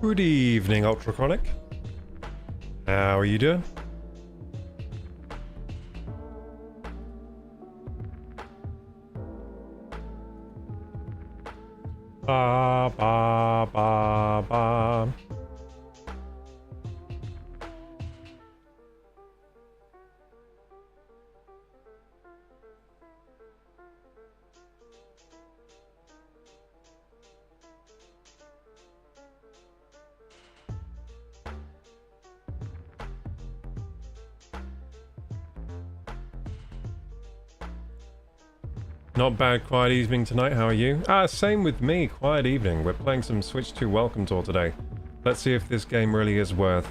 Good evening, Ultrachronic. How are you doing? Ba ba ba ba. Not bad, quiet evening tonight. How are you? Same with me. Quiet evening. We're playing some Switch 2 Welcome Tour today. Let's see if this game really is worth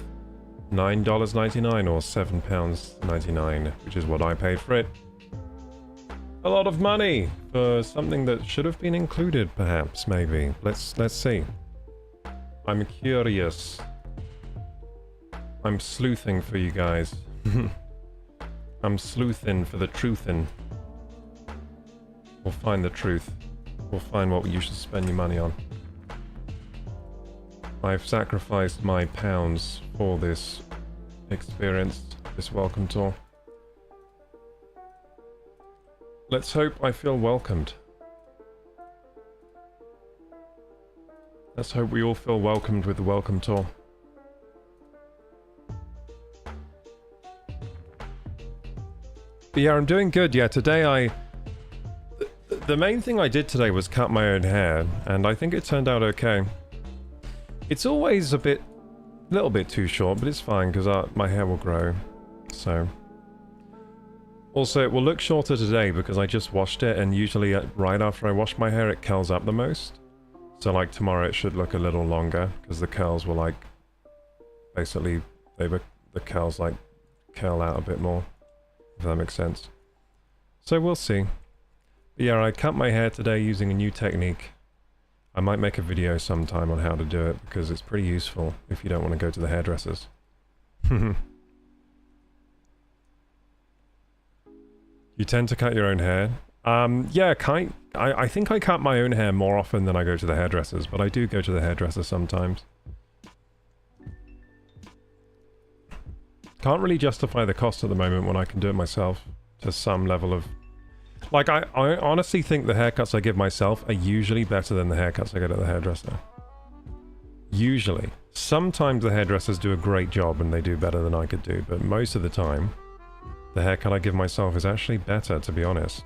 $9.99 or £7.99, which is what I paid for it. A lot of money for something that should have been included, perhaps, maybe. Let's see. I'm curious. I'm sleuthing for you guys. I'm sleuthing for the truthin'. We'll find the truth. We'll find what you should spend your money on. I've sacrificed my pounds for this experience, this welcome tour. Let's hope I feel welcomed. Let's hope we all feel welcomed with the welcome tour. But yeah, I'm doing good. Yeah, today the main thing I did today was cut my own hair, and I think it turned out okay. It's always a little bit too short, but it's fine because my hair will grow, so. Also, it will look shorter today because I just washed it, and usually right after I wash my hair, it curls up the most. So like tomorrow it should look a little longer because the curls will like, basically, the curls like curl out a bit more, if that makes sense. So we'll see. But yeah, I cut my hair today using a new technique. I might make a video sometime on how to do it because it's pretty useful if you don't want to go to the hairdressers. You tend to cut your own hair? Yeah, I think I cut my own hair more often than I go to the hairdressers, but I do go to the hairdresser sometimes. Can't really justify the cost at the moment when I can do it myself to some level of... Like, I honestly think the haircuts I give myself are usually better than the haircuts I get at the hairdresser. Usually. Sometimes the hairdressers do a great job and they do better than I could do, but most of the time, the haircut I give myself is actually better, to be honest.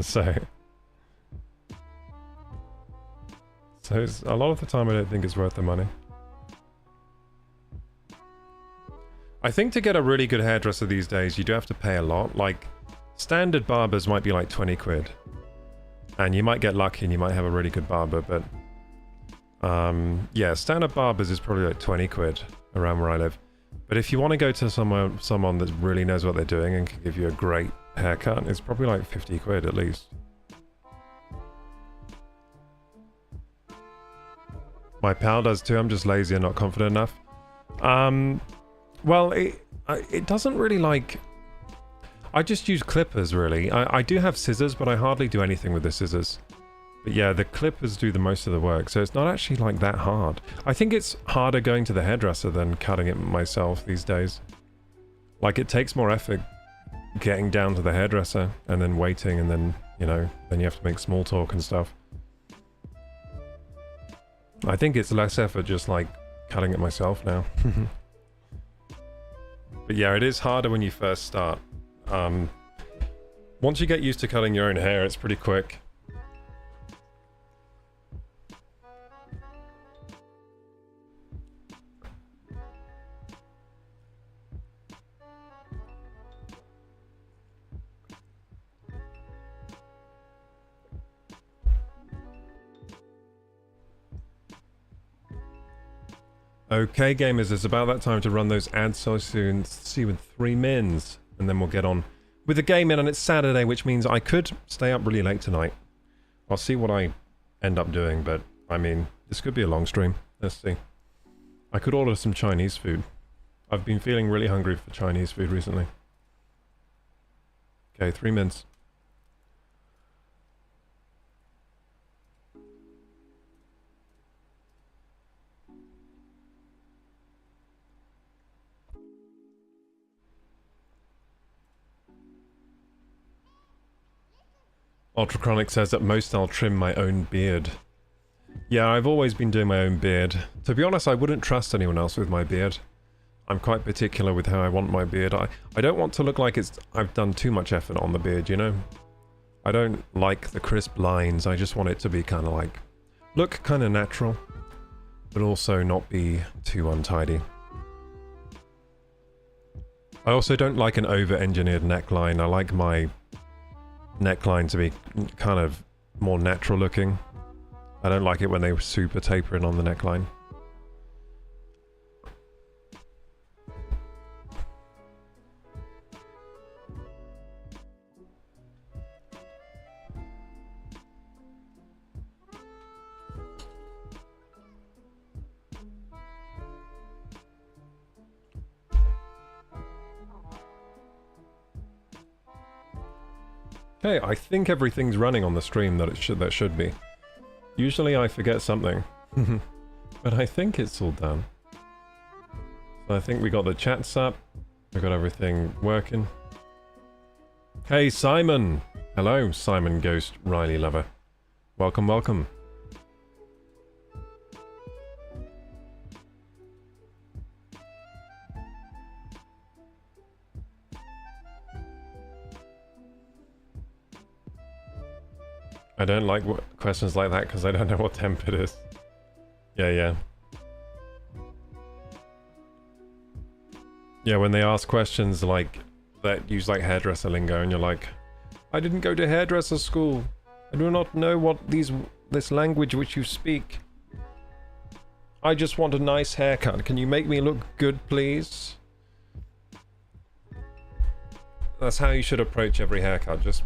So it's, a lot of the time I don't think it's worth the money. I think to get a really good hairdresser these days, you do have to pay a lot. Like, standard barbers might be like 20 quid. And you might get lucky and you might have a really good barber, but... yeah, standard barbers is probably like 20 quid around where I live. But if you want to go to someone that really knows what they're doing and can give you a great haircut, it's probably like 50 quid at least. My pal does too, I'm just lazy and not confident enough. Well, it doesn't really like... I just use clippers, really. I do have scissors, but I hardly do anything with the scissors. But yeah, the clippers do the most of the work, so it's not actually like that hard. I think it's harder going to the hairdresser than cutting it myself these days. Like, it takes more effort getting down to the hairdresser and then waiting and then, you know, then you have to make small talk and stuff. I think it's less effort just like cutting it myself now. But yeah, it is harder when you first start. Once you get used to cutting your own hair, it's pretty quick. Okay, gamers, it's about that time to run those ads so soon. See you in 3 mins. And then we'll get on with the gaming, and it's Saturday, which means I could stay up really late tonight. I'll see what I end up doing, but, I mean, this could be a long stream. Let's see. I could order some Chinese food. I've been feeling really hungry for Chinese food recently. Okay, 3 mins. Ultrachronic says at most I'll trim my own beard. Yeah, I've always been doing my own beard. To be honest, I wouldn't trust anyone else with my beard. I'm quite particular with how I want my beard. I don't want to look like I've done too much effort on the beard, you know? I don't like the crisp lines, I just want it to be kind of like... look kind of natural, but also not be too untidy. I also don't like an over-engineered neckline. I like my neckline to be kind of more natural looking. I don't like it when they super taper in on the neckline. Okay, I think everything's running on the stream that should be. Usually I forget something, but I think it's all done. So I think we got the chats up, we got everything working. Hey Simon! Hello, Simon Ghost Riley Lover. Welcome, welcome. I don't like questions like that because I don't know what temp it is. Yeah. Yeah, when they ask questions like that use like hairdresser lingo and you're like, I didn't go to hairdresser school. I do not know what this language which you speak. I just want a nice haircut. Can you make me look good, please? That's how you should approach every haircut. Just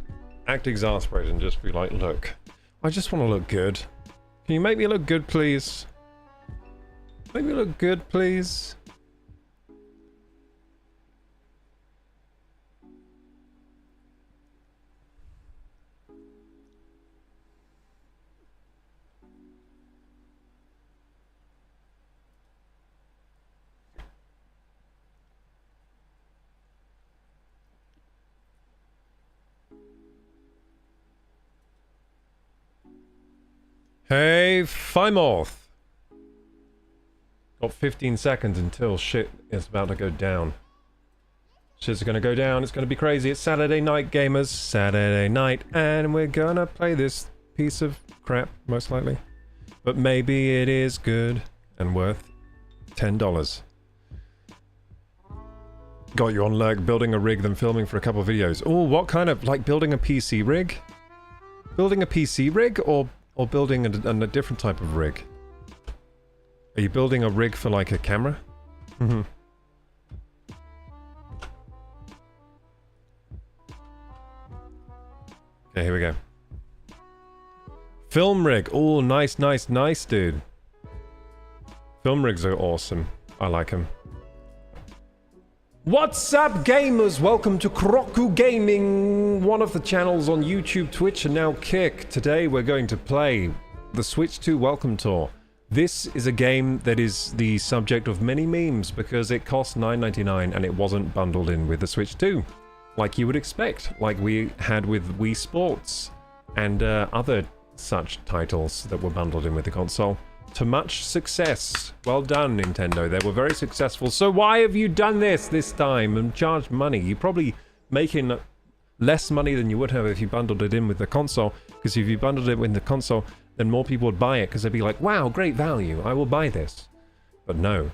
act exasperated and just be like, look, I just want to look good. Can you make me look good, please? Make me look good, please? Hey, Fimorth! Got 15 seconds until shit is about to go down. Shit's gonna go down, it's gonna be crazy. It's Saturday night, gamers. Saturday night, and we're gonna play this piece of crap, most likely. But maybe it is good and worth $10. Got you on lurk, building a rig, then filming for a couple of videos. Oh, what kind of, like building a PC rig? Building a PC rig, or building a different type of rig? Are you building a rig for like a camera? Mm-hmm. Okay, here we go. Film rig. Oh, nice, dude. Film rigs are awesome. I like them. What's up, gamers? Welcome to Gooo Gaming, one of the channels on YouTube, Twitch, and now Kick. Today we're going to play the Switch 2 Welcome Tour. This is a game that is the subject of many memes because it cost $9.99 and it wasn't bundled in with the Switch 2. Like you would expect, like we had with Wii Sports and other such titles that were bundled in with the console. To much success. Well done, Nintendo. They were very successful. So why have you done this time and charged money? You're probably making less money than you would have if you bundled it in with the console. Because if you bundled it with the console, then more people would buy it because they'd be like, wow, great value. I will buy this. But no.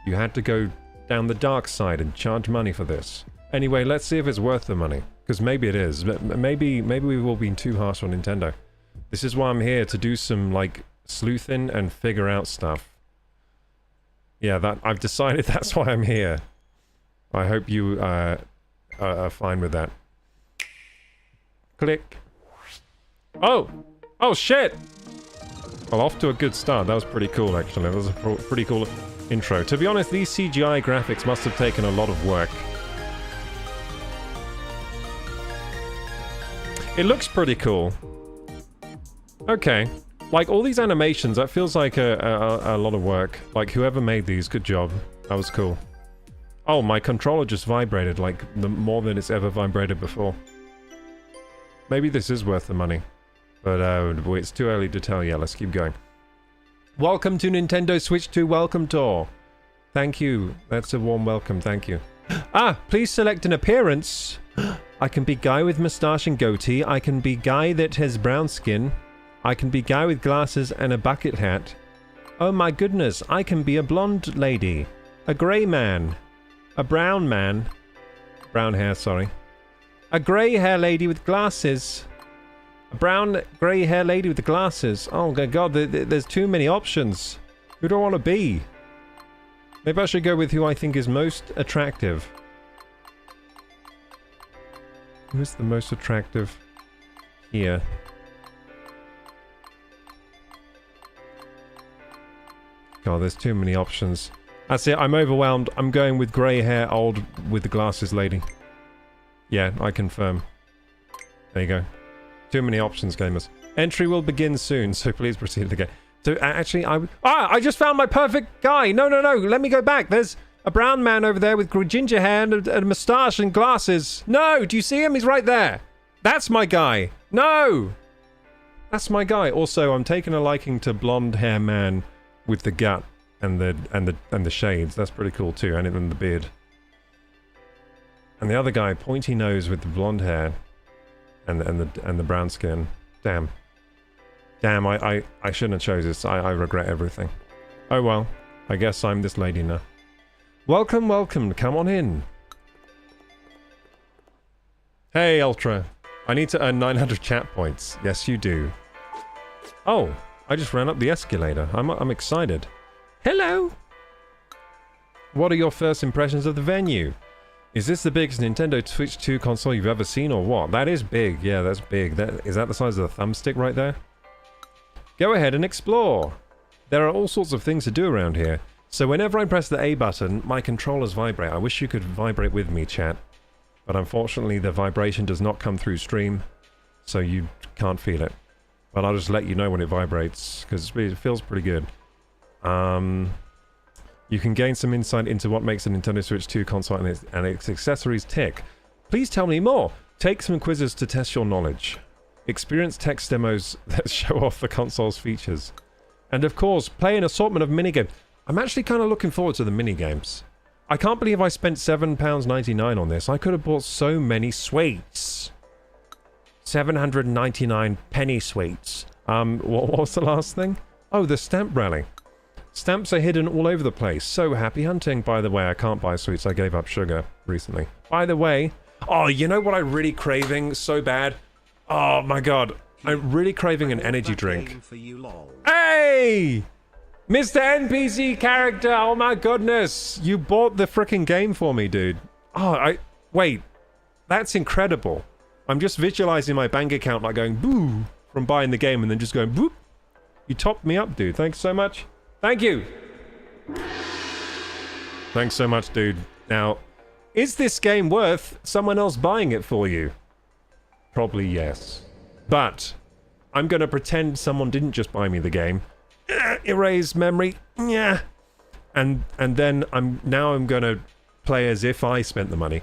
You had to go down the dark side and charge money for this. Anyway, let's see if it's worth the money. Because maybe it is. But maybe we've all been too harsh on Nintendo. This is why I'm here, to do some, like, sleuthing and figure out stuff. Yeah, I've decided that's why I'm here. I hope you are fine with that. Click. Oh! Oh shit! Well, off to a good start. That was pretty cool, actually. That was a pretty cool intro. To be honest, these CGI graphics must have taken a lot of work. It looks pretty cool. Okay. Like, all these animations, that feels like a lot of work. Like, whoever made these, good job. That was cool. Oh, my controller just vibrated, like, more than it's ever vibrated before. Maybe this is worth the money. But it's too early to tell yet. Let's keep going. Welcome to Nintendo Switch 2 Welcome Tour. Thank you. That's a warm welcome. Thank you. Ah, please select an appearance. I can be guy with moustache and goatee. I can be guy that has brown skin. I can be guy with glasses and a bucket hat. Oh my goodness, I can be a blonde lady. A grey man. A brown man. Brown hair, sorry. A grey hair lady with glasses. A brown grey hair lady with the glasses. Oh my god, there's too many options. Who do I want to be? Maybe I should go with who I think is most attractive. Who's the most attractive here? God, there's too many options. That's it, I'm overwhelmed. I'm going with grey hair, old with the glasses lady. Yeah, I confirm. There you go. Too many options, gamers. Entry will begin soon, so please proceed to the game. So, actually, I just found my perfect guy! No, let me go back. There's a brown man over there with ginger hair and a moustache and glasses. No! Do you see him? He's right there! That's my guy! No! That's my guy. Also, I'm taking a liking to blonde hair man with the gut and the shades. That's pretty cool too, and even the beard. And the other guy, pointy nose with the blonde hair and the brown skin. Damn. Damn, I shouldn't have chose this. I regret everything. Oh well, I guess I'm this lady now. Welcome, welcome, come on in. Hey, Ultra. I need to earn 900 chat points. Yes, you do. Oh, I just ran up the escalator. I'm excited. Hello! What are your first impressions of the venue? Is this the biggest Nintendo Switch 2 console you've ever seen or what? That is big. Yeah, that's big. Is that the size of the thumbstick right there? Go ahead and explore. There are all sorts of things to do around here. So whenever I press the A button, my controllers vibrate. I wish you could vibrate with me, chat. But unfortunately, the vibration does not come through stream, so you can't feel it. But I'll just let you know when it vibrates, because it feels pretty good. You can gain some insight into what makes the Nintendo Switch 2 console and its accessories tick. Please tell me more. Take some quizzes to test your knowledge. Experience text demos that show off the console's features. And of course, play an assortment of minigames. I'm actually kind of looking forward to the minigames. I can't believe I spent £7.99 on this. I could have bought so many sweets. 799 penny sweets. What was the last thing? Oh, the stamp rally. Stamps are hidden all over the place. So happy hunting, by the way. I can't buy sweets. I gave up sugar recently. By the way... Oh, you know what I'm really craving so bad? Oh my god. I'm really craving an energy drink. Hey! Mr. NPC character! Oh my goodness! You bought the frickin' game for me, dude. Oh, wait. That's incredible. I'm just visualizing my bank account like going boo from buying the game and then just going boop. You topped me up, dude. Thanks so much. Thank you! Thanks so much, dude. Now, is this game worth someone else buying it for you? Probably yes. But, I'm gonna pretend someone didn't just buy me the game. Erase memory. Yeah. And then I'm gonna play as if I spent the money.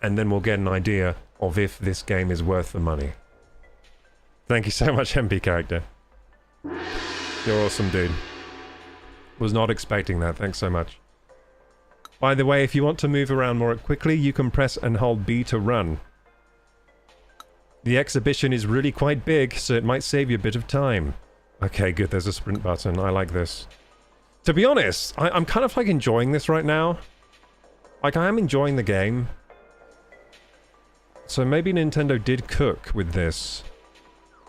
And then we'll get an idea of if this game is worth the money. Thank you so much, MP character. You're awesome, dude. Was not expecting that. Thanks so much. By the way, if you want to move around more quickly, you can press and hold B to run. The exhibition is really quite big, so it might save you a bit of time. Okay, good. There's a sprint button. I like this. To be honest, I'm kind of like enjoying this right now. Like, I am enjoying the game. So maybe Nintendo did cook with this.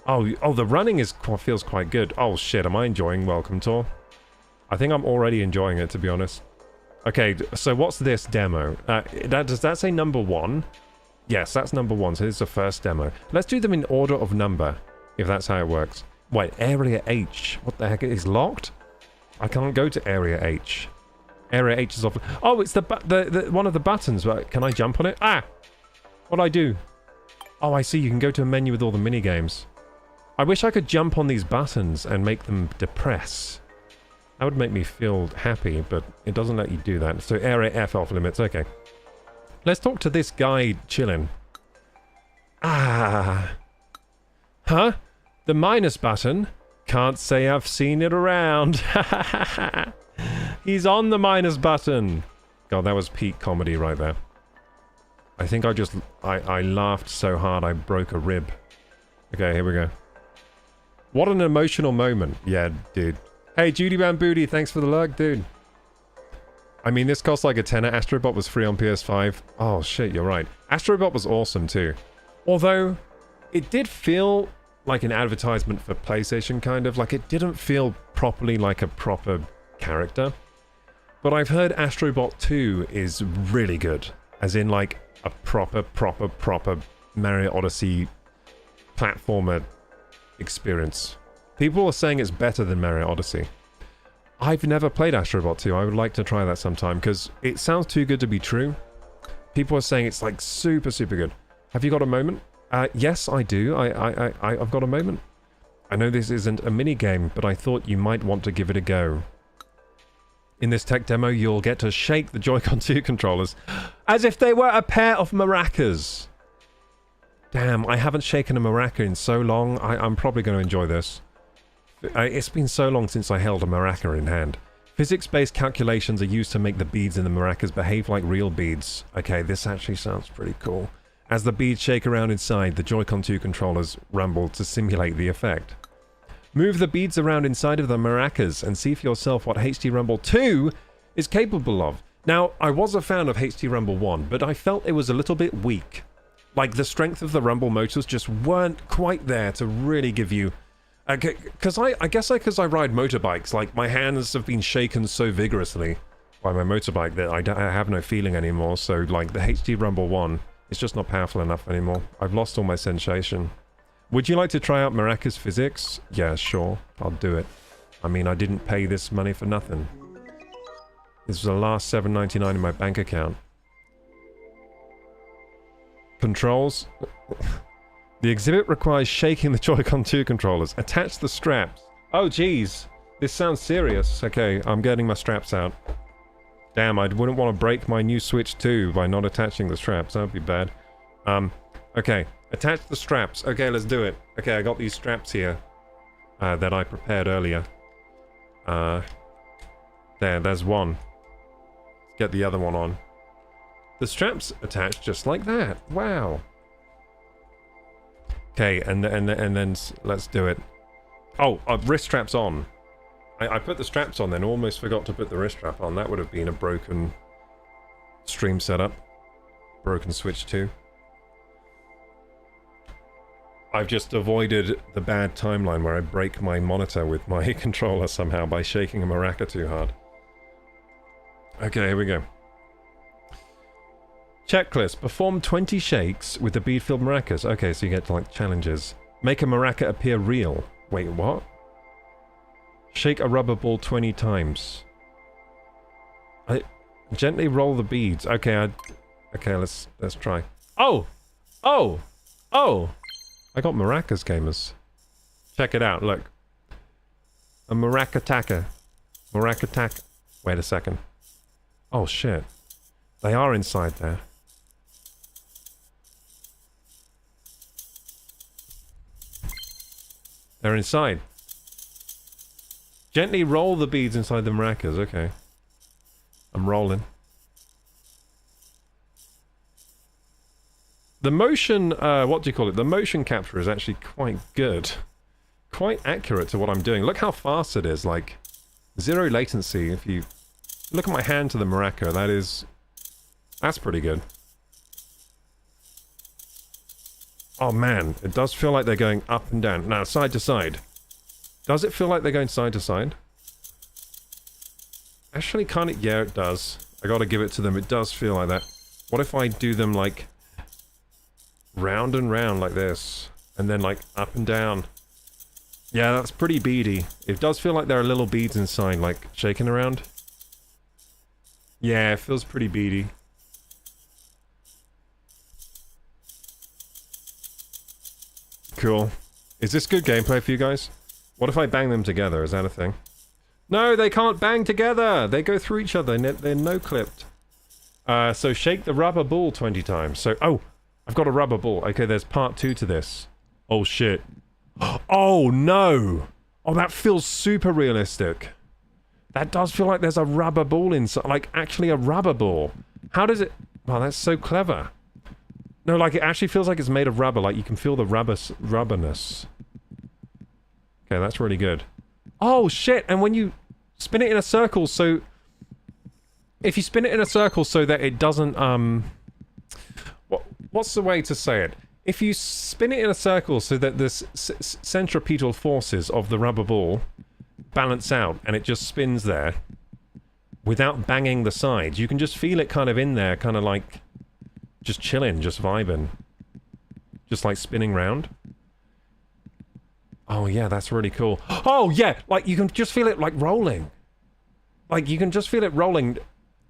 Oh, the running feels quite good. Oh shit, am I enjoying Welcome Tour? I think I'm already enjoying it, to be honest. Okay, so what's this demo? Does that say number 1? Yes, that's number 1, so this is the first demo. Let's do them in order of number, if that's how it works. Wait, Area H. What the heck? It's locked? I can't go to Area H. Area H is off. Oh, it's the one of the buttons. Right, can I jump on it? Ah! What'd I do? Oh, I see. You can go to a menu with all the minigames. I wish I could jump on these buttons and make them depress. That would make me feel happy, but it doesn't let you do that. So Area F off limits. Okay. Let's talk to this guy chilling. Ah. Huh? The minus button? Can't say I've seen it around. He's on the minus button. God, that was peak comedy right there. I think I laughed so hard I broke a rib. Okay, here we go. What an emotional moment. Yeah, dude. Hey, Judy Bambooty, thanks for the lurk, dude. I mean, this cost like a tenner. Astrobot was free on PS5. Oh, shit, you're right. Astrobot was awesome, too. Although, it did feel like an advertisement for PlayStation, kind of. Like, it didn't feel properly like a proper character. But I've heard Astrobot 2 is really good. As in, like, a proper Mario Odyssey platformer experience. People are saying it's better than Mario Odyssey. I've never played Astrobot 2. I would like to try that sometime, because it sounds too good to be true. People are saying it's, like, super good. Have you got a moment? Yes, I do. I've got a moment. I know this isn't a mini-game, but I thought you might want to give it a go. In this tech demo, you'll get to shake the Joy-Con 2 controllers as if they were a pair of maracas. Damn, I haven't shaken a maraca in so long. I'm probably going to enjoy this. It's been so long since I held a maraca in hand. Physics-based calculations are used to make the beads in the maracas behave like real beads. Okay, this actually sounds pretty cool. As the beads shake around inside, the Joy-Con 2 controllers rumble to simulate the effect. Move the beads around inside of the maracas and see for yourself what HD Rumble 2 is capable of. Now, I was a fan of HD Rumble 1, but I felt it was a little bit weak. Like, the strength of the rumble motors just weren't quite there to really give you... Because I guess because I ride motorbikes, like, my hands have been shaken so vigorously by my motorbike that I have no feeling anymore, so, like, the HD Rumble 1 is just not powerful enough anymore. I've lost all my sensation. Would you like to try out Maraca's physics? Yeah, sure. I'll do it. I mean, I didn't pay this money for nothing. This was the last $7.99 in my bank account. Controls. The exhibit requires shaking the Joy-Con 2 controllers. Attach the straps. Oh, jeez. This sounds serious. Okay, I'm getting my straps out. Damn, I wouldn't want to break my new Switch 2 by not attaching the straps. That would be bad. Okay. Attach the straps. Okay, let's do it. Okay, I got these straps here. That I prepared earlier. There's one. Let's get the other one on. The straps attach just like that. Wow. Okay, and then let's do it. Oh, wrist straps on. I put the straps on then, almost forgot to put the wrist strap on. That would have been a broken stream setup. Broken Switch 2. I've just avoided the bad timeline where I break my monitor with my controller somehow by shaking a maraca too hard. Okay, here we go. Checklist. Perform 20 shakes with the bead-filled maracas. Okay, so you get, like, challenges. Make a maraca appear real. Wait, what? Shake a rubber ball 20 times. Gently roll the beads. Okay, okay, let's try. Oh! Oh! Oh! I got maracas, gamers. Check it out, look. A maraca-taka. Maraca-taka. Wait a second. Oh, shit. They are inside there. They're inside. Gently roll the beads inside the maracas. Okay. I'm rolling. The motion, what do you call it? The motion capture is actually quite good. Quite accurate to what I'm doing. Look how fast it is, like, zero latency. If you look at my hand to the maraca, that's pretty good. Oh man, it does feel like they're going up and down. Now, side to side. Does it feel like they're going side to side? Actually, can't it? Yeah, it does. I gotta give it to them. It does feel like that. What if I do them, like, round and round like this, and then, like, up and down? Yeah, that's pretty beady. It does feel like there are little beads inside, like, shaking around. Yeah, it feels pretty beady. Cool. Is this good gameplay for you guys? What if I bang them together? Is that a thing? No, they can't bang together! They go through each other. They're no-clipped. So shake the rubber ball 20 times. So, oh! I've got a rubber ball. Okay, there's part 2 to this. Oh, shit. Oh, no! Oh, that feels super realistic. That does feel like there's a rubber ball inside. Like, actually a rubber ball. How does it... Wow, that's so clever. No, like, it actually feels like it's made of rubber. Like, you can feel the rubberness. Okay, that's really good. Oh, shit! And when you spin it in a circle, so... If you spin it in a circle so that it doesn't, What's the way to say it? If you spin it in a circle so that the centripetal forces of the rubber ball balance out and it just spins there without banging the sides, you can just feel it kind of in there, kind of like just chilling, just vibing. Just like spinning round. Oh yeah, that's really cool. Oh yeah, like you can just feel it like rolling. Like you can just feel it rolling,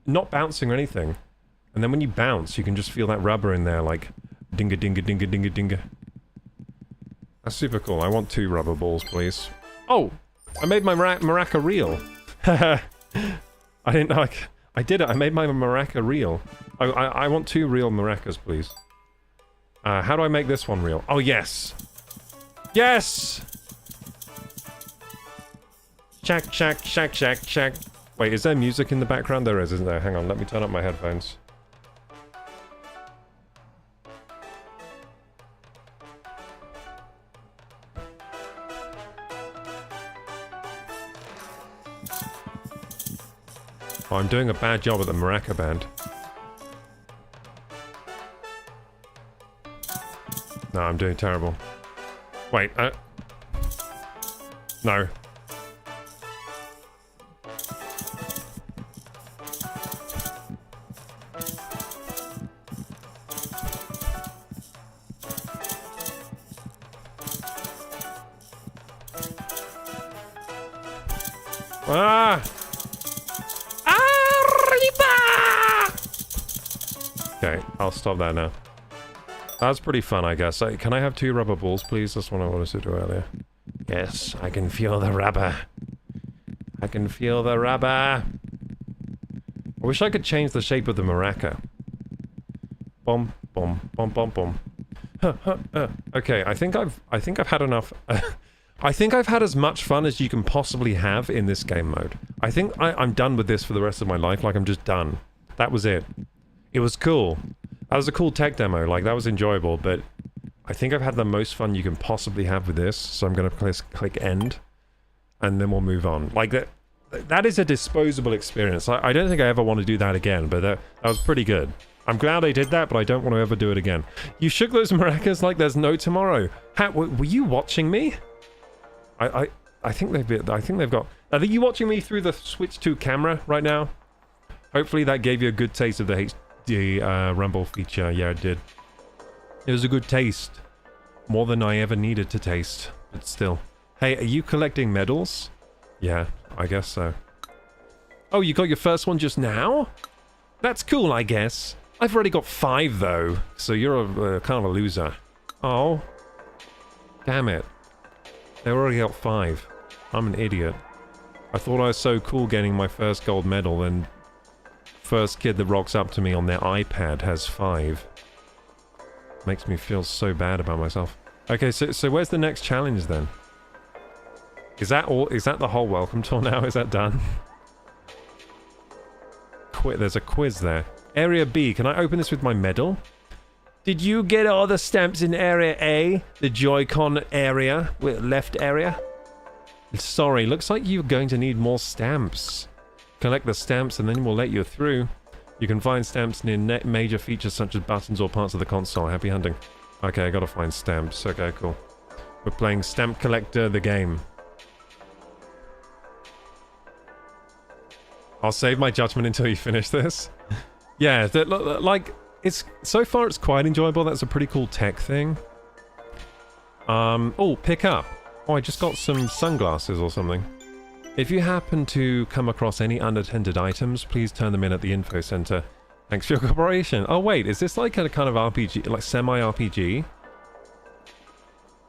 not bouncing or anything. And then when you bounce, you can just feel that rubber in there, like dinga dinga dinga dinga dinga. That's super cool. I want 2 rubber balls, please. Oh! I made my maraca real. I didn't know I did it. I made my maraca real. I want 2 real maracas, please. How do I make this one real? Oh, yes! Yes! Shack, shack, shack, shack, shack. Wait, is there music in the background? There is, isn't there? Hang on, let me turn up my headphones. Oh, I'm doing a bad job at the maraca band. No, I'm doing terrible. Wait, no. Ah! Okay, I'll stop that now. That was pretty fun, I guess. Can I have 2 rubber balls, please? That's what I wanted to do earlier. Yes, I can feel the rubber. I can feel the rubber. I wish I could change the shape of the maraca. Bom, bom, bom, bom, bom. Okay, I think I've had enough. I think I've had as much fun as you can possibly have in this game mode. I think I'm done with this for the rest of my life. Like, I'm just done. That was it. It was cool. That was a cool tech demo. Like, that was enjoyable, but I think I've had the most fun you can possibly have with this, so I'm gonna click end, and then we'll move on. Like, that is a disposable experience. I don't think I ever want to do that again, but that was pretty good. I'm glad I did that, but I don't want to ever do it again. You shook those maracas like there's no tomorrow. Were you watching me? I think they've got... Are you watching me through the Switch 2 camera right now? Hopefully that gave you a good taste of the HD Rumble feature. Yeah, it did. It was a good taste. More than I ever needed to taste, but still. Hey, are you collecting medals? Yeah, I guess so. Oh, you got your first one just now? That's cool, I guess. I've already got 5, though, so you're a kind of a loser. Oh. Damn it. They already got 5. I'm an idiot. I thought I was so cool getting my first gold medal, and first kid that rocks up to me on their iPad has 5. Makes me feel so bad about myself. Okay, so where's the next challenge then? Is that all? Is that the whole welcome tour now? Is that done? There's a quiz there. Area B. Can I open this with my medal? Did you get all the stamps in Area A? The Joy-Con area? Left area? Sorry, looks like you're going to need more stamps. Collect the stamps and then we'll let you through. You can find stamps near major features such as buttons or parts of the console. Happy hunting. Okay, I gotta find stamps. Okay, cool. We're playing Stamp Collector, the game. I'll save my judgment until you finish this. Yeah, like, so far it's quite enjoyable. That's a pretty cool tech thing. Oh, pick up. Oh, I just got some sunglasses or something. If you happen to come across any unattended items, please turn them in at the info center. Thanks for your cooperation. Oh wait, is this like a kind of RPG, like semi-RPG?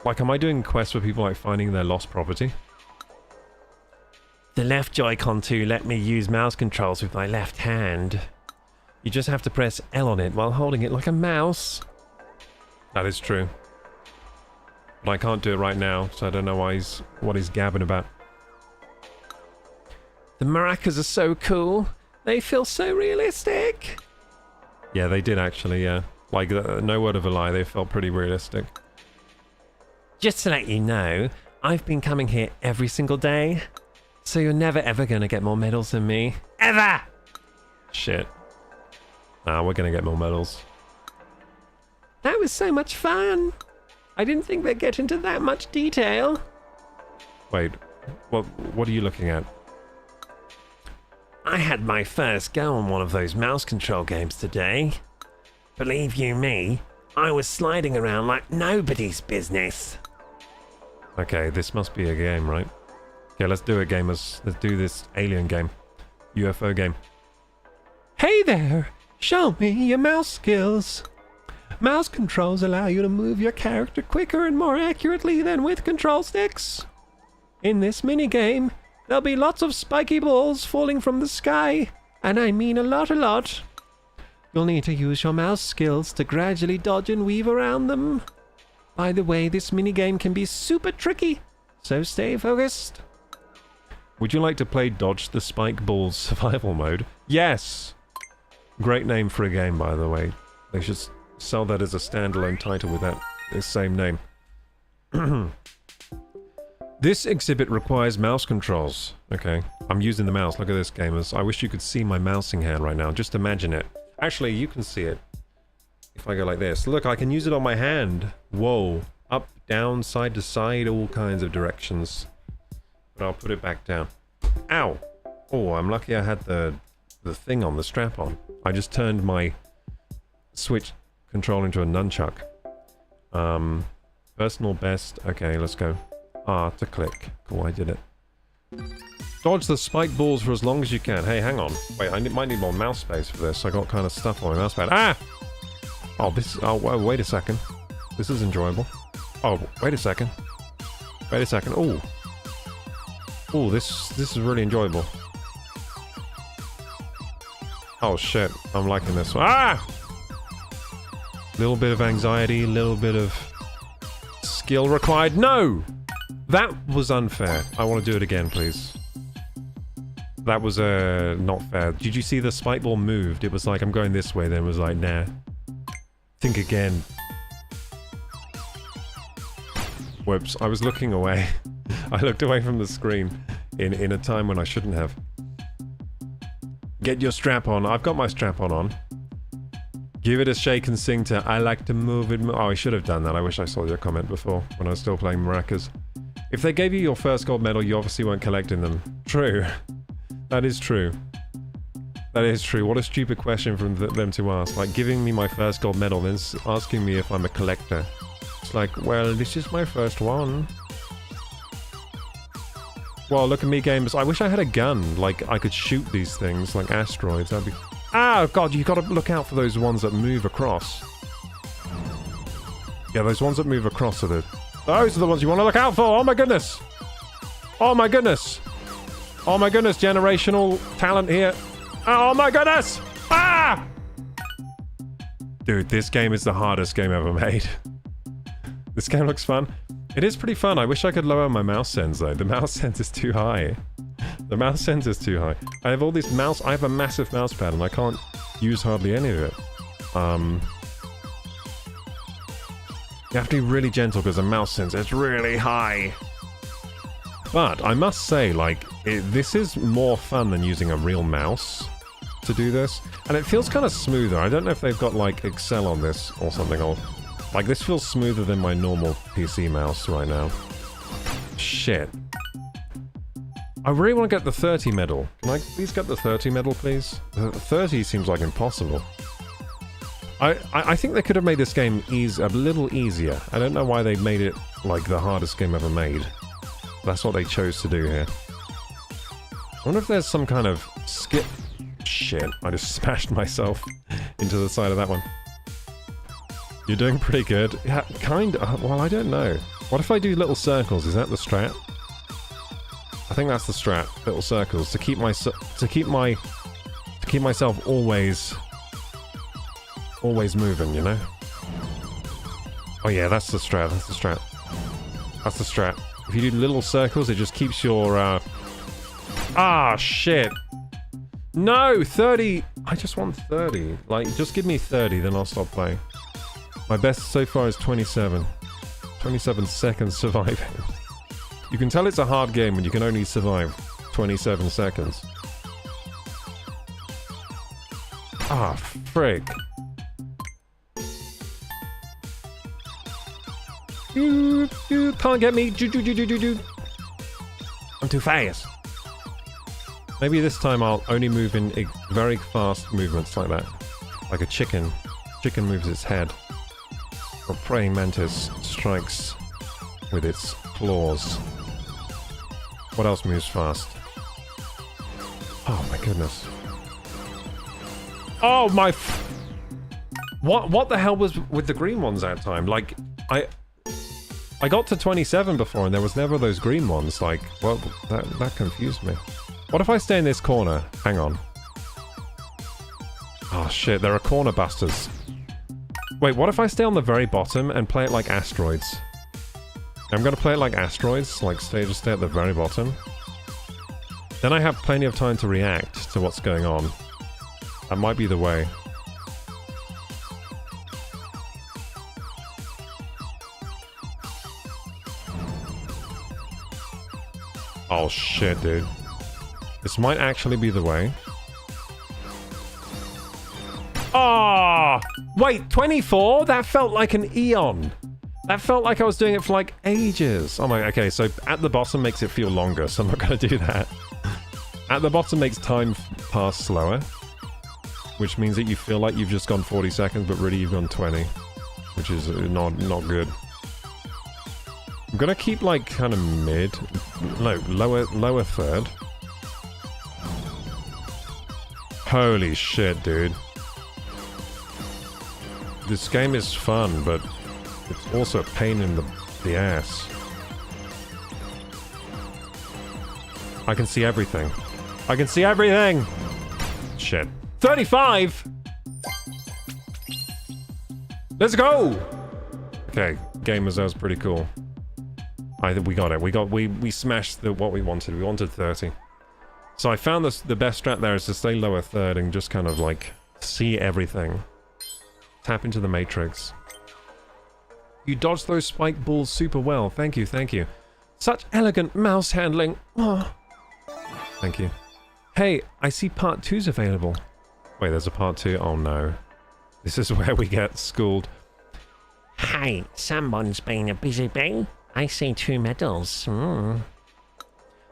Like, am I doing quests for people like finding their lost property? The left Joy-Con to let me use mouse controls with my left hand. You just have to press L on it while holding it like a mouse. That is true. But I can't do it right now, so I don't know what he's gabbing about. The maracas are so cool. They feel so realistic. Yeah, they did actually, yeah. Like, no word of a lie, they felt pretty realistic. Just to let you know, I've been coming here every single day. So you're never ever gonna get more medals than me. Ever! Shit. Nah, we're gonna get more medals. That was so much fun. I didn't think they'd get into that much detail. Wait, what are you looking at? I had my first go on one of those mouse control games today. Believe you me, I was sliding around like nobody's business. Okay, this must be a game, right? Okay, let's do it, gamers. Let's do this alien game. UFO game. Hey there! Show me your mouse skills. Mouse controls allow you to move your character quicker and more accurately than with control sticks. In this minigame, there'll be lots of spiky balls falling from the sky, and I mean a lot. You'll need to use your mouse skills to gradually dodge and weave around them. By the way, this minigame can be super tricky, so stay focused. Would you like to play Dodge the Spike Balls survival mode? Yes! Great name for a game, by the way. They should sell that as a standalone title with that same name. This exhibit requires mouse controls. Okay, I'm using the mouse. Look at this, gamers. I wish you could see my mousing hand right now. Just imagine it. Actually, you can see it. If I go like this. Look, I can use it on my hand. Whoa. Up, down, side to side, all kinds of directions. But I'll put it back down. Ow! Oh, I'm lucky I had the thing on, the strap on. I just turned my Switch control into a nunchuck. Personal best. Okay, let's go. R to click. Cool, I did it. Dodge the spike balls for as long as you can. Hey, hang on. Wait, I might need more mouse space for this. I got kind of stuff on my mouse pad. Ah! Oh, wait a second. This is enjoyable. Oh, wait a second. Wait a second. Oh. Oh, this is really enjoyable. Oh shit, I'm liking this one. Ah! Little bit of anxiety, little bit of skill required. No! That was unfair. I want to do it again, please. That was not fair. Did you see the spike ball moved? It was like, I'm going this way, then it was like, nah. Think again. Whoops, I was looking away. I looked away from the screen in a time when I shouldn't have. Get your strap on. I've got my strap on. Give it a shake and sing to I like to move it. Oh, I should have done that. I wish I saw your comment before when I was still playing maracas. If they gave you your first gold medal, you obviously weren't collecting them. True. That is true. That is true. What a stupid question from them to ask. Like, giving me my first gold medal, then asking me if I'm a collector. It's like, well, this is my first one. Well, look at me, gamers. I wish I had a gun. Like, I could shoot these things, like asteroids. That'd be... Ah, God, you gotta look out for those ones that move across. Yeah, those ones that move across are the... Those are the ones you want to look out for! Oh my goodness! Oh my goodness! Oh my goodness, generational talent here. Oh my goodness! Ah! Dude, this game is the hardest game ever made. This game looks fun. It is pretty fun. I wish I could lower my mouse sens though. The mouse sens is too high. The mouse sens is too high. I have all these mouse... I have a massive mouse pad and I can't use hardly any of it. You have to be really gentle because the mouse sensor is really high. But I must say, like, this is more fun than using a real mouse to do this. And it feels kind of smoother. I don't know if they've got, like, Excel on this or something. Or, like, this feels smoother than my normal PC mouse right now. Shit. I really want to get the 30 medal. Can I please get the 30 medal, please? The 30 seems like impossible. I think they could have made this game a little easier. I don't know why they made it, like, the hardest game ever made. That's what they chose to do here. I wonder if there's some kind of skip... Shit, I just smashed myself into the side of that one. You're doing pretty good. Yeah, kind of. Well, I don't know. What if I do little circles? Is that the strat? I think that's the strat. Little circles to keep myself always moving, you know? Oh yeah, that's the strat, that's the strat. That's the strat. If you do little circles, it just keeps your, Ah, shit! No! 30! I just want 30. Like, just give me 30, then I'll stop playing. My best so far is 27. 27 seconds surviving. You can tell it's a hard game when you can only survive 27 seconds. Ah, frig. You can't get me. I'm too fast. Maybe this time I'll only move in very fast movements like that. Like a chicken. Chicken moves its head. Or praying mantis strikes with its claws. What else moves fast? Oh my goodness. Oh my What the hell was with the green ones that time? Like, I got to 27 before and there was never those green ones. Like, well, that confused me. What if I stay in this corner? Hang on. Oh shit, there are corner busters. Wait, what if I stay on the very bottom and play it like asteroids? I'm gonna play it like asteroids, like stay at the very bottom. Then I have plenty of time to react to what's going on. That might be the way. Oh shit, dude. This might actually be the way. Ah! Oh, wait, 24? That felt like an eon. That felt like I was doing it for like ages. Oh my, okay, so at the bottom makes it feel longer, so I'm not gonna do that. At the bottom makes time pass slower, which means that you feel like you've just gone 40 seconds, but really you've gone 20, which is not good. I'm gonna keep like kind of mid, no, lower third. Holy shit, dude. This game is fun, but it's also a pain in the ass. I can see everything. I can see everything! Shit. 35! Let's go! Okay, game was pretty cool. We got it. We smashed what we wanted. We wanted 30. So I found the best strat there is to stay lower third and just kind of like see everything. Tap into the matrix. You dodged those spike balls super well. Thank you, thank you. Such elegant mouse handling. Oh. Thank you. Hey, I see part 2's available. Wait, there's a part 2? Oh no. This is where we get schooled. Hey, someone's been a busy bee. I see 2 medals.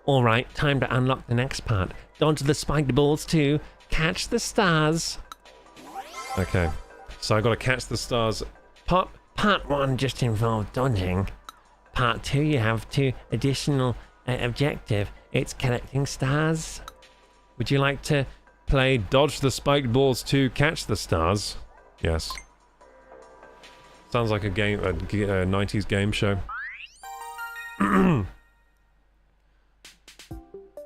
Alright, time to unlock the next part. Dodge the spiked balls to catch the stars. Okay. So I gotta catch the stars. Part 1 just involved dodging. Part 2 you have 2 additional objective. It's collecting stars. Would you like to play Dodge the Spiked Balls to Catch the Stars? Yes. Sounds like a 90s game show.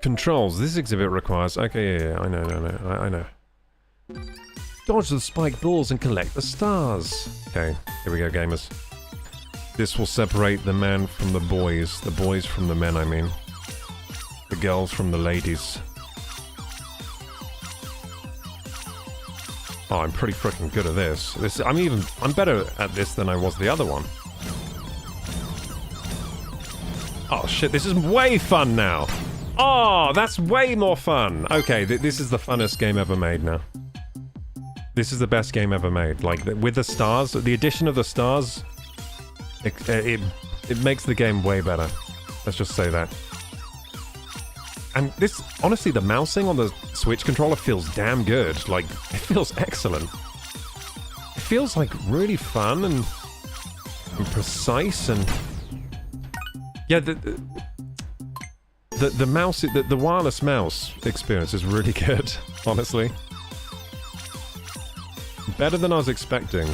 Controls. This exhibit requires... Okay, yeah, I know, I know. Dodge the spiked balls and collect the stars. Okay, here we go, gamers. This will separate the man from the boys from the men, I mean. The girls from the ladies. Oh, I'm pretty freaking good at this. I'm better at this than I was the other one. Oh shit, this is way fun now. Oh, that's way more fun. Okay, this is the funnest game ever made now. This is the best game ever made. Like, with the stars, the addition of the stars, it makes the game way better. Let's just say that. And this, honestly, the mousing on the Switch controller feels damn good. Like, it feels excellent. It feels, like, really fun and precise and... Yeah, the mouse, the wireless mouse experience is really good, honestly. Better than I was expecting.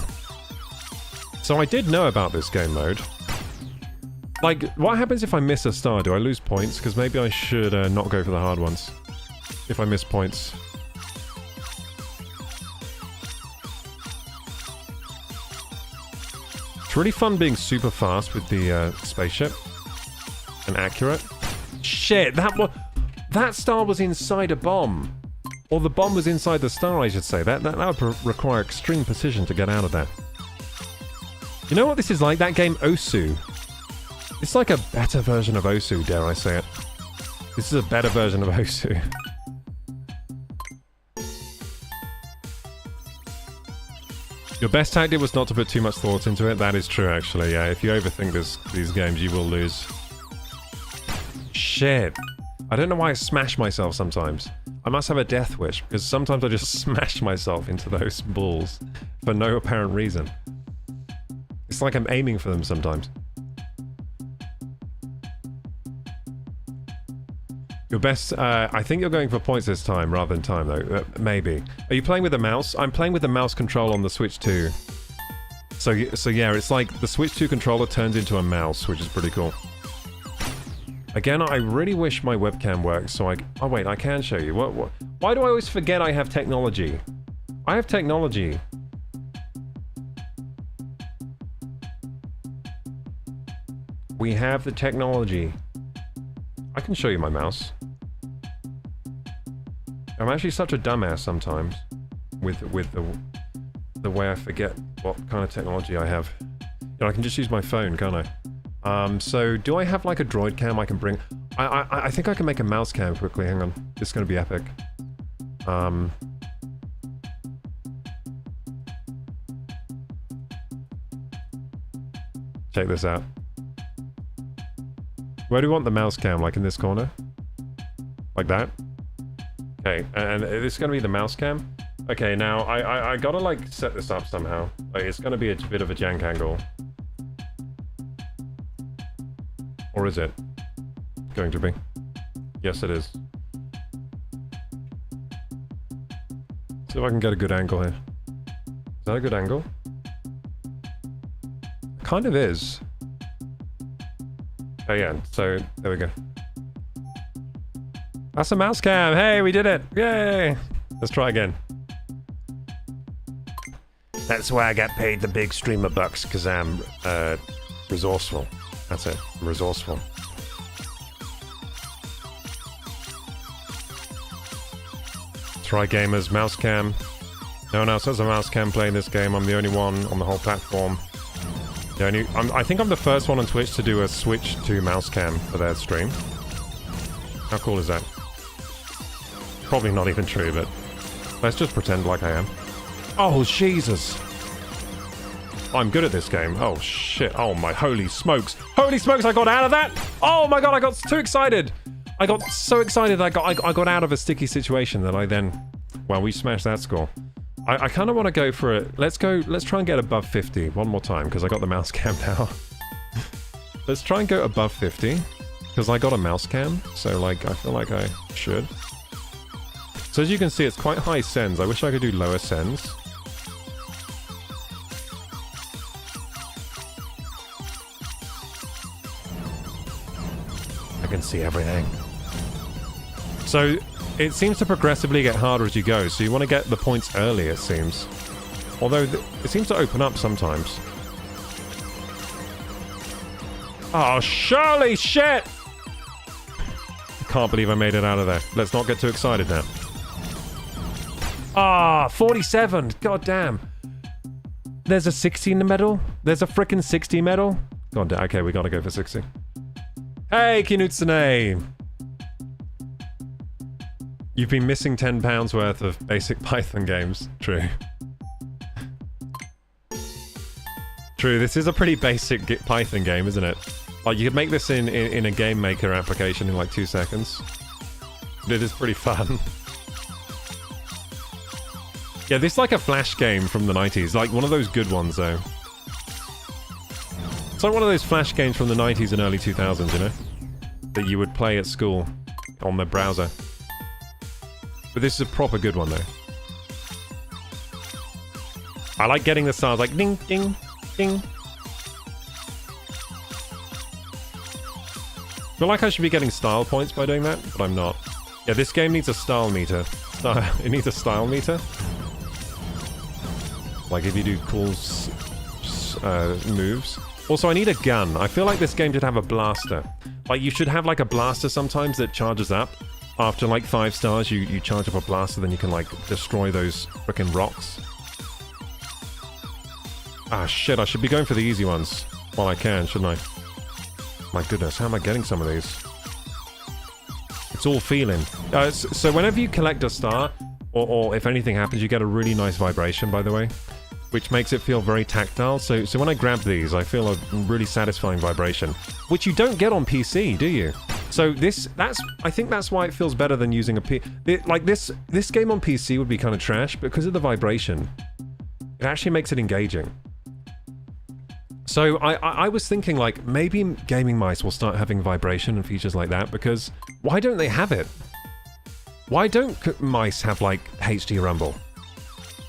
So I did know about this game mode. Like, what happens if I miss a star? Do I lose points? Because maybe I should not go for the hard ones. If I miss points. It's really fun being super fast with the spaceship. And accurate. Shit, that star was inside a bomb. Or the bomb was inside the star, I should say. That would require extreme precision to get out of there. You know what this is like? That game Osu. It's like a better version of Osu, dare I say it. This is a better version of Osu. Your best tactic was not to put too much thought into it. That is true, actually. Yeah, if you overthink these games, you will lose. Shit. I don't know why I smash myself sometimes. I must have a death wish, because sometimes I just smash myself into those balls for no apparent reason. It's like I'm aiming for them sometimes. Your best, I think you're going for points this time rather than time though, maybe. Are you playing with a mouse? I'm playing with the mouse control on the Switch 2. So yeah, it's like the Switch 2 controller turns into a mouse, which is pretty cool. Again, I really wish my webcam works so oh wait, I can show you. Why do I always forget I have technology? I have technology. We have the technology. I can show you my mouse. I'm actually such a dumbass sometimes with the way I forget what kind of technology I have. You know, I can just use my phone, can't I? So do I have like a droid cam I can bring? I think I can make a mouse cam quickly. Hang on, this is gonna be epic. Check this out. Where do we want the mouse cam? Like in this corner? Like that? Okay, and this is gonna be the mouse cam? Okay, now I gotta like set this up somehow. Like, it's gonna be a bit of a jank angle. Or is it going to be? Yes, it is. See if I can get a good angle here. Is that a good angle? Kind of is. Oh yeah, so there we go. That's a mouse cam! Hey, we did it! Yay! Let's try again. That's why I get paid the big streamer bucks, because I'm resourceful. That's it. I'm resourceful. Try gamers, mouse cam. No one else has a mouse cam playing this game. I'm the only one on the whole platform. I think I'm the first one on Twitch to do a switch to mouse cam for their stream. How cool is that? Probably not even true, but let's just pretend like I am. Oh, Jesus! I'm good at this game. Oh, shit. Oh, my holy smokes. Holy smokes, I got out of that! Oh, my God, I got too excited! I got so excited I got out of a sticky situation that I then... Well, we smashed that score. I kind of want to go for it. Let's try and get above 50 one more time, because I got the mouse cam now. Let's try and go above 50, because I got a mouse cam, so, like, I feel like I should. So as you can see, it's quite high sends. I wish I could do lower sends. I can see everything. So it seems to progressively get harder as you go, so you want to get the points early, it seems. Although it seems to open up sometimes. Oh, Shirley, shit! I can't believe I made it out of there. Let's not get too excited now. Ah, 47! God damn. There's a 60 in the medal? There's a frickin' 60 medal? God damn, okay, we gotta go for 60. Hey, Kinutsune! You've been missing £10 worth of basic Python games. True. True, this is a pretty basic Python game, isn't it? Like, you could make this in a Game Maker application in like 2 seconds. But it is pretty fun. Yeah, this is like a Flash game from the 90s. Like, one of those good ones, though. It's like one of those Flash games from the 90s and early 2000s, you know? That you would play at school on the browser. But this is a proper good one, though. I like getting the stars like ding, ding, ding. I feel like I should be getting style points by doing that, but I'm not. Yeah, this game needs a style meter. It needs a style meter. Like if you do cool moves. Also, I need a gun. I feel like this game should have a blaster. Like, you should have, like, a blaster sometimes that charges up. After, like, 5 stars, you charge up a blaster, then you can, like, destroy those frickin' rocks. Ah, shit, I should be going for the easy ones while I can, shouldn't I? My goodness, how am I getting some of these? It's all feeling. So whenever you collect a star, or if anything happens, you get a really nice vibration, by the way, which makes it feel very tactile. So when I grab these, I feel a really satisfying vibration, which you don't get on PC, do you? So I think that's why it feels better than using a like this game on PC would be kind of trash because of the vibration. It actually makes it engaging. So I was thinking, like, maybe gaming mice will start having vibration and features like that, because why don't they have it? Why don't mice have, like, HD rumble?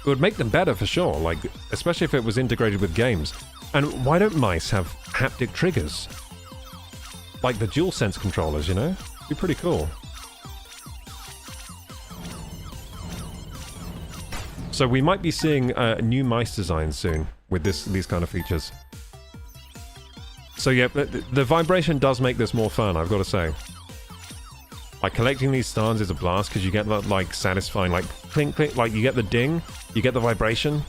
It would make them better for sure, like, especially if it was integrated with games. And why don't mice have haptic triggers? Like the DualSense controllers, you know? It'd be pretty cool. So we might be seeing new mice designs soon with these kind of features. So yeah, the vibration does make this more fun, I've got to say. Like, collecting these stars is a blast because you get that, like, satisfying, like, clink, clink, like, you get the ding, you get the vibration,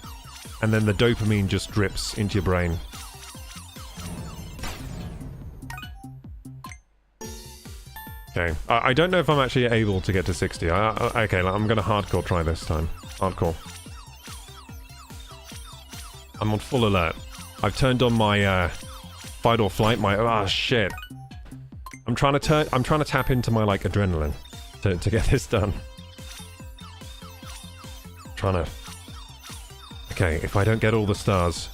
and then the dopamine just drips into your brain. Okay, I don't know if I'm actually able to get to 60. Okay, I'm gonna hardcore try this time. Hardcore. I'm on full alert. I've turned on my, fight or flight, ah, shit. I'm trying to tap into my, like, adrenaline to get this done. Okay, if I don't get all the stars,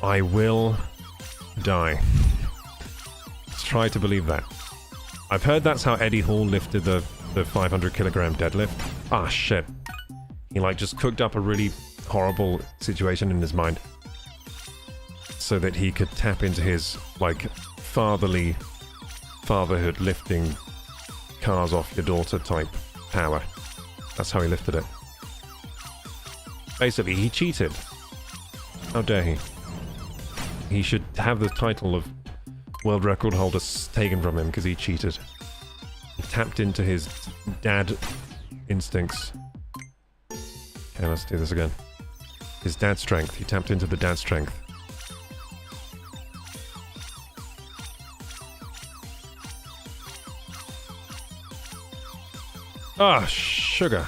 I will die. Let's try to believe that. I've heard that's how Eddie Hall lifted the 500 kilogram deadlift. Ah, shit. He, like, just cooked up a really horrible situation in his mind so that he could tap into his, like, fatherhood lifting cars off your daughter type power. That's how he lifted it. Basically, he cheated. How dare he? He should have the title of world record holder taken from him because he cheated. He tapped into his dad instincts. Okay, let's do this again. His dad strength. He tapped into the dad strength. Ah, sugar.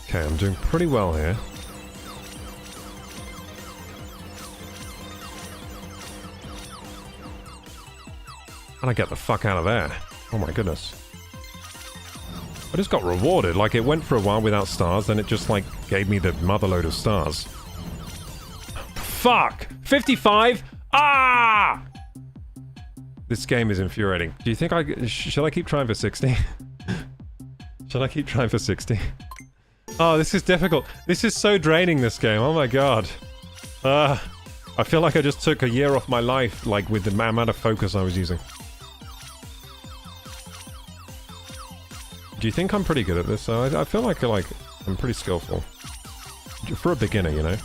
Okay, I'm doing pretty well here. How'd I get the fuck out of there? Oh my goodness. I just got rewarded. Like, it went for a while without stars, then it just, like, gave me the motherload of stars. Fuck! 55? Ah! This game is infuriating. Do you think should I keep trying for 60? Should I keep trying for 60? Oh, this is difficult. This is so draining, this game. Oh my god. I feel like I just took a year off my life, like, with the amount of focus I was using. Do you think I'm pretty good at this? I feel like I'm pretty skillful. For a beginner, you know?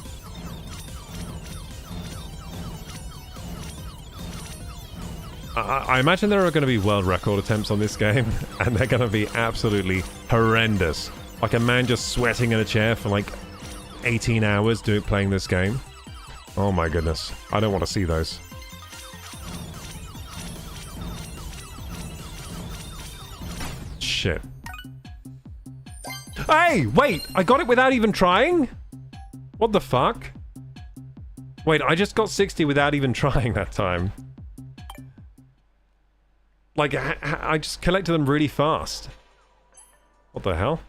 I imagine there are going to be world record attempts on this game, and they're going to be absolutely horrendous. Like a man just sweating in a chair for like 18 hours playing this game. Oh my goodness. I don't want to see those. Shit. Hey, wait! I got it without even trying? What the fuck? Wait, I just got 60 without even trying that time. Like, I just collected them really fast. What the hell?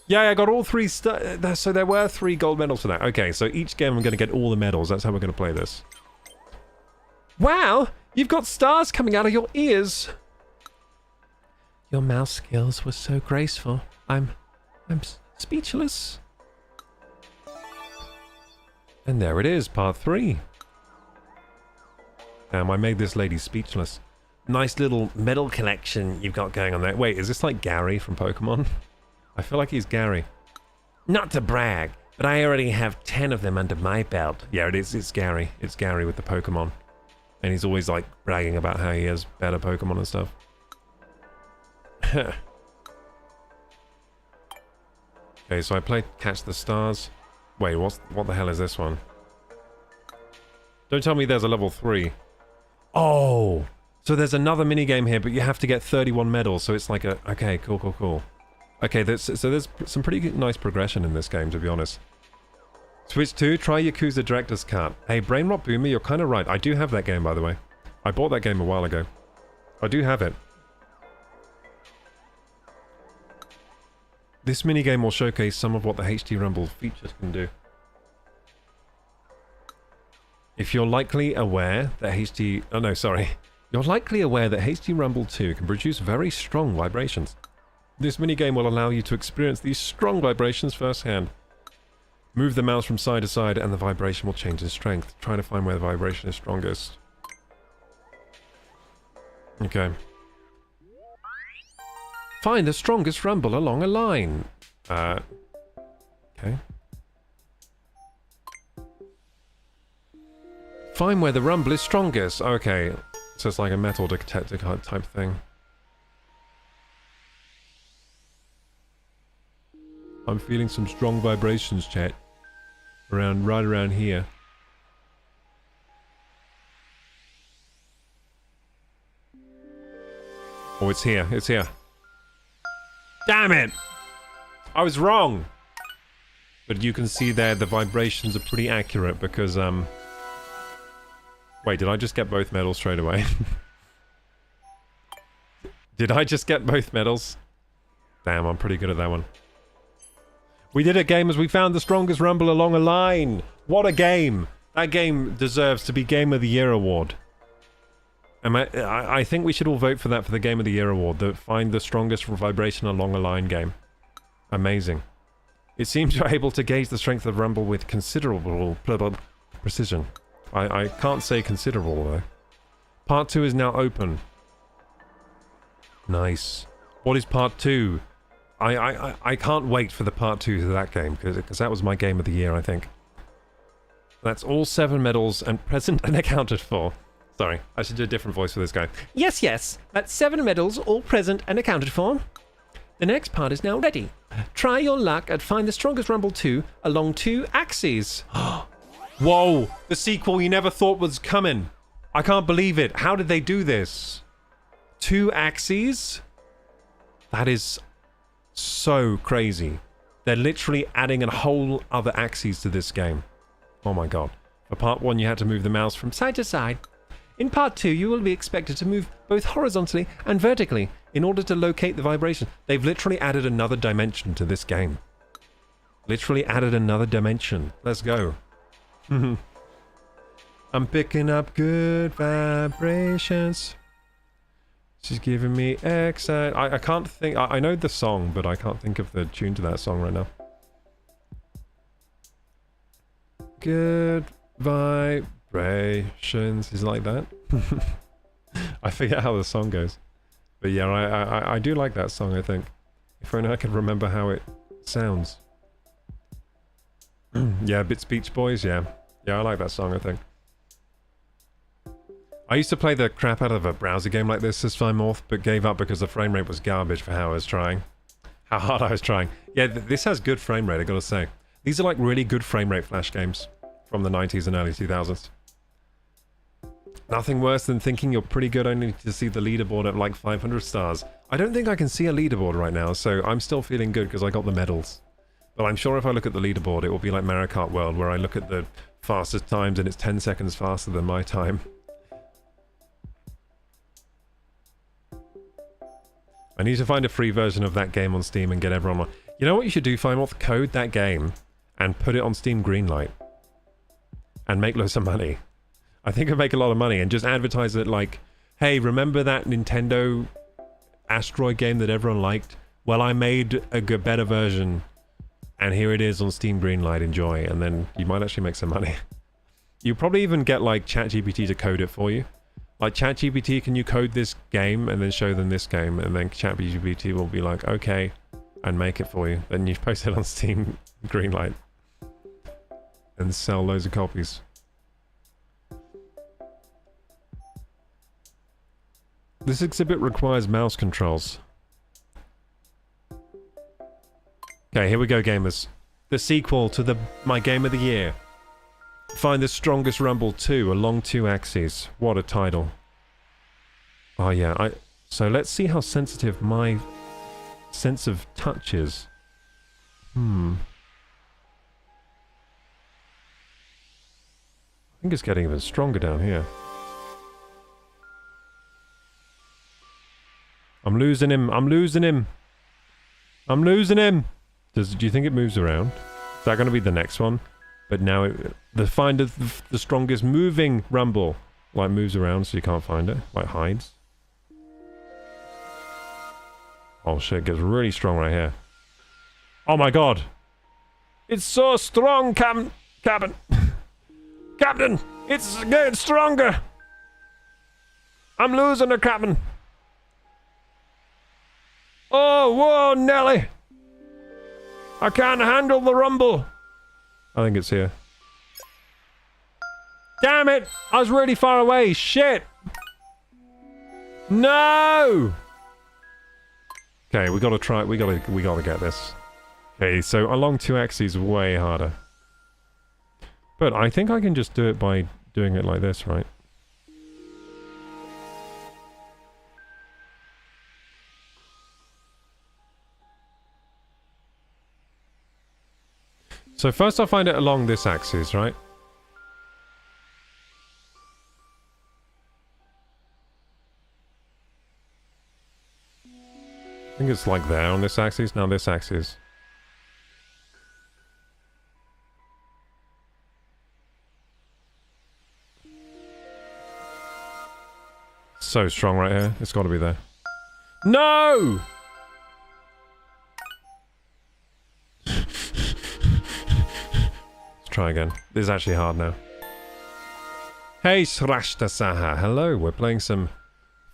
Yeah, I got all 3 stars. So there were 3 gold medals for that. Okay, so each game I'm going to get all the medals. That's how we're going to play this. Wow! You've got stars coming out of your ears! Your mouse skills were so graceful. I'm speechless. And there it is, part 3. Damn, I made this lady speechless. Nice little medal collection you've got going on there. Wait, is this like Gary from Pokemon? I feel like he's Gary. Not to brag, but I already have 10 of them under my belt. Yeah, it is. It's Gary. It's Gary with the Pokemon. And he's always like bragging about how he has better Pokemon and stuff. Okay, so I played Catch the Stars. Wait, what the hell is this one? Don't tell me there's a level 3. Oh! So there's another minigame here, but you have to get 31 medals, so it's like a... Okay, cool. Okay, so there's some pretty nice progression in this game, to be honest. Switch 2, try Yakuza Director's Cut. Hey, Brain Rot Boomer, you're kind of right. I do have that game, by the way. I bought that game a while ago. I do have it. This minigame will showcase some of what the HD Rumble features can do. If you're likely aware that HD... Oh no, sorry. You're likely aware that HD Rumble 2 can produce very strong vibrations. This minigame will allow you to experience these strong vibrations firsthand. Move the mouse from side to side and the vibration will change in strength. Try to find where the vibration is strongest. Okay. Find the strongest rumble along a line. Okay. Find where the rumble is strongest. Okay. So it's like a metal detector type thing. I'm feeling some strong vibrations, chat. Right around here. Oh, it's here. It's here. Damn it! I was wrong! But you can see there the vibrations are pretty accurate because, Wait, did I just get both medals straight away? Did I just get both medals? Damn, I'm pretty good at that one. We did it, gamers. We found the strongest rumble along a line. What a game. That game deserves to be Game of the Year award. I think we should all vote for that for the Game of the Year award. Find the strongest vibration along a line game. Amazing. It seems you're able to gauge the strength of rumble with considerable precision. I can't say considerable, though. Part 2 is now open. Nice. What is part 2? I can't wait for the part 2 to that game, because that was my Game of the Year, I think. That's all 7 medals and present and accounted for. Sorry, I should do a different voice for this guy. Yes, that's 7 medals, all present and accounted for. The next part is now ready. Try your luck and find the strongest rumble 2 along 2 axes. Whoa! The sequel you never thought was coming. I can't believe it. How did they do this? 2 axes? That is so crazy. They're literally adding a whole other axes to this game. Oh my god. For part 1 you had to move the mouse from side to side. In part 2 you will be expected to move both horizontally and vertically in order to locate the vibration. They've literally added another dimension to this game. Literally added another dimension. Let's go. I'm picking up good vibrations. She's giving me excitement. I can't think... I know the song, but I can't think of the tune to that song right now. Good vibrations. Is it like that? I forget how the song goes. But yeah, I do like that song, I think. If only I could remember how it sounds. Yeah, Bits Beach Boys, yeah. Yeah, I like that song, I think. I used to play the crap out of a browser game like this time off, but gave up because the frame rate was garbage for how I was trying. How hard I was trying. Yeah, this has good frame rate, I gotta say. These are like really good frame rate Flash games from the 90s and early 2000s. Nothing worse than thinking you're pretty good only to see the leaderboard at like 500 stars. I don't think I can see a leaderboard right now, so I'm still feeling good because I got the medals. But I'm sure if I look at the leaderboard, it will be like Mario Kart World, where I look at the fastest times and it's 10 seconds faster than my time. I need to find a free version of that game on Steam and get everyone on. You know what you should do, Fimoth? Code that game and put it on Steam Greenlight. And make loads of money. I think it'd make a lot of money and just advertise it like, hey, remember that Nintendo Asteroid game that everyone liked? Well, I made a better version. And here it is on Steam Greenlight, enjoy. And then you might actually make some money. You probably even get like ChatGPT to code it for you. Like ChatGPT, can you code this game and then show them this game, and then ChatGPT will be like, okay, and make it for you. Then you post it on Steam, greenlight, and sell loads of copies. This exhibit requires mouse controls. Okay, here we go, gamers. The sequel to my game of the year. Find the Strongest Rumble 2 along 2 axes. What a title. Oh yeah, so let's see how sensitive my sense of touch is. I think it's getting even stronger down here. I'm losing him. I'm losing him. I'm losing him. Do you think it moves around? Is that going to be the next one? But now find the strongest moving rumble. Like moves around so you can't find it. Like hides. Oh shit, it gets really strong right here. Oh my god. It's so strong, Captain. Captain, it's getting stronger. I'm losing the Captain. Oh, whoa, Nelly. I can't handle the rumble. I think it's here. Damn it! I was really far away. Shit! No! Okay, we gotta try. We gotta get this. Okay, so along 2 axes, way harder. But I think I can just do it by doing it like this, right? So first I'll find it along this axis, right? I think it's like there on this axis, now this axis. So strong right here, it's gotta be there. No! Try again. This is actually hard now. Hey, Srashta Saha. Hello, we're playing some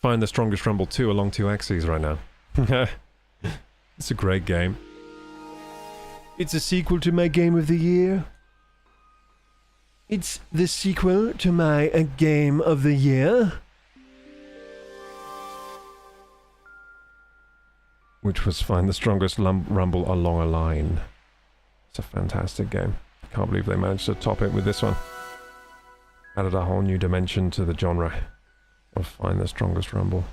Find the Strongest Rumble 2 along 2 axes right now. It's a great game. It's a sequel to my game of the year. It's the sequel to my game of the year. Which was Find the Strongest Rumble along a line. It's a fantastic game. Can't believe they managed to top it with this one. Added a whole new dimension to the genre of Find the Strongest Rumble.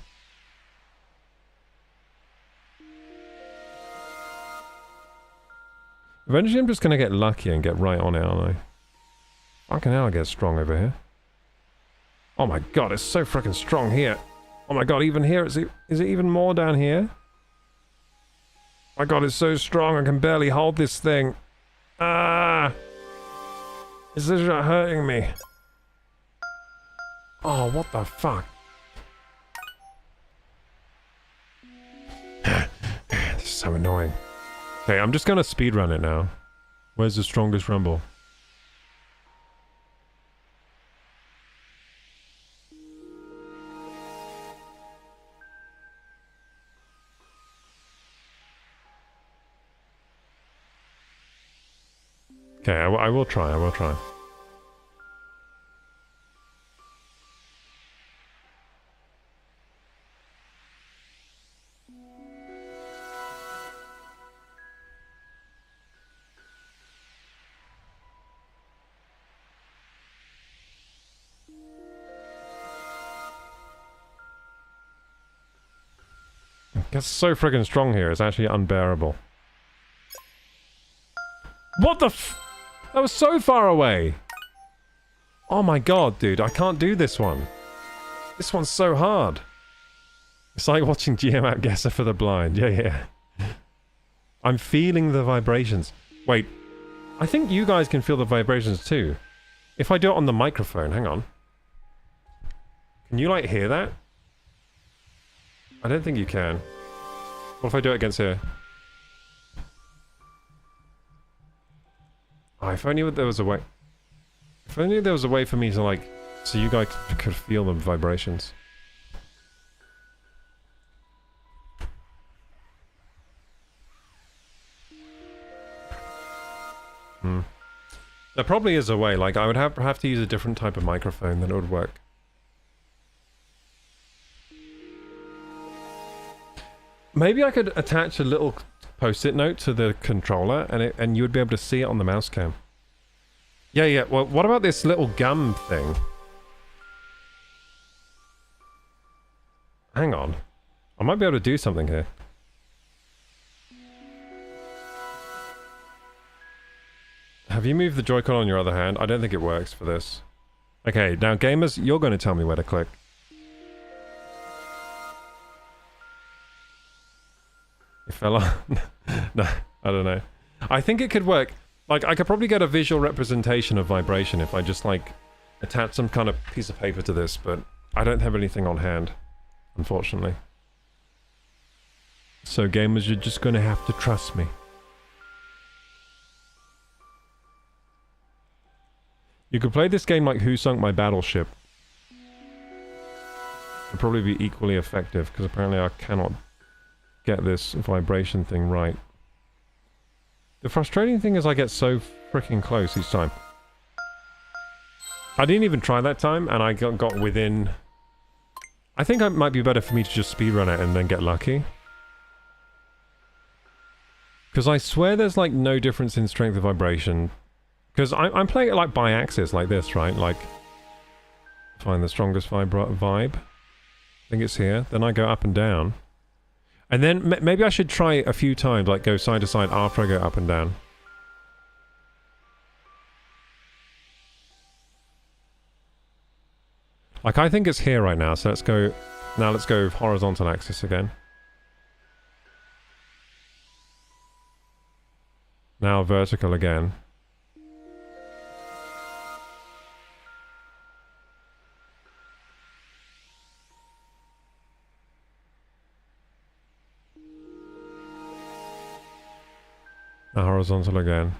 Eventually I'm just going to get lucky and get right on it, aren't I? Fucking hell, I get strong over here. Oh my god, it's so freaking strong here. Oh my god, even here, is it even more down here? My god, it's so strong, I can barely hold this thing. Ah! Is this hurting me? Oh, what the fuck? This is so annoying. Okay, I'm just gonna speedrun it now. Where's the strongest rumble? Okay, I will try, I will try. It's so friggin' strong here, it's actually unbearable. What the f- That was so far away! Oh my god, dude, I can't do this one. This one's so hard. It's like watching GM Guesser for the blind. Yeah. I'm feeling the vibrations. Wait, I think you guys can feel the vibrations too. If I do it on the microphone, hang on. Can you like hear that? I don't think you can. What if I do it against here? Oh, if only there was a way... If only there was a way for me to, like, So you guys could feel the vibrations. Hmm. There probably is a way, like I would have to use a different type of microphone, then it would work. Maybe I could attach a little post-it note to the controller and you would be able to see it on the mouse cam. Yeah, well, what about this little gum thing? Hang on. I might be able to do something here. Have you moved the Joy-Con on your other hand? I don't think it works for this. Okay, now gamers, you're going to tell me where to click. It fell on. No, I don't know. I think it could work. Like, I could probably get a visual representation of vibration if I just, like, attach some kind of piece of paper to this, but I don't have anything on hand, unfortunately. So gamers, you're just going to have to trust me. You could play this game like Who Sunk My Battleship. It'd probably be equally effective, because apparently I cannot get this vibration thing right. The frustrating thing is I get so freaking close each time. I didn't even try that time, and I got within... I think it might be better for me to just speedrun it and then get lucky. Because I swear there's like no difference in strength of vibration. Because I'm playing it like by axis, like this, right? Like, find the strongest vibe. I think it's here. Then I go up and down. And then maybe I should try a few times, like go side to side after I go up and down. Like, I think it's here right now, so let's go... Now let's go horizontal axis again. Now vertical again. Now horizontal again.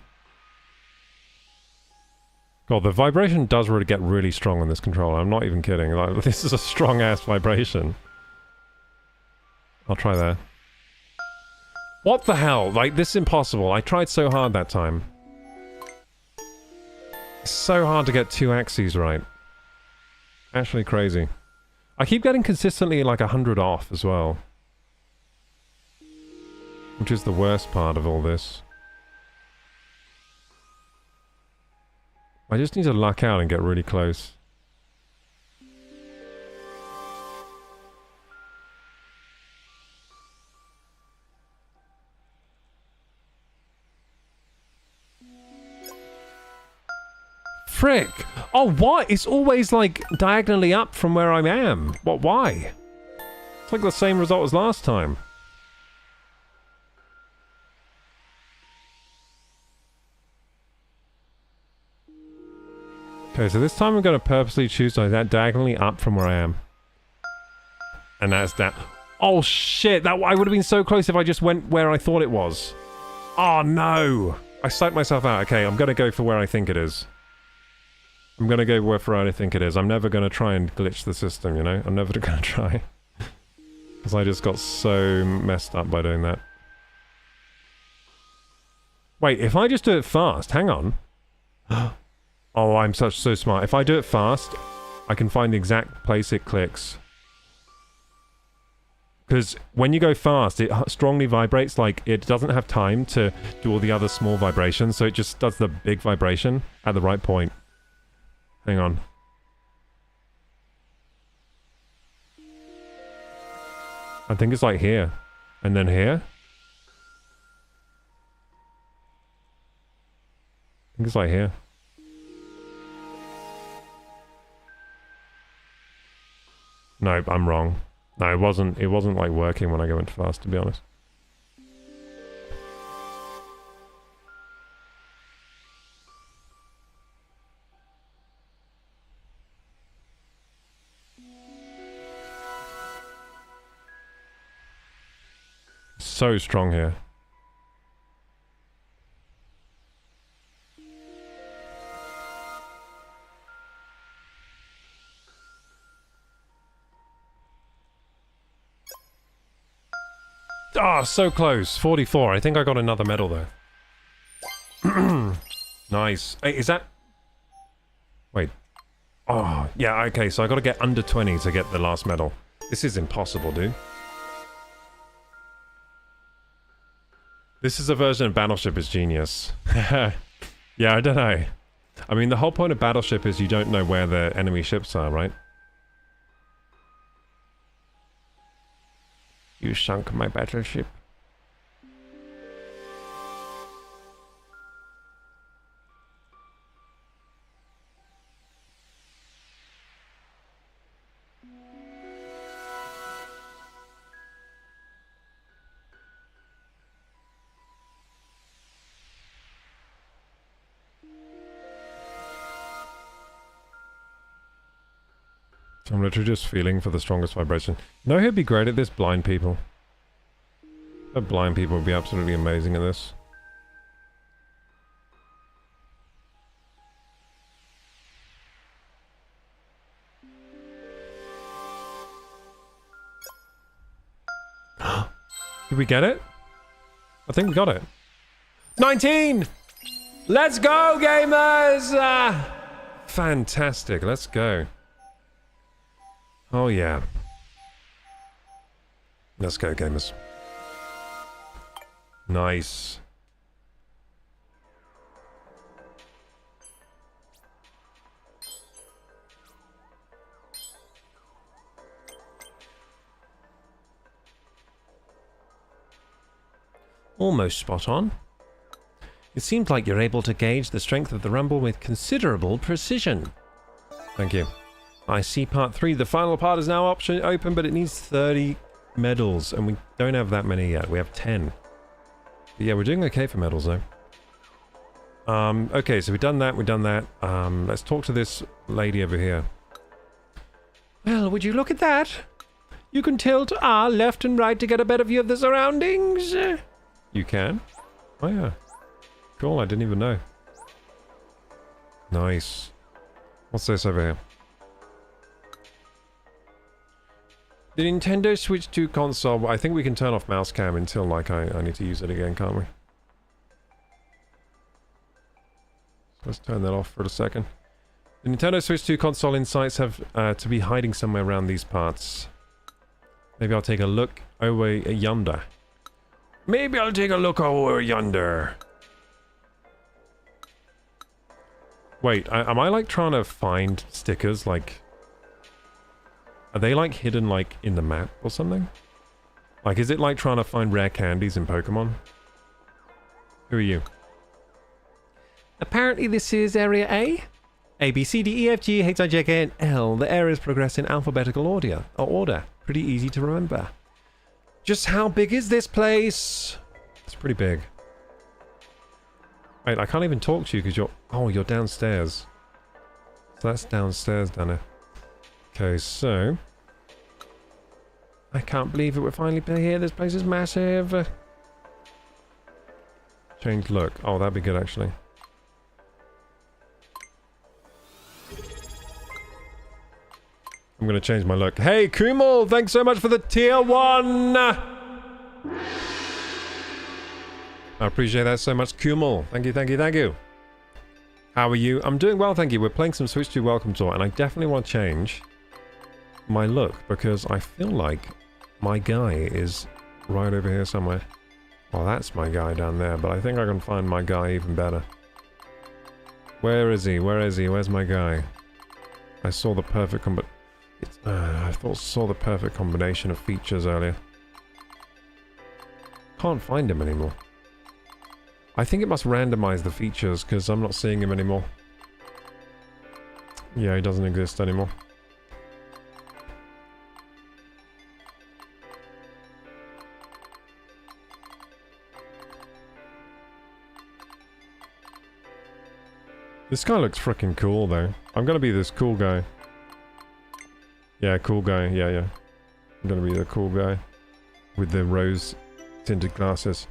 God, the vibration does really get really strong on this controller. I'm not even kidding. Like, this is a strong-ass vibration. I'll try that. What the hell? Like, this is impossible. I tried so hard that time. It's so hard to get two axes right. Actually crazy. I keep getting consistently like 100 off as well. Which is the worst part of all this. I just need to luck out and get really close. Frick! Oh, what? It's always like diagonally up from where I am. What? Why? It's like the same result as last time. Okay, so this time I'm going to purposely choose that diagonally up from where I am. And that's that. Oh shit, that I would have been so close if I just went where I thought it was. Oh no! I psyched myself out. Okay, I'm going to go for where I think it is. I'm going to go where I think it is. I'm never going to try and glitch the system, you know? I'm never going to try. Because I just got so messed up by doing that. Wait, if I just do it fast, hang on. Oh, I'm so smart. If I do it fast, I can find the exact place it clicks. Because when you go fast, it strongly vibrates, like it doesn't have time to do all the other small vibrations, so it just does the big vibration at the right point. Hang on. I think it's like here. And then here. I think it's like here. No, I'm wrong. No, it wasn't like working when I went fast, to be honest. So strong here. Ah, so close. 44. I think I got another medal though. Nice. Hey, is that... Wait. Oh, yeah, okay, so I gotta get under 20 to get the last medal. This is impossible, dude. This is a version of Battleship is genius. Yeah, I don't know. I mean, the whole point of Battleship is you don't know where the enemy ships are, right? You sunk my battleship. I'm literally just feeling for the strongest vibration. You know who'd be great at this? Blind people. The blind people would be absolutely amazing at this. Did we get it? I think we got it. 19! Let's go, gamers! Fantastic, let's go. Oh yeah. Let's go, gamers. Nice. Almost spot on. It seems like you're able to gauge the strength of the rumble with considerable precision. Thank you. I see part 3. The final part is now open, but it needs 30 medals, and we don't have that many yet. We have 10. But yeah, we're doing okay for medals, though. Okay, so we've done that, let's talk to this lady over here. Well, would you look at that? You can tilt R left and right to get a better view of the surroundings. You can? Oh, yeah. Cool, I didn't even know. Nice. What's this over here? The Nintendo Switch 2 console, I think we can turn off mouse cam until, like, I need to use it again, can't we? Let's turn that off for a second. The Nintendo Switch 2 console insights have to be hiding somewhere around these parts. Maybe I'll take a look over yonder. Maybe I'll take a look over yonder. Wait, am I, like, trying to find stickers, like... Are they, like, hidden, like, in the map or something? Like, is it like trying to find rare candies in Pokemon? Who are you? Apparently this is Area A. A, B, C, D, E, F, G, H, I, J, K, and L. The areas progress in alphabetical order. Pretty easy to remember. Just how big is this place? It's pretty big. Wait, I can't even talk to you because you're... Oh, you're downstairs. So that's downstairs, Dana. Okay, so... I can't believe it, we're finally here. This place is massive. Change look. Oh, that'd be good, actually. I'm gonna change my look. Hey, Kumal! Thanks so much for the tier 1! I appreciate that so much, Kumal. Thank you, thank you, thank you. How are you? I'm doing well, thank you. We're playing some Switch 2 Welcome Tour, and I definitely want to change my look, because I feel like my guy is right over here somewhere. Well, that's my guy down there, but I think I can find my guy even better. Where is he? Where is he? Where's my guy? I saw the perfect saw the perfect combination of features earlier. Can't find him anymore. I think it must randomize the features because I'm not seeing him anymore. Yeah, he doesn't exist anymore. This guy looks freaking cool though. I'm gonna be this cool guy. Yeah, cool guy. Yeah, yeah. I'm gonna be the cool guy with the rose tinted glasses.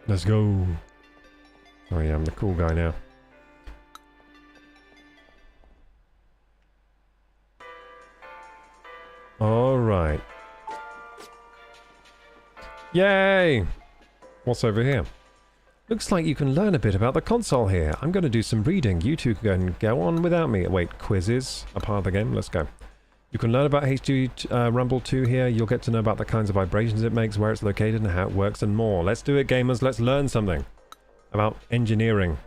Let's go. Oh yeah, I'm the cool guy now. Alright. Yay! What's over here? Looks like you can learn a bit about the console here. I'm going to do some reading. You two can go on without me. Wait, quizzes are part of the game. Let's go. You can learn about HD Rumble 2 here. You'll get to know about the kinds of vibrations it makes, where it's located, and how it works, and more. Let's do it, gamers. Let's learn something about engineering.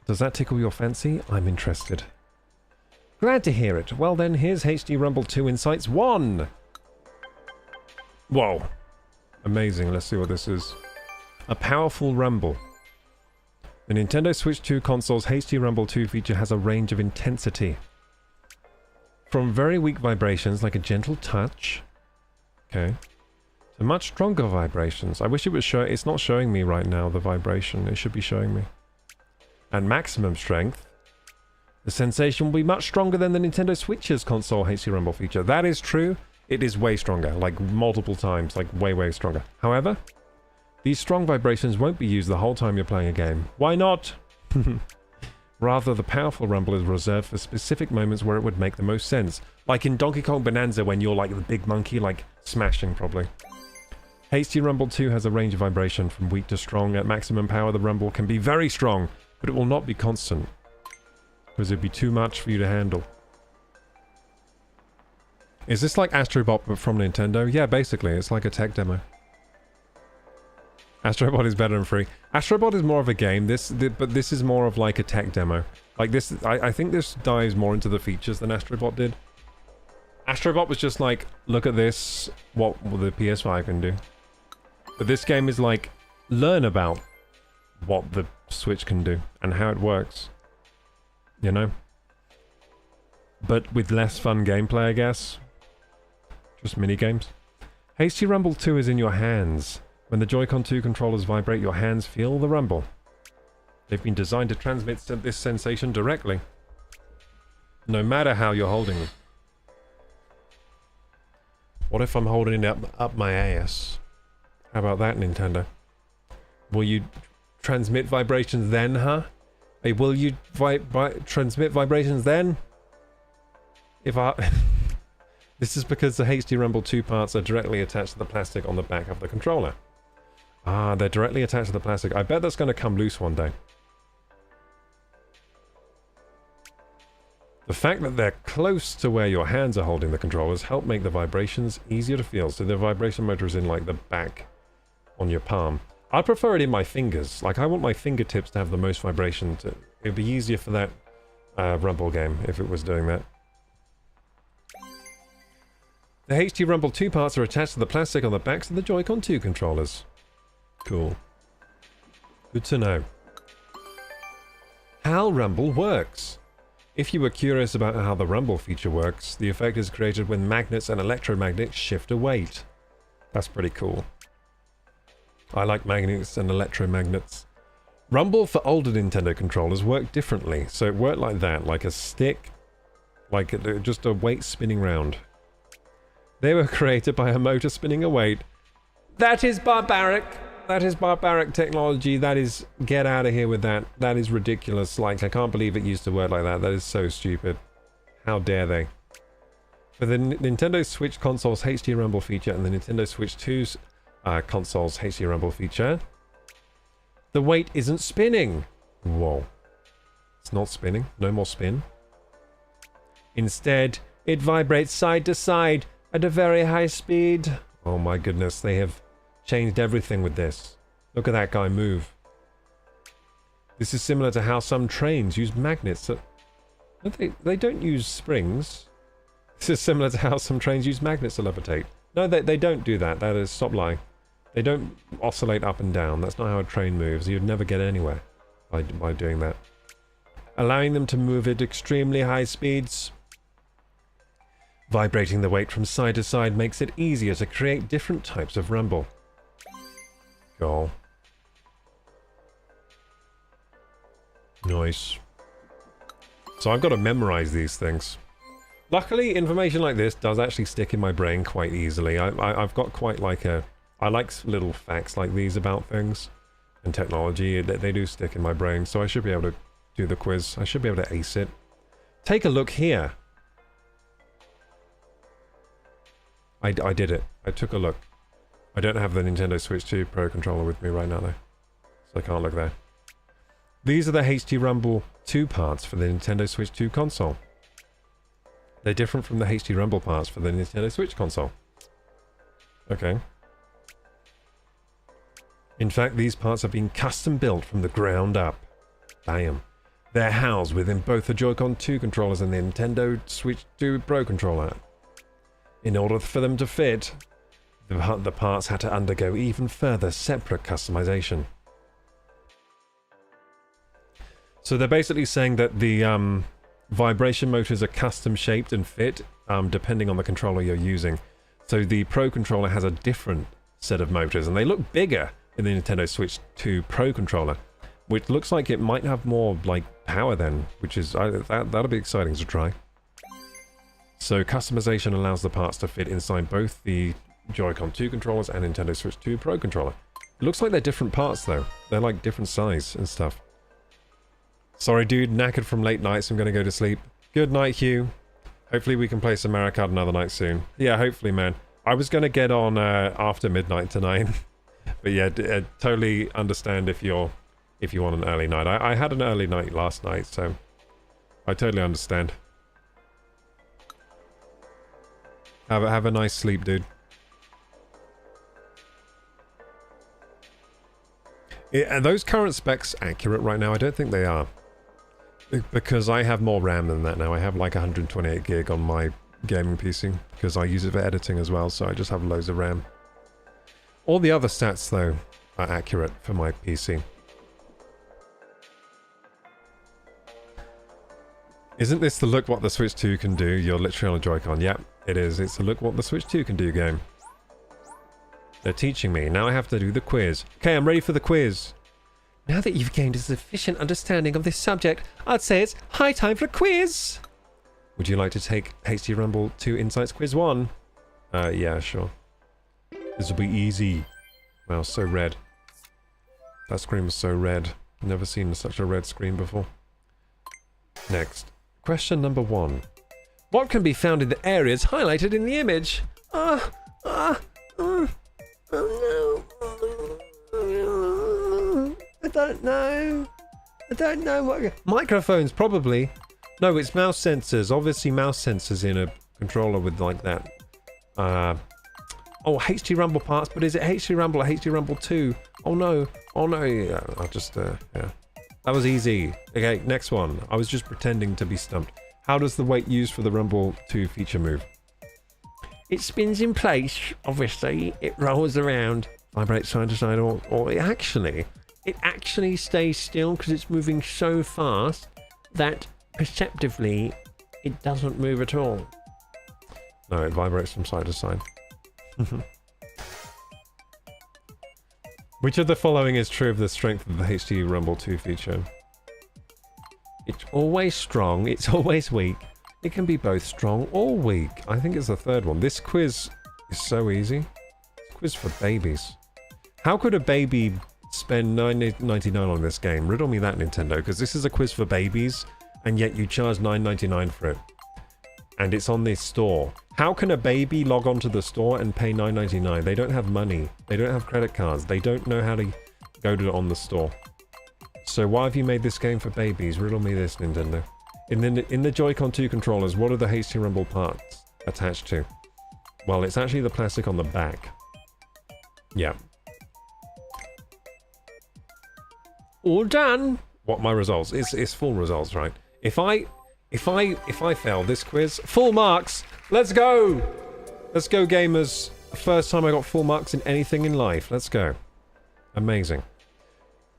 Does that tickle your fancy? I'm interested. Glad to hear it. Well then, here's HD Rumble 2 Insights 1. Whoa. Amazing. Let's see what this is. A powerful rumble. The Nintendo Switch 2 console's HD Rumble 2 feature has a range of intensity. From very weak vibrations like a gentle touch, okay, to much stronger vibrations. I wish it was showing. It's not showing me right now, the vibration. It should be showing me. At maximum strength, the sensation will be much stronger than the Nintendo Switch's console HD Rumble feature. That is true. It is way stronger, like multiple times, like way stronger. However, these strong vibrations won't be used the whole time you're playing a game. Why not? Rather, the powerful rumble is reserved for specific moments where it would make the most sense. Like in Donkey Kong Bonanza when you're like the big monkey, like smashing probably. HD Rumble 2 has a range of vibration from weak to strong. At maximum power, the rumble can be very strong, but it will not be constant, because it'd be too much for you to handle. Is this like Astrobot but from Nintendo? Yeah, basically, it's like a tech demo. Astrobot is better than free. Astrobot is more of a game, but this is more of like a tech demo. Like this, I think this dives more into the features than Astrobot did. Astrobot was just like, look at this, what the PS5 can do. But this game is like, learn about what the Switch can do and how it works. You know? But with less fun gameplay, I guess. Just mini-games. HD Rumble 2 is in your hands. When the Joy-Con 2 controllers vibrate, your hands feel the rumble. They've been designed to transmit this sensation directly, no matter how you're holding them. What if I'm holding it up my ass? How about that, Nintendo? Will you transmit vibrations then, huh? Hey, will you transmit vibrations then? If I... This is because the HD Rumble 2 parts are directly attached to the plastic on the back of the controller. Ah, they're directly attached to the plastic. I bet that's going to come loose one day. The fact that they're close to where your hands are holding the controllers help make the vibrations easier to feel. So the vibration motor is in like the back on your palm. I prefer it in my fingers. Like I want my fingertips to have the most vibration. It'd be easier for that Rumble game if it was doing that. The HD Rumble 2 parts are attached to the plastic on the backs of the Joy-Con 2 controllers. Cool. Good to know. How Rumble works. If you were curious about how the Rumble feature works, the effect is created when magnets and electromagnets shift a weight. That's pretty cool. I like magnets and electromagnets. Rumble for older Nintendo controllers worked differently, so it worked like that, like a stick, like just a weight spinning round. They were created by a motor spinning a weight. That is barbaric! That is barbaric technology. That is... Get out of here with that. That is ridiculous. Like, I can't believe it used to work like that. That is so stupid. How dare they? For the Nintendo Switch console's HD Rumble feature and the Nintendo Switch 2's console's HD Rumble feature, the weight isn't spinning. Whoa. It's not spinning. No more spin. Instead, it vibrates side to side at a very high speed. Oh my goodness, they have changed everything with this. Look at that guy move. This is similar to how some trains use magnets. They don't use springs. This is similar to how some trains use magnets to levitate. No, they don't do that. That is, stop lying. They don't oscillate up and down. That's not how a train moves. You'd never get anywhere by doing that. Allowing them to move at extremely high speeds. Vibrating the weight from side to side makes it easier to create different types of rumble. Cool. Nice. So I've got to memorize these things. Luckily, information like this does actually stick in my brain quite easily. I've got quite like a... I like little facts like these about things and technology. They do stick in my brain, so I should be able to do the quiz. I should be able to ace it. Take a look here. I did it. I took a look. I don't have the Nintendo Switch 2 Pro controller with me right now though, so I can't look there. These are the HD Rumble 2 parts for the Nintendo Switch 2 console. They're different from the HD Rumble parts for the Nintendo Switch console. Okay. In fact, these parts have been custom built from the ground up. Bam. They're housed within both the Joy-Con 2 controllers and the Nintendo Switch 2 Pro controller. In order for them to fit, the parts had to undergo even further separate customization. So they're basically saying that the vibration motors are custom shaped and fit depending on the controller you're using. So the Pro controller has a different set of motors, and they look bigger in the Nintendo Switch 2 Pro controller, which looks like it might have more like power then, which is that'll be exciting to try. So customization allows the parts to fit inside both the Joy-Con 2 controllers and Nintendo Switch 2 Pro controller. It looks like they're different parts though. They're like different size and stuff. Sorry dude, knackered from late nights, I'm gonna go to sleep. Good night, Hugh. Hopefully we can play some Mario Kart another night soon. Yeah, hopefully, man. I was gonna get on after midnight tonight. But yeah, totally understand if you want an early night. I had an early night last night, so I totally understand. Have a nice sleep, dude. Are those current specs accurate right now? I don't think they are. Because I have more RAM than that now. I have like 128 gig on my gaming PC. Because I use it for editing as well, so I just have loads of RAM. All the other stats, though, are accurate for my PC. Isn't this the look what the Switch 2 can do? You're literally on a Joy-Con. Yep, it is. It's the look what the Switch 2 can do game. They're teaching me. Now I have to do the quiz. Okay, I'm ready for the quiz. Now that you've gained a sufficient understanding of this subject, I'd say it's high time for a quiz. Would you like to take HD Rumble 2 Insights Quiz 1? Yeah, sure. This will be easy. Wow, so red. That screen was so red. Never seen such a red screen before. Next. Question number 1. What can be found in the areas highlighted in the image? Oh no. I don't know what... Microphones, probably. No, it's mouse sensors. Obviously mouse sensors in a controller with like that. Oh, HD Rumble parts, but is it HD Rumble or HD Rumble 2? Oh no. Oh no. Yeah, I'll just, yeah. That was easy. Okay, next one. I was just pretending to be stumped. How does the weight used for the Rumble 2 feature move? It spins in place, obviously. It rolls around, vibrates side to side, or it actually stays still because it's moving so fast that perceptively it doesn't move at all. No, it vibrates from side to side. Which of the following is true of the strength of the HD Rumble 2 feature? It's always strong, it's always weak. It can be both strong or weak. I think it's the third one. This quiz is so easy. It's a quiz for babies. How could a baby spend $9.99 on this game? Riddle me that, Nintendo, because this is a quiz for babies, and yet you charge $9.99 for it. And it's on this store. How can a baby log onto the store and pay $9.99? They don't have money. They don't have credit cards. They don't know how to go to on the store. So why have you made this game for babies? Riddle me this, Nintendo. In the Joy-Con 2 controllers, what are the HD Rumble parts attached to? Well, it's actually the plastic on the back. Yeah. All done. What my results? It's full results, right? If I fail this quiz, full marks. Let's go. Let's go, gamers. First time I got full marks in anything in life. Let's go. Amazing.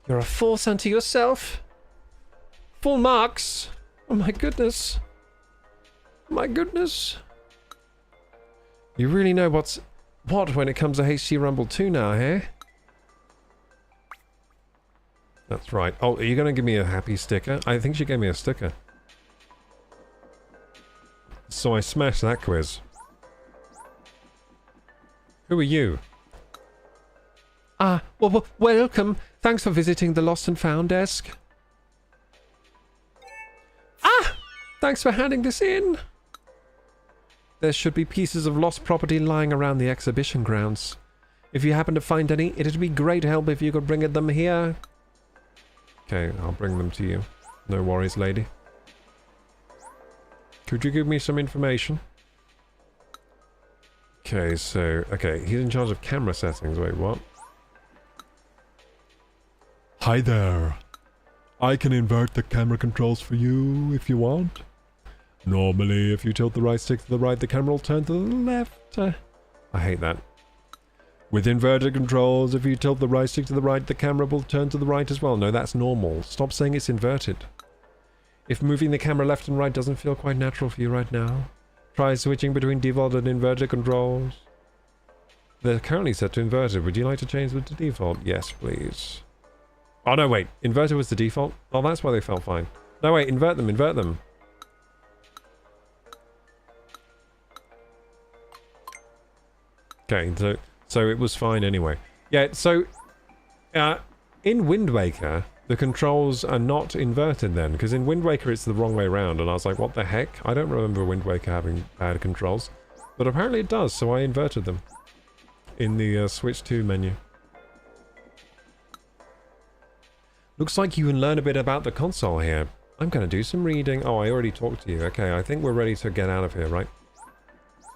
You're a force unto yourself. Full marks. Oh my goodness. My goodness. You really know what's what when it comes to HD Rumble 2 now, eh? That's right. Oh, are you going to give me a happy sticker? I think she gave me a sticker. So I smashed that quiz. Who are you? Well, welcome. Thanks for visiting the Lost and Found desk. Thanks for handing this in. There should be pieces of lost property lying around the exhibition grounds. If you happen to find any, it'd be great help if you could bring them here. Okay, I'll bring them to you. No worries, lady. Could you give me some information? Okay, so... Okay, he's in charge of camera settings. Wait, what? Hi there. I can invert the camera controls for you if you want. Normally, if you tilt the right stick to the right, the camera will turn to the left. I hate that. With inverted controls, if you tilt the right stick to the right, the camera will turn to the right as well. No, that's normal. Stop saying it's inverted. If moving the camera left and right doesn't feel quite natural for you right now, try switching between default and inverted controls. They're currently set to inverted. Would you like to change them to default? Yes, please. Oh, no, wait. Inverted was the default? Oh, that's why they felt fine. No, wait. Invert them. Invert them. Okay, so it was fine anyway. Yeah, so in Wind Waker, the controls are not inverted then, because in Wind Waker it's the wrong way around, and I was like, what the heck? I don't remember Wind Waker having bad controls, but apparently it does, so I inverted them in the Switch 2 menu. Looks like you can learn a bit about the console here. I'm going to do some reading. Oh, I already talked to you. Okay, I think we're ready to get out of here, right?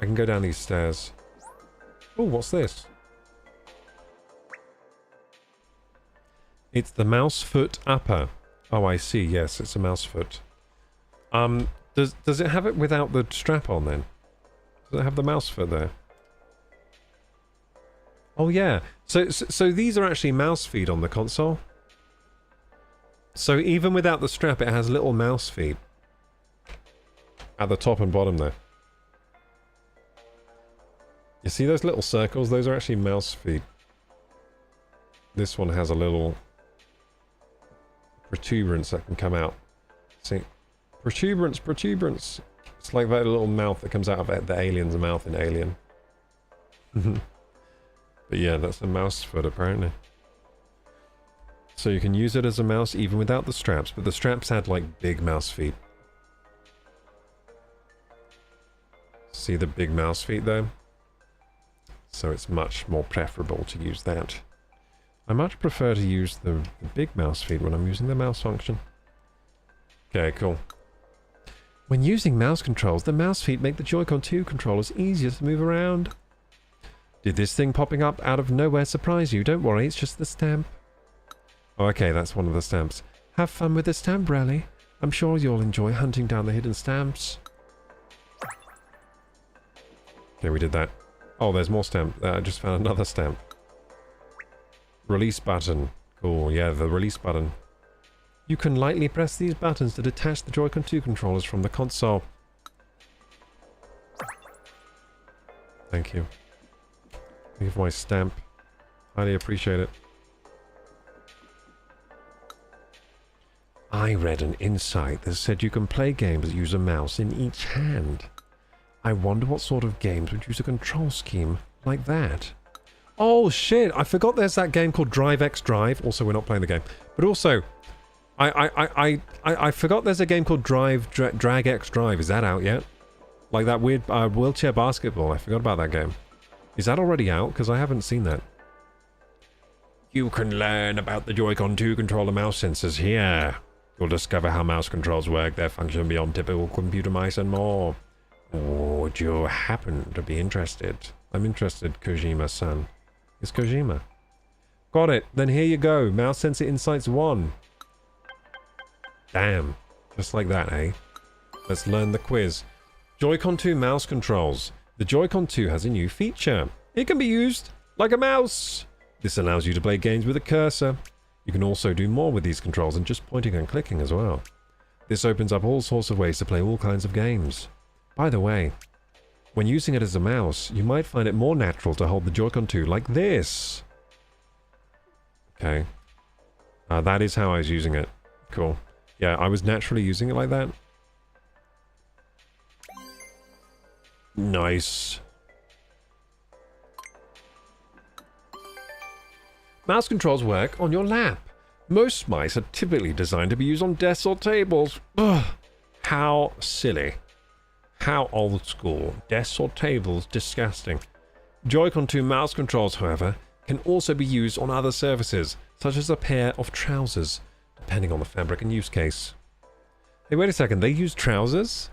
I can go down these stairs. Oh, what's this? It's the mouse foot upper. Oh, I see. Yes, it's a mouse foot. Does it have it without the strap on then? Does it have the mouse foot there? Oh yeah. So these are actually mouse feet on the console. So even without the strap, it has little mouse feet at the top and bottom there. You see those little circles? Those are actually mouse feet. This one has a little protuberance that can come out. See? Protuberance, protuberance. It's like that little mouth that comes out of the alien's mouth in Alien. But yeah, that's a mouse foot apparently. So you can use it as a mouse even without the straps, but the straps had like big mouse feet. See the big mouse feet though? So it's much more preferable to use that. I much prefer to use the big mouse feet when I'm using the mouse function. Okay, cool. When using mouse controls, the mouse feet make the Joy-Con 2 controllers easier to move around. Did this thing popping up out of nowhere surprise you? Don't worry, it's just the stamp. Oh, okay, that's one of the stamps. Have fun with the stamp rally. I'm sure you'll enjoy hunting down the hidden stamps. Okay, we did that. Oh, there's more stamp. I just found another stamp. Release button. Cool, yeah, the release button. You can lightly press these buttons to detach the Joy-Con 2 controllers from the console. Thank you. Thank you for my stamp. Highly appreciate it. I read an insight that said you can play games that use a mouse in each hand. I wonder what sort of games would use a control scheme like that. Oh shit, I forgot there's that game called Drive X Drive. Also, we're not playing the game. But also, I forgot there's a game called Drag X Drive. Is that out yet? Like that weird wheelchair basketball. I forgot about that game. Is that already out? Because I haven't seen that. You can learn about the Joy-Con 2 controller mouse sensors here. You'll discover how mouse controls work, their function beyond typical computer mice, and more. Would you happen to be interested? I'm interested, Kojima-san. It's Kojima. Got it. Then here you go. Mouse Sensor Insights 1. Damn. Just like that, eh? Let's learn the quiz. Joy-Con 2 mouse controls. The Joy-Con 2 has a new feature. It can be used like a mouse. This allows you to play games with a cursor. You can also do more with these controls than just pointing and clicking as well. This opens up all sorts of ways to play all kinds of games. By the way, when using it as a mouse, you might find it more natural to hold the Joy-Con 2 like this. Okay. That is how I was using it. Cool. Yeah, I was naturally using it like that. Nice. Mouse controls work on your lap. Most mice are typically designed to be used on desks or tables. Ugh. How silly. How old school. Desks or tables, disgusting. Joy-Con 2 mouse controls, however, can also be used on other surfaces, such as a pair of trousers, depending on the fabric and use case. Hey, wait a second, they use trousers?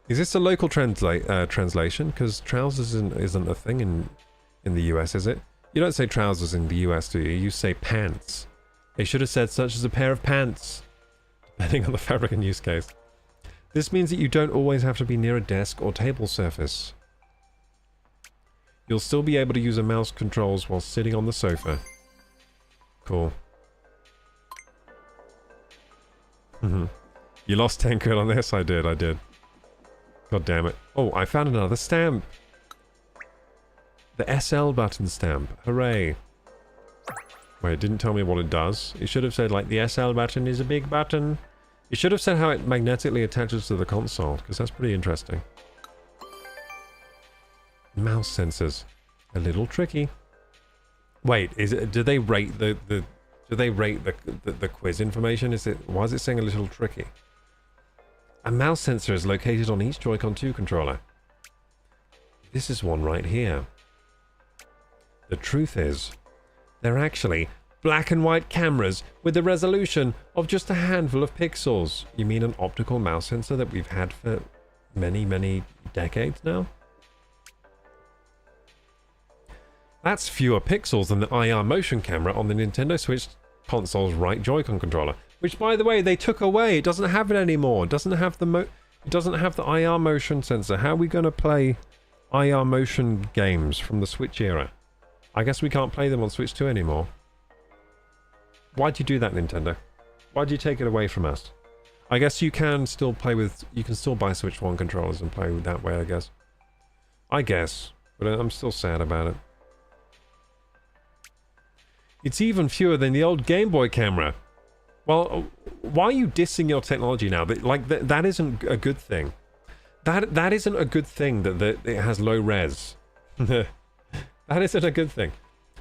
Is this a local translation? Because trousers isn't a thing in the US, is it? You don't say trousers in the US, do you? You say pants. They should have said such as a pair of pants, depending on the fabric and use case. This means that you don't always have to be near a desk or table surface. You'll still be able to use a mouse controls while sitting on the sofa. Cool. You lost 10 quid on this? I did. God damn it. Oh, I found another stamp. The SL button stamp. Hooray. Wait, it didn't tell me what it does. It should have said, like, the SL button is a big button. It should have said how it magnetically attaches to the console, because that's pretty interesting. Mouse sensors. A little tricky. Wait, do they rate the quiz information? Why is it saying a little tricky? A mouse sensor is located on each Joy-Con 2 controller. This is one right here. The truth is, they're actually black and white cameras with a resolution of just a handful of pixels. You mean an optical mouse sensor that we've had for many, many decades now? That's fewer pixels than the IR motion camera on the Nintendo Switch console's right Joy-Con controller. Which, by the way, they took away. It doesn't have it anymore. It doesn't have the IR motion sensor. How are we going to play IR motion games from the Switch era? I guess we can't play them on Switch 2 anymore. Why'd you do that, Nintendo? Why'd you take it away from us? I guess you can still play with... You can still buy Switch 1 controllers and play that way, I guess. But I'm still sad about it. It's even fewer than the old Game Boy camera. Well, why are you dissing your technology now? That isn't a good thing. That isn't a good thing that it has low res. That isn't a good thing.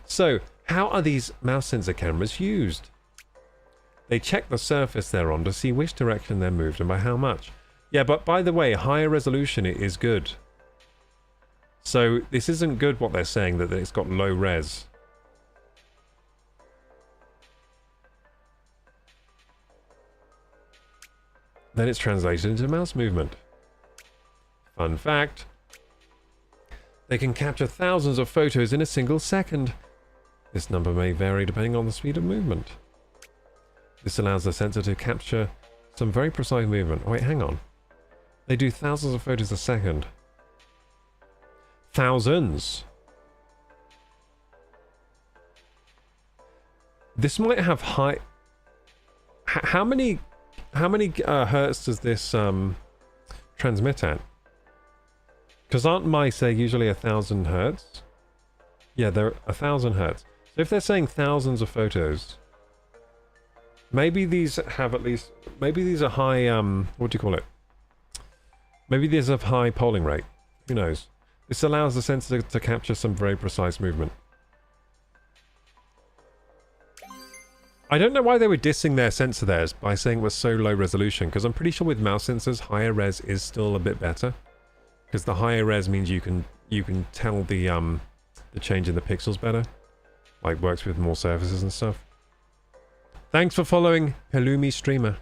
So, how are these mouse sensor cameras used? They check the surface they're on to see which direction they're moved and by how much. Yeah, but by the way, higher resolution is good. So, this isn't good what they're saying, that it's got low res. Then it's translated into mouse movement. Fun fact. They can capture thousands of photos in a single second. This number may vary depending on the speed of movement. This allows the sensor to capture some very precise movement. Oh wait, hang on. They do thousands of photos a second. Thousands! This might have high... How many hertz does this transmit at? Because aren't mice usually 1,000 hertz? Yeah, they're 1,000 hertz. So if they're saying thousands of photos, maybe these have at least... Maybe these are high... what do you call it? Maybe these have high polling rate. Who knows? This allows the sensor to capture some very precise movement. I don't know why they were dissing their sensor there by saying it was so low resolution, because I'm pretty sure with mouse sensors, higher res is still a bit better. Because the higher res means you can tell the change in the pixels better. Like, works with more surfaces and stuff. Thanks for following Halloumi Streamer.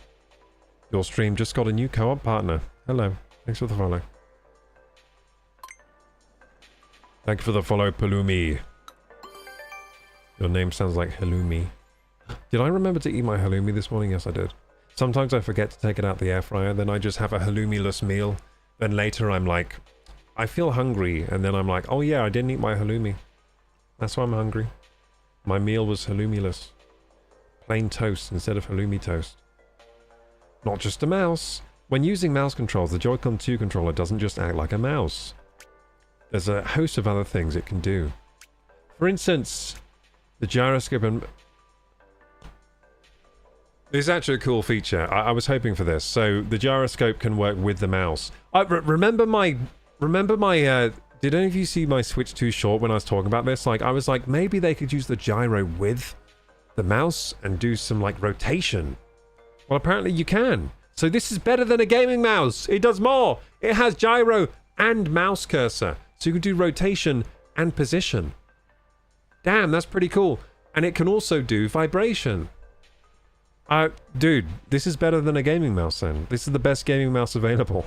Your stream just got a new co-op partner. Hello. Thanks for the follow. Thank you for the follow, Palumi. Your name sounds like halloumi. Did I remember to eat my halloumi this morning? Yes, I did. Sometimes I forget to take it out the air fryer, then I just have a halloumi-less meal. Then later I'm like, I feel hungry, and then I'm like, oh yeah, I didn't eat my halloumi. That's why I'm hungry. My meal was halloumi-less. Plain toast instead of halloumi toast. Not just a mouse. When using mouse controls, the Joy-Con 2 controller doesn't just act like a mouse. There's a host of other things it can do. For instance, the gyroscope and... This is actually a cool feature. I was hoping for this. So the gyroscope can work with the mouse. Remember my... did any of you see my Switch 2 short when I was talking about this? Like, I was like, maybe they could use the gyro with the mouse and do some, like, rotation. Well, apparently you can. So this is better than a gaming mouse. It does more. It has gyro and mouse cursor. So you can do rotation and position. Damn, that's pretty cool. And it can also do vibration. Dude, this is better than a gaming mouse then. This is the best gaming mouse available.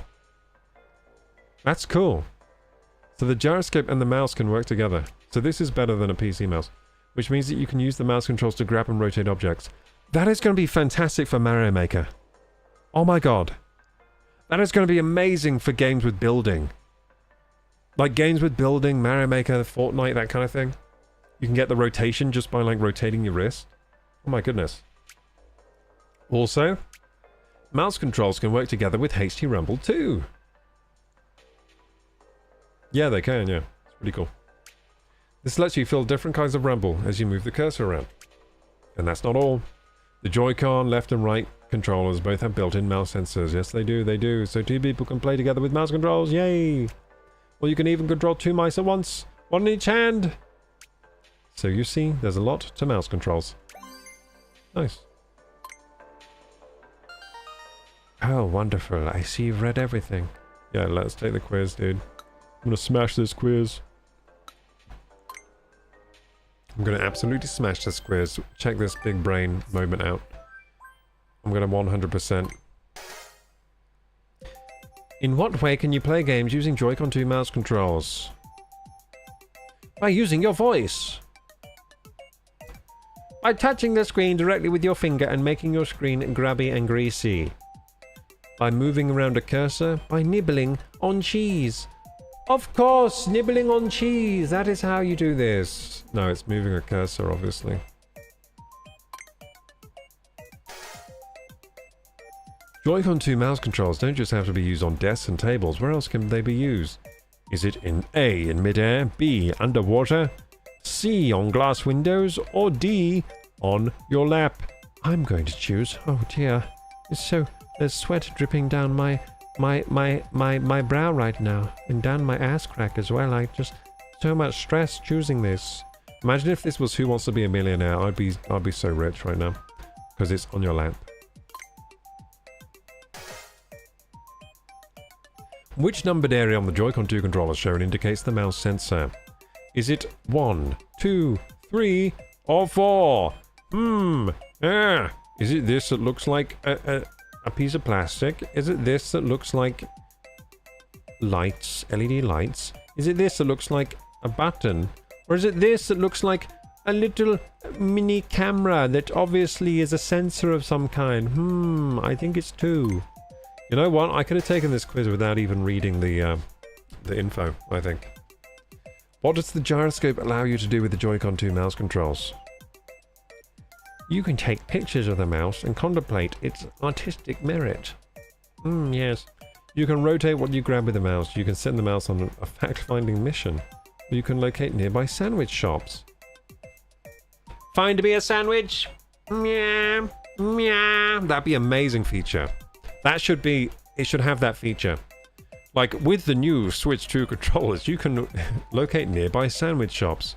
That's cool. So the gyroscope and the mouse can work together. So this is better than a PC mouse, which means that you can use the mouse controls to grab and rotate objects. That is going to be fantastic for Mario Maker. Oh my god. That is going to be amazing for games with building. Like games with building, Mario Maker, Fortnite, that kind of thing. You can get the rotation just by like rotating your wrist. Oh my goodness. Also, mouse controls can work together with HT Rumble too. Yeah, they can, yeah. It's pretty cool. This lets you feel different kinds of rumble as you move the cursor around. And that's not all. The Joy-Con left and right controllers both have built-in mouse sensors. Yes, they do, they do. So two people can play together with mouse controls. Yay! Or you can even control two mice at once. One in each hand. So you see, there's a lot to mouse controls. Nice. Oh, wonderful. I see you've read everything. Yeah, let's take the quiz, dude. I'm gonna smash this quiz. I'm gonna absolutely smash this quiz. Check this big brain moment out. I'm gonna 100%. In what way can you play games using Joy-Con 2 mouse controls? By using your voice. By touching the screen directly with your finger and making your screen grabby and greasy. By moving around a cursor. By nibbling on cheese. Of course, nibbling on cheese. That is how you do this. No, it's moving a cursor, obviously. Joy-Con 2 mouse controls don't just have to be used on desks and tables. Where else can they be used? Is it in A, in midair, B, underwater, C, on glass windows, or D, on your lap? I'm going to choose. Oh dear. It's so... There's sweat dripping down my brow right now. And down my ass crack as well. Like, just so much stress choosing this. Imagine if this was Who Wants to Be a Millionaire. I'd be so rich right now. Because it's on your lap. Which numbered area on the Joy-Con 2 controller shown indicates the mouse sensor? Is it 1, 2, 3, or 4? Is it this that looks like a piece of plastic? Is it this that looks like lights, LED lights? Is it this that looks like a button? Or is it this that looks like a little mini camera that obviously is a sensor of some kind? I think it's 2. You know what? I could have taken this quiz without even reading the info, I think. What does the gyroscope allow you to do with the Joy-Con 2 mouse controls? You can take pictures of the mouse and contemplate its artistic merit. Yes. You can rotate what you grab with the mouse. You can send the mouse on a fact-finding mission. You can locate nearby sandwich shops. Find me a sandwich? Meow. Meow. That'd be an amazing feature. That should be... It should have that feature. Like, with the new Switch 2 controllers, you can locate nearby sandwich shops.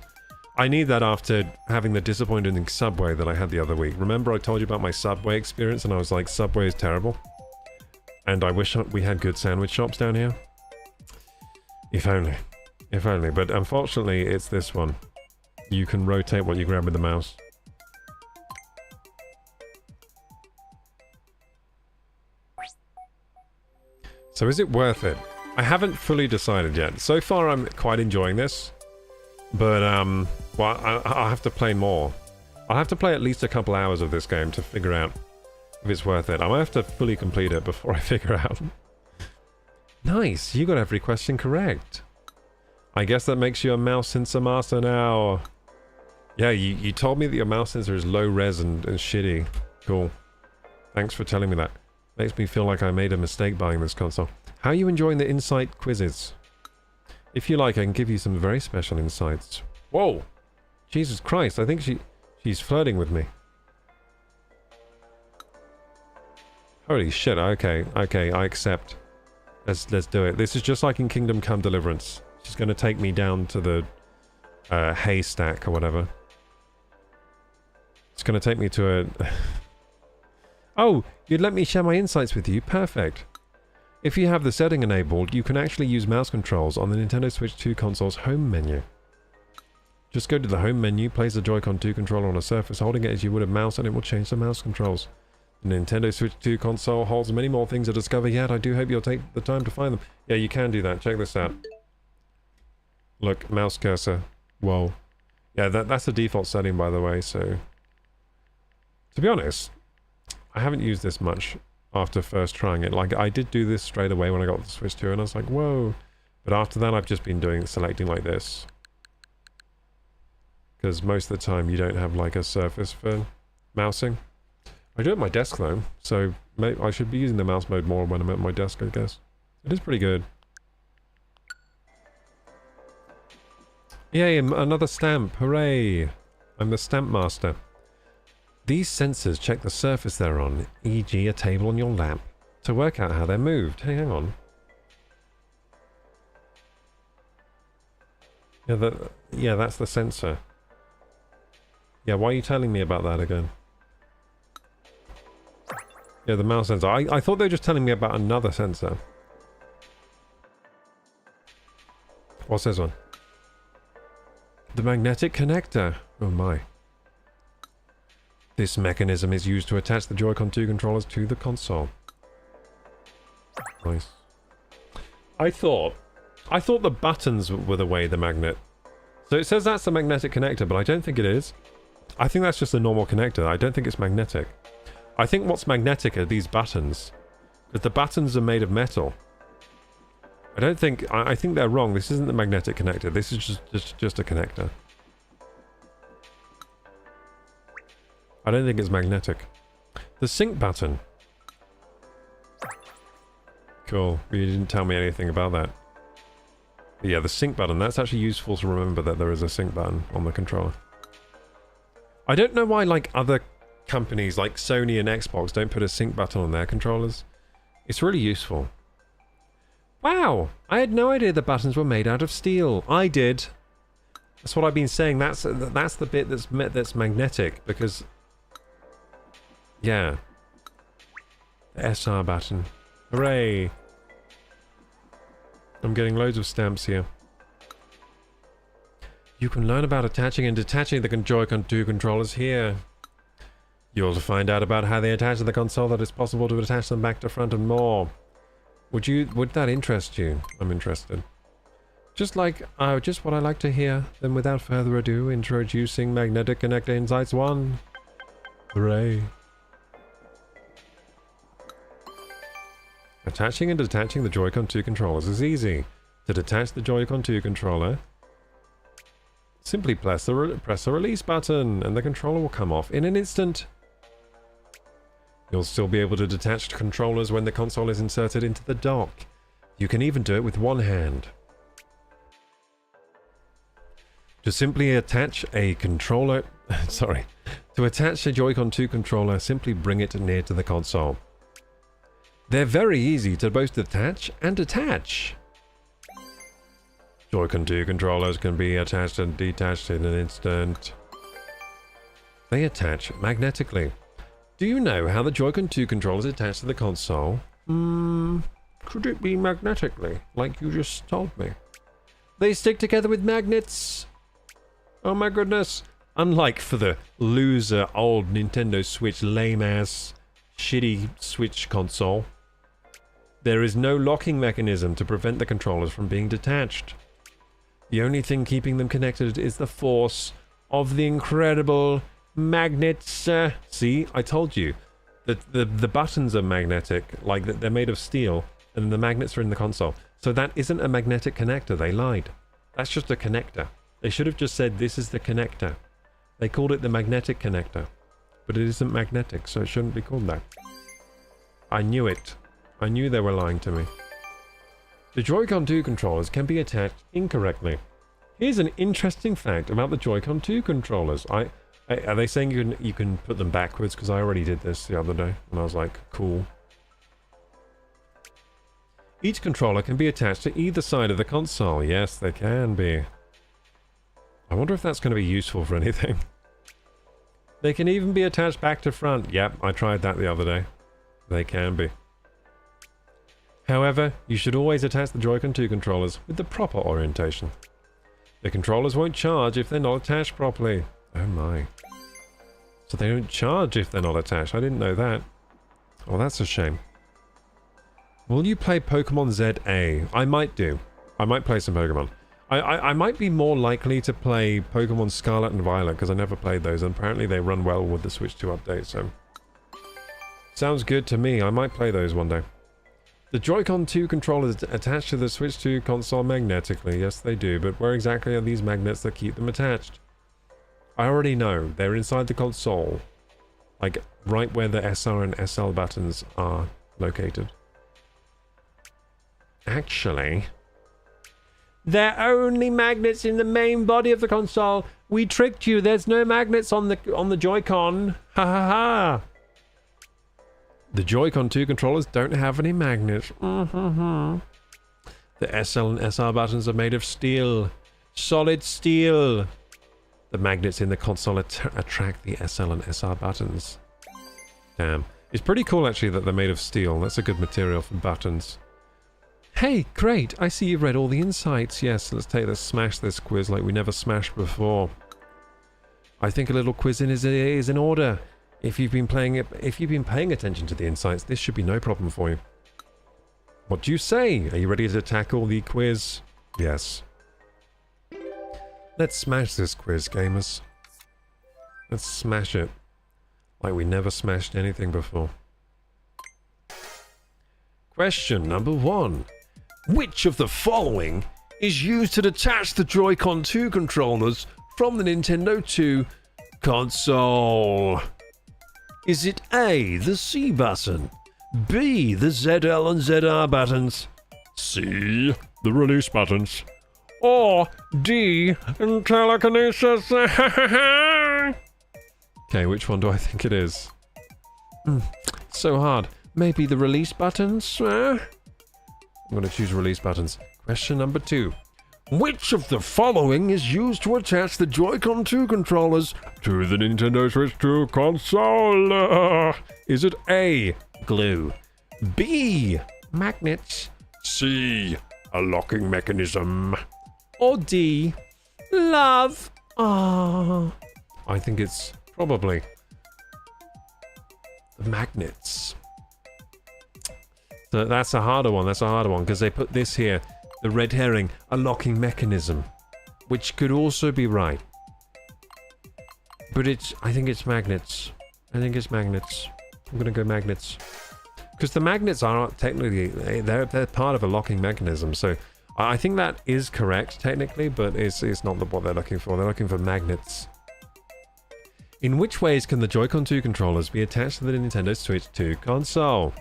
I need that after having the disappointing Subway that I had the other week. Remember I told you about my Subway experience and I was like, Subway is terrible? And I wish we had good sandwich shops down here. If only. If only. But unfortunately, it's this one. You can rotate what you grab with the mouse. So is it worth it? I haven't fully decided yet. So far I'm quite enjoying this. But, well, I'll have to play more. I'll have to play at least a couple hours of this game to figure out if it's worth it. I might have to fully complete it before I figure out. Nice, you got every question correct. I guess that makes you a mouse sensor master now. Yeah, you told me that your mouse sensor is low res and shitty. Cool. Thanks for telling me that. Makes me feel like I made a mistake buying this console. How are you enjoying the insight quizzes? If you like, I can give you some very special insights. Whoa! Jesus Christ, I think she's flirting with me. Holy shit, okay, I accept. Let's do it. This is just like in Kingdom Come Deliverance. She's gonna take me down to the haystack or whatever. It's gonna take me to a... Oh, you'd let me share my insights with you? Perfect. If you have the setting enabled, you can actually use mouse controls on the Nintendo Switch 2 console's home menu. Just go to the home menu, place the Joy-Con 2 controller on a surface, holding it as you would a mouse, and it will change the mouse controls. The Nintendo Switch 2 console holds many more things to discover yet. I do hope you'll take the time to find them. Yeah, you can do that. Check this out. Look, mouse cursor. Whoa. Yeah, that's the default setting, by the way, so... To be honest, I haven't used this much after first trying it. Like, I did do this straight away when I got the Switch 2, and I was like, whoa. But after that, I've just been selecting like this. Because most of the time, you don't have, like, a surface for mousing. I do it at my desk, though, so I should be using the mouse mode more when I'm at my desk, I guess. It is pretty good. Yay, another stamp. Hooray! I'm the stamp master. These sensors check the surface they're on, e.g. a table on your lap, to work out how they're moved. Hey, hang on. Yeah, that's the sensor. Yeah, why are you telling me about that again? Yeah, the mouse sensor. I thought they were just telling me about another sensor. What's this one? The magnetic connector. Oh my. This mechanism is used to attach the Joy-Con 2 controllers to the console. Nice. I thought the buttons were the way the magnet. So it says that's the magnetic connector, but I don't think it is. I think that's just a normal connector. I don't think it's magnetic. I think what's magnetic are these buttons. Because the buttons are made of metal. I think they're wrong. This isn't the magnetic connector. This is just a connector. I don't think it's magnetic. The sync button. Cool. You didn't tell me anything about that. But yeah, the sync button. That's actually useful to remember that there is a sync button on the controller. I don't know why, like, other companies like Sony and Xbox don't put a sync button on their controllers. It's really useful. Wow! I had no idea the buttons were made out of steel. I did. That's what I've been saying. That's the bit that's magnetic, because... Yeah. The SR button. Hooray! I'm getting loads of stamps here. You can learn about attaching and detaching the Joy-Con 2 controllers here. You'll find out about how they attach to the console, that it's possible to attach them back to front, and more. Would that interest you? I'm interested. Just what I like to hear. Then without further ado, introducing Magnetic Connector Insights 1. Hooray. Attaching and detaching the Joy-Con 2 controllers is easy. To detach the Joy-Con 2 controller, simply press the release button and the controller will come off in an instant. You'll still be able to detach controllers when the console is inserted into the dock. You can even do it with one hand. To simply attach a controller... sorry. To attach a Joy-Con 2 controller, simply bring it near to the console. They're very easy to both detach and attach. Joy-Con 2 controllers can be attached and detached in an instant. They attach magnetically. Do you know how the Joy-Con 2 controllers attach to the console? Could it be magnetically, like you just told me? They stick together with magnets! Oh my goodness! Unlike for the loser old Nintendo Switch lame-ass, shitty Switch console, there is no locking mechanism to prevent the controllers from being detached. The only thing keeping them connected is the force of the incredible magnets. See, I told you that the buttons are magnetic, like they're made of steel, and the magnets are in the console. So that isn't a magnetic connector. They lied. That's just a connector. They should have just said this is the connector. They called it the magnetic connector, but it isn't magnetic, so it shouldn't be called that. I knew it. I knew they were lying to me. The Joy-Con 2 controllers can be attached incorrectly. Here's an interesting fact about the Joy-Con 2 controllers. Are they saying you can put them backwards? Because I already did this the other day, and I was like, cool. Each controller can be attached to either side of the console. Yes, they can be. I wonder if that's going to be useful for anything. They can even be attached back to front. Yep, I tried that the other day. They can be. However, you should always attach the Joy-Con 2 controllers with the proper orientation. The controllers won't charge if they're not attached properly. Oh my. So they don't charge if they're not attached. I didn't know that. Oh, that's a shame. Will you play Pokemon ZA? I might do. I might play some Pokemon. I might be more likely to play Pokemon Scarlet and Violet because I never played those, and apparently they run well with the Switch 2 update, so... Sounds good to me. I might play those one day. The Joy-Con 2 controllers attached to the Switch 2 console magnetically. Yes, they do, but where exactly are these magnets that keep them attached? I already know. They're inside the console. Like, right where the SR and SL buttons are located. Actually... They're only magnets in the main body of the console. We tricked you. There's no magnets on the Joy-Con. Ha ha ha. The Joy-Con 2 controllers don't have any magnets. The SL and SR buttons are made of steel. Solid steel. The magnets in the console attract the SL and SR buttons. Damn. It's pretty cool actually that they're made of steel. That's a good material for buttons. Hey, great! I see you've read all the insights. Yes, let's smash this quiz like we never smashed before. I think a little quiz is in order. If you've been paying attention to the insights, this should be no problem for you. What do you say? Are you ready to tackle the quiz? Yes. Let's smash this quiz, gamers. Let's smash it like we never smashed anything before. Question number 1. Which of the following is used to detach the Joy-Con 2 controllers from the Nintendo 2 console? Is it A, the C button, B, the ZL and ZR buttons, C, the release buttons, or D, telekinesis? Okay, which one do I think it is? So hard. Maybe the release buttons? I'm going to choose release buttons. Question number 2. Which of the following is used to attach the Joy-Con 2 controllers to the Nintendo Switch 2 console? Is it A, glue, B, magnets, C, a locking mechanism, or D, love? I think it's probably the magnets. So that's a harder one, because they put this here, the red herring, a locking mechanism, which could also be right. But I think it's magnets. I'm gonna go magnets. Because the magnets are technically, they're part of a locking mechanism, so I think that is correct, technically, but it's not what they're looking for. They're looking for magnets. In which ways can the Joy-Con 2 controllers be attached to the Nintendo Switch 2 console?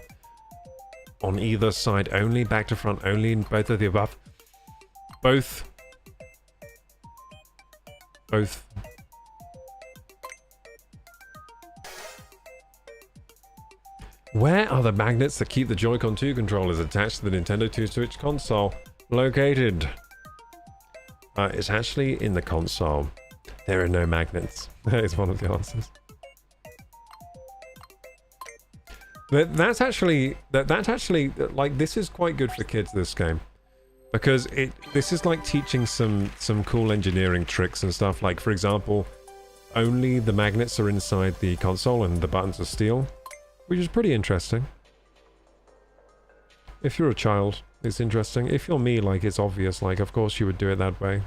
On either side only, back to front only, in both of the above. Both. Where are the magnets that keep the Joy-Con 2 controllers attached to the Nintendo 2 Switch console located? It's actually in the console. There are no magnets. That is one of the answers. That's actually, like, this is quite good for kids, this game. Because this is like teaching some cool engineering tricks and stuff. Like, for example, only the magnets are inside the console and the buttons are steel. Which is pretty interesting. If you're a child, it's interesting. If you're me, like, it's obvious. Like, of course you would do it that way.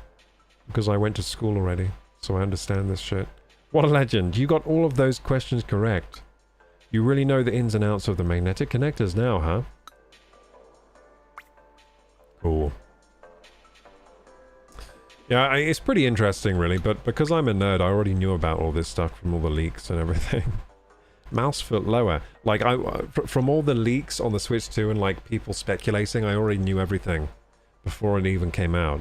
Because I went to school already, so I understand this shit. What a legend. You got all of those questions correct. You really know the ins and outs of the magnetic connectors now, huh? Cool. Yeah, it's pretty interesting, really, but because I'm a nerd, I already knew about all this stuff from all the leaks and everything. Mouse foot lower. Like, from all the leaks on the Switch 2 and, like, people speculating, I already knew everything before it even came out.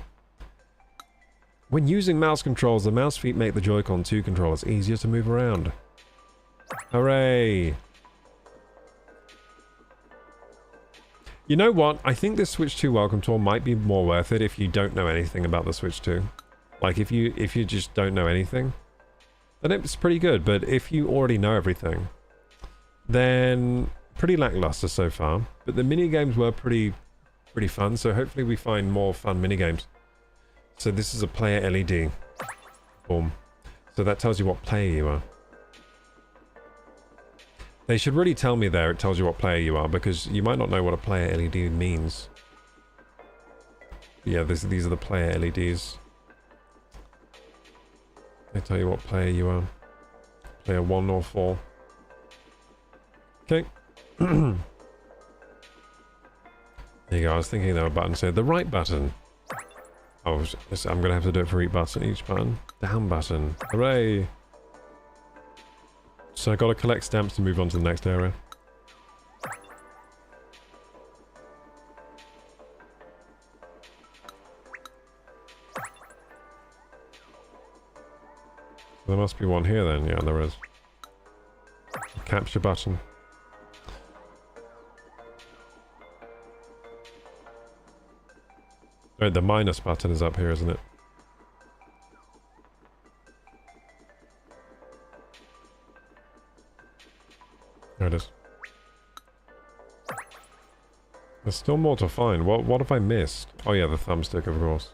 When using mouse controls, the mouse feet make the Joy-Con 2 controllers easier to move around. Hooray! You know what? I think this Switch 2 Welcome Tour might be more worth it if you don't know anything about the Switch 2. Like, if you just don't know anything, then it's pretty good. But if you already know everything, then pretty lackluster so far, but the mini games were pretty fun. So hopefully we find more fun mini games. So this is a player LED. Boom. So that tells you what player you are. They should really tell me there. It tells you what player you are, because you might not know what a player LED means. Yeah, these are the player LEDs. They tell you what player you are. Player 1 or 4. Okay. There you go. I was thinking there were buttons here. The right button. Oh, I'm going to have to do it for each button. Down button. Hooray! So I got to collect stamps to move on to the next area. There must be one here then. Yeah, there is. Capture button. Oh, the minus button is up here, isn't it? There it is. There's still more to find. What have I missed? Oh yeah, the thumbstick, of course.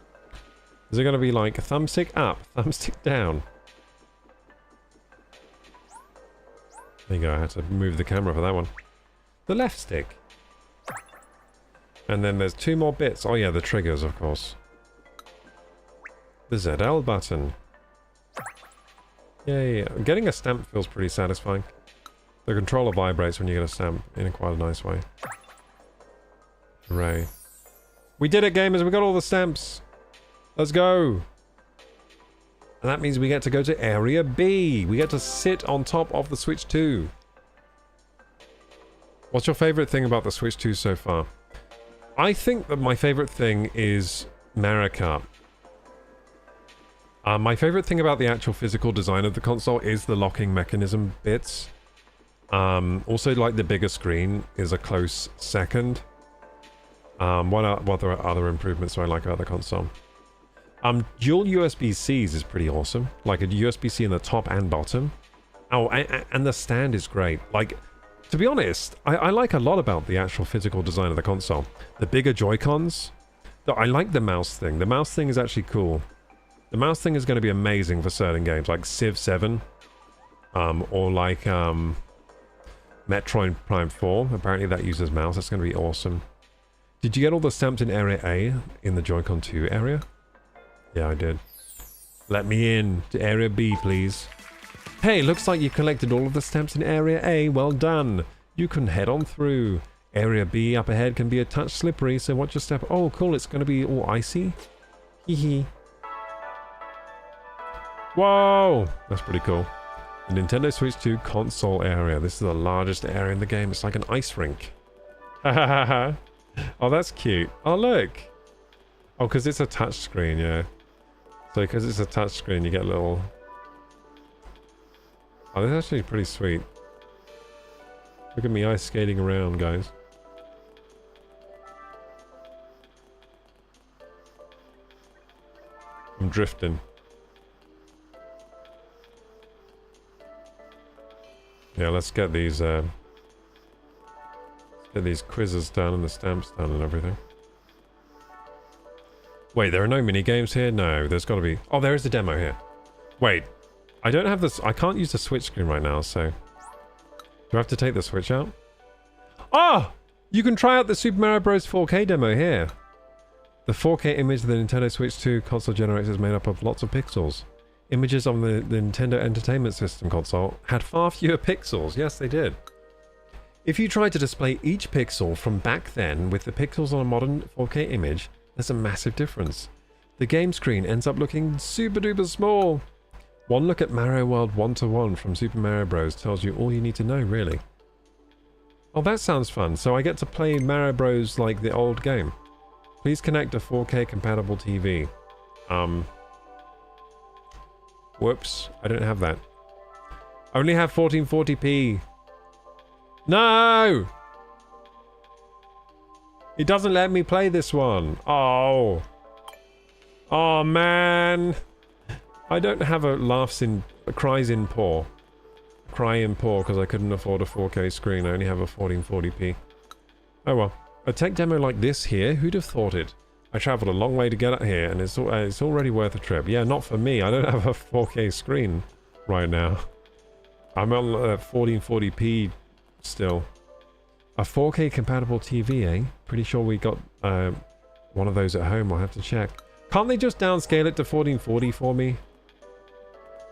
Is it going to be like thumbstick up, thumbstick down? There you go, I had to move the camera for that one. The left stick. And then there's 2 more bits. Oh yeah, the triggers, of course. The ZL button. Yay. Getting a stamp feels pretty satisfying. The controller vibrates when you get a stamp in quite a nice way. Hooray. We did it, gamers! We got all the stamps! Let's go! And that means we get to go to Area B. We get to sit on top of the Switch 2. What's your favourite thing about the Switch 2 so far? I think that my favourite thing is Mario Kart. My favourite thing about the actual physical design of the console is the locking mechanism bits. Also, like, the bigger screen is a close second. What are other improvements do I like about the console? Dual USB-Cs is pretty awesome. Like a USB-C in the top and bottom. Oh, and the stand is great. Like, to be honest, I like a lot about the actual physical design of the console. The bigger Joy-Cons. I like the mouse thing. The mouse thing is actually cool. The mouse thing is going to be amazing for certain games, like Civ 7. Or like, Metroid Prime 4. Apparently that uses mouse. That's going to be awesome. Did you get all the stamps in Area A in the Joy-Con 2 area? Yeah, I did. Let me in to Area B, please. Hey, looks like you collected all of the stamps in Area A. Well done. You can head on through. Area B up ahead can be a touch slippery, so watch your step. Oh, cool. It's going to be all icy. Hee hee. Whoa! That's pretty cool. The Nintendo Switch 2 console area. This is the largest area in the game. It's like an ice rink. Ha ha ha ha. Oh, that's cute. Oh, look. Oh, because it's a touchscreen, yeah. So, because it's a touchscreen, you get a little... Oh, this is actually pretty sweet. Look at me ice skating around, guys. I'm drifting. Yeah, let's get these quizzes done and the stamps done and everything. Wait, there are no mini games here? No, there's got to be... Oh, there is a demo here. Wait, I don't have this... I can't use the Switch screen right now, so... Do I have to take the Switch out? Ah! You can try out the Super Mario Bros. 4K demo here. The 4K image the Nintendo Switch 2 console generates is made up of lots of pixels. Images on the Nintendo Entertainment System console had far fewer pixels. Yes, they did. If you try to display each pixel from back then with the pixels on a modern 4K image, there's a massive difference. The game screen ends up looking super duper small. One look at Mario World 1-to-1 from Super Mario Bros. Tells you all you need to know, really. Oh, that sounds fun. So I get to play Mario Bros. Like the old game. Please connect a 4K compatible TV. Whoops, I don't have that. I only have 1440p. No! It doesn't let me play this one. Oh. Oh, man. I don't have a cries in paw. crying poor because I couldn't afford a 4K screen. I only have a 1440p. Oh well. A tech demo like this here, who'd have thought it? I travelled a long way to get up here, and it's already worth a trip. Yeah, not for me. I don't have a 4K screen right now. I'm on 1440p still. A 4K compatible TV, eh? Pretty sure we got one of those at home. I'll have to check. Can't they just downscale it to 1440 for me?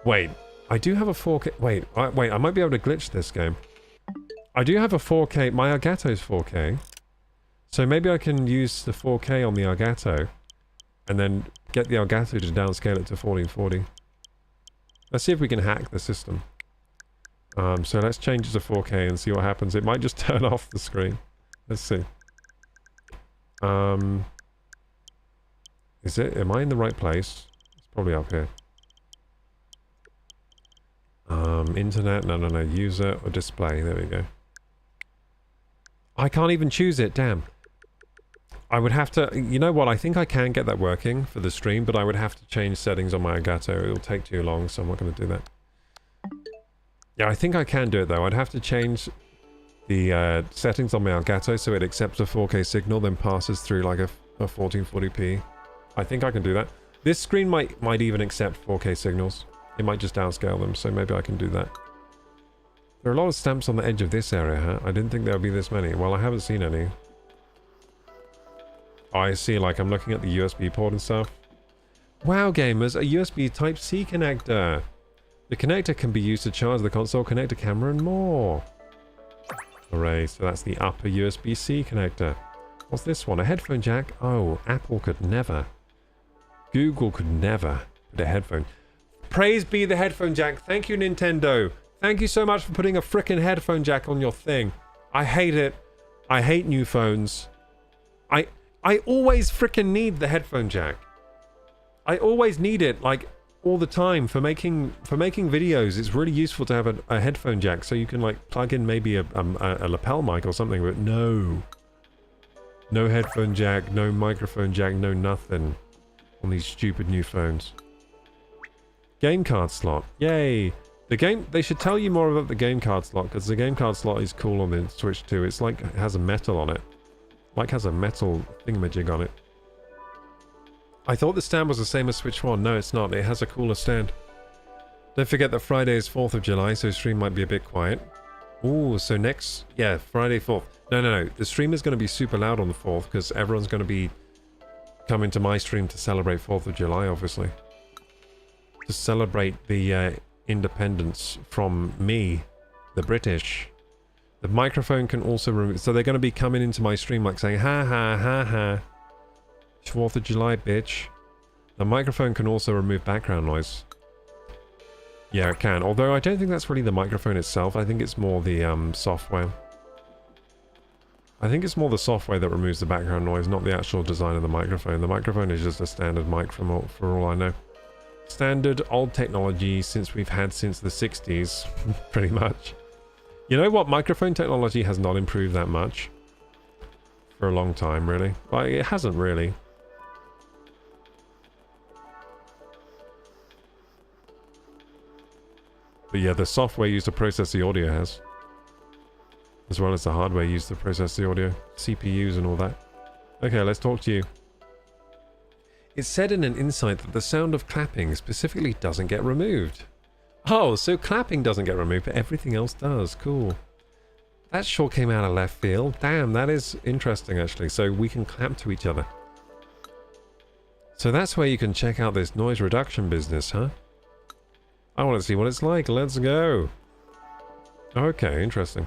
Wait, I do have a 4K. Wait, I might be able to glitch this game. I do have a 4K. My Elgato's 4K. So maybe I can use the 4K on the Elgato and then get the Elgato to downscale it to 1440. Let's see if we can hack the system. So let's change it to 4K and see what happens. It might just turn off the screen. Let's see. Is it? Am I in the right place? It's probably up here. Internet, no, user or display, there we go. I can't even choose it, damn. I would have to, you know what, I think I can get that working for the stream, but I would have to change settings on my Elgato. It'll take too long, so I'm not going to do that. Yeah, I think I can do it though. I'd have to change the settings on my Elgato so it accepts a 4K signal, then passes through like a 1440p. I think I can do that. This screen might even accept 4K signals. It might just downscale them, so maybe I can do that. There are a lot of stamps on the edge of this area, huh? I didn't think there would be this many. Well, I haven't seen any. Oh, I see, like I'm looking at the USB port and stuff. Wow, gamers, a USB Type-C connector. The connector can be used to charge the console, connect a camera, and more. Hooray, so that's the upper USB-C connector. What's this one? A headphone jack? Oh, Apple could never. Google could never put a headphone. Praise be the headphone jack. Thank you, Nintendo. Thank you so much for putting a frickin' headphone jack on your thing. I hate it. I hate new phones. I always frickin' need the headphone jack. I always need it, like, all the time for making videos. It's really useful to have a headphone jack so you can, like, plug in maybe a lapel mic or something, but no. No headphone jack, no microphone jack, no nothing on these stupid new phones. Game card slot. Yay! They should tell you more about the game card slot, because the game card slot is cool on the Switch too. It's like, it has a metal on it. Like has a metal thingamajig on it. I thought the stand was the same as Switch 1. No, it's not. It has a cooler stand. Don't forget that Friday is 4th of July, so stream might be a bit quiet. Ooh, so next... Yeah, Friday 4th. No. The stream is going to be super loud on the 4th, because everyone's going to be coming to my stream to celebrate 4th of July, obviously. To celebrate the independence from me, the British. The microphone can also remove... So they're going to be coming into my stream like saying, ha ha ha ha. 4th of July, bitch. The microphone can also remove background noise. Yeah, it can. Although I don't think that's really the microphone itself. I think it's more the software. I think it's more the software that removes the background noise, not the actual design of the microphone. The microphone is just a standard mic for all I know. Standard old technology we've had since the 60s, pretty much. You know what? Microphone technology has not improved that much for a long time, really. Like, it hasn't really. But yeah, the software used to process the audio has. As well as the hardware used to process the audio. CPUs and all that. Okay, let's talk to you. It's said in an insight that the sound of clapping specifically doesn't get removed. Oh, so clapping doesn't get removed, but everything else does. Cool. That sure came out of left field. Damn, that is interesting, actually. So we can clap to each other. So that's where you can check out this noise reduction business, huh? I want to see what it's like. Let's go. Okay, interesting.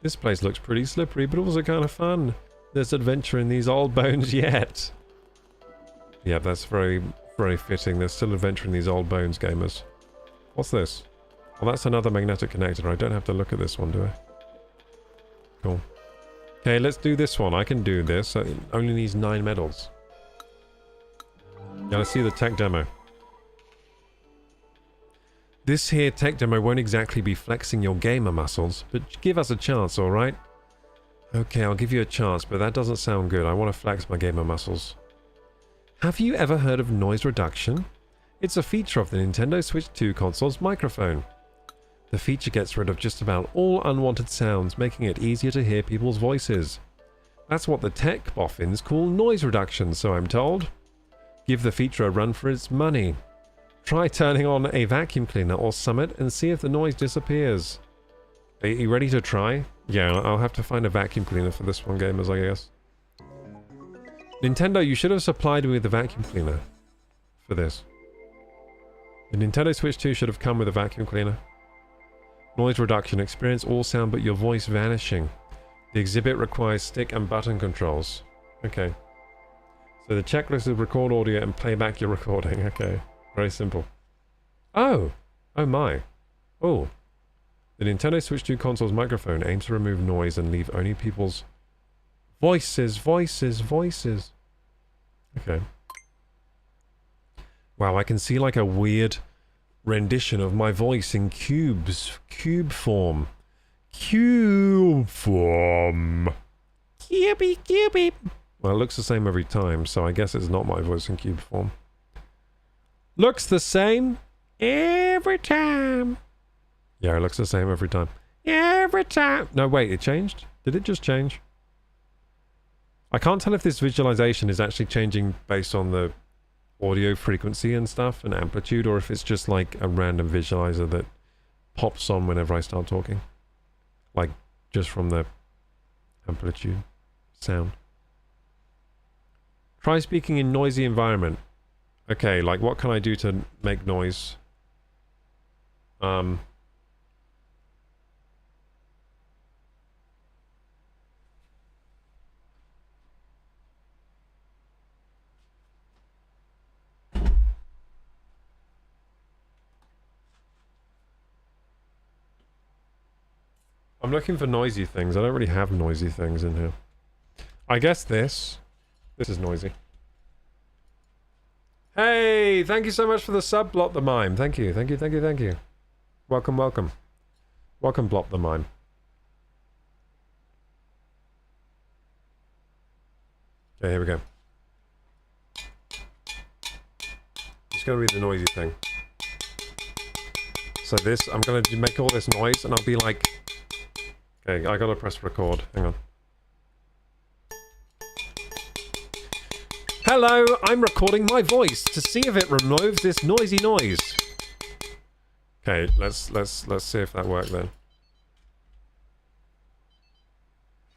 This place looks pretty slippery, but also kind of fun. There's adventure in these old bones yet. Yeah, that's very, very fitting. There's still adventure in these old bones, gamers. What's this? Well, that's another magnetic connector. I don't have to look at this one, do I? Cool. Okay, let's do this one. I can do this. It only needs 9 medals. Yeah, let's see the tech demo. This here tech demo won't exactly be flexing your gamer muscles, but give us a chance, alright? Okay, I'll give you a chance, but that doesn't sound good. I want to flex my gamer muscles. Have you ever heard of noise reduction? It's a feature of the Nintendo Switch 2 console's microphone. The feature gets rid of just about all unwanted sounds, making it easier to hear people's voices. That's what the tech boffins call noise reduction, so I'm told. Give the feature a run for its money. Try turning on a vacuum cleaner or Summit and see if the noise disappears. Are you ready to try? Yeah, I'll have to find a vacuum cleaner for this one, gamers, I guess. Nintendo, you should have supplied me with a vacuum cleaner for this. The Nintendo Switch 2 should have come with a vacuum cleaner. Noise reduction. Experience all sound but your voice vanishing. The exhibit requires stick and button controls. Okay. So the checklist is record audio and play back your recording. Okay. Very simple. Oh! Oh my. Oh. The Nintendo Switch 2 console's microphone aims to remove noise and leave only people's voices. Okay. Wow, I can see like a weird rendition of my voice in cubes. Cube form. Cubey. Well, it looks the same every time, so I guess it's not my voice in cube form. Looks the same every time. Yeah, it looks the same every time. Every time. No, wait, it changed? Did it just change? I can't tell if this visualization is actually changing based on the audio frequency and stuff and amplitude, or if it's just like a random visualizer that pops on whenever I start talking. Like, just from the amplitude sound. Try speaking in noisy environment. Okay, like what can I do to make noise? I'm looking for noisy things. I don't really have noisy things in here. I guess this. This is noisy. Hey, thank you so much for the sub, Blop the Mime. Thank you. Welcome. Welcome, Blop the Mime. Okay, here we go. It's gonna be the noisy thing. So this, I'm gonna make all this noise and I'll be like... Okay, I gotta press record. Hang on. Hello, I'm recording my voice to see if it removes this noisy noise. Okay, let's see if that worked then.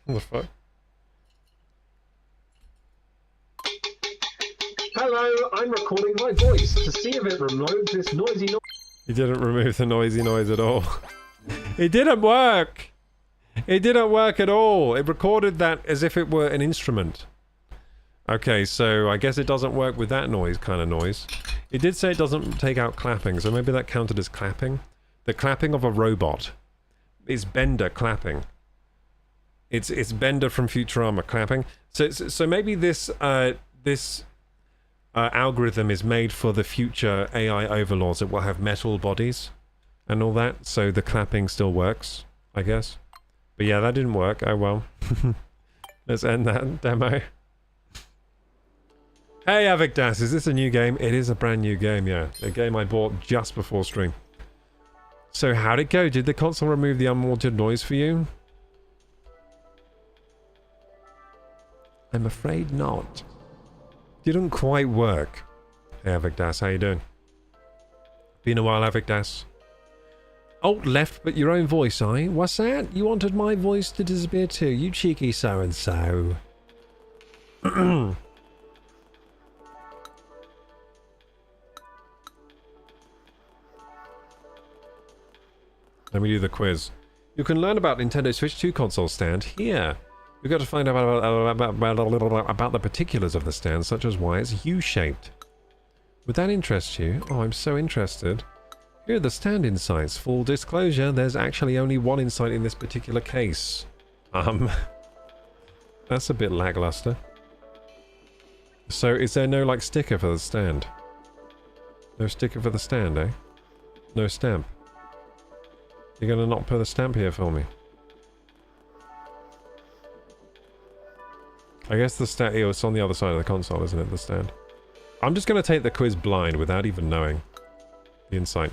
What the fuck? Hello, I'm recording my voice to see if it removes this noisy noise. It didn't remove the noisy noise at all. It didn't work! It didn't work at all. It recorded that as if it were an instrument. Okay, so I guess it doesn't work with that noise, kind of noise. It did say it doesn't take out clapping, so maybe that counted as clapping. The clapping of a robot. It's Bender clapping. It's Bender from Futurama clapping. So maybe this algorithm is made for the future AI overlords that will have metal bodies and all that, so the clapping still works, I guess. But yeah, that didn't work. Oh well. Let's end that demo. Hey Avicdas, is this a new game? It is a brand new game, yeah. A game I bought just before stream. So how'd it go? Did the console remove the unwanted noise for you? I'm afraid not. Didn't quite work. Hey Avicdas, how you doing? Been a while, Avicdas. Alt left, but your own voice, eh? What's that? You wanted my voice to disappear too, you cheeky so-and-so. Let me do the quiz. You can learn about Nintendo Switch 2 console stand here. You've got to find out about the particulars of the stand, such as why it's U-shaped. Would that interest you? Oh, I'm so interested. Here are the stand insights. Full disclosure, there's actually only one insight in this particular case. That's a bit lackluster. So, is there no, like, sticker for the stand? No sticker for the stand, eh? No stamp. You're gonna not put a stamp here for me? I guess the stand... Oh, it's on the other side of the console, isn't it? The stand. I'm just gonna take the quiz blind without even knowing the insight.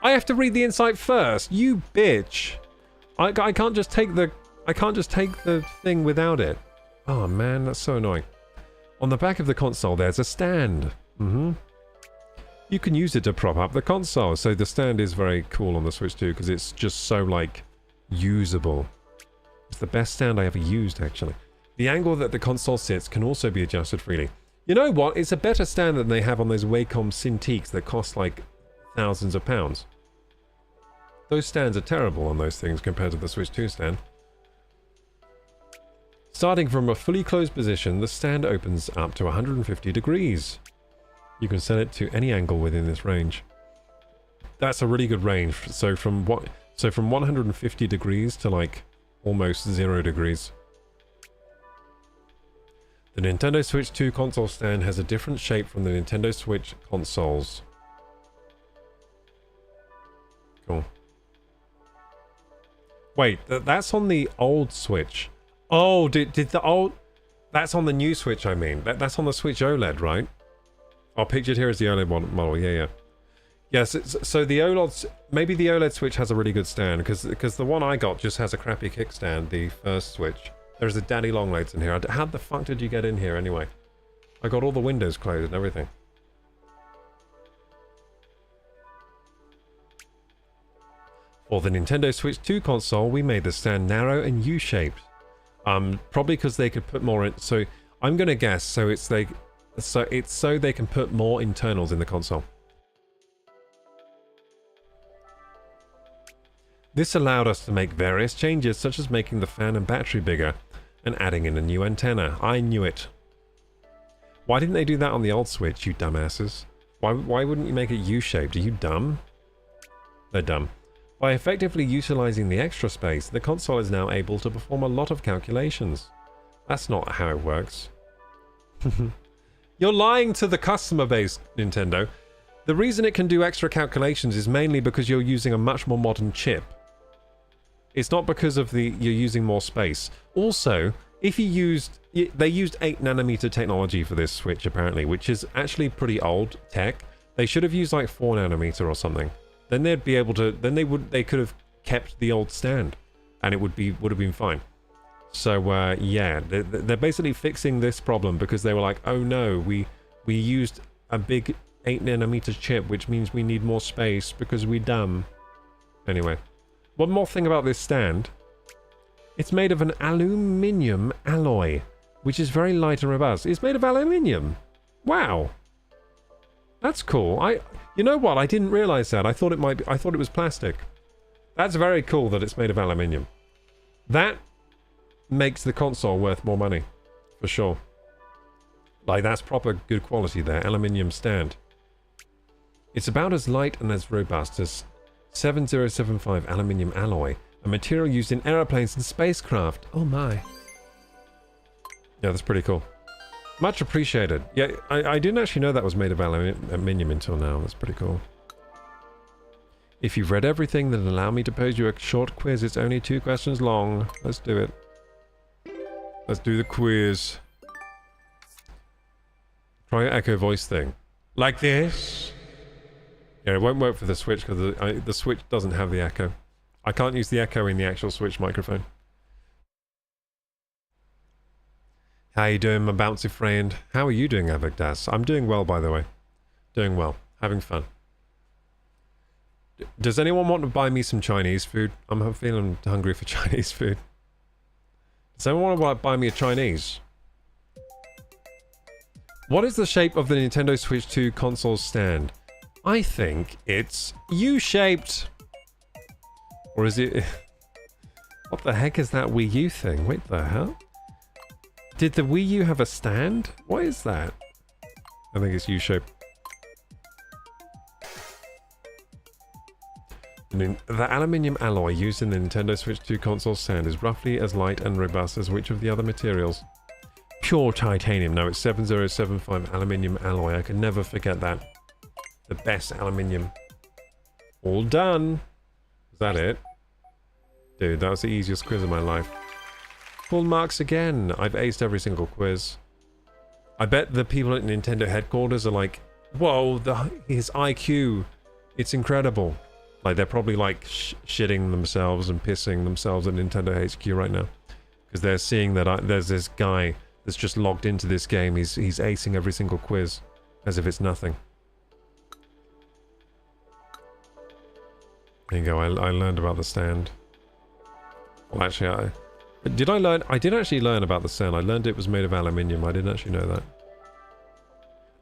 I have to read the insight first. You bitch. I can't just take the thing without it. Oh man, that's so annoying. On the back of the console, there's a stand. You can use it to prop up the console. So the stand is very cool on the Switch 2 because it's just so like usable. It's the best stand I ever used, actually. The angle that the console sits can also be adjusted freely. You know what? It's a better stand than they have on those Wacom Cintiqs that cost like thousands of pounds. Those stands are terrible on those things compared to the Switch 2 stand. Starting from a fully closed position, the stand opens up to 150 degrees. You can set it to any angle within this range. That's a really good range. So from 150 degrees to like almost 0 degrees. The Nintendo Switch 2 console stand has a different shape from the Nintendo Switch consoles. Cool. Wait, that's on the old Switch. Oh, did the old... That's on the new Switch, I mean. That's on the Switch OLED, right? Oh, pictured here is the OLED model. Yeah. Yes, so the OLED... Maybe the OLED Switch has a really good stand, because the one I got just has a crappy kickstand, the first Switch. There's a daddy long legs in here. How the fuck did you get in here, anyway? I got all the windows closed and everything. For the Nintendo Switch 2 console, we made the stand narrow and U-shaped. Probably because they could put more in... So, I'm gonna guess, so it's so they can put more internals in the console. This allowed us to make various changes, such as making the fan and battery bigger, and adding in a new antenna. I knew it. Why didn't they do that on the old Switch, you dumbasses? Why wouldn't you make it U-shaped? Are you dumb? They're dumb. By effectively utilizing the extra space, the console is now able to perform a lot of calculations. That's not how it works. You're lying to the customer base, Nintendo. The reason it can do extra calculations is mainly because you're using a much more modern chip. It's not because of you're using more space. Also, if they used 8nm technology for this Switch apparently, which is actually pretty old tech. They should have used like 4nm or something. Then they'd be able to. Then they could have kept the old stand, and it would have been fine. So yeah, they're basically fixing this problem because they were like, oh no, we used a big 8nm chip, which means we need more space because we're dumb. Anyway, one more thing about this stand. It's made of an aluminium alloy, which is very light and robust. It's made of aluminium. Wow. That's cool. You know what? I didn't realize that. I thought it might be, I thought it was plastic. That's very cool that it's made of aluminium. That makes the console worth more money, for sure. Like, that's proper good quality there. Aluminium stand. It's about as light and as robust as 7075 aluminium alloy, a material used in aeroplanes and spacecraft. Oh my. Yeah, that's pretty cool. Much appreciated. Yeah, I didn't actually know that was made of aluminium until now. That's pretty cool. If you've read everything, then allow me to pose you a short quiz. It's only 2 questions long. Let's do it. Let's do the quiz. Try your echo voice thing. Like this? Yeah, it won't work for the Switch because the Switch doesn't have the echo. I can't use the echo in the actual Switch microphone. How you doing, my bouncy friend? How are you doing, Avigdas? I'm doing well, by the way. Doing well. Having fun. Does anyone want to buy me some Chinese food? I'm feeling hungry for Chinese food. Does anyone want to buy me a Chinese? What is the shape of the Nintendo Switch 2 console stand? I think it's U-shaped. Or is it... What the heck is that Wii U thing? Wait, the hell? Did the Wii U have a stand? What is that? I think it's U-shaped. The aluminium alloy used in the Nintendo Switch 2 console stand is roughly as light and robust as which of the other materials? Pure titanium. No, it's 7075 aluminium alloy. I can never forget that. The best aluminium. All done. Is that it? Dude, that was the easiest quiz of my life. Full marks again. I've aced every single quiz. I bet the people at Nintendo headquarters are like, whoa, his IQ. It's incredible. Like, they're probably, like, shitting themselves and pissing themselves at Nintendo HQ right now. Because they're seeing that there's this guy that's just logged into this game. He's acing every single quiz. As if it's nothing. There you go, I learned about the stand. Well, actually, did I learn? I did actually learn about the stand. I learned it was made of aluminium. I didn't actually know that.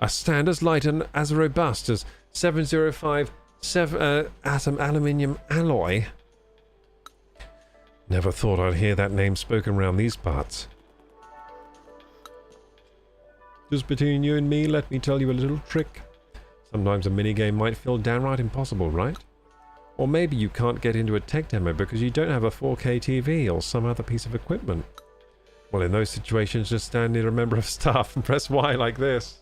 A stand as light and as robust as 705 atom aluminium alloy. Never thought I'd hear that name spoken around these parts. Just between you and me, let me tell you a little trick. Sometimes a minigame might feel downright impossible, right? Or maybe you can't get into a tech demo because you don't have a 4K TV or some other piece of equipment. Well, in those situations, just stand near a member of staff and press Y like this.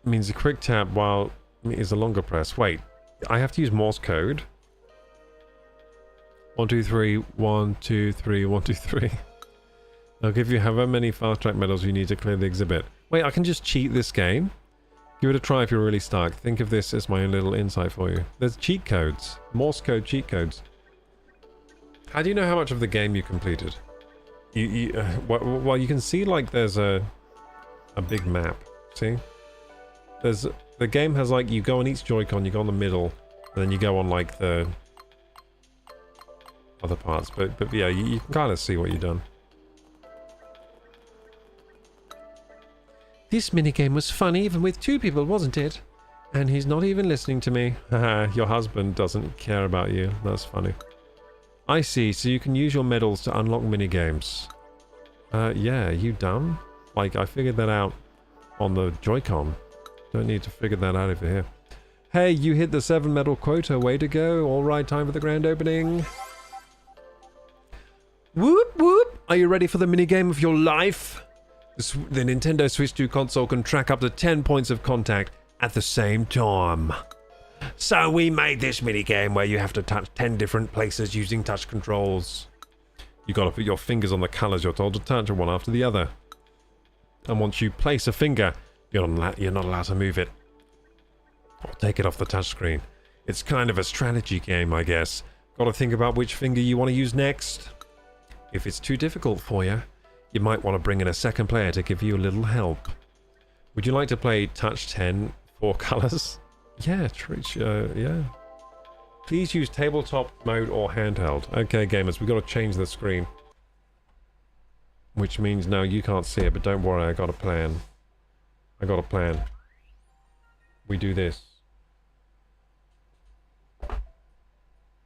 It means a quick tap while is a longer press. Wait, I have to use Morse code? 1, 2, 3, 1, 2, 3, 1, 2, 3. I'll give you however many fast track medals you need to clear the exhibit. Wait, I can just cheat this game? Give it a try if you're really stuck. Think of this as my own little insight for you. There's cheat codes. Morse code cheat codes. How do you know how much of the game you completed? Well, you can see like there's a big map. See? The game has like, you go on each Joy-Con, you go on the middle, and then you go on like the other parts. But yeah, you can kind of see what you've done. This minigame was fun even with 2 people, wasn't it? And he's not even listening to me. Haha, your husband doesn't care about you. That's funny. I see, so you can use your medals to unlock minigames. Yeah, you dumb? Like, I figured that out on the Joy-Con. Don't need to figure that out over here. Hey, you hit the 7 medal quota. Way to go. Alright, time for the grand opening. Whoop whoop! Are you ready for the minigame of your life? The Nintendo Switch 2 console can track up to 10 points of contact at the same time. So we made this minigame where you have to touch 10 different places using touch controls. You gotta put your fingers on the colours you're told to touch one after the other. And once you place a finger, you're not allowed to move it or take it off the touchscreen. It's kind of a strategy game, I guess. Gotta think about which finger you want to use next. If it's too difficult for you, you might want to bring in a second player to give you a little help. Would you like to play Touch 10 4 colors? Yeah, yeah. Please use tabletop mode or handheld. Okay, gamers, we've got to change the screen. Which means now you can't see it, but don't worry, I got a plan. I got a plan. We do this.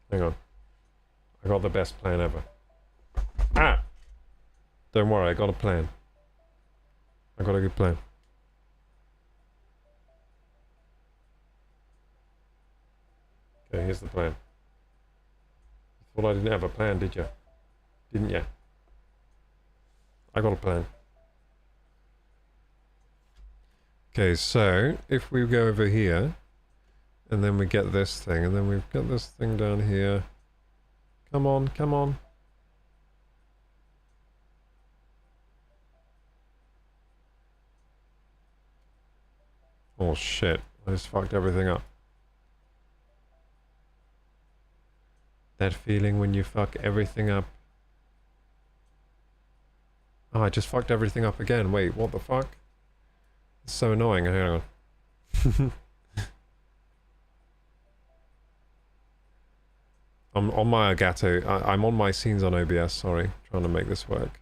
Hang on. I got the best plan ever. Ah! Don't worry, I got a plan. I got a good plan. Okay, here's the plan. You thought I didn't have a plan, did you? Didn't you? I got a plan. Okay, so if we go over here, and then we get this thing, and then we've got this thing down here. Come on, come on. Oh shit, I just fucked everything up. That feeling when you fuck everything up. Oh, I just fucked everything up again. Wait, what the fuck? It's so annoying. Hang on. I'm on my Elgato. I'm on my scenes on OBS, sorry. Trying to make this work.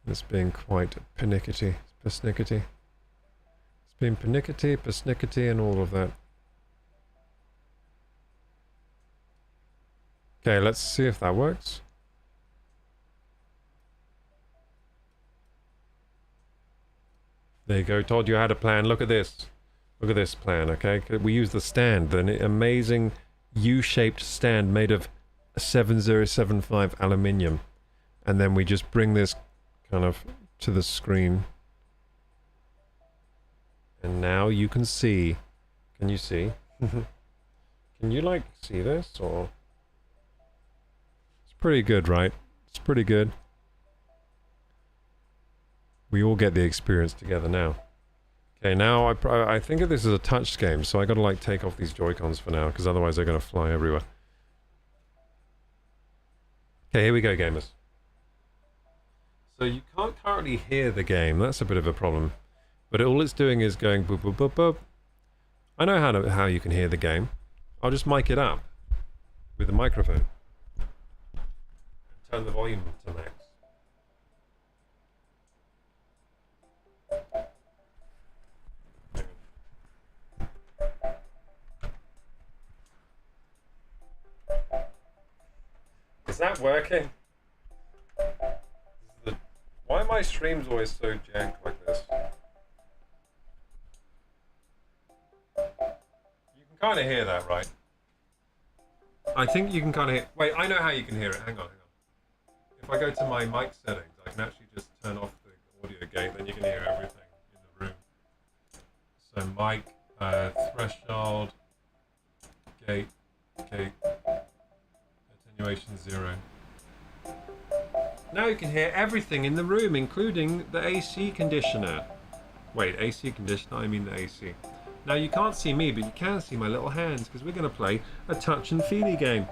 It's being quite persnickety. It's been persnickety, and all of that. Okay, let's see if that works. There you go, told you I had a plan. Look at this. Look at this plan, okay? We use the stand, the amazing U-shaped stand made of 7075 aluminium. And then we just bring this kind of to the screen. And now you can see. Can you see? Can you, like, see this, or? It's pretty good, right? It's pretty good. We all get the experience together now. Okay, now I think of this as a touch game, so I gotta like take off these Joy-Cons for now, because otherwise they're gonna fly everywhere. Okay, here we go, gamers. So you can't currently hear the game, that's a bit of a problem. But all it's doing is going boop boop boop boop. I know how you can hear the game. I'll just mic it up with the microphone. Turn the volume to max. Is that working? Why are my streams always so jank like this? You can kind of hear that, right? I think you can kind of hear... Wait, I know how you can hear it. Hang on. If I go to my mic settings, I can actually just turn off the audio gate, then you can hear everything in the room. So mic, threshold, gate, attenuation 0. Now you can hear everything in the room, including the AC conditioner. Wait, AC conditioner? I mean the AC. Now you can't see me, but you can see my little hands, because we're going to play a touch and feely game.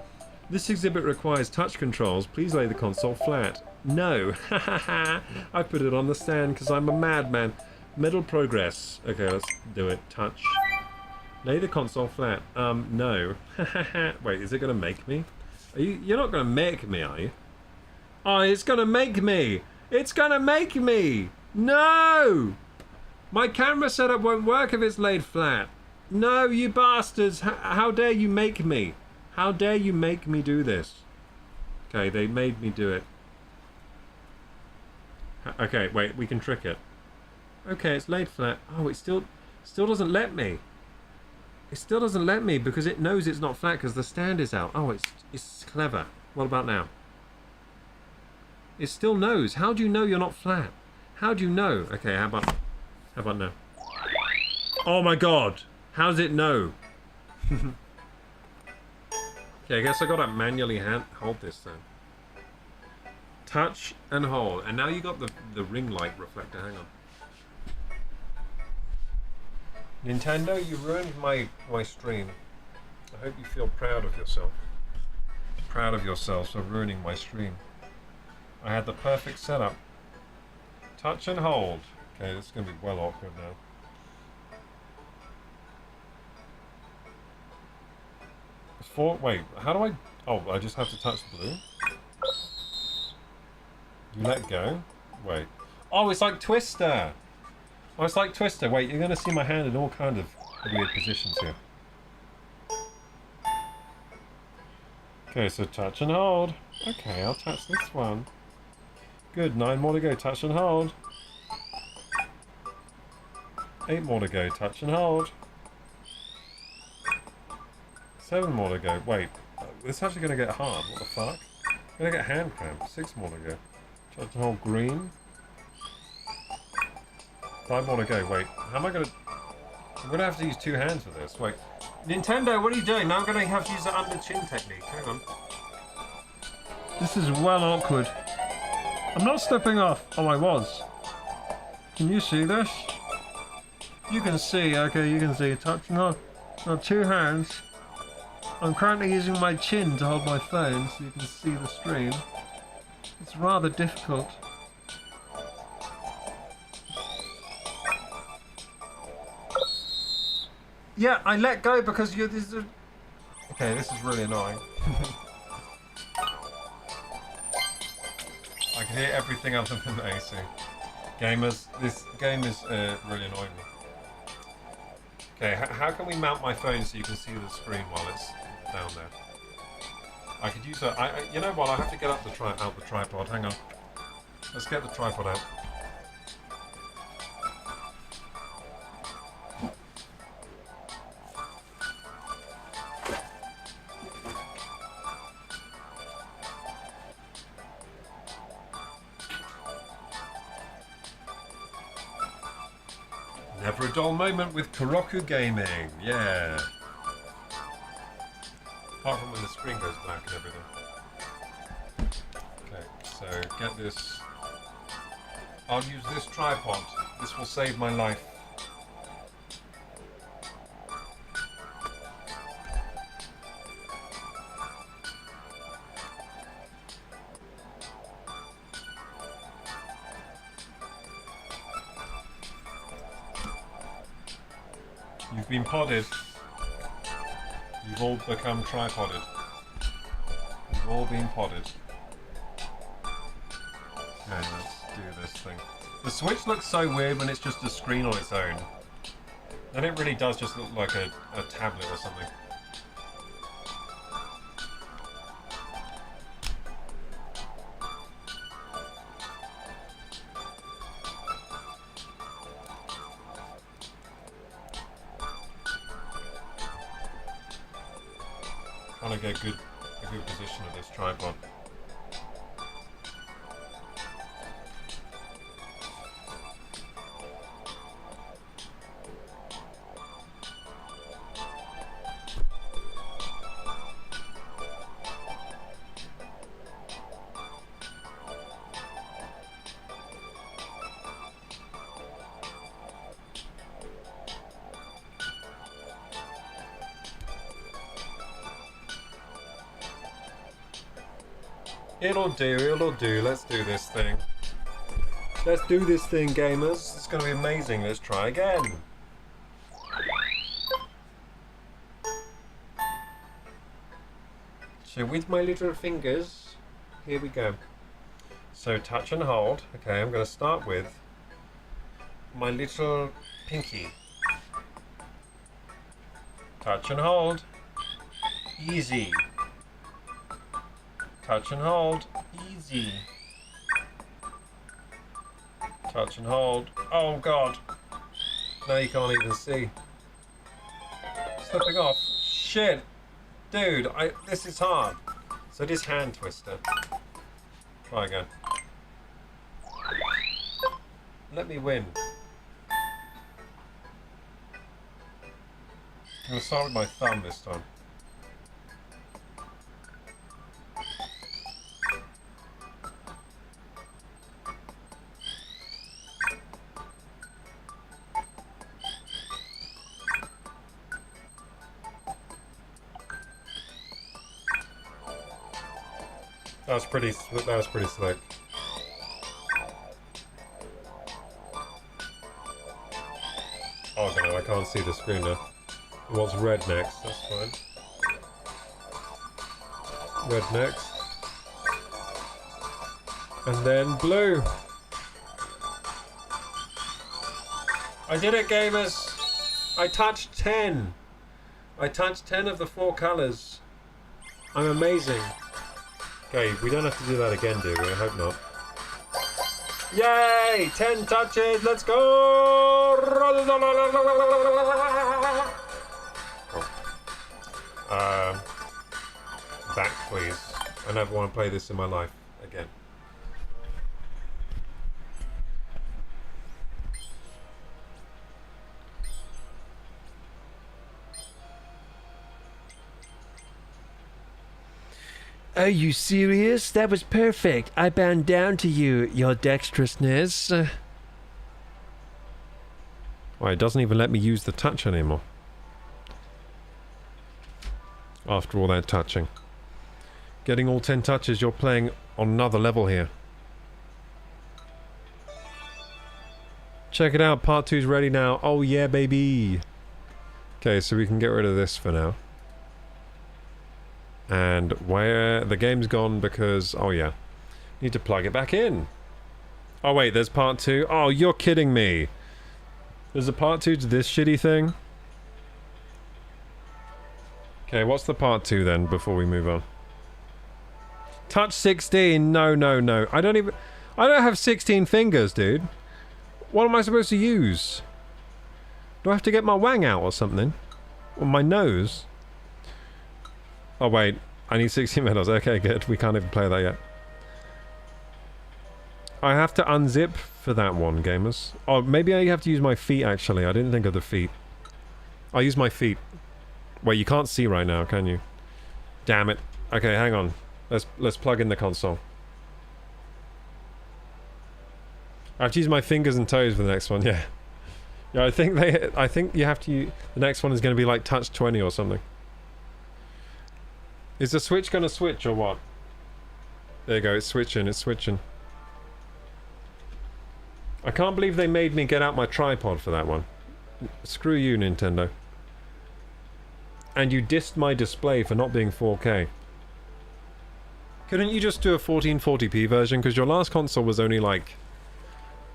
This exhibit requires touch controls. Please lay the console flat. No. I put it on the stand because I'm a madman. Middle progress. Okay, let's do it. Touch. Lay the console flat. No. Wait, is it going to make me? You're not going to make me, are you? Oh, it's going to make me. It's going to make me. No! My camera setup won't work if it's laid flat. No, you bastards. How dare you make me? How dare you make me do this? Okay, they made me do it. Okay, wait, we can trick it. Okay, it's laid flat. Oh, it still doesn't let me. It still doesn't let me because it knows it's not flat because the stand is out. Oh, it's clever. What about now? It still knows. How do you know you're not flat? How do you know? Okay, how about now? Oh my god! How does it know? Okay, I guess I gotta manually hold this then. Touch and hold. And now you got the ring light reflector. Hang on. Nintendo, you ruined my stream. I hope you feel proud of yourself. Proud of yourself for ruining my stream. I had the perfect setup. Touch and hold. Okay, this is going to be well awkward now. Wait, how do I... Oh, I just have to touch blue? You let go? Wait. Oh, it's like Twister! Oh, it's like Twister. Wait, you're going to see my hand in all kind of weird positions here. Okay, so touch and hold. Okay, I'll touch this one. Good, 9 more to go. Touch and hold. 8 more to go. Touch and hold. 7 more to go. Wait, this is actually going to get hard. What the fuck? I'm going to get hand cramp. 6 more to go. Touch and hold green. 5 more to go. Wait, how am I going to... I'm going to have to use 2 hands for this. Wait. Nintendo, what are you doing? Now I'm going to have to use the under chin technique. Hang on. This is well awkward. I'm not stepping off. Oh, I was. Can you see this? You can see. Okay, you can see. Touch and hold. Now 2 hands. I'm currently using my chin to hold my phone so you can see the stream. It's rather difficult. Yeah, I let go because you're... Okay, this is really annoying. I can hear everything other than the AC. Gamers, this game is really annoying me. Okay, how can we mount my phone so you can see the screen while it's down there? I could use a... you know what, I have to get up out the tripod. Hang on. Let's get the tripod out. Never a dull moment with Kuroku Gaming, yeah. Apart from when the screen goes black and everything. Okay, so get this I'll use this tripod. This will save my life. You've been podded. You've all become tripoded. You've all been podded. Okay, let's do this thing. The Switch looks so weird when it's just a screen on its own. Then it really does just look like a tablet or something. Trying to get a good position of this tripod. It'll do, let's do this thing. Let's do this thing, gamers. It's gonna be amazing, let's try again. So with my little fingers, here we go. So touch and hold. Okay, I'm gonna start with my little pinky. Touch and hold. Easy. Touch and hold. Easy. Touch and hold. Oh god. Now you can't even see. Slipping off. Shit. Dude, this is hard. So this hand twister. Try again. Let me win. I'm gonna start with my thumb this time. That was pretty slick. Oh no, I can't see the screen now. It was red next, that's fine. Red next. And then blue. I did it, gamers! I touched 10! I touched 10 of the 4 colours. I'm amazing. Okay, we don't have to do that again, do we? I hope not. Yay! 10 touches, let's go! Back, please. I never want to play this in my life again. Are you serious? That was perfect. I bowed down to you, your dexterousness. Well, it doesn't even let me use the touch anymore. After all that touching. Getting all 10 touches, you're playing on another level here. Check it out, part 2's ready now. Oh yeah, baby! Okay, so we can get rid of this for now. And where the game's gone because, oh yeah, need to plug it back in. Oh wait, there's part 2. Oh, you're kidding me. There's a part 2 to this shitty thing. Okay, what's the part 2 then before we move on? Touch 16. No, no, no. I don't have 16 fingers, dude. What am I supposed to use? Do I have to get my wang out or something? Or my nose? Oh wait, I need 60 medals. Okay, good. We can't even play that yet. I have to unzip for that one, gamers. Oh, maybe I have to use my feet, actually. I didn't think of the feet. I'll use my feet. Wait, you can't see right now, can you? Damn it. Okay, hang on. Let's plug in the console. I have to use my fingers and toes for the next one, yeah. Yeah, I think you have to, the next one is going to be like touch 20 or something. Is the Switch going to switch or what? There you go, it's switching, it's switching. I can't believe they made me get out my tripod for that one. Screw you, Nintendo. And you dissed my display for not being 4K. Couldn't you just do a 1440p version? Because your last console was only like...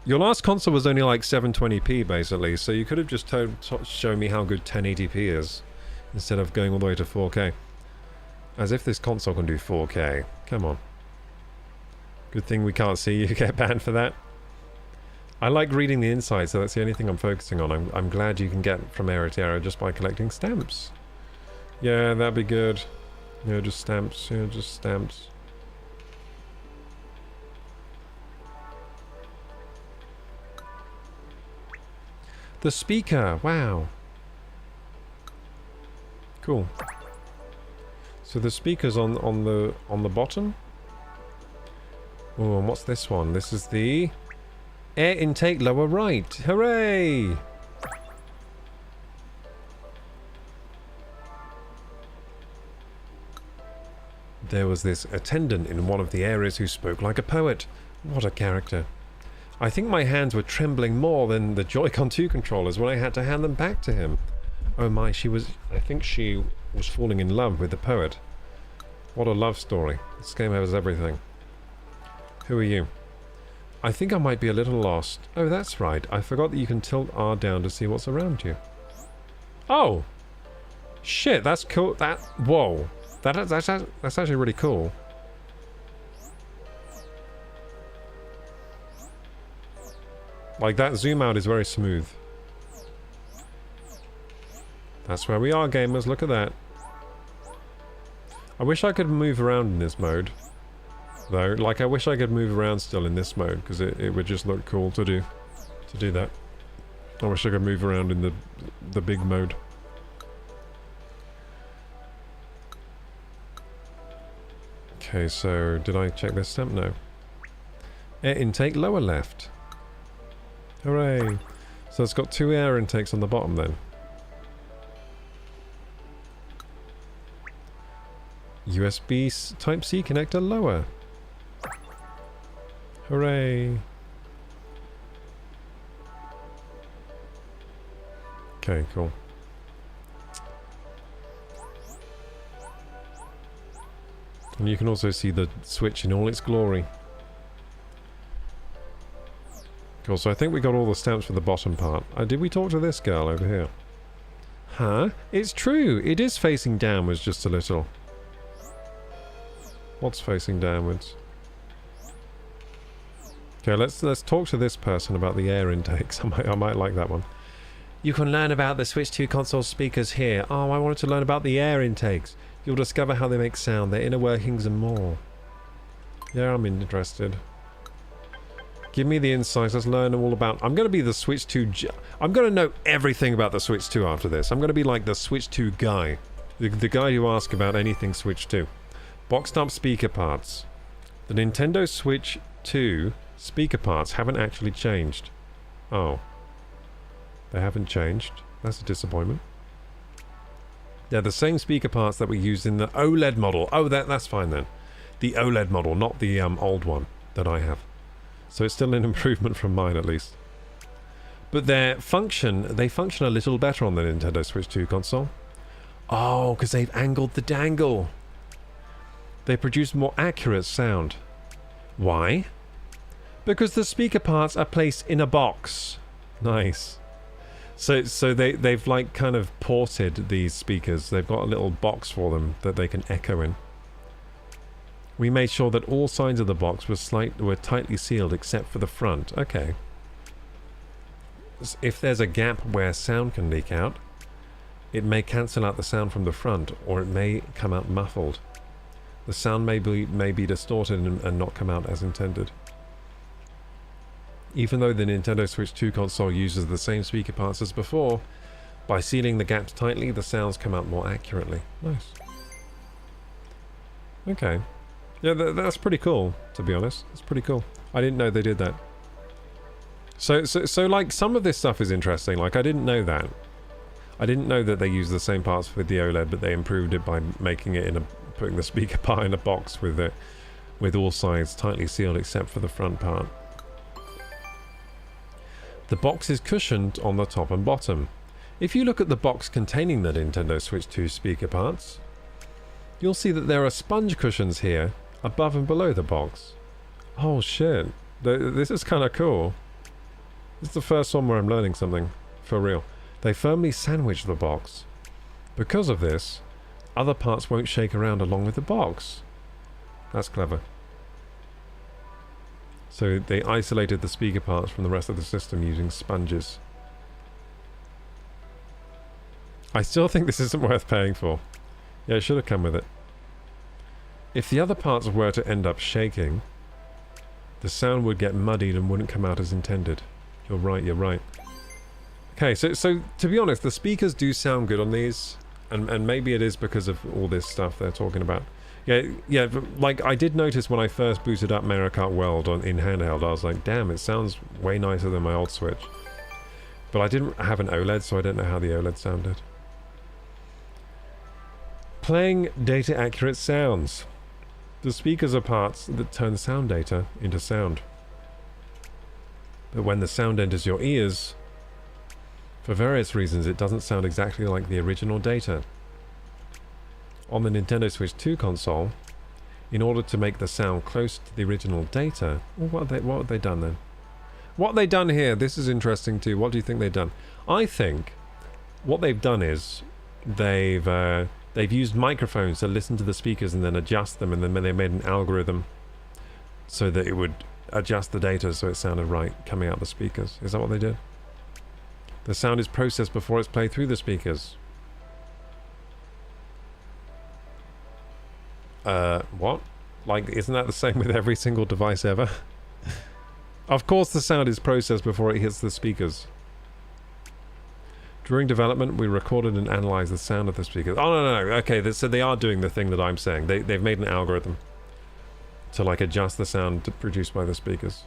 Your last console was only like 720p basically, so you could have just shown me how good 1080p is, instead of going all the way to 4K. As if this console can do 4K. Come on. Good thing we can't see you get banned for that. I like reading the inside, so that's the only thing I'm focusing on. I'm glad you can get from area to area just by collecting stamps. Yeah, that'd be good. Yeah, just stamps. Yeah, just stamps. The speaker, wow. Cool. So the speaker's on the bottom. Oh, and what's this one? This is the air intake lower right. Hooray! There was this attendant in one of the areas who spoke like a poet. What a character. I think my hands were trembling more than the Joy-Con 2 controllers when I had to hand them back to him. Oh my, I think she was falling in love with the poet. What a love story. This game has everything. Who are you? I think I might be a little lost. Oh, that's right. I forgot that you can tilt R down to see what's around you. Oh! Shit, that's cool. Whoa. That's actually really cool. Like, that zoom out is very smooth. That's where we are, gamers. Look at that. I wish I could move around in this mode. Though, like, I wish I could move around still in this mode, because it would just look cool to do that. I wish I could move around in the big mode. Okay, so did I check this stamp? No. Air intake lower left. Hooray! So it's got 2 air intakes on the bottom then. USB Type-C connector lower. Hooray! Okay, cool. And you can also see the Switch in all its glory. Cool, so I think we got all the stamps for the bottom part. Did we talk to this girl over here? Huh? It's true! It is facing downwards just a little. What's facing downwards? Okay, let's talk to this person about the air intakes. I might like that one. You can learn about the Switch 2 console speakers here. Oh, I wanted to learn about the air intakes. You'll discover how they make sound, their inner workings and more. Yeah, I'm interested. Give me the insights. Let's learn all about... I'm going to be the Switch 2... I'm going to know everything about the Switch 2 after this. I'm going to be like the Switch 2 guy. The guy who asks about anything Switch 2. Boxed up speaker parts. The Nintendo Switch 2 speaker parts haven't actually changed. Oh. They haven't changed. That's a disappointment. They're the same speaker parts that we used in the OLED model. Oh, that's fine then. The OLED model, not the old one that I have. So it's still an improvement from mine, at least. But they function a little better on the Nintendo Switch 2 console. Oh, because they've angled the dangle. They produce more accurate sound. Why? Because the speaker parts are placed in a box. Nice. So they've like kind of ported these speakers. They've got a little box for them that they can echo in. We made sure that all sides of the box were tightly sealed except for the front. Okay. If there's a gap where sound can leak out, it may cancel out the sound from the front, or it may come out muffled. The sound may be distorted and not come out as intended. Even though the Nintendo Switch 2 console uses the same speaker parts as before, by sealing the gaps tightly, the sounds come out more accurately. Nice. Okay. Yeah, that's pretty cool, to be honest. That's pretty cool. I didn't know they did that. So like some of this stuff is interesting. Like I didn't know that. I didn't know that they used the same parts with the OLED, but they improved it by making it putting the speaker part in a box with it, with all sides tightly sealed except for the front part. The box is cushioned on the top and bottom. If you look at the box containing the Nintendo Switch 2 speaker parts, you'll see that there are sponge cushions here above and below the box. Oh shit, this is kind of cool. This is the first one where I'm learning something, for real. They firmly sandwich the box. Because of this, other parts won't shake around along with the box. That's clever. So they isolated the speaker parts from the rest of the system using sponges. I still think this isn't worth paying for. Yeah, it should have come with it. If the other parts were to end up shaking, the sound would get muddied and wouldn't come out as intended. You're right, you're right. Okay, so to be honest, the speakers do sound good on these, and maybe it is because of all this stuff they're talking about. Yeah, like I did notice when I first booted up Mario Kart World in handheld, I was like, damn, it sounds way nicer than my old Switch. But I didn't have an OLED, so I don't know how the OLED sounded. Playing data accurate sounds. The speakers are parts that turn sound data into sound. But when the sound enters your ears, for various reasons it doesn't sound exactly like the original data. On the Nintendo Switch 2 console, in order to make the sound close to the original data, what have they done then? What have they done here? This is interesting too. What do you think they've done? I think what they've done is they've used microphones to listen to the speakers and then adjust them, and then they made an algorithm so that it would adjust the data so it sounded right coming out the speakers. Is that what they did? The sound is processed before it's played through the speakers. What? Like, isn't that the same with every single device ever? Of course the sound is processed before it hits the speakers. During development, we recorded and analyzed the sound of the speakers. Oh, no. Okay, so they are doing the thing that I'm saying. They've made an algorithm to, like, adjust the sound produced by the speakers.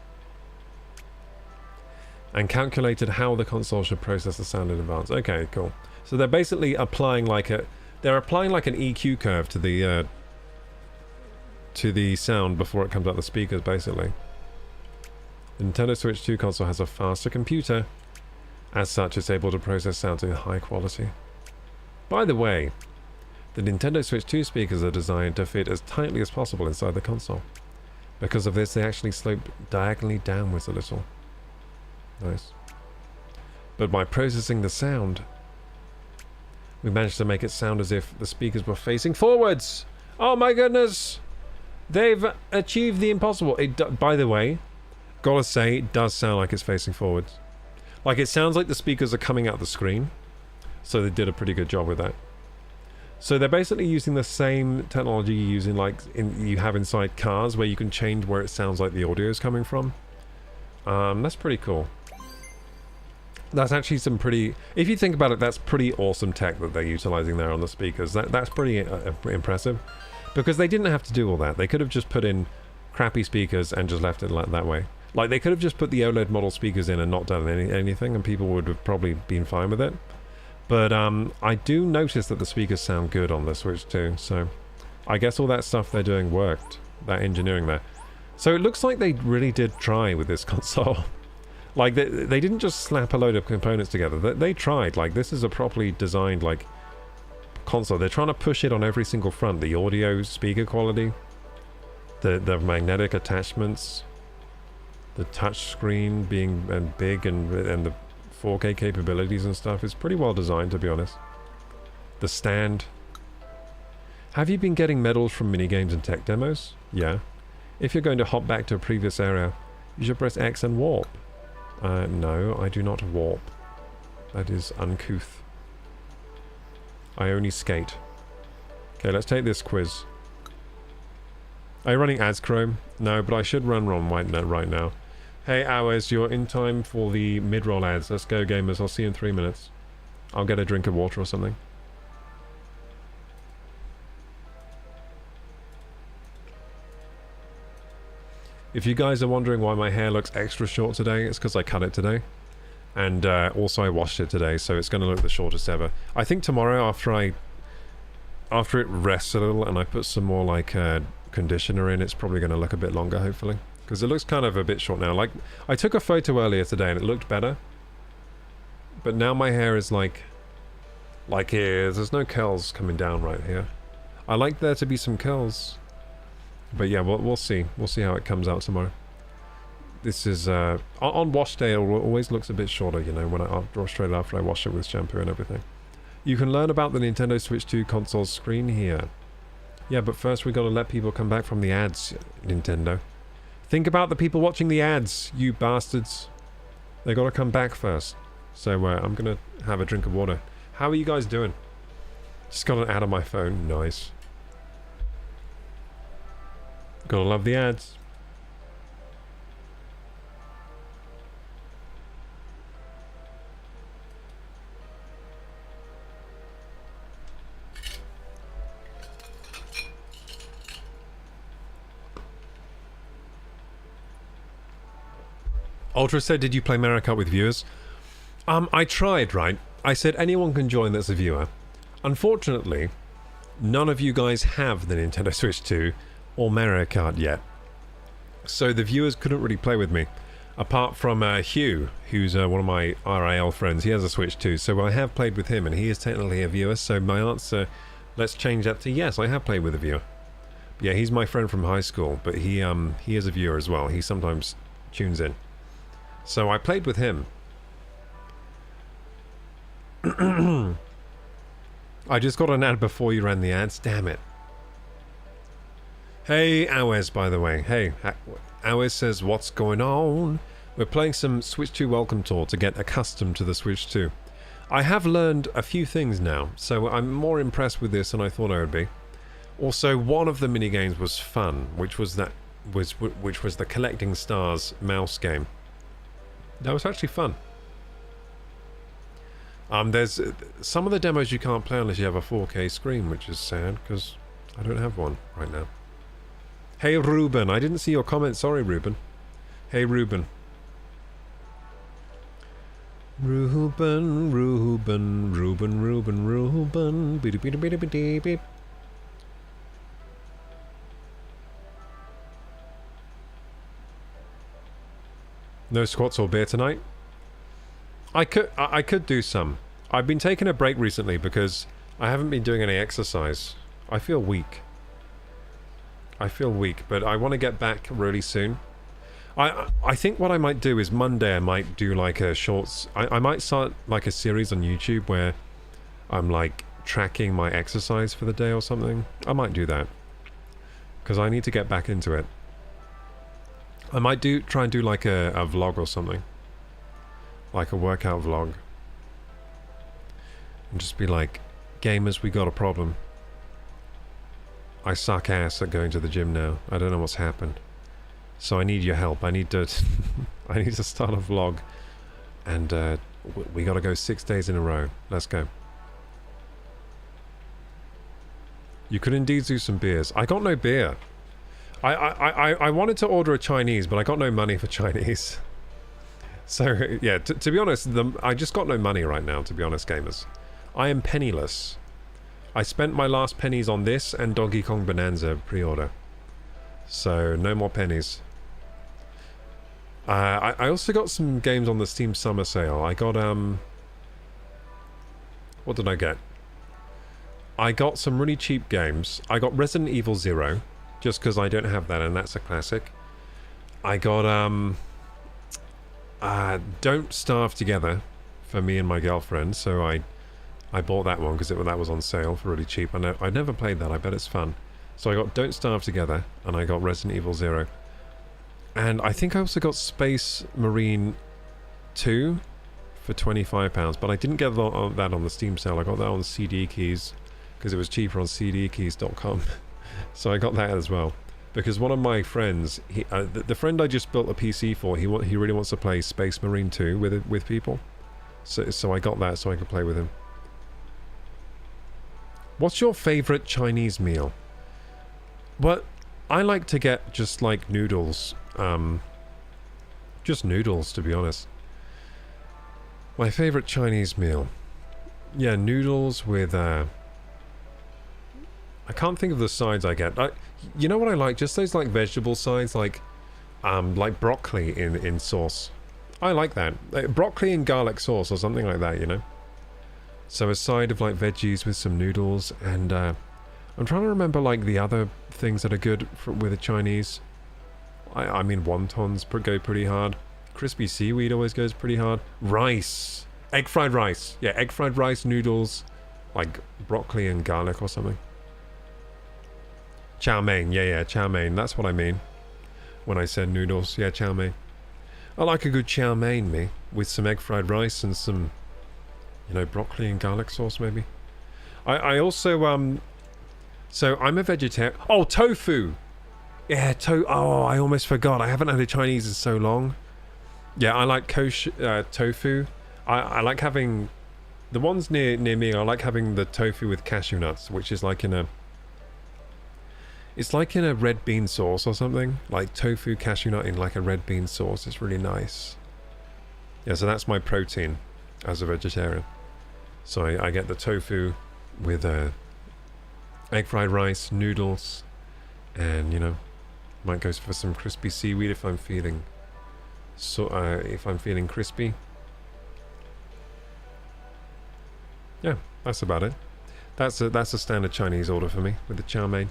And calculated how the console should process the sound in advance. Okay, cool. So they're basically applying like an EQ curve to the sound before it comes out the speakers, basically. The Nintendo Switch 2 console has a faster computer. As such, it's able to process sounds in high quality. By the way, the Nintendo Switch 2 speakers are designed to fit as tightly as possible inside the console. Because of this, they actually slope diagonally downwards a little. Nice. But by processing the sound, we managed to make it sound as if the speakers were facing forwards! Oh my goodness! They've achieved the impossible. By the way, gotta say, it does sound like it's facing forwards. Like, it sounds like the speakers are coming out the screen. So they did a pretty good job with that. So they're basically using the same technology you have inside cars, where you can change where it sounds like the audio is coming from. That's pretty cool. That's actually some pretty... If you think about it, that's pretty awesome tech that they're utilizing there on the speakers. That's pretty impressive. Because they didn't have to do all that. They could have just put in crappy speakers and just left it like that way. Like, they could have just put the OLED model speakers in and not done anything, and people would have probably been fine with it. But I do notice that the speakers sound good on the Switch 2, so I guess all that stuff they're doing worked. That engineering there. So it looks like they really did try with this console. Like, they didn't just slap a load of components together. They tried. Like, this is a properly designed, like, console. They're trying to push it on every single front. The audio, speaker quality, the magnetic attachments, the touch screen being big, and the 4K capabilities and stuff is pretty well designed, to be honest. The stand. Have you been getting medals from minigames and tech demos? Yeah. If you're going to hop back to a previous area, you should press X and warp. No, I do not warp. That is uncouth. I only skate. Okay, let's take this quiz. Are you running ads, Chrome? No, but I should run right now. Hey, Hours, you're in time for the mid-roll ads. Let's go, gamers. I'll see you in 3 minutes. I'll get a drink of water or something. If you guys are wondering why my hair looks extra short today, it's because I cut it today. And also I washed it today, so it's going to look the shortest ever. I think tomorrow, after it rests a little and I put some more like conditioner in, it's probably going to look a bit longer, hopefully. Because it looks kind of a bit short now. Like, I took a photo earlier today and it looked better. But now my hair is like here. There's no curls coming down right here. I like there to be some curls. But yeah, we'll see. We'll see how it comes out tomorrow. This is, on wash day, it always looks a bit shorter, you know, when straight after I wash it with shampoo and everything. You can learn about the Nintendo Switch 2 console's screen here. Yeah, but first we got to let people come back from the ads, Nintendo. Think about the people watching the ads, you bastards. They got to come back first. So I'm going to have a drink of water. How are you guys doing? Just got an ad on my phone. Nice. Gotta love the ads. Ultra said, did you play Mario Kart with viewers? I tried, right? I said anyone can join that's a viewer. Unfortunately, none of you guys have the Nintendo Switch 2 or Mario Kart yet. So the viewers couldn't really play with me. Apart from Hugh, who's one of my RIL friends. He has a Switch 2, so I have played with him, and he is technically a viewer. So my answer, let's change that to yes, I have played with a viewer. But yeah, he's my friend from high school, but he is a viewer as well. He sometimes tunes in. So I played with him. I just got an ad before you ran the ads. Damn it. Hey, Awes, by the way. Hey, Awes says, what's going on? We're playing some Switch 2 Welcome Tour to get accustomed to the Switch 2. I have learned a few things now, so I'm more impressed with this than I thought I would be. Also, one of the minigames was fun, which was the Collecting Stars mouse game. That was actually fun. There's some of the demos you can't play unless you have a 4K screen, which is sad, because I don't have one right now. Hey, Ruben. I didn't see your comment. Sorry, Ruben. Hey, Ruben. Ruben, Ruben, Ruben, Ruben, Ruben. Beep, beep, beep, beep, beep, beep. No squats or beer tonight? I could do some. I've been taking a break recently because I haven't been doing any exercise. I feel weak. But I want to get back really soon. I think what I might do is Monday I might do like a shorts. I might start like a series on YouTube where I'm like tracking my exercise for the day or something. I might do that because I need to get back into it. I might try and do like a vlog or something. Like a workout vlog. And just be like, gamers, we got a problem. I suck ass at going to the gym now. I don't know what's happened. So I need your help. I need to I need to start a vlog. And we gotta go 6 days in a row. Let's go. You could indeed do some beers. I got no beer. I wanted to order a Chinese, but I got no money for Chinese. So, yeah, to be honest, I just got no money right now, to be honest, gamers. I am penniless. I spent my last pennies on this and Donkey Kong Bonanza pre-order. So, no more pennies. I also got some games on the Steam Summer Sale. I got, what did I get? I got some really cheap games. I got Resident Evil 0, just because I don't have that, and that's a classic. I got, Don't Starve Together for me and my girlfriend, so I bought that one because that was on sale for really cheap. I never played that. I bet it's fun. So I got Don't Starve Together, and I got Resident Evil 0. And I think I also got Space Marine 2 for £25, but I didn't get that on the Steam sale. I got that on CD Keys because it was cheaper on cdkeys.com. So I got that as well. Because one of my friends, the friend I just built a PC for, he really wants to play Space Marine 2 with people. So I got that so I could play with him. What's your favorite Chinese meal? Well, I like to get just like noodles. Just noodles, to be honest. My favorite Chinese meal. Yeah, noodles with, I can't think of the sides I get. You know what I like? Just those, like, vegetable sides, like broccoli in sauce. I like that. Broccoli and garlic sauce or something like that, you know? So a side of, like, veggies with some noodles, and, I'm trying to remember, like, the other things that are good with the Chinese. I mean, wontons go pretty hard. Crispy seaweed always goes pretty hard. Rice. Egg fried rice. Yeah, egg fried rice, noodles, like broccoli and garlic or something. Chow mein. Yeah, chow mein. That's what I mean when I said noodles. Yeah, chow mein. I like a good chow mein, me, with some egg fried rice and some, you know, broccoli and garlic sauce, maybe. I also, so I'm a vegetarian. Oh, tofu! Yeah, oh, I almost forgot. I haven't had a Chinese in so long. Yeah, I like tofu. I like having... The ones near me, I like having the tofu with cashew nuts, which is like in a... It's like in a red bean sauce or something. Like tofu cashew nut in like a red bean sauce. It's really nice. Yeah, so that's my protein as a vegetarian. So I get the tofu with egg fried rice, noodles, and, you know, might go for some crispy seaweed if I'm feeling crispy. Yeah, that's about it. That's a standard Chinese order for me with the chow mein.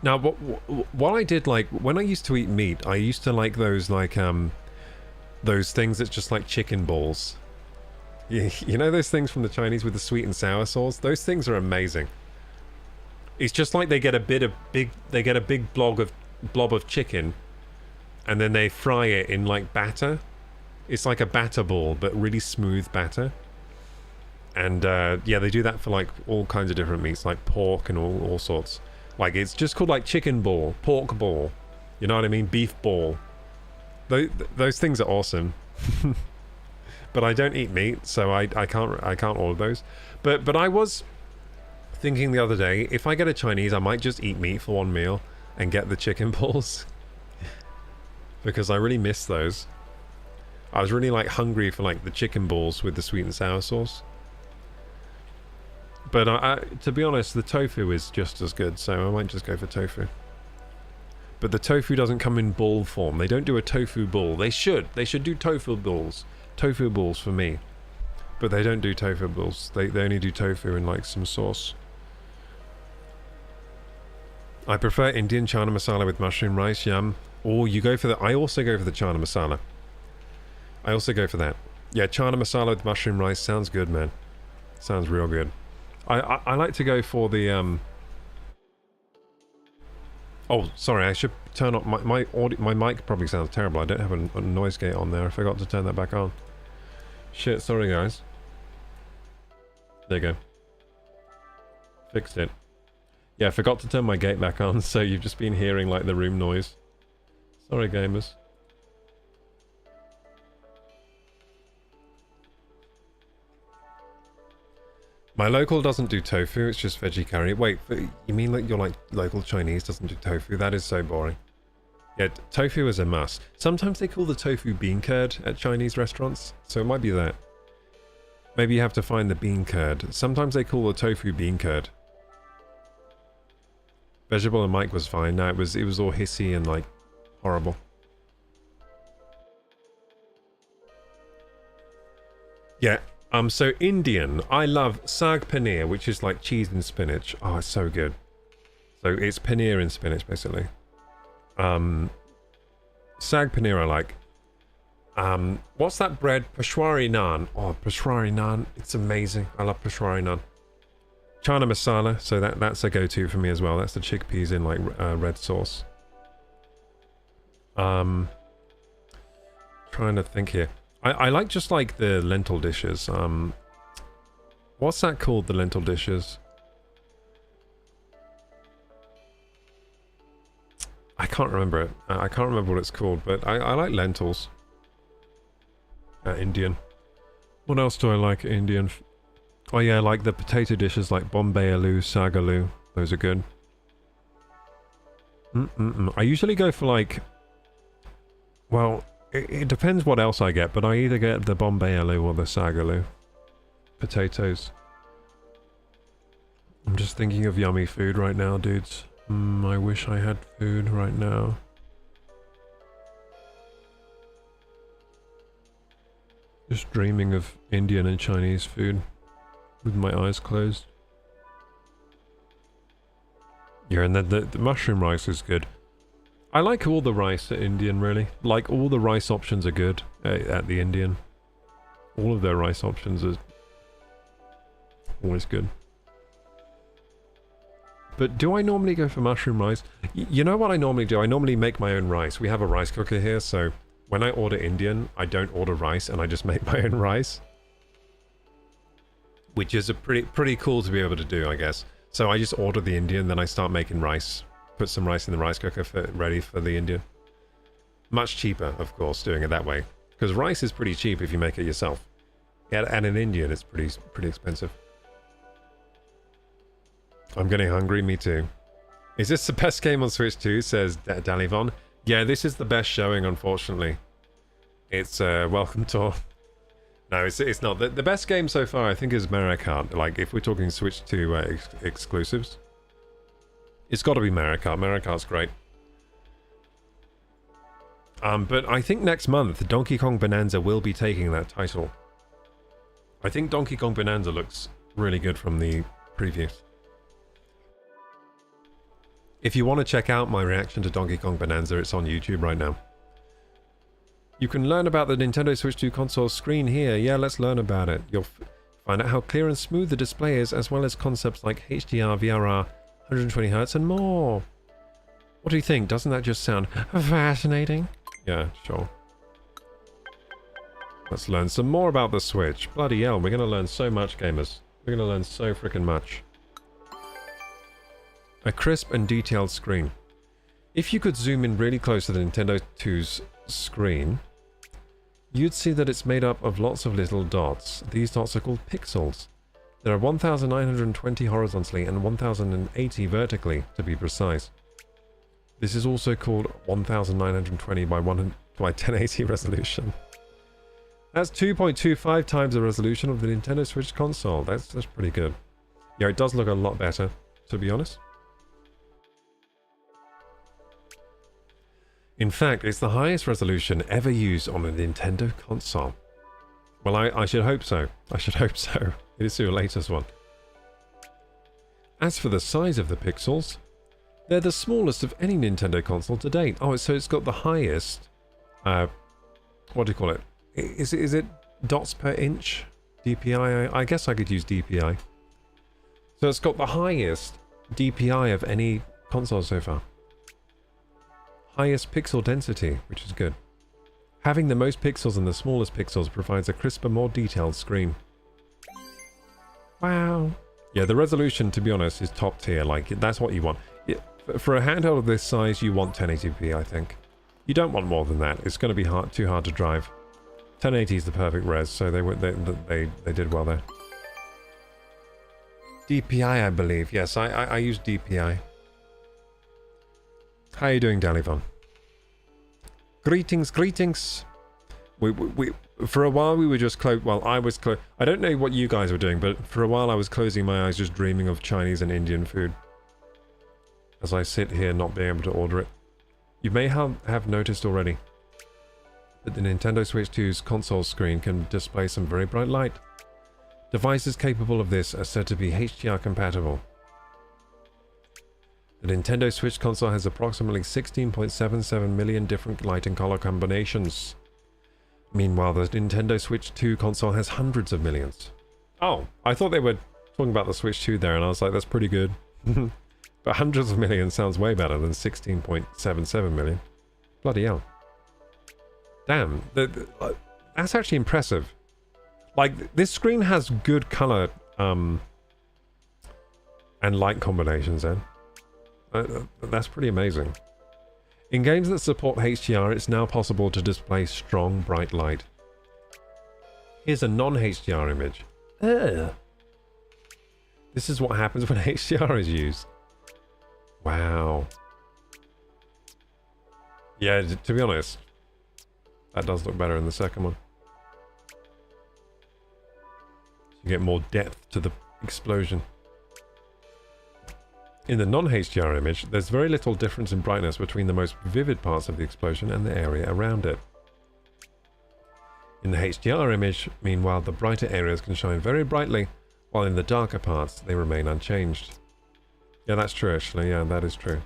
Now, what I did, like, when I used to eat meat, I used to like those, like, those things that's just like chicken balls. You know those things from the Chinese with the sweet and sour sauce? Those things are amazing. It's just like they get a big blob of chicken, and then they fry it in like batter. It's like a batter ball, but really smooth batter. And yeah, they do that for like all kinds of different meats, like pork and all sorts. Like, it's just called like chicken ball, pork ball. You know what I mean? Beef ball. Those things are awesome. But I don't eat meat, so I can't order those. But I was thinking the other day, if I get a Chinese, I might just eat meat for one meal and get the chicken balls. Because I really miss those. I was really like hungry for like the chicken balls with the sweet and sour sauce. But to be honest, the tofu is just as good, so I might just go for tofu. But the tofu doesn't come in ball form. They don't do a tofu ball. They should. They should do tofu balls. Tofu balls for me. But they don't do tofu balls. They only do tofu in like some sauce. I prefer Indian chana masala with mushroom rice, yum. Or you go for the... I also go for the chana masala. I also go for that. Yeah, chana masala with mushroom rice sounds good, man. Sounds real good. I like to go for the... Oh, sorry, I should turn up my audio. My mic probably sounds terrible. I don't have a noise gate on there. I forgot to turn that back on. Shit, sorry guys. There you go. Fixed it. Yeah, I forgot to turn my gate back on, so you've just been hearing like the room noise. Sorry, gamers. My local doesn't do tofu, it's just veggie curry. Wait, you mean like your like local Chinese doesn't do tofu? That is so boring. Yeah, tofu is a must. Sometimes they call the tofu bean curd at Chinese restaurants, so it might be that. Maybe you have to find the bean curd. Sometimes they call the tofu bean curd. Vegetable and Mike was fine. No, it was all hissy and like horrible. Yeah. So Indian, I love sag paneer, which is like cheese and spinach. Oh, it's so good. So it's paneer and spinach, basically. Sag paneer I like. What's that bread? Peshwari naan. Oh, Peshwari naan. It's amazing. I love Peshwari naan. Chana masala, so that's a go-to for me as well. That's the chickpeas in like red sauce. Trying to think here. I like just like the lentil dishes. What's that called, the lentil dishes? I can't remember it. I can't remember what it's called, but I like lentils. Indian. What else do I like Indian? Oh yeah, I like the potato dishes like Bombay aloo, saag aloo. Those are good. I usually go for like... Well, it depends what else I get, but I either get the Bombay aloo or the sagaloo. Potatoes. I'm just thinking of yummy food right now, dudes. I wish I had food right now. Just dreaming of Indian and Chinese food with my eyes closed. Yeah, and then the mushroom rice is good. I like all the rice at Indian, really. Like, all the rice options are good at the Indian. All of their rice options are always good. But do I normally go for mushroom rice? You know what I normally do? I normally make my own rice. We have a rice cooker here, so when I order Indian, I don't order rice and I just make my own rice. Which is a pretty cool to be able to do, I guess. So I just order the Indian, then I start making rice. Put some rice in the rice cooker ready for the Indian. Much cheaper, of course, doing it that way. Because rice is pretty cheap if you make it yourself. Yeah, and in Indian, it's pretty expensive. I'm getting hungry, me too. Is this the best game on Switch 2, says Dalivon? Yeah, this is the best showing, unfortunately. It's Welcome Tour. No, it's not. The best game so far, I think, is Mario Kart. Like, if we're talking Switch 2 exclusives. It's got to be Mario Kart. Mario Kart's great. But I think next month, Donkey Kong Bonanza will be taking that title. I think Donkey Kong Bonanza looks really good from the previews. If you want to check out my reaction to Donkey Kong Bonanza, it's on YouTube right now. You can learn about the Nintendo Switch 2 console screen here. Yeah, let's learn about it. You'll find out how clear and smooth the display is, as well as concepts like HDR, VRR, 120Hz, and more. What do you think? Doesn't that just sound fascinating? Yeah, sure. Let's learn some more about the Switch. Bloody hell, we're going to learn so much, gamers. We're going to learn so freaking much. A crisp and detailed screen. If you could zoom in really close to the Nintendo 2's screen, you'd see that it's made up of lots of little dots. These dots are called pixels. There are 1,920 horizontally and 1,080 vertically, to be precise. This is also called 1,920 by 1080 resolution. That's 2.25 times the resolution of the Nintendo Switch console. That's pretty good. Yeah, it does look a lot better, to be honest. In fact, it's the highest resolution ever used on a Nintendo console. Well, I should hope so. I should hope so. It is the latest one. As for the size of the pixels, they're the smallest of any Nintendo console to date. Oh, so it's got the highest... what do you call it? Is it dots per inch? DPI? I guess I could use DPI. So it's got the highest DPI of any console so far. Highest pixel density, which is good. Having the most pixels and the smallest pixels provides a crisper, more detailed screen. Wow. Yeah, the resolution, to be honest, is top tier. Like, that's what you want. For a handheld of this size, you want 1080p, I think. You don't want more than that. It's going to be too hard to drive. 1080 is the perfect res, so they did well there. DPI, I believe. Yes, I use DPI. How are you doing, Dalivon? Greetings, greetings. We for a while we were just closed. Well, I was closed. I don't know what you guys were doing, but for a while I was closing my eyes, just dreaming of Chinese and Indian food. As I sit here, not being able to order it. You may have noticed already that the Nintendo Switch 2's console screen can display some very bright light. Devices capable of this are said to be HDR compatible. The Nintendo Switch console has approximately 16.77 million different light and color combinations. Meanwhile, the Nintendo Switch 2 console has hundreds of millions. Oh, I thought they were talking about the Switch 2 there, and I was like, that's pretty good. But hundreds of millions sounds way better than 16.77 million. Bloody hell. Damn, that's actually impressive. Like, this screen has good color and light combinations then. That's pretty amazing. In games that support HDR, it's now possible to display strong, bright light. Here's a non-HDR image. Ugh. This is what happens when HDR is used. Wow. Yeah, to be honest, that does look better in the second one. You get more depth to the explosion. In the non-HDR image, there's very little difference in brightness between the most vivid parts of the explosion and the area around it. In the HDR image, meanwhile, the brighter areas can shine very brightly, while in the darker parts, they remain unchanged. Yeah, that's true, actually. Yeah, that is true.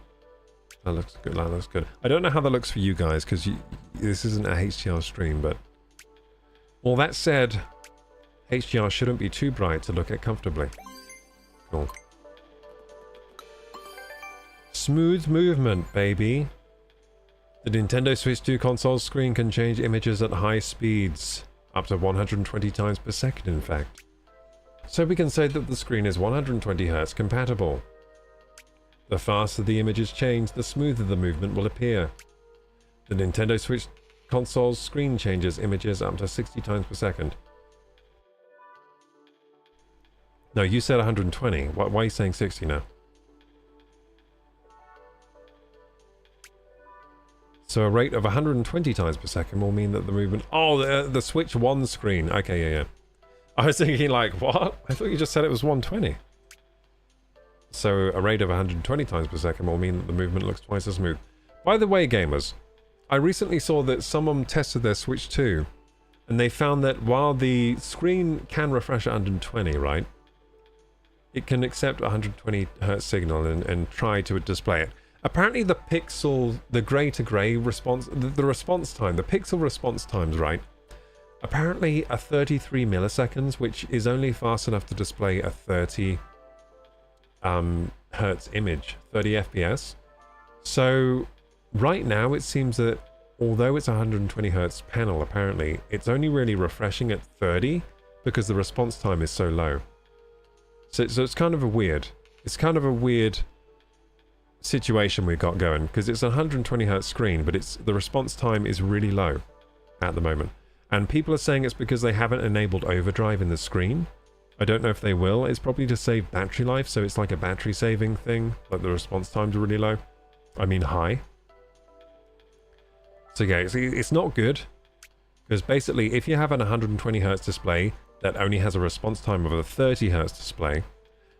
That looks good. That looks good. I don't know how that looks for you guys, because this isn't a HDR stream, but... All that said, HDR shouldn't be too bright to look at comfortably. Cool. Smooth movement, baby. The Nintendo Switch 2 console screen can change images at high speeds, up to 120 times per second in fact. So we can say that the screen is 120 Hz compatible. The faster the images change, the smoother the movement will appear. The Nintendo Switch console's screen changes images up to 60 times per second. No, you said 120. Why are you saying 60 now? So a rate of 120 times per second will mean that the movement... Oh, the Switch 1 screen. Okay, yeah. I was thinking like, what? I thought you just said it was 120. So a rate of 120 times per second will mean that the movement looks twice as smooth. By the way, gamers, I recently saw that someone tested their Switch 2, and they found that while the screen can refresh at 120, right? It can accept 120 Hz signal and try to display it. Apparently the pixel, the grey to grey response, the response time, the pixel response times, right? Apparently are 33 milliseconds, which is only fast enough to display a 30 Hertz image, 30 FPS. So right now it seems that although it's a 120 Hertz panel, apparently it's only really refreshing at 30 because the response time is so low. So it's kind of a weird. It's kind of a weird situation we've got going because it's a 120 Hz screen, but the response time is really low at the moment. And people are saying it's because they haven't enabled overdrive in the screen. I don't know if they will. It's probably to save battery life, so it's like a battery saving thing. Like the response times are really low. I mean high. So yeah, it's not good. Because basically, if you have an 120 Hz display that only has a response time of a 30 Hz display,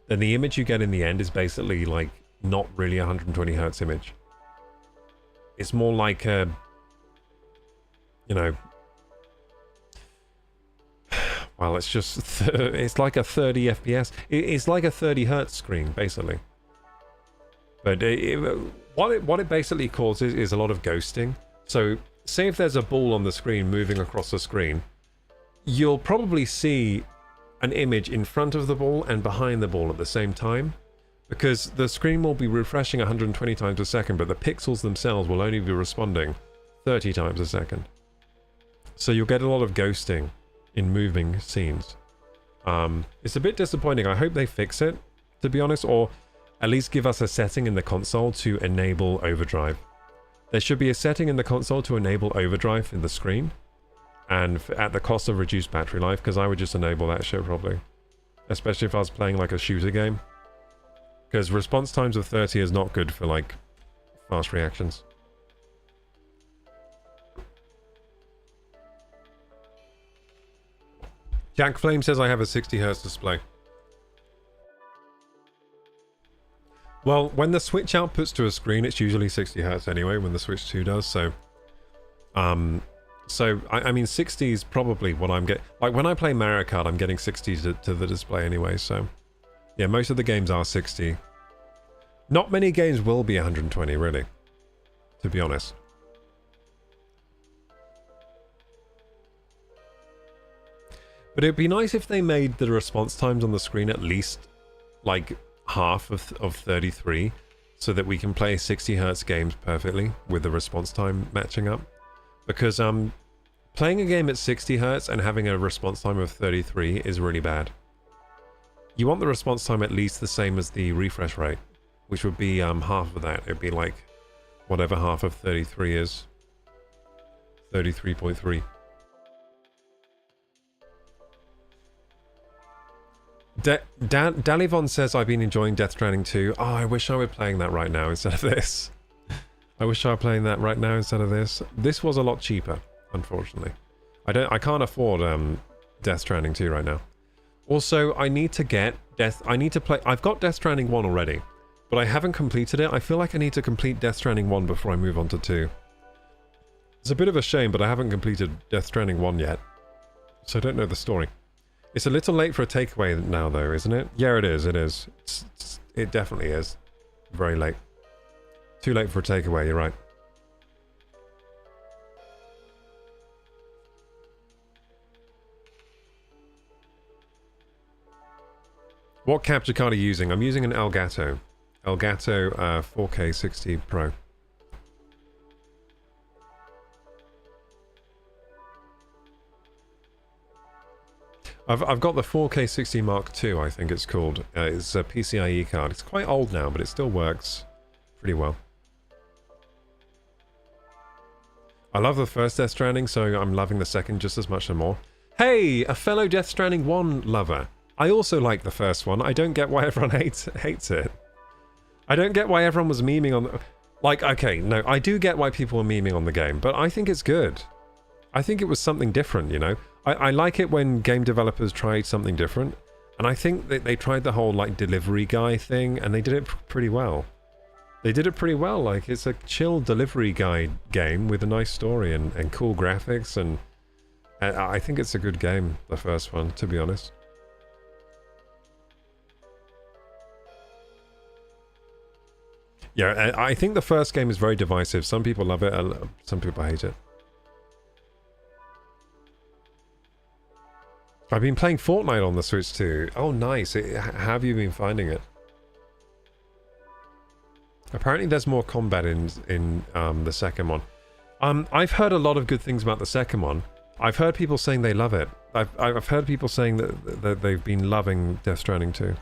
then the image you get in the end is basically like not really a 120 Hz image. It's more like a, you know, well, it's just, it's like a 30 FPS. It's like a 30 Hz screen, basically. But what it basically causes is a lot of ghosting. So, say if there's a ball on the screen moving across the screen, you'll probably see an image in front of the ball and behind the ball at the same time. Because the screen will be refreshing 120 times a second, but the pixels themselves will only be responding 30 times a second. So you'll get a lot of ghosting in moving scenes. It's a bit disappointing. I hope they fix it, to be honest, or at least give us a setting in the console to enable overdrive. There should be a setting in the console to enable overdrive in the screen, and at the cost of reduced battery life, because I would just enable that shit probably. Especially if I was playing like a shooter game. Because response times of 30 is not good for like fast reactions. Jack Flame says I have a 60 Hz display. Well, when the Switch outputs to a screen, it's usually 60 Hz anyway, when the Switch 2 does, so... I mean, 60 is probably what I'm getting... Like, when I play Mario Kart, I'm getting 60 to the display anyway, so... Yeah, most of the games are 60. Not many games will be 120, really. To be honest. But it'd be nice if they made the response times on the screen at least, like, half of 33, so that we can play 60 Hz games perfectly with the response time matching up. Because, playing a game at 60 Hz and having a response time of 33 is really bad. You want the response time at least the same as the refresh rate, which would be half of that. It'd be like whatever half of 33 is. 33.3. Dalivon says, I've been enjoying Death Stranding 2. Oh, I wish I were playing that right now instead of this. I wish I were playing that right now instead of this. This was a lot cheaper, unfortunately. I can't afford Death Stranding 2 right now. Also, I need to play... I've got Death Stranding 1 already, but I haven't completed it. I feel like I need to complete Death Stranding 1 before I move on to 2. It's a bit of a shame, but I haven't completed Death Stranding 1 yet, so I don't know the story. It's a little late for a takeaway now, though, isn't it? Yeah, it is, it is. It definitely is. Very late. Too late for a takeaway, you're right. What capture card are you using? I'm using an Elgato. Elgato 4K 60 Pro. I've got the 4K 60 Mark II, I think it's called. It's a PCIe card. It's quite old now, but it still works pretty well. I love the first Death Stranding, so I'm loving the second just as much or more. Hey, a fellow Death Stranding 1 lover. I also like the first one. I don't get why everyone hates it. I don't get why everyone was memeing on the... Like, okay, no, I do get why people were memeing on the game, but I think it's good. I think it was something different, you know? I like it when game developers try something different, and I think that they tried the whole, like, delivery guy thing, and they did it pretty well. They did it pretty well, like, it's a chill delivery guy game with a nice story and cool graphics, and I think it's a good game, the first one, to be honest. Yeah, I think the first game is very divisive. Some people love it, some people hate it. I've been playing Fortnite on the Switch too. Oh, nice. Have you been finding it? Apparently there's more combat in the second one. I've heard a lot of good things about the second one. I've heard people saying they love it. I've heard people saying that they've been loving Death Stranding too.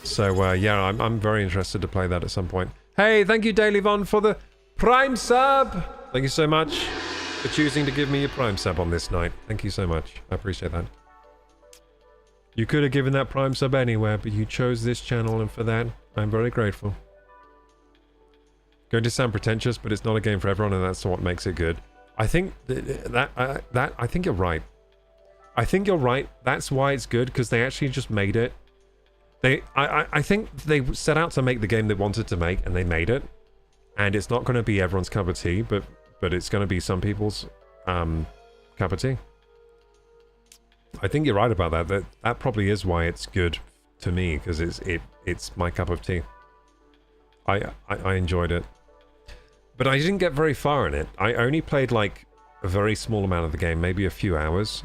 So, yeah, I'm very interested to play that at some point. Hey, thank you, Daily Von, for the Prime sub! Thank you so much for choosing to give me your Prime sub on this night. Thank you so much. I appreciate that. You could have given that Prime sub anywhere, but you chose this channel, and for that, I'm very grateful. Going to sound pretentious, but it's not a game for everyone, and that's what makes it good. I think I think you're right. I think you're right. That's why it's good, because they actually just made it. I think they set out to make the game they wanted to make, and they made it. And it's not going to be everyone's cup of tea, but it's going to be some people's cup of tea. I think you're right about that. That probably is why it's good to me, because it's my cup of tea. I enjoyed it. But I didn't get very far in it. I only played like a very small amount of the game, maybe a few hours.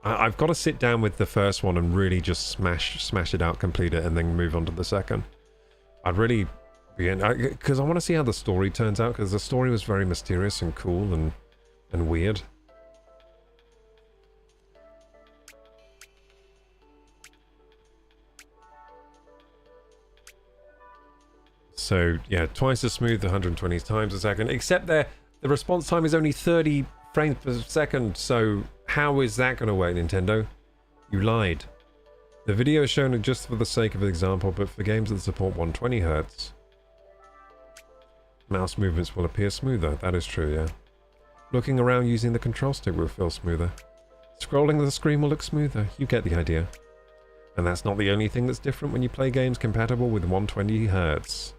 I've got to sit down with the first one and really just smash it out, complete it, and then move on to the second. I'd really be in, because I want to see how the story turns out, because the story was very mysterious and cool and weird. So, yeah, twice as smooth, 120 times a second, except the response time is only 30 frames per second, so how is that going to work, Nintendo? You lied. The video is shown just for the sake of example, but for games that support 120 Hz, mouse movements will appear smoother. That is true, yeah. Looking around using the control stick will feel smoother. Scrolling the screen will look smoother. You get the idea. And that's not the only thing that's different when you play games compatible with 120 Hz.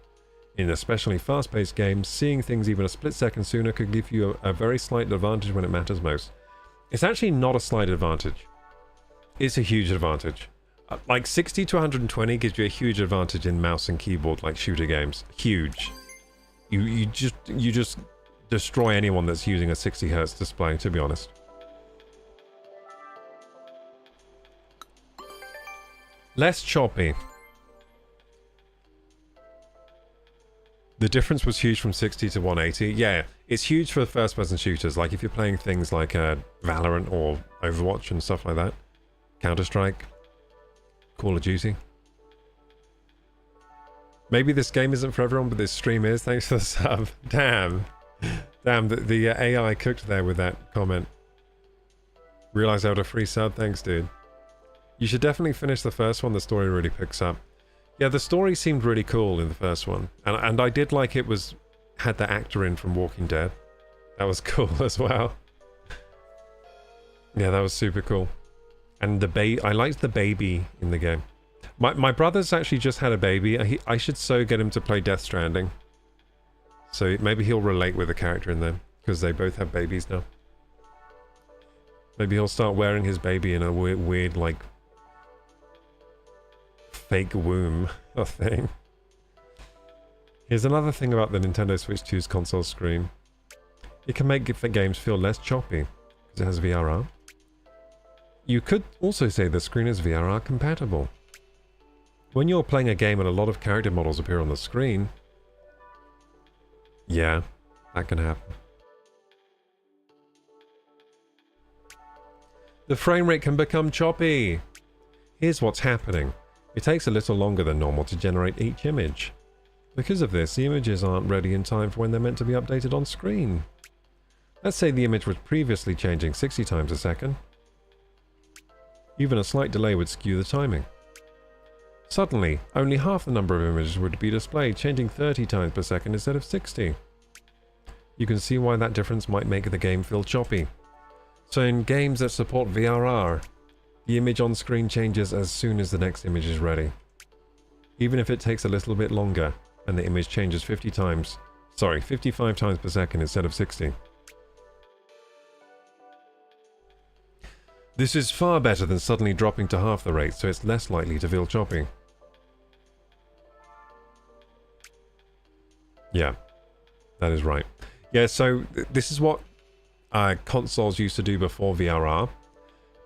In especially fast-paced games, seeing things even a split second sooner could give you a very slight advantage when it matters most. It's actually not a slight advantage. It's a huge advantage. Like 60 to 120 gives you a huge advantage in mouse and keyboard, like shooter games. Huge. You just destroy anyone that's using a 60 Hz display, to be honest. Less choppy. The difference was huge from 60 to 180. Yeah, it's huge for first-person shooters. Like if you're playing things like Valorant or Overwatch and stuff like that. Counter-Strike. Call of Duty. Maybe this game isn't for everyone, but this stream is. Thanks for the sub. Damn. Damn, the AI cooked there with that comment. Realized I had a free sub. Thanks, dude. You should definitely finish the first one. The story really picks up. Yeah, the story seemed really cool in the first one. And I did like it had the actor in from Walking Dead. That was cool as well. Yeah, that was super cool. And I liked the baby in the game. My brother's actually just had a baby. I should so get him to play Death Stranding. So maybe he'll relate with the character in there, because they both have babies now. Maybe he'll start wearing his baby in a weird like, fake womb or thing. Here's another thing about the Nintendo Switch 2's console screen. It can make games feel less choppy, because it has VRR. You could also say the screen is VRR compatible. When you're playing a game and a lot of character models appear on the screen, yeah, that can happen. The frame rate can become choppy. Here's what's happening. It takes a little longer than normal to generate each image. Because of this, the images aren't ready in time for when they're meant to be updated on screen. Let's say the image was previously changing 60 times a second. Even a slight delay would skew the timing. Suddenly, only half the number of images would be displayed, changing 30 times per second instead of 60. You can see why that difference might make the game feel choppy. So in games that support VRR, the image on screen changes as soon as the next image is ready. Even if it takes a little bit longer, and the image changes 55 times per second instead of 60. This is far better than suddenly dropping to half the rate, so it's less likely to feel choppy. Yeah, that is right. Yeah, so this is what consoles used to do before VRR.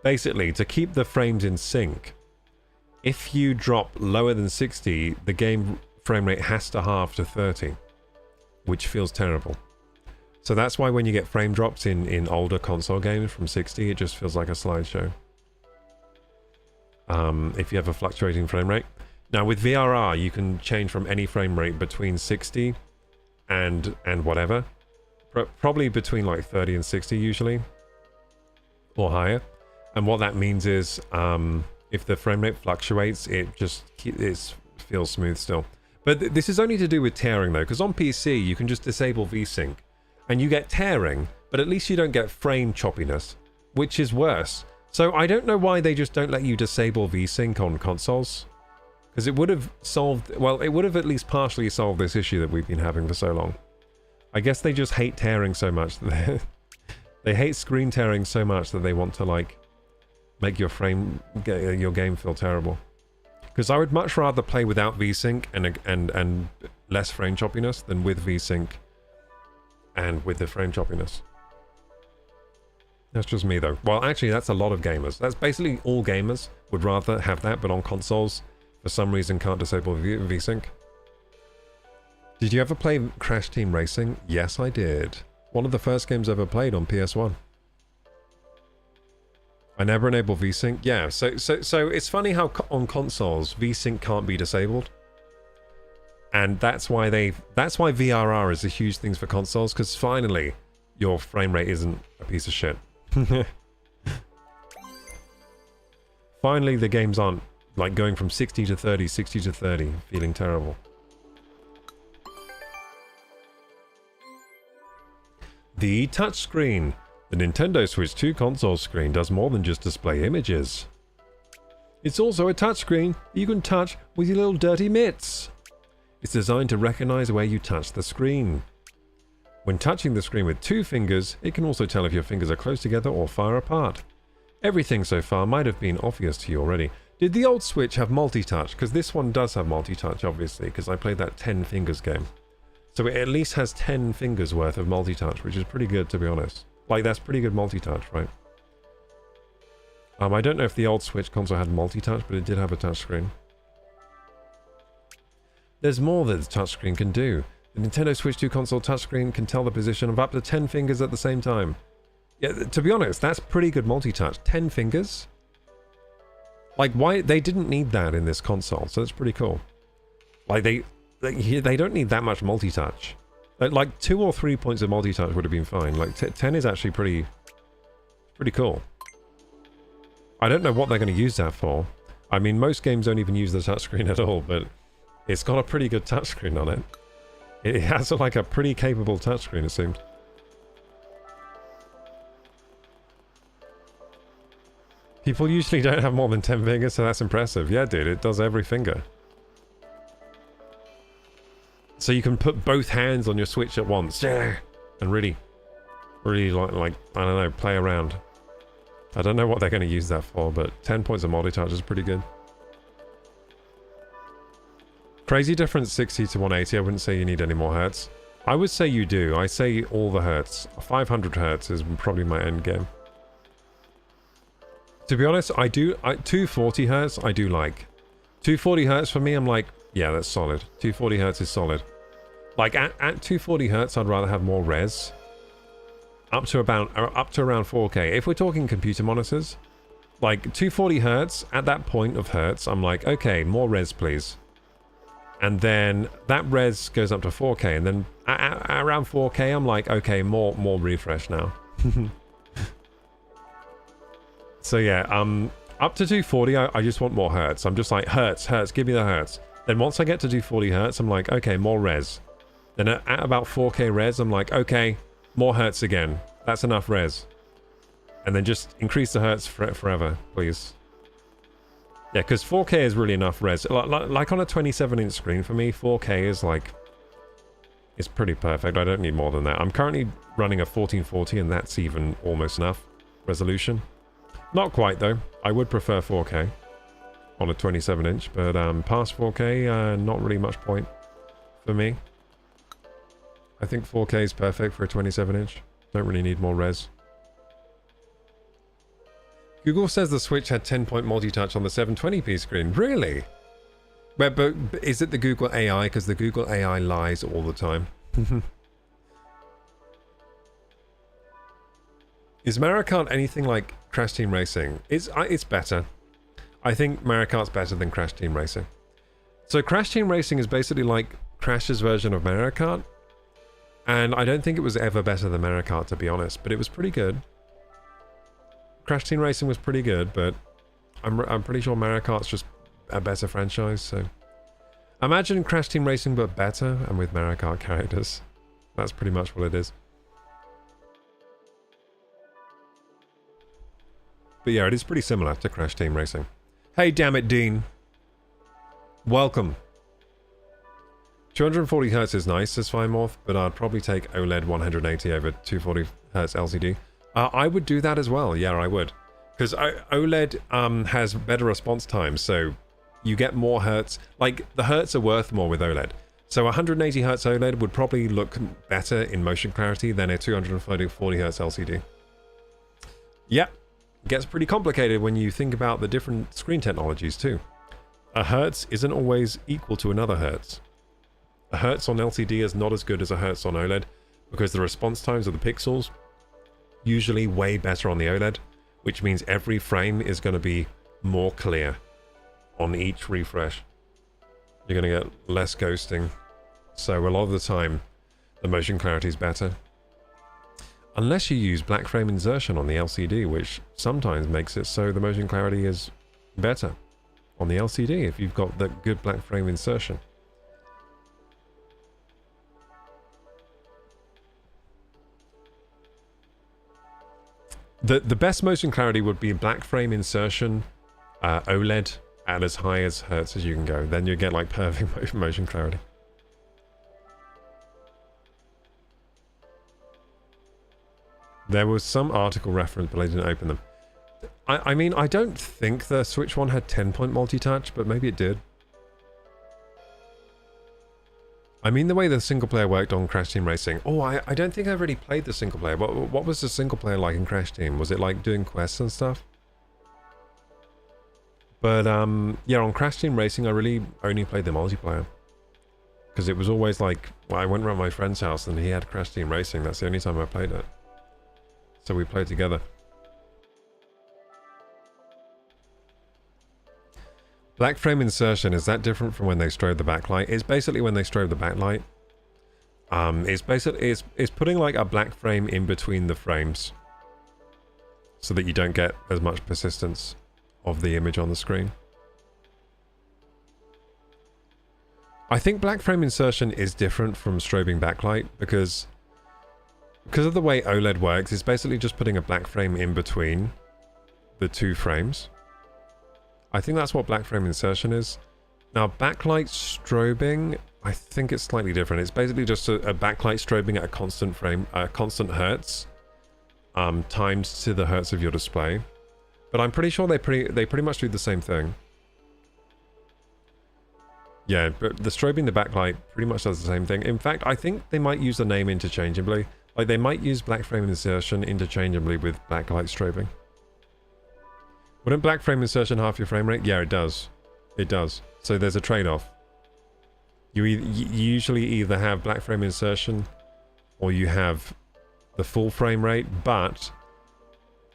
Basically, to keep the frames in sync, if you drop lower than 60, the game frame rate has to halve to 30, which feels terrible. So that's why when you get frame drops in older console games from 60, it just feels like a slideshow. If you have a fluctuating frame rate. Now with VRR, you can change from any frame rate between 60 and whatever. Probably between like 30 and 60 usually, or higher. And what that means is, if the frame rate fluctuates, it feels smooth still. But this is only to do with tearing though, because on PC you can just disable VSync. And you get tearing, but at least you don't get frame choppiness, which is worse. So I don't know why they just don't let you disable VSync on consoles. Because it would have solved, well, it would have at least partially solved this issue that we've been having for so long. I guess they just hate tearing so much that they hate screen tearing so much that they want to like make your game feel terrible. Because I would much rather play without VSync and less frame choppiness than with VSync and with the frame choppiness. That's just me though. Well, actually that's a lot of gamers. That's basically all gamers would rather have that, but on consoles for some reason can't disable VSync. Did you ever play Crash Team Racing? Yes, I did. One of the first games I ever played on PS1. I never enabled VSync. Yeah, so it's funny how on consoles VSync can't be disabled. And that's why VRR is a huge thing for consoles, because finally your frame rate isn't a piece of shit. Finally the games aren't like going from 60 to 30, 60 to 30, feeling terrible. The touchscreen. The Nintendo Switch 2 console screen does more than just display images. It's also a touchscreen you can touch with your little dirty mitts. It's designed to recognize where you touch the screen. When touching the screen with 2 fingers, it can also tell if your fingers are close together or far apart. Everything so far might have been obvious to you already. Did the old Switch have multi-touch? Because this one does have multi-touch, obviously, because I played that 10 fingers game. So it at least has 10 fingers worth of multi-touch, which is pretty good, to be honest. Like, that's pretty good multi-touch, right? I don't know if the old Switch console had multi-touch, but it did have a touchscreen. There's more that the touchscreen can do. The Nintendo Switch 2 console touchscreen can tell the position of up to 10 fingers at the same time. Yeah, to be honest, that's pretty good multi-touch. 10 fingers? Like, why? They didn't need that in this console, so that's pretty cool. Like, they don't need that much multi-touch. Like 2 or 3 points of multi-touch would have been fine. Like 10 is actually pretty cool. I don't know what they're going to use that for. I mean, most games don't even use the touchscreen at all, but It's got a pretty good touchscreen on it. It has like a pretty capable touchscreen, it seems. People usually don't have more than 10 fingers, so that's impressive. Yeah, dude, it does every finger. So you can put both hands on your Switch at once. Yeah. And really like, I don't know, play around. I don't know what they're going to use that for, but 10 points of multi-touch is pretty good. Crazy difference 60 to 180. I wouldn't say you need any more hertz. I would say you do. I say all the hertz. 500 hertz is probably my end game. To be honest, 240 hertz I do like. 240 hertz for me, I'm like, yeah, that's solid. 240 hertz is solid. Like at 240 hertz, I'd rather have more res. Up to around 4K. If we're talking computer monitors, like 240 hertz, at that point of hertz, I'm like, okay, more res, please. And then that res goes up to 4K, and then at around 4K, I'm like, okay, more refresh now. So yeah, up to 240, I just want more hertz. I'm just like, hertz, give me the hertz. Then once I get to 240 hertz, I'm like, okay, more res. Then at about 4K res, I'm like, okay, more hertz again. That's enough res. And then just increase the hertz forever, please. Yeah, because 4K is really enough res. Like on a 27-inch screen for me, 4K is like... it's pretty perfect. I don't need more than that. I'm currently running a 1440, and that's even almost enough resolution. Not quite, though. I would prefer 4K on a 27-inch, but past 4K, not really much point for me. I think 4K is perfect for a 27-inch. Don't really need more res. Google says the Switch had 10-point multi-touch on the 720p screen. Really? But is it the Google AI? Because the Google AI lies all the time. Is Mario Kart anything like Crash Team Racing? It's better. I think Mario Kart's better than Crash Team Racing. So Crash Team Racing is basically like Crash's version of Mario Kart. And I don't think it was ever better than Mario Kart, to be honest. But it was pretty good. Crash Team Racing was pretty good, but I'm pretty sure Mario Kart's just a better franchise, so... imagine Crash Team Racing but better, and with Mario Kart characters. That's pretty much what it is. But yeah, it is pretty similar to Crash Team Racing. Hey, damn it, Dean. Welcome. 240 Hz is nice, says Firemorph, but I'd probably take OLED 180 over 240 Hz LCD. I would do that as well, yeah, I would. Because OLED has better response time, so you get more hertz. Like, the hertz are worth more with OLED. So 180 Hz OLED would probably look better in motion clarity than a 240 Hz LCD. Yeah, it gets pretty complicated when you think about the different screen technologies too. A hertz isn't always equal to another hertz. A hertz on LCD is not as good as a hertz on OLED because the response times of the pixels usually way better on the OLED, which means every frame is going to be more clear on each refresh. You're going to get less ghosting, so a lot of the time the motion clarity is better. Unless you use black frame insertion on the LCD, which sometimes makes it so the motion clarity is better on the LCD if you've got the good black frame insertion. The best motion clarity would be black frame insertion, OLED at as high as hertz as you can go. Then you get like perfect motion clarity. There was some article reference, but I didn't open them. I mean, I don't think the Switch one had 10-point multi-touch, but maybe it did. I mean, the way the single player worked on Crash Team Racing. Oh, I don't think I've really played the single player. What was the single player like in Crash Team? Was it like doing quests and stuff? But yeah, on Crash Team Racing, I really only played the multiplayer. Because it was always like, well, I went around my friend's house and he had Crash Team Racing. That's the only time I played it. So we played together. Black frame insertion, is that different from when they strobe the backlight? It's basically when they strobe the backlight. It's putting like a black frame in between the frames so that you don't get as much persistence of the image on the screen. I think black frame insertion is different from strobing backlight because of the way OLED works, it's basically just putting a black frame in between the two frames. I think that's what black frame insertion is. Now, backlight strobing, I think it's slightly different. It's basically just a backlight strobing at a constant frame, constant hertz, timed to the hertz of your display. But I'm pretty sure they pretty much do the same thing. Yeah, but the strobing the backlight pretty much does the same thing. In fact, I think they might use the name interchangeably. Like, they might use black frame insertion interchangeably with backlight strobing. Wouldn't black frame insertion half your frame rate? Yeah, it does. It does. So there's a trade-off. You usually either have black frame insertion or you have the full frame rate, but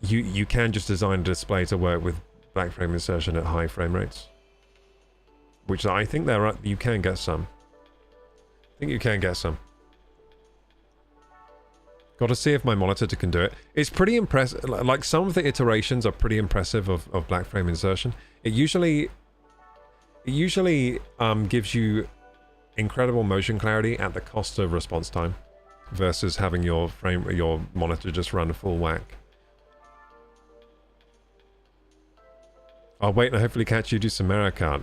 you can just design a display to work with black frame insertion at high frame rates. Which I think you can get some. I think you can get some. Got to see if my monitor can do it. It's pretty impressive. Like, some of the iterations are pretty impressive of black frame insertion. It usually gives you incredible motion clarity at the cost of response time versus having your monitor just run full whack. I'll wait and hopefully catch you do some Mario Kart.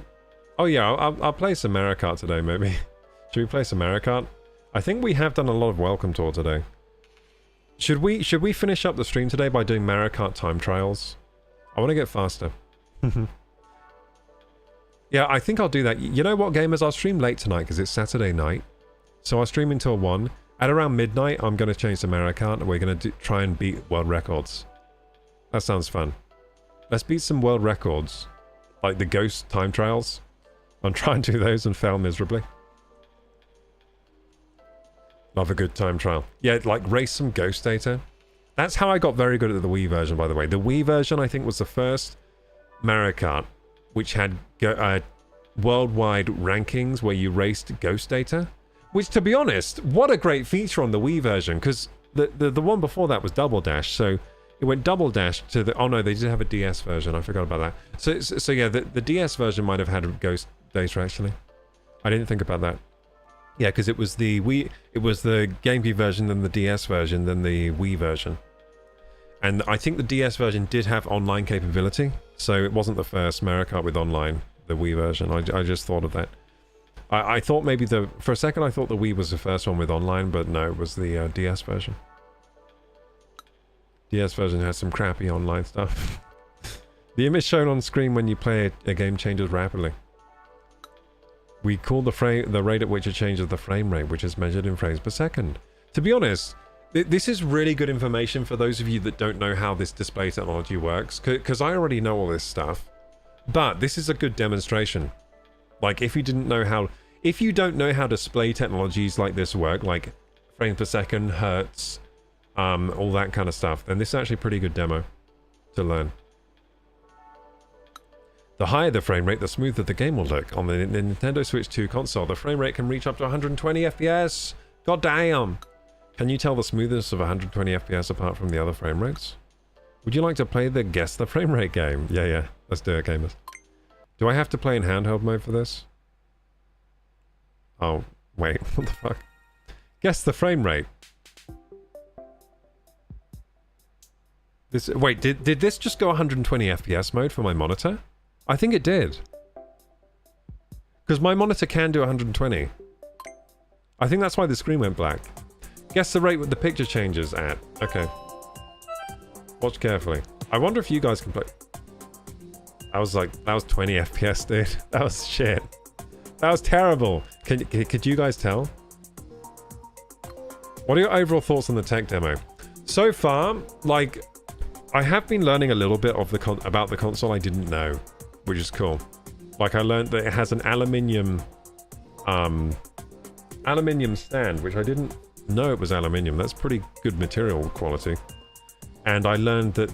Oh yeah, I'll play some Mario Kart today, maybe. Should we play some Mario Kart? I think we have done a lot of welcome tour today. Should we finish up the stream today by doing Mario Kart time trials? I want to get faster. Yeah, I think I'll do that. You know what, gamers? I'll stream late tonight because it's Saturday night. So I'll stream until 1. At around midnight, I'm going to change to Mario Kart and we're going to try and beat world records. That sounds fun. Let's beat some world records. Like the ghost time trials. I'll try and do those and fail miserably. Love a good time trial. Yeah, like race some ghost data. That's how I got very good at the Wii version, by the way. The Wii version, I think, was the first Mario Kart which had worldwide rankings where you raced ghost data. Which, to be honest, what a great feature on the Wii version, because the one before that was Double Dash, so it went Double Dash to the... Oh no, they did have a DS version, I forgot about that. So yeah, the DS version might have had ghost data, actually. I didn't think about that. Yeah, because it was the GameCube version, then the DS version, then the Wii version. And I think the DS version did have online capability, so it wasn't the first Mario Kart with online, the Wii version. I just thought of that. I thought maybe for a second I thought the Wii was the first one with online, but no, it was the DS version. DS version has some crappy online stuff. The image shown on screen when you play a game changes rapidly. We call the rate at which it changes the frame rate, which is measured in frames per second. To be honest, this is really good information for those of you that don't know how this display technology works, because I already know all this stuff. But this is a good demonstration. Like, if you don't know how display technologies like this work, like frames per second, hertz, all that kind of stuff, then this is actually a pretty good demo to learn. The higher the frame rate, the smoother the game will look. On the Nintendo Switch 2 console, the frame rate can reach up to 120 FPS. God damn! Can you tell the smoothness of 120 FPS apart from the other frame rates? Would you like to play the Guess the Frame Rate game? Yeah. Let's do it, gamers. Do I have to play in handheld mode for this? Oh, wait. What the fuck? Guess the frame rate. Wait, did this just go 120 FPS mode for my monitor? I think it did. Because my monitor can do 120. I think that's why the screen went black. Guess the rate with the picture changes at. Okay. Watch carefully. I wonder if you guys can play... that was 20 FPS, dude. That was shit. That was terrible. Could you guys tell? What are your overall thoughts on the tech demo? So far, like, I have been learning a little bit of about the console I didn't know, which is cool. Like, I learned that it has an aluminium stand, which I didn't know it was aluminium. That's pretty good material quality. And I learned that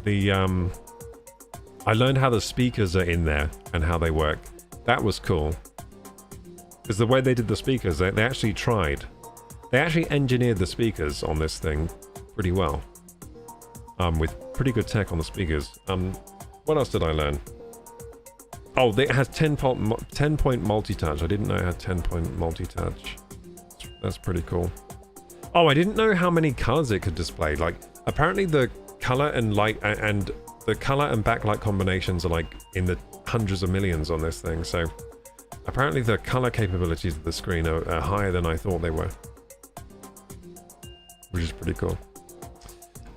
I learned how the speakers are in there and how they work. That was cool. Because the way they did the speakers, they actually tried. They actually engineered the speakers on this thing pretty well. With pretty good tech on the speakers. What else did I learn? Oh, it has 10-point multi-touch. I didn't know it had 10-point multi-touch. That's pretty cool. Oh, I didn't know how many colors it could display. Like, apparently the color and light and the color and backlight combinations are like in the hundreds of millions on this thing. So apparently the color capabilities of the screen are higher than I thought they were, which is pretty cool.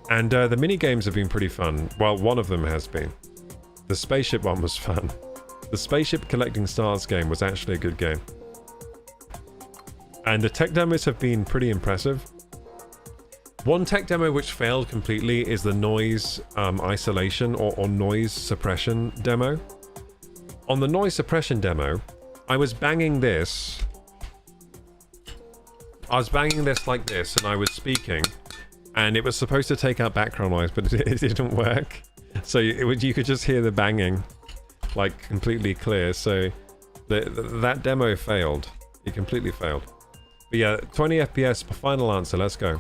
And the mini games have been pretty fun. Well, one of them has been. The spaceship one was fun. The spaceship collecting stars game was actually a good game. And the tech demos have been pretty impressive. One tech demo which failed completely is the noise isolation or noise suppression demo. On the noise suppression demo, I was banging this. I was banging this like this, and I was speaking, and it was supposed to take out background noise, but it didn't work. So you could just hear the banging, like completely clear. So that demo failed. It completely failed. But yeah, 20 FPS. Final answer. Let's go.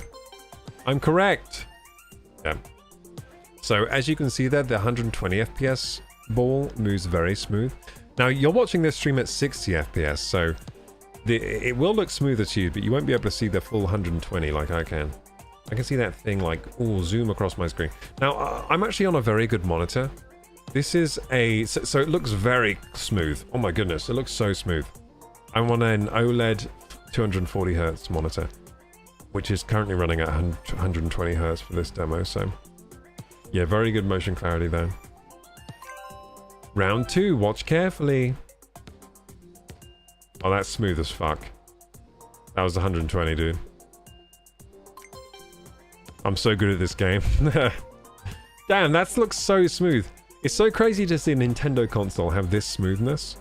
I'm correct. Yeah. So as you can see there, the 120 FPS ball moves very smooth. Now you're watching this stream at 60 FPS, so it will look smoother to you, but you won't be able to see the full 120 like I can. I can see that thing like, ooh, zoom across my screen. Now I'm actually on a very good monitor. This is so it looks very smooth. Oh my goodness, it looks so smooth. I'm on an OLED 240 Hz monitor, which is currently running at 120 Hz for this demo, so yeah, very good motion clarity there. Round 2, watch carefully. Oh, that's smooth as fuck. That was 120, dude. I'm so good at this game. Damn, that looks so smooth. It's so crazy to see a Nintendo console have this smoothness.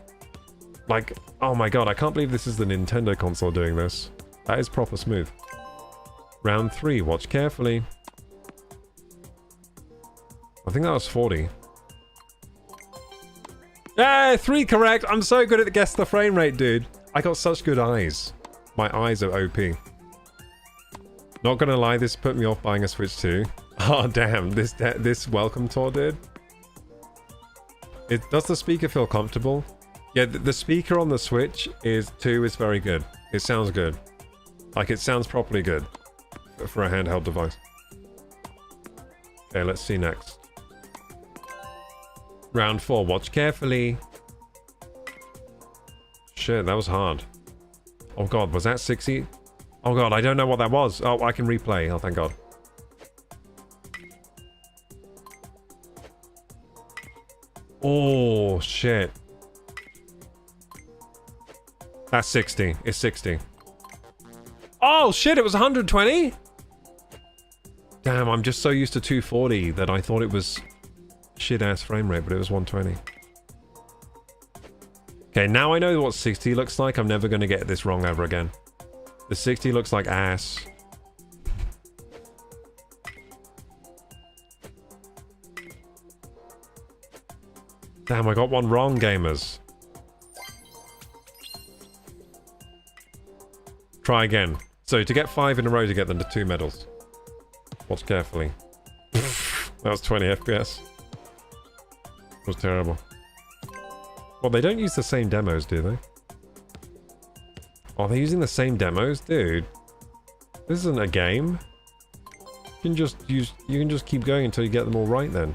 Like, oh my god, I can't believe this is the Nintendo console doing this. That is proper smooth. Round 3, watch carefully. I think that was 40. Yeah, 3 correct! I'm so good at guess the frame rate, dude. I got such good eyes. My eyes are OP. Not gonna lie, this put me off buying a Switch 2. Oh damn, this welcome tour, dude. Does the speaker feel comfortable? Yeah, the speaker on the Switch 2 is very good. It sounds good. Like, it sounds properly good for a handheld device. Okay, let's see next. Round 4, watch carefully. Shit, that was hard. Oh god, was that 60? Oh god, I don't know what that was. Oh, I can replay. Oh, thank god. Oh, shit. That's 60. It's 60. Oh, shit, it was 120? Damn, I'm just so used to 240 that I thought it was shit-ass frame rate, but it was 120. Okay, now I know what 60 looks like. I'm never going to get this wrong ever again. The 60 looks like ass. Damn, I got one wrong, gamers. Try again. So, to get 5 in a row to get them to 2 medals. Watch carefully. That was 20 FPS. It was terrible. Well, they don't use the same demos, do they? Oh, they're using the same demos? Dude. This isn't a game. You can just keep going until you get them all right then.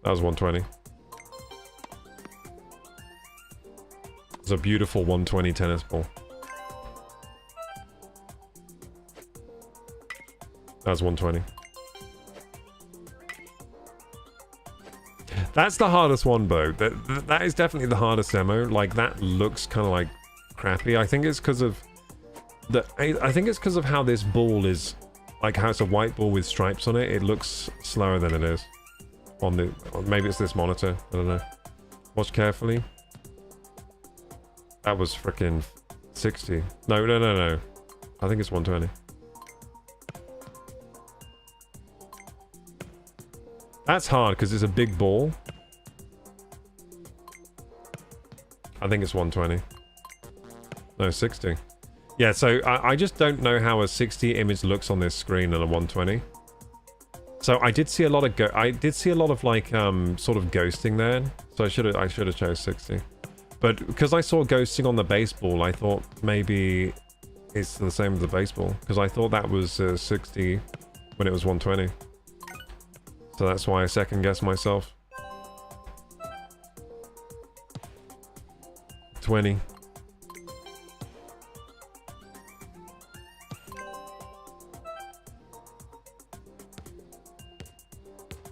That was 120. It's a beautiful 120 tennis ball. That was 120. That's the hardest one, Bo. That is definitely the hardest demo. Like, that looks kind of like crappy. I think it's because of I think it's because of how this ball is, like how it's a white ball with stripes on it. It looks slower than it is on the. Maybe it's this monitor. I don't know. Watch carefully. That was freaking 60. No. I think it's 120. That's hard because it's a big ball. I think it's 120. No, 60. Yeah, so I just don't know how a 60 image looks on this screen and a 120. So I did see a lot of like sort of ghosting there. So I should have chose 60. But because I saw ghosting on the baseball, I thought maybe it's the same as the baseball, because I thought that was 60 when it was 120. So that's why I second guessed myself. 20.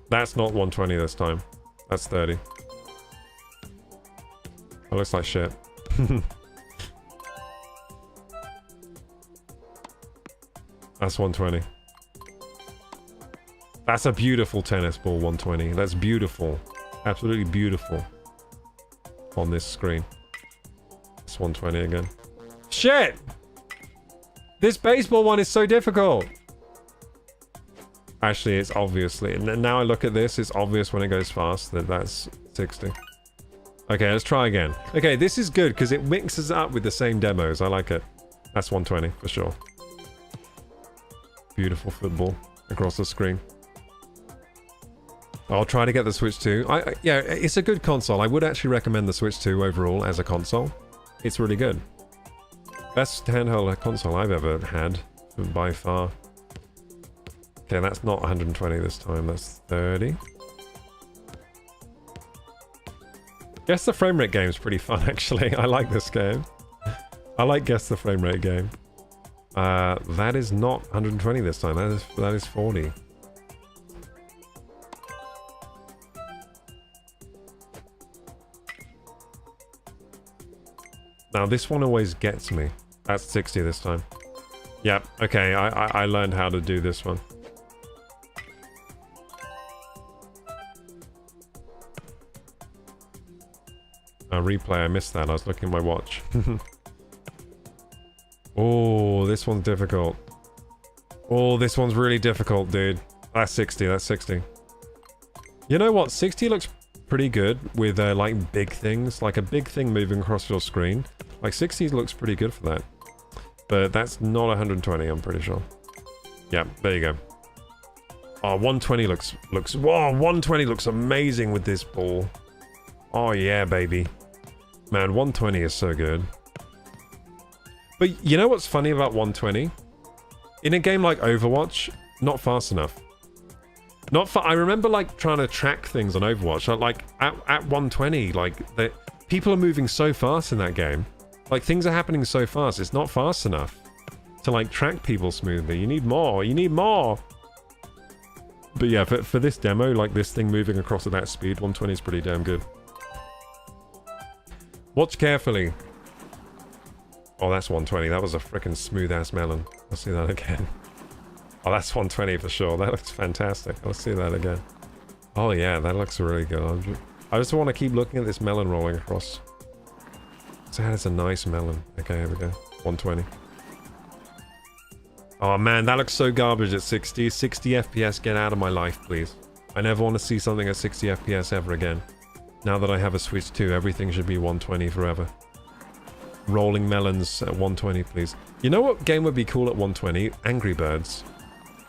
That's not 120 this time. That's 30. That looks like shit. That's 120. That's a beautiful tennis ball, 120. That's beautiful. Absolutely beautiful. On this screen. It's 120 again. Shit! This baseball one is so difficult! Actually, it's obviously... Now I look at this, it's obvious when it goes fast that that's 60. Okay, let's try again. Okay, this is good because it mixes up with the same demos. I like it. That's 120 for sure. Beautiful football across the screen. I'll try to get the Switch 2. Yeah, it's a good console. I would actually recommend the Switch 2 overall as a console. It's really good. Best handheld console I've ever had, by far. Okay, that's not 120 this time. That's 30. Guess the frame rate game is pretty fun, actually. I like this game. I like Guess the Frame Rate game. That is not 120 this time. That is 40. Now this one always gets me. That's 60 this time. Yep. Okay. I learned how to do this one. Replay. I missed that. I was looking at my watch. Oh, this one's difficult. Oh, this one's really difficult, dude. That's 60. That's 60. You know what? 60 looks pretty good with like big things, like a big thing moving across your screen. Like 60 looks pretty good for that. But that's not 120, I'm pretty sure. Yeah, there you go. Oh, 120 looks whoa, 120 looks amazing with this ball. Oh yeah, baby. Man, 120 is so good. But you know what's funny about 120? In a game like Overwatch, not fast enough. I remember like trying to track things on Overwatch. Like at 120, like people are moving so fast in that game. Like things are happening so fast. It's not fast enough to like track people smoothly. You need more. You need more. But yeah, for this demo, like this thing moving across at that speed, 120 is pretty damn good. Watch carefully. Oh, that's 120. That was a freaking smooth-ass melon. Let's see that again. Oh, that's 120 for sure. That looks fantastic. Let's see that again. Oh, yeah, that looks really good. I just want to keep looking at this melon rolling across. That is a nice melon. Okay, here we go. 120. Oh, man, that looks so garbage at 60. 60 FPS, get out of my life, please. I never want to see something at 60 FPS ever again. Now that I have a Switch 2, everything should be 120 forever. Rolling melons at 120, please. You know what game would be cool at 120? Angry Birds.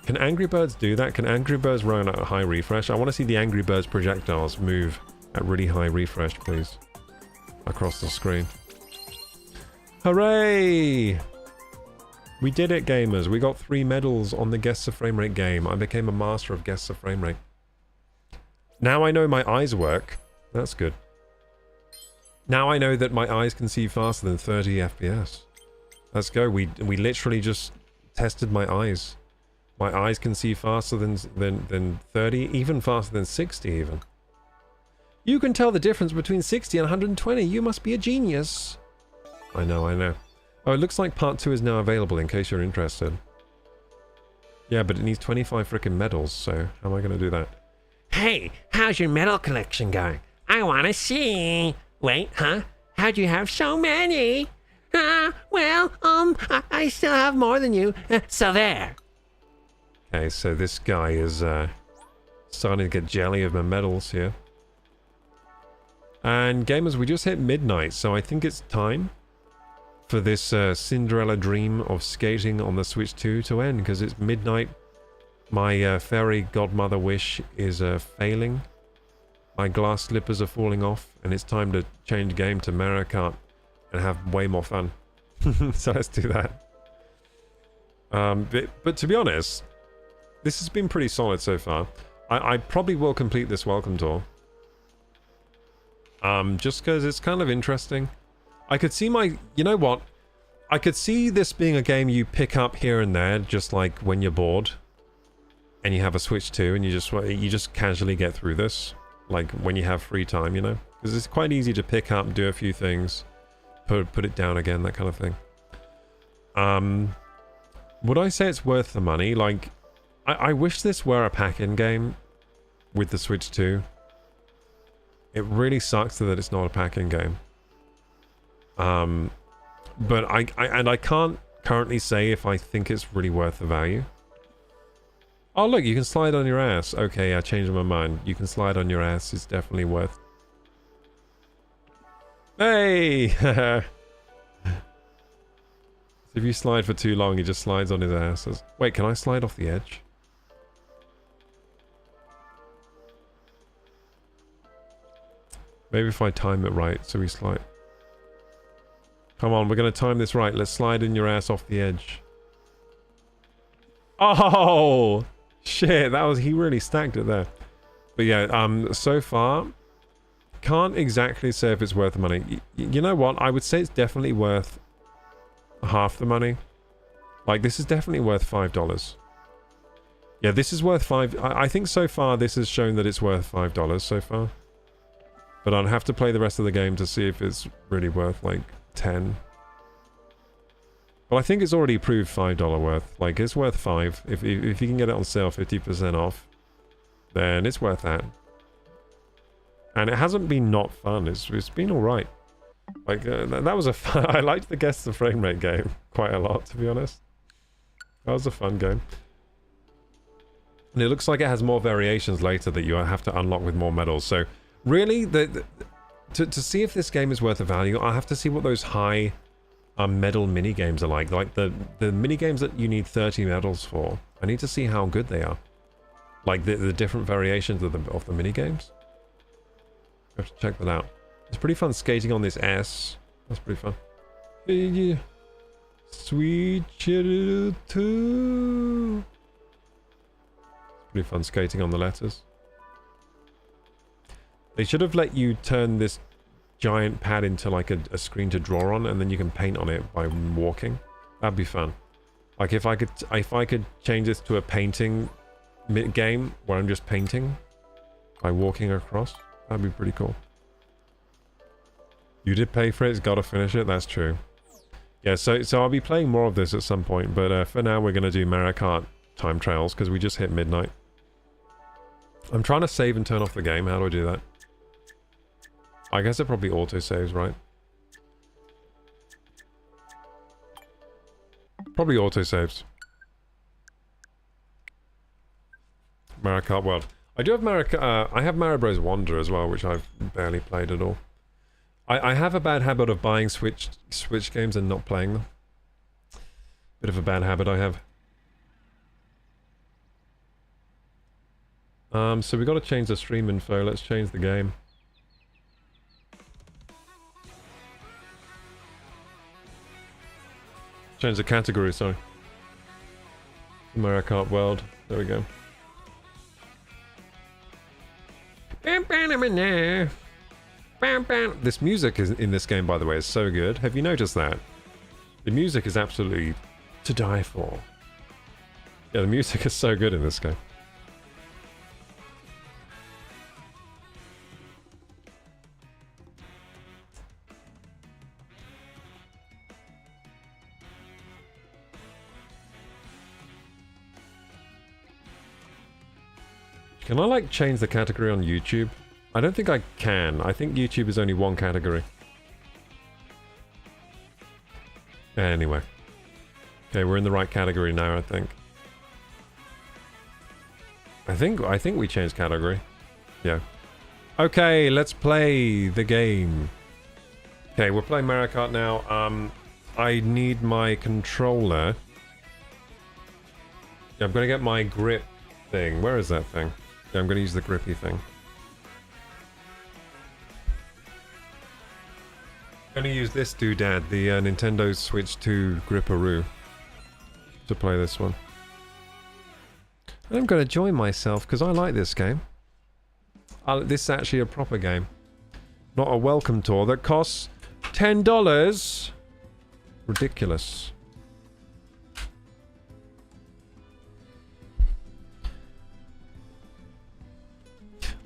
Can Angry Birds do that? Can Angry Birds run at a high refresh? I want to see the Angry Birds projectiles move at really high refresh, please. Across the screen. Hooray! We did it, gamers. We got 3 medals on the Guess the Frame Rate game. I became a master of Guess the Frame Rate. Now I know my eyes work. That's good. Now I know that my eyes can see faster than 30 FPS. Let's go. We literally just tested my eyes. My eyes can see faster than 30, even faster than 60 even. You can tell the difference between 60 and 120. You must be a genius. I know, I know. Oh, it looks like part 2 is now available in case you're interested. Yeah, but it needs 25 frickin' medals, so how am I going to do that? Hey, how's your medal collection going? I want to see. Wait, huh? How'd you have so many? Well, I still have more than you, so there. Okay, so this guy is starting to get jelly of my medals here. And gamers, we just hit midnight, so I think it's time for this Cinderella dream of skating on the Switch 2 to end, because it's midnight My fairy godmother wish is failing. My glass slippers are falling off, and it's time to change game to Mario Kart and have way more fun. So let's do that. But to be honest, this has been pretty solid so far. I probably will complete this welcome tour. Just because it's kind of interesting. I could see you know what? I could see this being a game you pick up here and there, just like when you're bored. And you have a Switch 2 and you just casually get through this. Like when you have free time, you know? Because it's quite easy to pick up, do a few things, put it down again, that kind of thing. Would I say it's worth the money? Like, I wish this were a pack-in game with the Switch 2. It really sucks that it's not a pack-in game. But I can't currently say if I think it's really worth the value. Oh look, you can slide on your ass. Okay, I changed my mind. You can slide on your ass. It's definitely worth. Hey! So if you slide for too long, he just slides on his ass. Wait, can I slide off the edge? Maybe if I time it right, so we slide. Come on, we're going to time this right. Let's slide in your ass off the edge. Oh! Shit, he really stacked it there. But yeah, so far, can't exactly say if it's worth the money. You know what? I would say it's definitely worth half the money. Like, this is definitely worth $5. Yeah, this is worth I think so far this has shown that it's worth $5 so far. But I'll have to play the rest of the game to see if it's really worth, like, 10. But I think it's already proved $5 worth. Like, it's worth 5. If you can get it on sale 50% off, then it's worth that. And it hasn't been not fun. It's been alright. Like, that was a fun... I liked the Guess the Frame Rate game quite a lot, to be honest. That was a fun game. And it looks like it has more variations later that you have to unlock with more medals. So, really, to see if this game is worth the value, I have to see what those high medal mini games are like. Like the mini games that you need 30 medals for. I need to see how good they are. Like the different variations of the mini games. I have to check that out. It's pretty fun skating on this S. That's pretty fun. Sweet too. It's pretty fun skating on the letters. They should have let you turn this giant pad into like a screen to draw on, and then you can paint on it by walking. That'd be fun. Like if I could change this to a painting game where I'm just painting by walking across, that'd be pretty cool. You did pay for it, it's gotta finish it, that's true. Yeah, so I'll be playing more of this at some point, but for now we're gonna do Mario Kart time trials because we just hit midnight. I'm trying to save and turn off the game. How do I do that? I guess it probably auto-saves, right? Probably auto-saves. Mario Kart World. I do have I have Mario Bros. Wonder as well, which I've barely played at all. I have a bad habit of buying Switch games and not playing them. Bit of a bad habit I have. So we got to change the stream info. Let's change the game. Change the category, sorry. Mario Kart World. There we go. This music in this game, by the way, is so good. Have you noticed that? The music is absolutely to die for. Yeah, the music is so good in this game. Can I, like, change the category on YouTube? I don't think I can. I think YouTube is only one category. Anyway. Okay, we're in the right category now, I think. I think we changed category. Yeah. Okay, let's play the game. Okay, we're playing Mario Kart now. I need my controller. Yeah, I'm gonna get my grip thing. Where is that thing? Yeah, I'm going to use the grippy thing. I'm going to use this doodad, the Nintendo Switch 2 Gripperoo, to play this one. And I'm going to join myself because I like this game. This is actually a proper game. Not a welcome tour that costs $10. Ridiculous.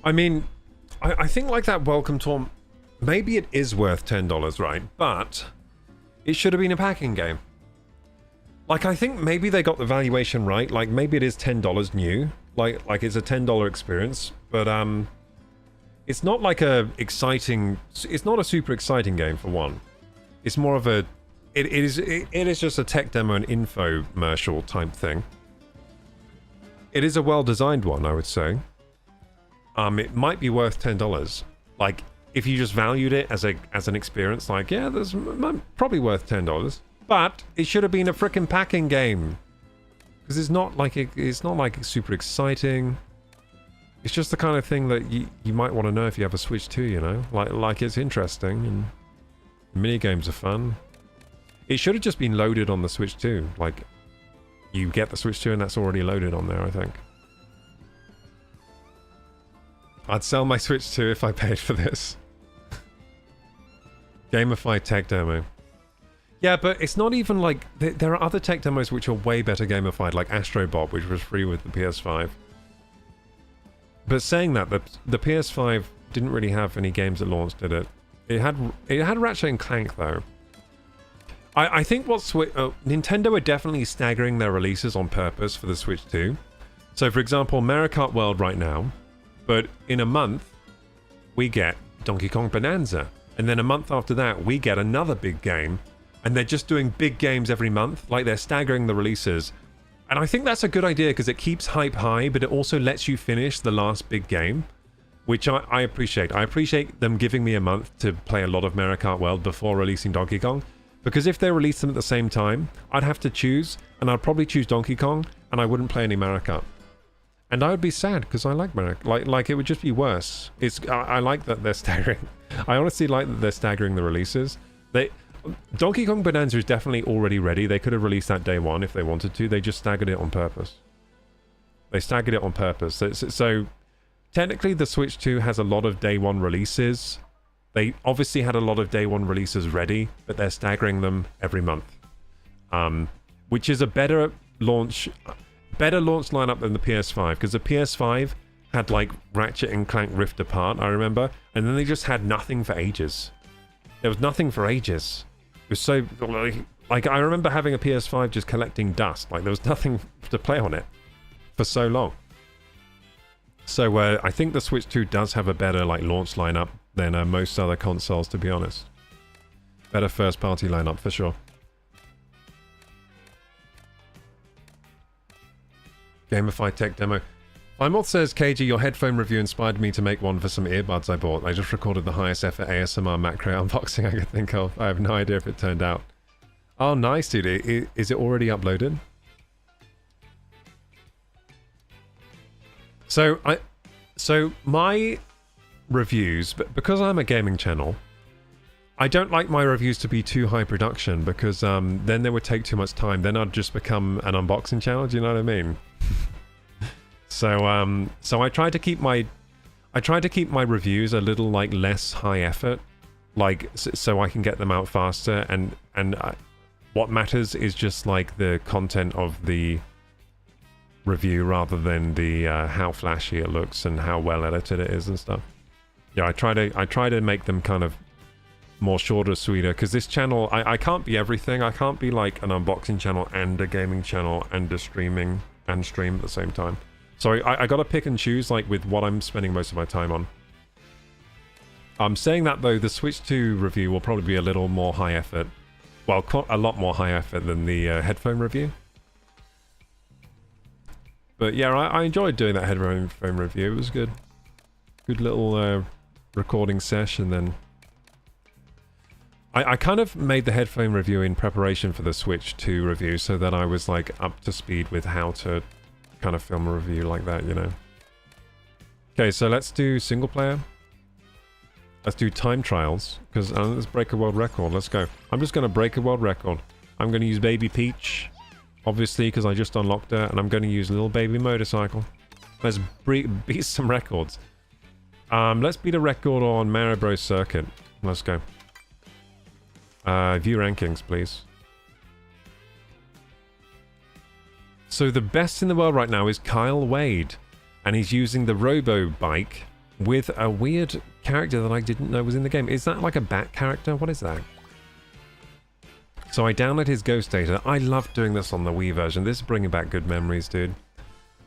I mean, I think like that welcome tour, maybe it is worth $10, right? But it should have been a packing game. Like, I think maybe they got the valuation right. Like, maybe it is $10 new. Like it's a $10 experience. But, it's not like it's not a super exciting game for one. It's more of a, it is just a tech demo and infomercial type thing. It is a well-designed one, I would say. It might be worth $10. Like, if you just valued it as an experience, like, yeah, there's probably worth $10. But it should have been a frickin' packing game. Because it's not like it's super exciting. It's just the kind of thing that you might want to know if you have a Switch 2, you know? Like it's interesting and mini games are fun. It should have just been loaded on the Switch 2. Like, you get the Switch 2 and that's already loaded on there, I think. I'd sell my Switch 2 if I paid for this. Gamified tech demo. Yeah, but it's not even like... There are other tech demos which are way better gamified, like Astro Bob, which was free with the PS5. But saying that, the PS5 didn't really have any games that launched, did it? It had Ratchet and Clank, though. I think Nintendo are definitely staggering their releases on purpose for the Switch 2. So, for example, Mario Kart World right now, but in a month, we get Donkey Kong Bonanza. And then a month after that, we get another big game. And they're just doing big games every month. Like, they're staggering the releases. And I think that's a good idea because it keeps hype high, but it also lets you finish the last big game, which I appreciate. I appreciate them giving me a month to play a lot of Mario Kart World before releasing Donkey Kong. Because if they release them at the same time, I'd have to choose, and I'd probably choose Donkey Kong, and I wouldn't play any Mario Kart. And I would be sad because I like Mario Kart. Like it would just be worse. I like that they're staggering. I honestly like that they're staggering the releases. Donkey Kong Bonanza is definitely already ready. They could have released that day one if they wanted to. They just staggered it on purpose. They staggered it on purpose. So technically the Switch 2 has a lot of day one releases. They obviously had a lot of day one releases ready, but they're staggering them every month. Which is a better launch lineup than the PS5, because the PS5 had like Ratchet and Clank Rift Apart, I remember, and then they just had nothing for ages. There was nothing for ages. It was so like I remember having a PS5 just collecting dust. Like there was nothing to play on it for so long. So I think the Switch 2 does have a better like launch lineup than most other consoles, to be honest. Better first party lineup for sure. Gamified tech demo. Imoth says, KG, your headphone review inspired me to make one for some earbuds I bought. I just recorded the highest effort ASMR macro unboxing I could think of. I have no idea if it turned out. Oh, nice, dude. Is it already uploaded? So my reviews, but because I'm a gaming channel, I don't like my reviews to be too high production because then they would take too much time. Then I'd just become an unboxing channel. Do you know what I mean? So I try to keep my reviews a little like less high effort, like so I can get them out faster. And what matters is just like the content of the review rather than the how flashy it looks and how well edited it is and stuff. Yeah, I try to make them kind of more shorter, sweeter, because this channel, I can't be everything. I can't be like an unboxing channel and a gaming channel and a stream at the same time. So I gotta pick and choose like with what I'm spending most of my time on. I'm saying that though, the Switch 2 review will probably be a little more high effort. Well, a lot more high effort than the headphone review. But yeah, I enjoyed doing that headphone review. It was good. Good little recording session then. I kind of made the headphone review in preparation for the Switch 2 review so that I was like up to speed with how to kind of film a review like that, you know. Okay, so let's do single player. Let's do time trials, because let's break a world record. Let's go. I'm just going to break a world record. I'm going to use Baby Peach, obviously, because I just unlocked her, and I'm going to use Little Baby Motorcycle. Let's beat some records. Let's beat a record on Mario Bros. Circuit. Let's go. View rankings, please. So the best in the world right now is Kyle Wade, and he's using the Robo Bike with a weird character that I didn't know was in the game. Is that like a bat character? What is that? So I downloaded his Ghost Data. I love doing this on the Wii version. This is bringing back good memories, dude.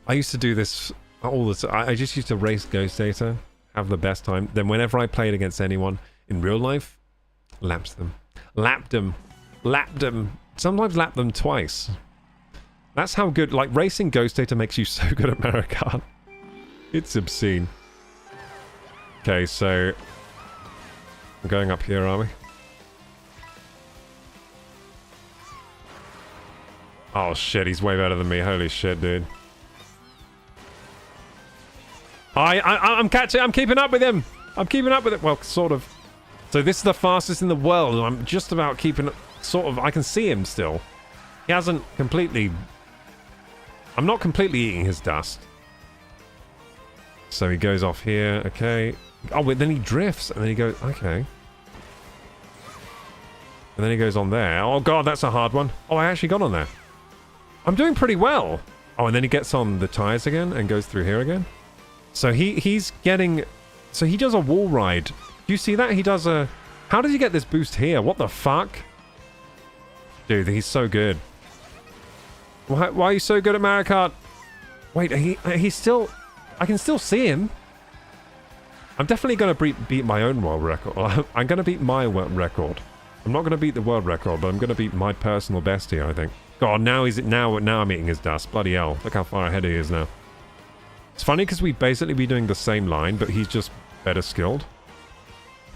I used to do this all the time. I just used to race Ghost Data, have the best time. Then whenever I played against anyone in real life, lapped them. Lapped them. Lapped them. Sometimes lapped them twice. That's how good, like, racing Ghost Data makes you so good at Mario Kart. It's obscene. Okay, so... we're going up here, are we? Oh shit, he's way better than me. Holy shit, dude. I'm catching, I'm keeping up with him. I'm keeping up with it. Well, sort of. So this is the fastest in the world, and I'm just about keeping, sort of, I can see him still. He hasn't completely... I'm not completely eating his dust. So he goes off here, okay. Oh, but then he drifts, and then he goes, okay. And then he goes on there. Oh god, that's a hard one. Oh, I actually got on there. I'm doing pretty well. Oh, and then he gets on the tires again and goes through here again. So he's getting... So he does a wall ride. Do you see that? He does a... How does he get this boost here? What the fuck? Dude, he's so good. Why are you so good at Mario Kart? Wait, he's still... I can still see him. I'm definitely going to beat my own world record. I'm going to beat my world record. I'm not going to beat the world record, but I'm going to beat my personal best here, I think. God, now I'm eating his dust. Bloody hell. Look how far ahead he is now. It's funny because we basically be doing the same line, but he's just better skilled.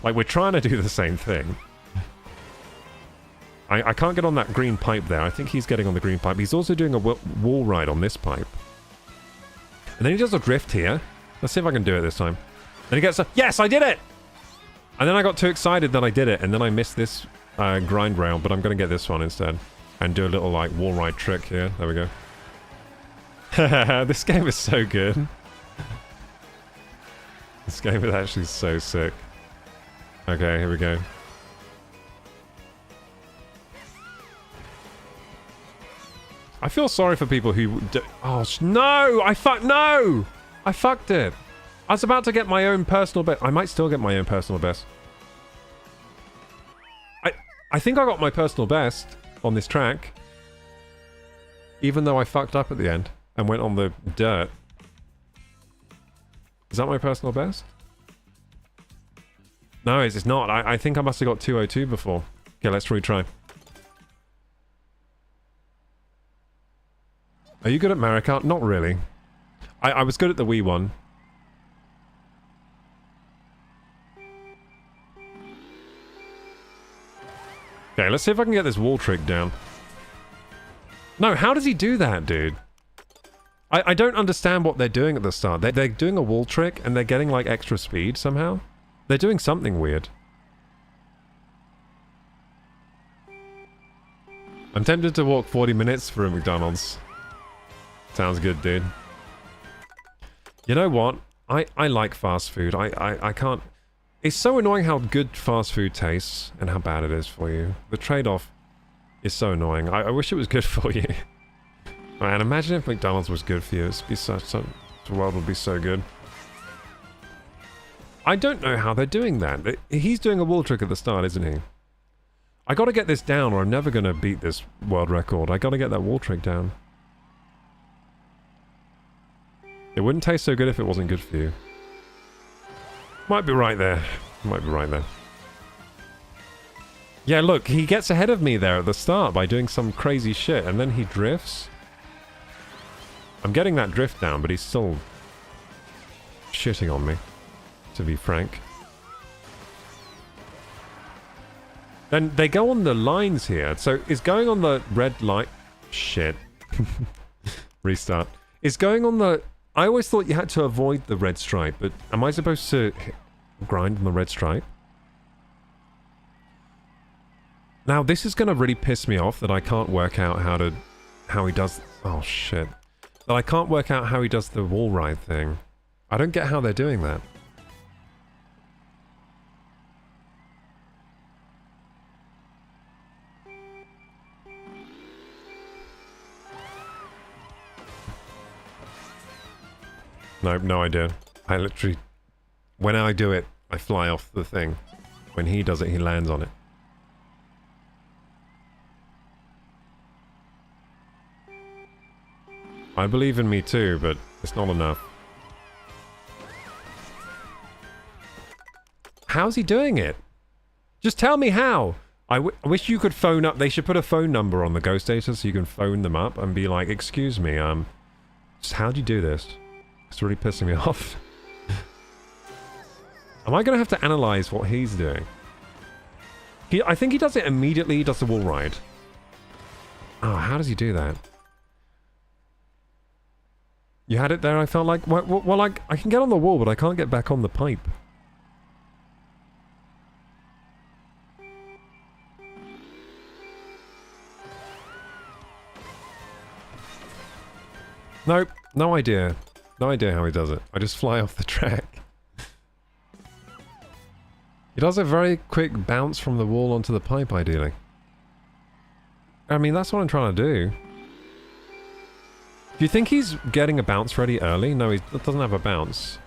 Like, we're trying to do the same thing. I can't get on that green pipe there. I think he's getting on the green pipe. He's also doing a wall ride on this pipe. And then he does a drift here. Let's see if I can do it this time. Then he gets a... Yes, I did it! And then I got too excited that I did it, and then I missed this grind rail, but I'm going to get this one instead. And do a little, like, wall ride trick here. There we go. This game is so good. This game is actually so sick. Okay, here we go. I feel sorry for people who... Oh, no! No! I fucked it. I was about to get my own personal best. I might still get my own personal best. I think I got my personal best on this track. Even though I fucked up at the end and went on the dirt. Is that my personal best? No, it's not. I think I must have got 202 before. Okay, let's retry. Are you good at Mario Kart? Not really. I was good at the Wii one. Okay, let's see if I can get this wall trick down. No, how does he do that, dude? I don't understand what they're doing at the start. They're doing a wall trick and they're getting like extra speed somehow. They're doing something weird. I'm tempted to walk 40 minutes for a McDonald's. Sounds good, dude. You know what? I like fast food. I can't... It's so annoying how good fast food tastes and how bad it is for you. The trade-off is so annoying. I wish it was good for you. Man, imagine if McDonald's was good for you. It'd be the world would be so good. I don't know how they're doing that. He's doing a wall trick at the start, isn't he? I gotta get this down or I'm never gonna beat this world record. I gotta get that wall trick down. It wouldn't taste so good if it wasn't good for you. Might be right there. Might be right there. Yeah, look, he gets ahead of me there at the start by doing some crazy shit, and then he drifts. I'm getting that drift down, but he's still shitting on me, to be frank. Then they go on the lines here. So is going on the red light... Shit. Restart. Is going on the... I always thought you had to avoid the red stripe, but am I supposed to grind on the red stripe? Now, this is going to really piss me off that I can't work out how he does... Oh, shit. That I can't work out how he does the wall ride thing. I don't get how they're doing that. Nope, no idea. I literally... When I do it, I fly off the thing. When he does it, he lands on it. I believe in me too, but it's not enough. How's he doing it? Just tell me how! I wish you could phone up... They should put a phone number on the ghost data so you can phone them up and be like, excuse me, just how do you do this? It's really pissing me off. Am I going to have to analyze what he's doing? I think he does it immediately. He does the wall ride. Oh, how does he do that? You had it there, I felt like... Well, I can get on the wall, but I can't get back on the pipe. Nope, no idea. No idea how he does it. I just fly off the track. He does a very quick bounce from the wall onto the pipe, ideally. I mean, that's what I'm trying to do. Do you think he's getting a bounce ready early? No, he doesn't have a bounce.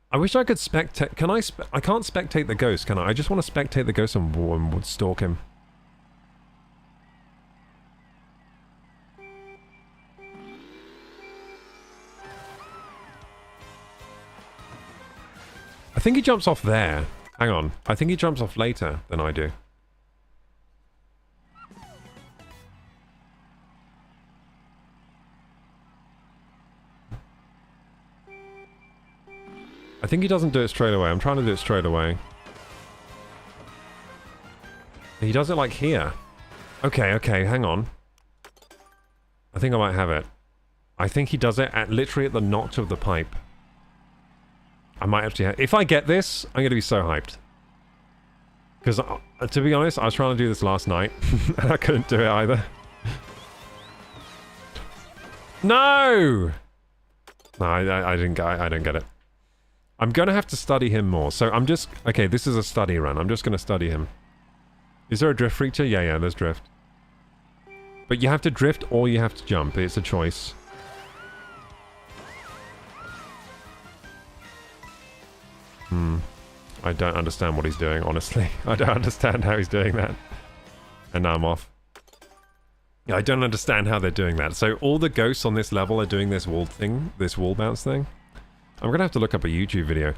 I wish I could spectate... Can I... I can't spectate the ghost, can I? I just want to spectate the ghost and stalk him. I think he jumps off there. Hang on. I think he jumps off later than I do. I think he doesn't do it straight away. I'm trying to do it straight away. He does it like here. Okay, okay, hang on. I think I might have it. I think he does it at literally at the notch of the pipe. I might actually have... If I get this, I'm going to be so hyped. Because, to be honest, I was trying to do this last night. And I couldn't do it either. No! No, I didn't get it. I'm going to have to study him more. So I'm just... Okay, this is a study run. I'm just going to study him. Is there a drift feature? Yeah, there's drift. But you have to drift or you have to jump. It's a choice. I don't understand what he's doing, honestly. I don't understand how he's doing that. And now I'm off. Yeah, I don't understand how they're doing that. So all the ghosts on this level are doing this wall thing, this wall bounce thing. I'm gonna have to look up a YouTube video.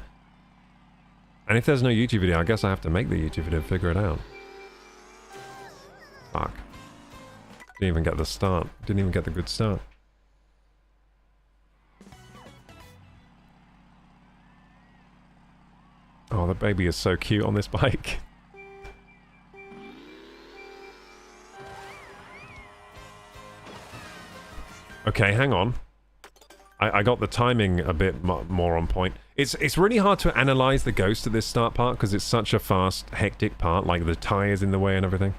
And if there's no YouTube video, I guess I have to make the YouTube video to figure it out. Fuck. Didn't even get the start. Didn't even get the good start. Oh, the baby is so cute on this bike. Okay, hang on. I got the timing a bit more on point. It's really hard to analyze the ghost at this start part because it's such a fast, hectic part, like the tires in the way and everything.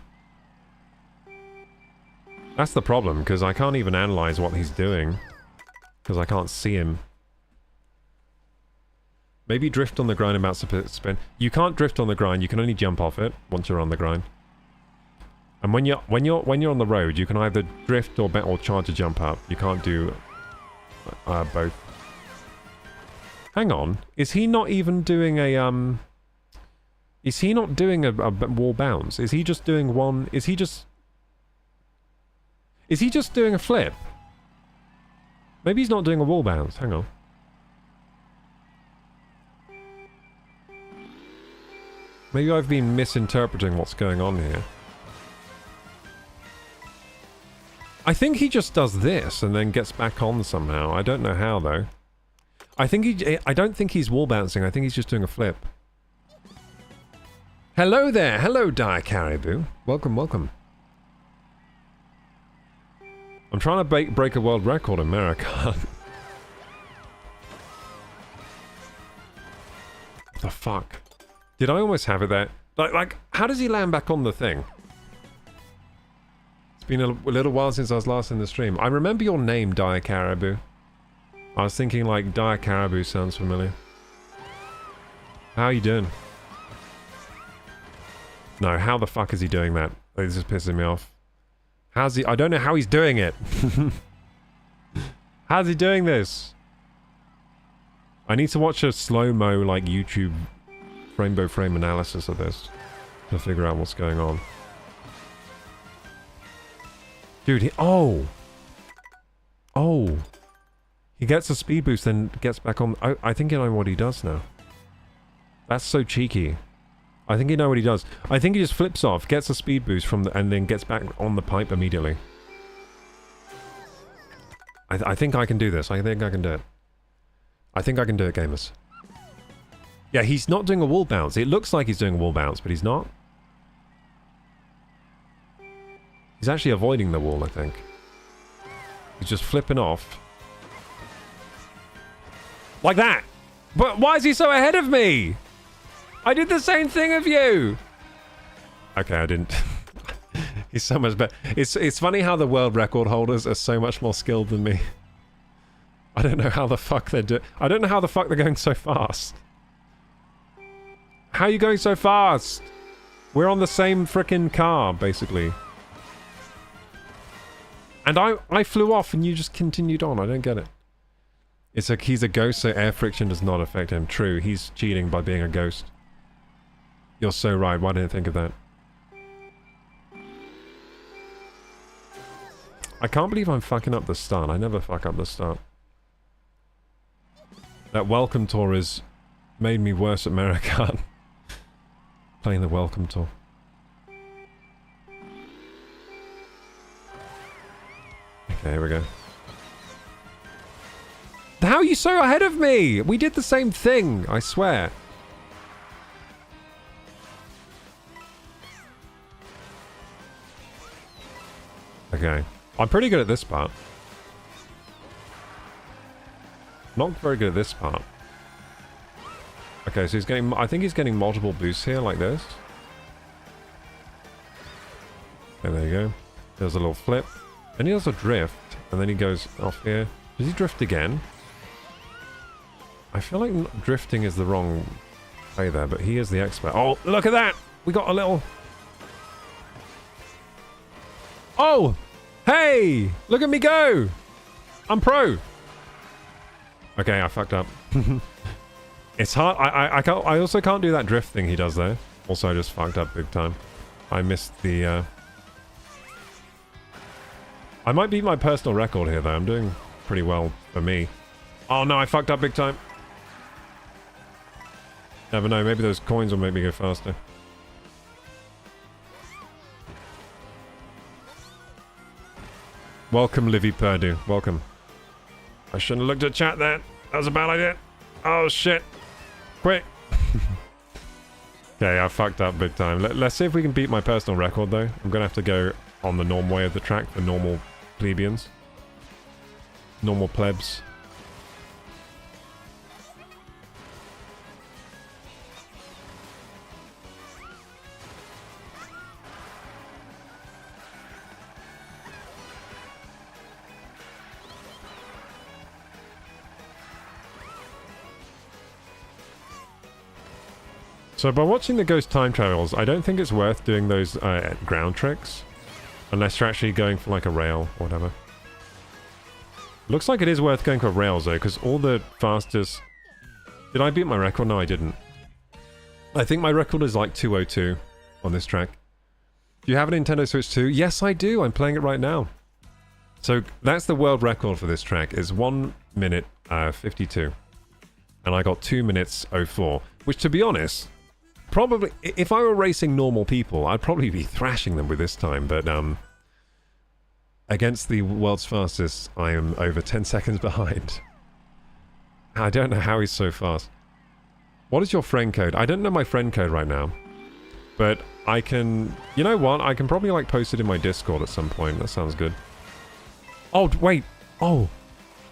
That's the problem, because I can't even analyze what he's doing. Because I can't see him. Maybe drift on the grind and bounce to spin. You can't drift on the grind, you can only jump off it once you're on the grind. And when you're on the road, you can either drift or charge a jump up. You can't do both. Hang on, is he not even doing a is he not doing a wall bounce? Is he just doing one? Is he just doing a flip? Maybe he's not doing a wall bounce. Hang on. Maybe I've been misinterpreting what's going on here. I think he just does this and then gets back on somehow. I don't know how though. I don't think he's wall bouncing. I think he's just doing a flip. Hello there. Hello, Dire Caribou. Welcome, welcome. I'm trying to break a world record in America. The fuck? Did I almost have it there? Like, how does he land back on the thing? It's been a little while since I was last in the stream. I remember your name, Dire Caribou. I was thinking, like, Dire Caribou sounds familiar. How are you doing? No, how the fuck is he doing that? This is pissing me off. How's he... I don't know how he's doing it. How's he doing this? I need to watch a slow-mo, like, YouTube rainbow frame analysis of this to figure out what's going on. Dude, he... Oh! Oh! He gets a speed boost, then gets back on... I think I know what he does now. That's so cheeky. I think you know what he does. I think he just flips off, gets a speed boost from the... and then gets back on the pipe immediately. I think I can do this. I think I can do it. I think I can do it, gamers. Yeah, he's not doing a wall bounce. It looks like he's doing a wall bounce, but he's not. He's actually avoiding the wall, I think. He's just flipping off. Like that! But why is he so ahead of me? I did the same thing of you! Okay, I didn't. He's so much better. It's funny how the world record holders are so much more skilled than me. I don't know how the fuck they're doing. I don't know how the fuck they're going so fast. How are you going so fast? We're on the same frickin' car, basically. And I flew off and you just continued on. I don't get it. It's like he's a ghost, so air friction does not affect him. True, he's cheating by being a ghost. You're so right. Why didn't I think of that? I can't believe I'm fucking up the start. I never fuck up the start. That welcome tour has made me worse at American. Playing the welcome tour. Okay, here we go. How are you so ahead of me? We did the same thing, I swear. Okay. I'm pretty good at this part. Not very good at this part. Okay, so he's getting... I think he's getting multiple boosts here, like this. Okay, there you go. There's a little flip. Then he does a drift, and then he goes off here. Does he drift again? I feel like drifting is the wrong play there, but he is the expert. Oh, look at that! We got a little... Oh! Hey! Look at me go! I'm pro! Okay, I fucked up. It's hard. I can't. I also can't do that drift thing he does there. Also, I just fucked up big time. I missed the... I might beat my personal record here, though. I'm doing pretty well for me. Oh, no, I fucked up big time. Never know. Maybe those coins will make me go faster. Welcome, Livy Purdue. Welcome. I shouldn't have looked at chat there. That was a bad idea. Oh, shit. Quick. Okay, I fucked up big time. Let's see if we can beat my personal record, though. I'm going to have to go on the normal way of the track for normal plebeians. Normal plebs. So by watching the Ghost time travels, I don't think it's worth doing those ground tricks. Unless you're actually going for like a rail or whatever. Looks like it is worth going for rails though, because all the fastest... Did I beat my record? No, I didn't. I think my record is like 202 on this track. Do you have a Nintendo Switch 2? Yes, I do. I'm playing it right now. So that's the world record for this track. It's 1 minute 52. And I got 2 minutes 04. Which, to be honest... Probably, if I were racing normal people, I'd probably be thrashing them with this time, but against the world's fastest, I am over 10 seconds behind. I don't know how he's so fast. What is your friend code? I don't know my friend code right now, but I can... You know what? I can probably like post it in my Discord at some point. That sounds good. Oh, wait. Oh.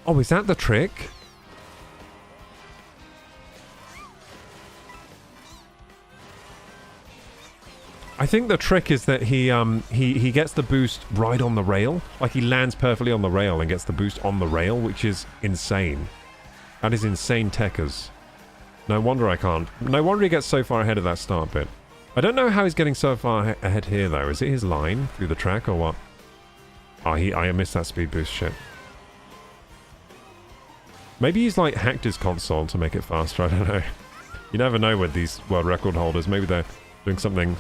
Oh, is that the trick? I think the trick is that he gets the boost right on the rail. Like, he lands perfectly on the rail and gets the boost on the rail, which is insane. That is insane techers. No wonder I can't. No wonder he gets so far ahead of that start bit. I don't know how he's getting so far ahead here, though. Is it his line through the track or what? Oh, I missed that speed boost shit. Maybe he's, like, hacked his console to make it faster. I don't know. You never know with these world record holders. Maybe they're doing something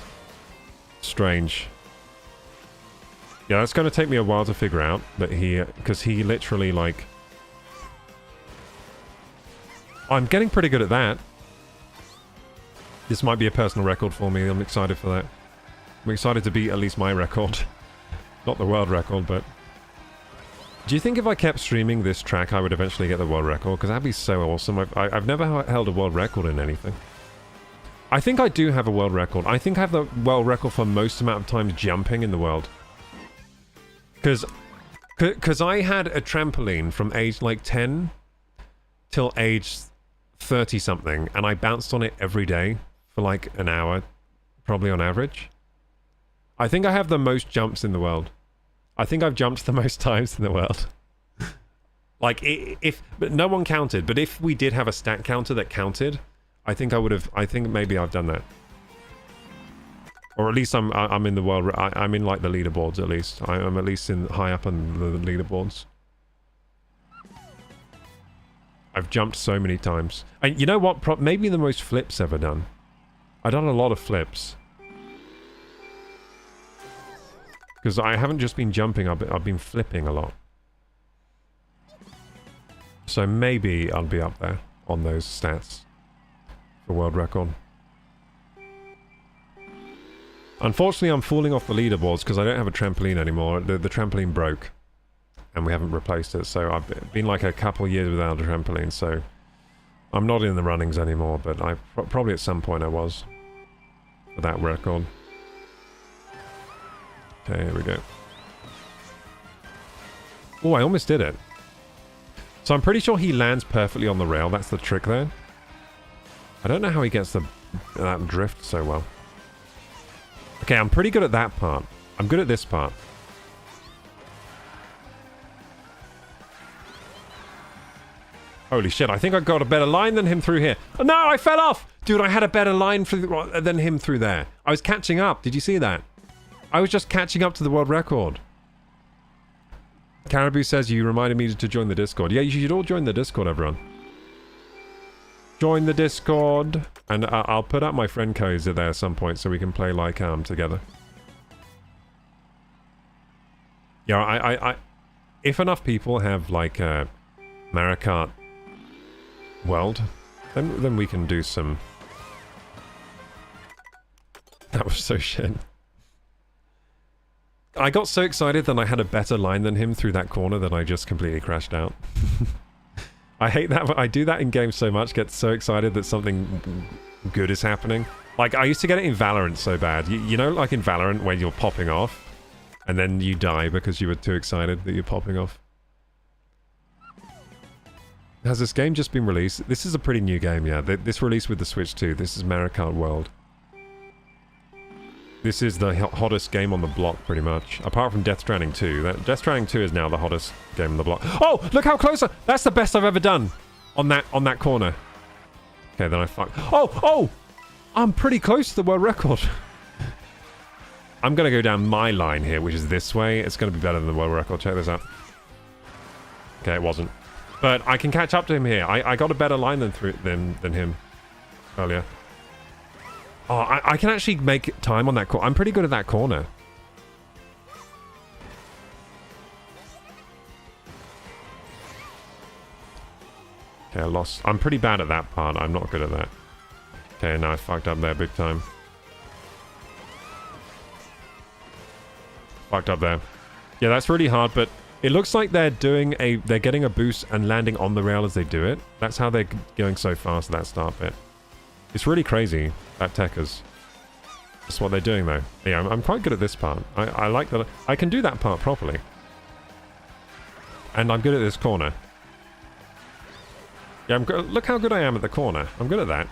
strange. Yeah, that's going to take me a while to figure out that because he literally, like... I'm getting pretty good at that. This might be a personal record for me. I'm excited for that. I'm excited to beat at least my record. Not the world record, but... Do you think if I kept streaming this track, I would eventually get the world record? Because that'd be so awesome. I've never held a world record in anything. I think I do have a world record. I think I have the world record for most amount of times jumping in the world. Because I had a trampoline from age like 10 till age 30 something, and I bounced on it every day for like an hour, probably on average. I think I have the most jumps in the world. I think I've jumped the most times in the world. Like, but no one counted, but if we did have a stat counter that counted, I think I think maybe I've done that. Or at least I'm in the world, I'm in like the leaderboards at least. I'm at least high up on the leaderboards. I've jumped so many times. And you know what? Maybe the most flips ever done. I've done a lot of flips. Because I haven't just been jumping, I've been flipping a lot. So maybe I'll be up there on those stats for world record. Unfortunately, I'm falling off the leaderboards because I don't have a trampoline anymore. The trampoline broke. And we haven't replaced it, so I've been like a couple years without a trampoline, so... I'm not in the runnings anymore, but probably at some point I was. For that record. Okay, here we go. Oh, I almost did it. So I'm pretty sure he lands perfectly on the rail. That's the trick there. I don't know how he gets that drift so well. Okay, I'm pretty good at that part. I'm good at this part. Holy shit, I think I got a better line than him through here. Oh, no, I fell off! Dude, I had a better line than him through there. I was catching up. Did you see that? I was just catching up to the world record. Caribou says you reminded me to join the Discord. Yeah, you should all join the Discord, everyone. Join the Discord. And I'll put up my friend codes there at some point so we can play like together. Yeah, if enough people have like Mario Kart World, then we can do some... That was so shit. I got so excited that I had a better line than him through that corner that I just completely crashed out. I hate that. I do that in games so much, get so excited that something good is happening. Like, I used to get it in Valorant so bad. You know, like in Valorant, when you're popping off, and then you die because you were too excited that you're popping off. Has this game just been released? This is a pretty new game, yeah. This released with the Switch too. This is Mario Kart World. This is the hottest game on the block, pretty much. Apart from Death Stranding 2. Death Stranding 2 is now the hottest game on the block. Oh, look how close that's the best I've ever done on that corner. Okay, then I fucked. Oh! I'm pretty close to the world record. I'm going to go down my line here, which is this way. It's going to be better than the world record. Check this out. Okay, it wasn't. But I can catch up to him here. I got a better line than him earlier. Oh, I can actually make time on that corner. I'm pretty good at that corner. Okay, I lost. I'm pretty bad at that part. I'm not good at that. Okay, now I fucked up there big time. Fucked up there. Yeah, that's really hard, but it looks like they're getting a boost and landing on the rail as they do it. That's how they're going so fast at that start bit. It's really crazy, that techers. That's what they're doing, though. Yeah, I'm quite good at this part. I like that. I can do that part properly. And I'm good at this corner. Yeah, I'm good. Look how good I am at the corner. I'm good at that.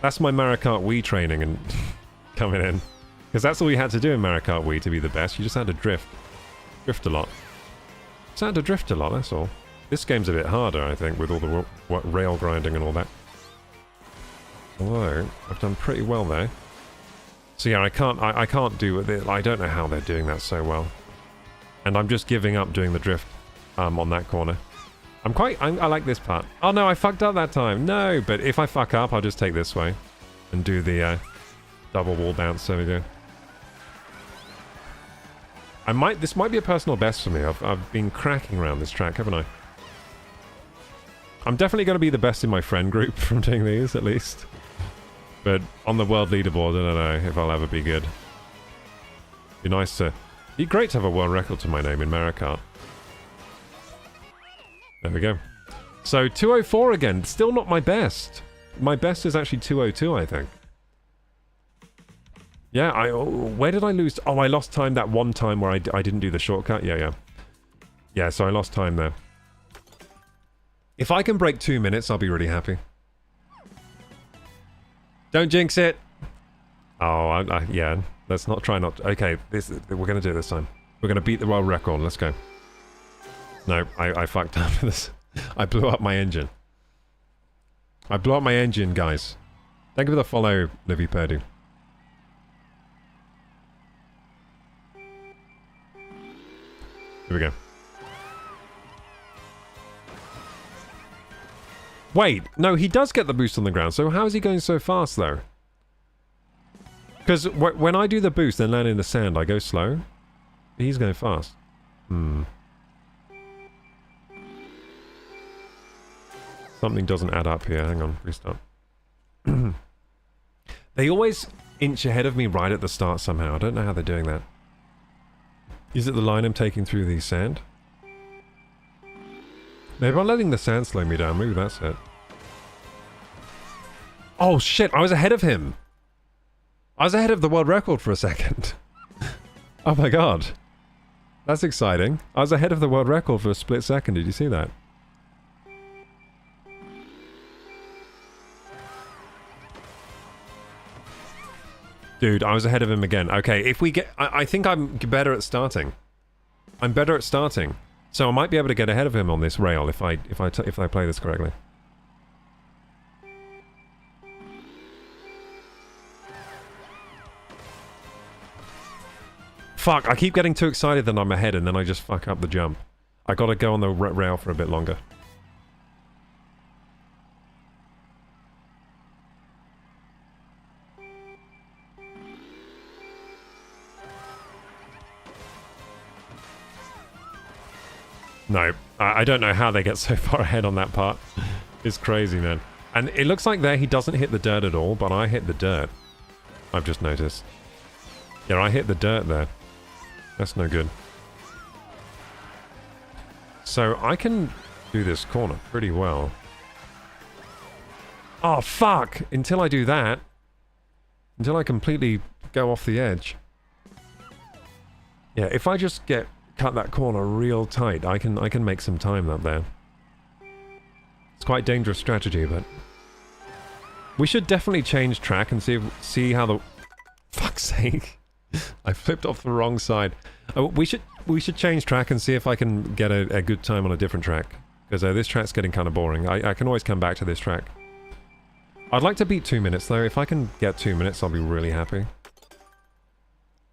That's my Mario Kart Wii training and coming in. Because that's all you had to do in Mario Kart Wii to be the best. You just had to drift. Drift a lot. Just had to drift a lot, that's all. This game's a bit harder, I think, with all the rail grinding and all that. Although, I've done pretty well there. So yeah, I can't do it. I don't know how they're doing that so well. And I'm just giving up doing the drift on that corner. I like this part. Oh no, I fucked up that time. No, but if I fuck up, I'll just take this way. And do the double wall bounce. There we go. This might be a personal best for me. I've been cracking around this track, haven't I? I'm definitely going to be the best in my friend group from doing these, at least. But on the world leaderboard, I don't know if I'll ever be good. Be nice to... Be great to have a world record to my name in Mario Kart. There we go. So, 204 again. Still not my best. My best is actually 202, I think. Yeah, where did I lose? Oh, I lost time that one time where I didn't do the shortcut. Yeah. Yeah, so I lost time there. If I can break 2 minutes, I'll be really happy. Don't jinx it! Oh, yeah. Let's not try not... Okay, we're going to do it this time. We're going to beat the world record. Let's go. No, I fucked up with this. I blew up my engine. I blew up my engine, guys. Thank you for the follow, Livy Purdy. Here we go. Wait, no, he does get the boost on the ground, so how is he going so fast, though? Because when I do the boost and land in the sand, I go slow. He's going fast. Something doesn't add up here. Hang on, restart. They always inch ahead of me right at the start somehow. I don't know how they're doing that. Is it the line I'm taking through the sand? Maybe I'm letting the sand slow me down. Maybe that's it. Oh shit, I was ahead of him. I was ahead of the world record for a second. Oh my god. That's exciting. I was ahead of the world record for a split second. Did you see that? Dude, I was ahead of him again. Okay, if we get... I think I'm better at starting. I'm better at starting. So I might be able to get ahead of him on this rail if I play this correctly. Fuck, I keep getting too excited that I'm ahead and then I just fuck up the jump. I gotta go on the rail for a bit longer. No, I don't know how they get so far ahead on that part. It's crazy, man. And it looks like there he doesn't hit the dirt at all, but I hit the dirt. I've just noticed. Yeah, I hit the dirt there. That's no good. So I can do this corner pretty well. Oh, fuck! Until I do that. Until I completely go off the edge. Yeah, if I just cut that corner real tight, I can make some time up there. It's quite dangerous strategy, but we should definitely change track and see how the... Fuck's sake. I flipped off the wrong side. We should change track and see if I can get a good time on a different track. Because this track's getting kind of boring. I can always come back to this track. I'd like to beat 2 minutes though. If I can get 2 minutes, I'll be really happy.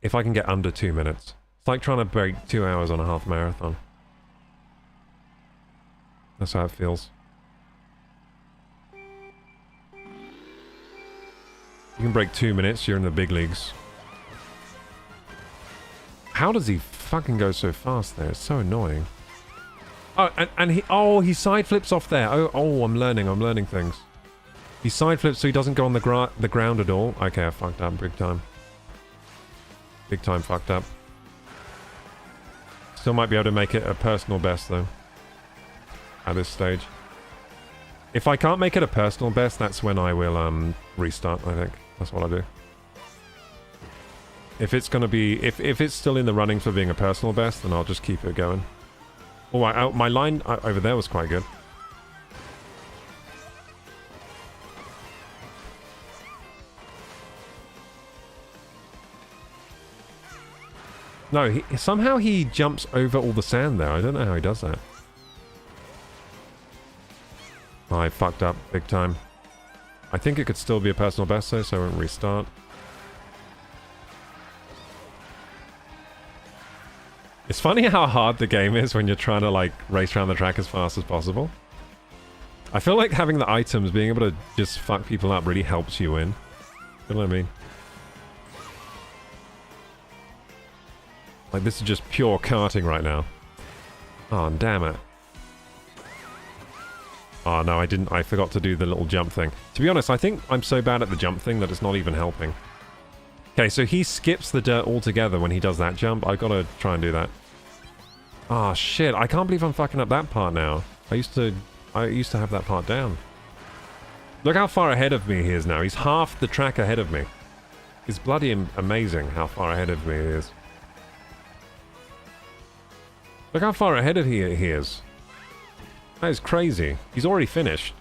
If I can get under 2 minutes. It's like trying to break 2 hours on a half marathon. That's how it feels. You can break 2 minutes, you're in the big leagues. How does he fucking go so fast there? It's so annoying. Oh, and he side flips off there. Oh, I'm learning things. He side flips so he doesn't go on the ground at all. Okay, I fucked up big time. Big time fucked up. Still might be able to make it a personal best though. At this stage. If I can't make it a personal best, that's when I will restart, I think. That's what I'll do. If it's gonna be... If it's still in the running for being a personal best, then I'll just keep it going. Oh, my line over there was quite good. No, somehow he jumps over all the sand there. I don't know how he does that. Oh, I fucked up big time. I think it could still be a personal best though, so I won't restart. It's funny how hard the game is when you're trying to like race around the track as fast as possible. I feel like having the items, being able to just fuck people up really helps you win. You know what I mean? Like this is just pure karting right now. Oh, damn it. Oh no, I forgot to do the little jump thing. To be honest, I think I'm so bad at the jump thing that it's not even helping. Okay, so he skips the dirt altogether when he does that jump. I've got to try and do that. Oh shit, I can't believe I'm fucking up that part now. I used to have that part down. Look how far ahead of me he is now. He's half the track ahead of me. It's bloody amazing how far ahead of me he is. Look how far ahead of he is. That is crazy. He's already finished.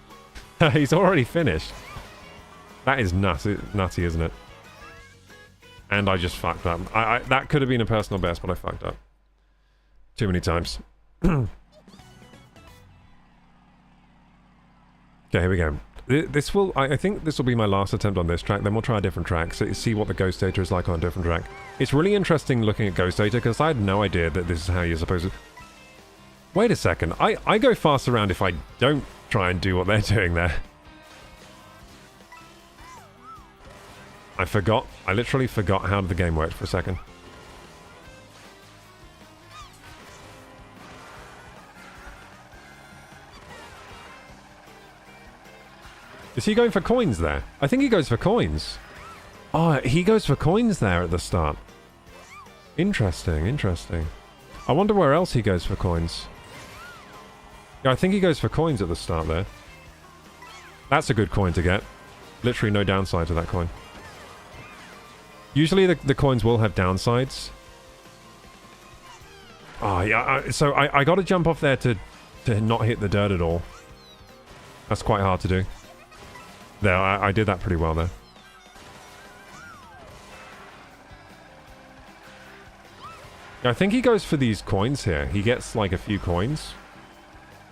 He's already finished. That is nutty, isn't it? And I just fucked up. That could have been a personal best, but I fucked up. Too many times. Okay, here we go. This will... I think this will be my last attempt on this track, then we'll try a different track, so see what the ghost data is like on a different track. It's really interesting looking at ghost data, because I had no idea that this is how you're supposed to... Wait a second, I go fast around if I don't try and do what they're doing there. I literally forgot how the game worked for a second. Is he going for coins there? I think he goes for coins. Oh, he goes for coins there at the start. Interesting, interesting. I wonder where else he goes for coins. Yeah, I think he goes for coins at the start there. That's a good coin to get. Literally no downside to that coin. Usually the coins will have downsides. Oh, yeah, so I got to jump off there to not hit the dirt at all. That's quite hard to do. There, I did that pretty well there. I think he goes for these coins here. He gets like a few coins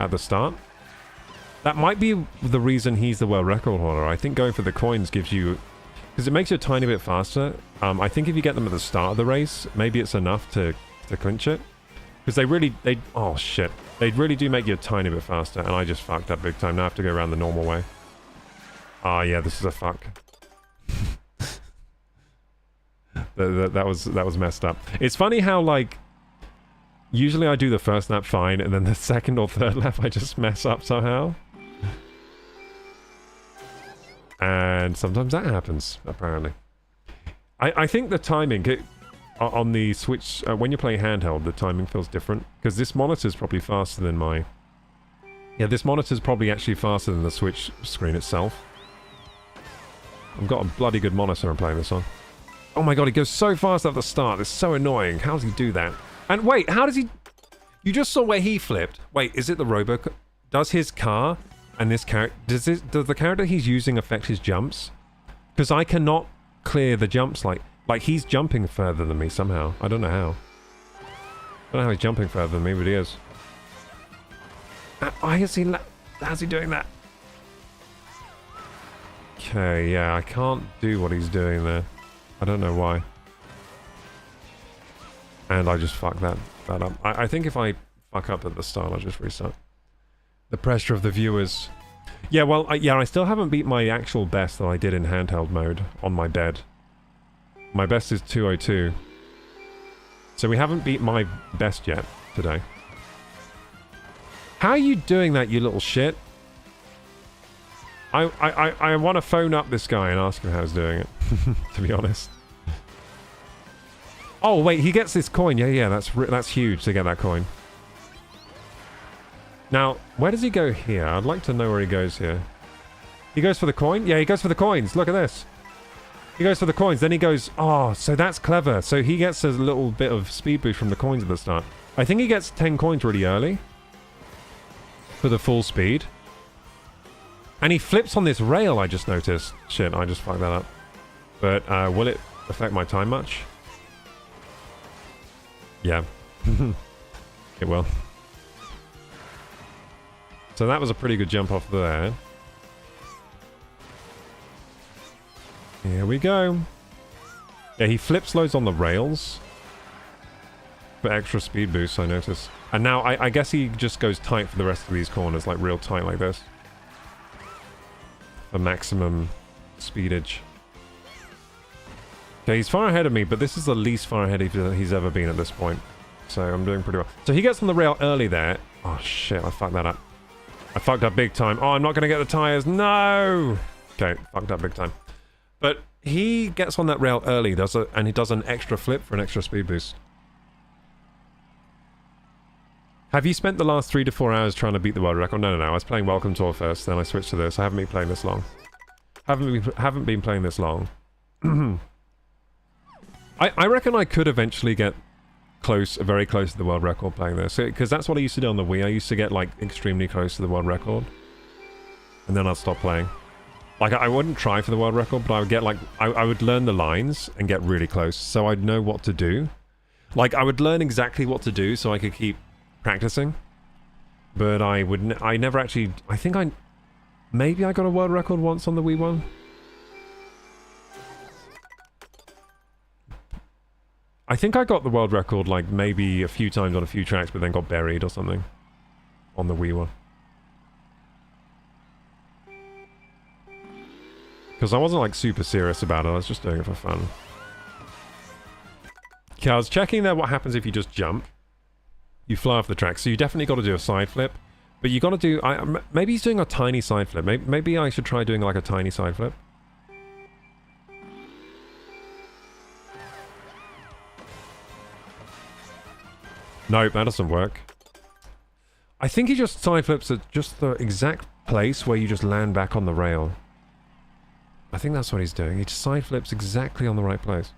at the start. That might be the reason he's the world record holder. I think going for the coins gives you... Because it makes you a tiny bit faster. I think if you get them at the start of the race, maybe it's enough to clinch it. Because they... Oh, shit. They really do make you a tiny bit faster. And I just fucked up big time. Now I have to go around the normal way. Ah, yeah, this is a fuck. that was messed up. It's funny how, like... Usually I do the first lap fine, and then the second or third lap I just mess up somehow. And sometimes that happens, apparently. I think the timing... on the Switch, when you're playing handheld, the timing feels different. Because this monitor's probably faster than my... Yeah, this monitor's probably actually faster than the Switch screen itself. I've got a bloody good monitor I'm playing this on. Oh my god, he goes so fast at the start. It's so annoying. How does he do that? And wait, how does he... You just saw where he flipped. Wait, is it the Robo... Does his car and this character... Does the character he's using affect his jumps? Because I cannot clear the jumps like... Like, he's jumping further than me somehow. I don't know how. I don't know how he's jumping further than me, but he is. Why is he... How's he doing that? Okay, yeah, I can't do what he's doing there. I don't know why. And I just fucked that up. I think if I fuck up at the start, I'll just restart. The pressure of the viewers. Yeah, well, I still haven't beat my actual best that I did in handheld mode on my bed. My best is 202. So we haven't beat my best yet today. How are you doing that, you little shit? I want to phone up this guy and ask him how he's doing it, to be honest. Oh, wait, he gets this coin. Yeah, that's huge to get that coin. Now, where does he go here? I'd like to know where he goes here. He goes for the coin? Yeah, he goes for the coins. Look at this. He goes for the coins. Then he goes... Oh, so that's clever. So he gets a little bit of speed boost from the coins at the start. I think he gets 10 coins really early for the full speed. And he flips on this rail, I just noticed. Shit, I just fucked that up. But will it affect my time much? Yeah. It will. So that was a pretty good jump off there. Here we go. Yeah, he flips loads on the rails. For extra speed boost, I noticed. And now I guess he just goes tight for the rest of these corners, like real tight like this. For maximum speedage. Okay, he's far ahead of me, but this is the least far ahead he's ever been at this point. So I'm doing pretty well. So he gets on the rail early there. Oh shit, I fucked that up. I fucked up big time. Oh, I'm not going to get the tires. No! Okay, fucked up big time. But he gets on that rail early, and he does an extra flip for an extra speed boost. Have you spent the last 3 to 4 hours trying to beat the world record? No. I was playing Welcome Tour first, then I switched to this. I haven't been playing this long. Haven't been playing this long. I reckon I could eventually get very close to the world record playing this. Because that's what I used to do on the Wii. I used to get, like, extremely close to the world record. And then I'd stop playing. Like, I wouldn't try for the world record, but I would get, like... I would learn the lines and get really close, so I'd know what to do. Like, I would learn exactly what to do so I could keep practicing. But I never actually... I think maybe I got a world record once on the Wii one. I think I got the world record, like, maybe a few times on a few tracks, but then got buried or something. On the Wii one. Because I wasn't, like, super serious about it. I was just doing it for fun. Okay, I was checking there what happens if you just jump. You fly off the track. So you definitely got to do a side flip. But you got to do... maybe he's doing a tiny side flip. Maybe I should try doing, like, a tiny side flip. Nope, that doesn't work. I think he just side flips at just the exact place where you just land back on the rail. I think that's what he's doing. He just side flips exactly on the right place.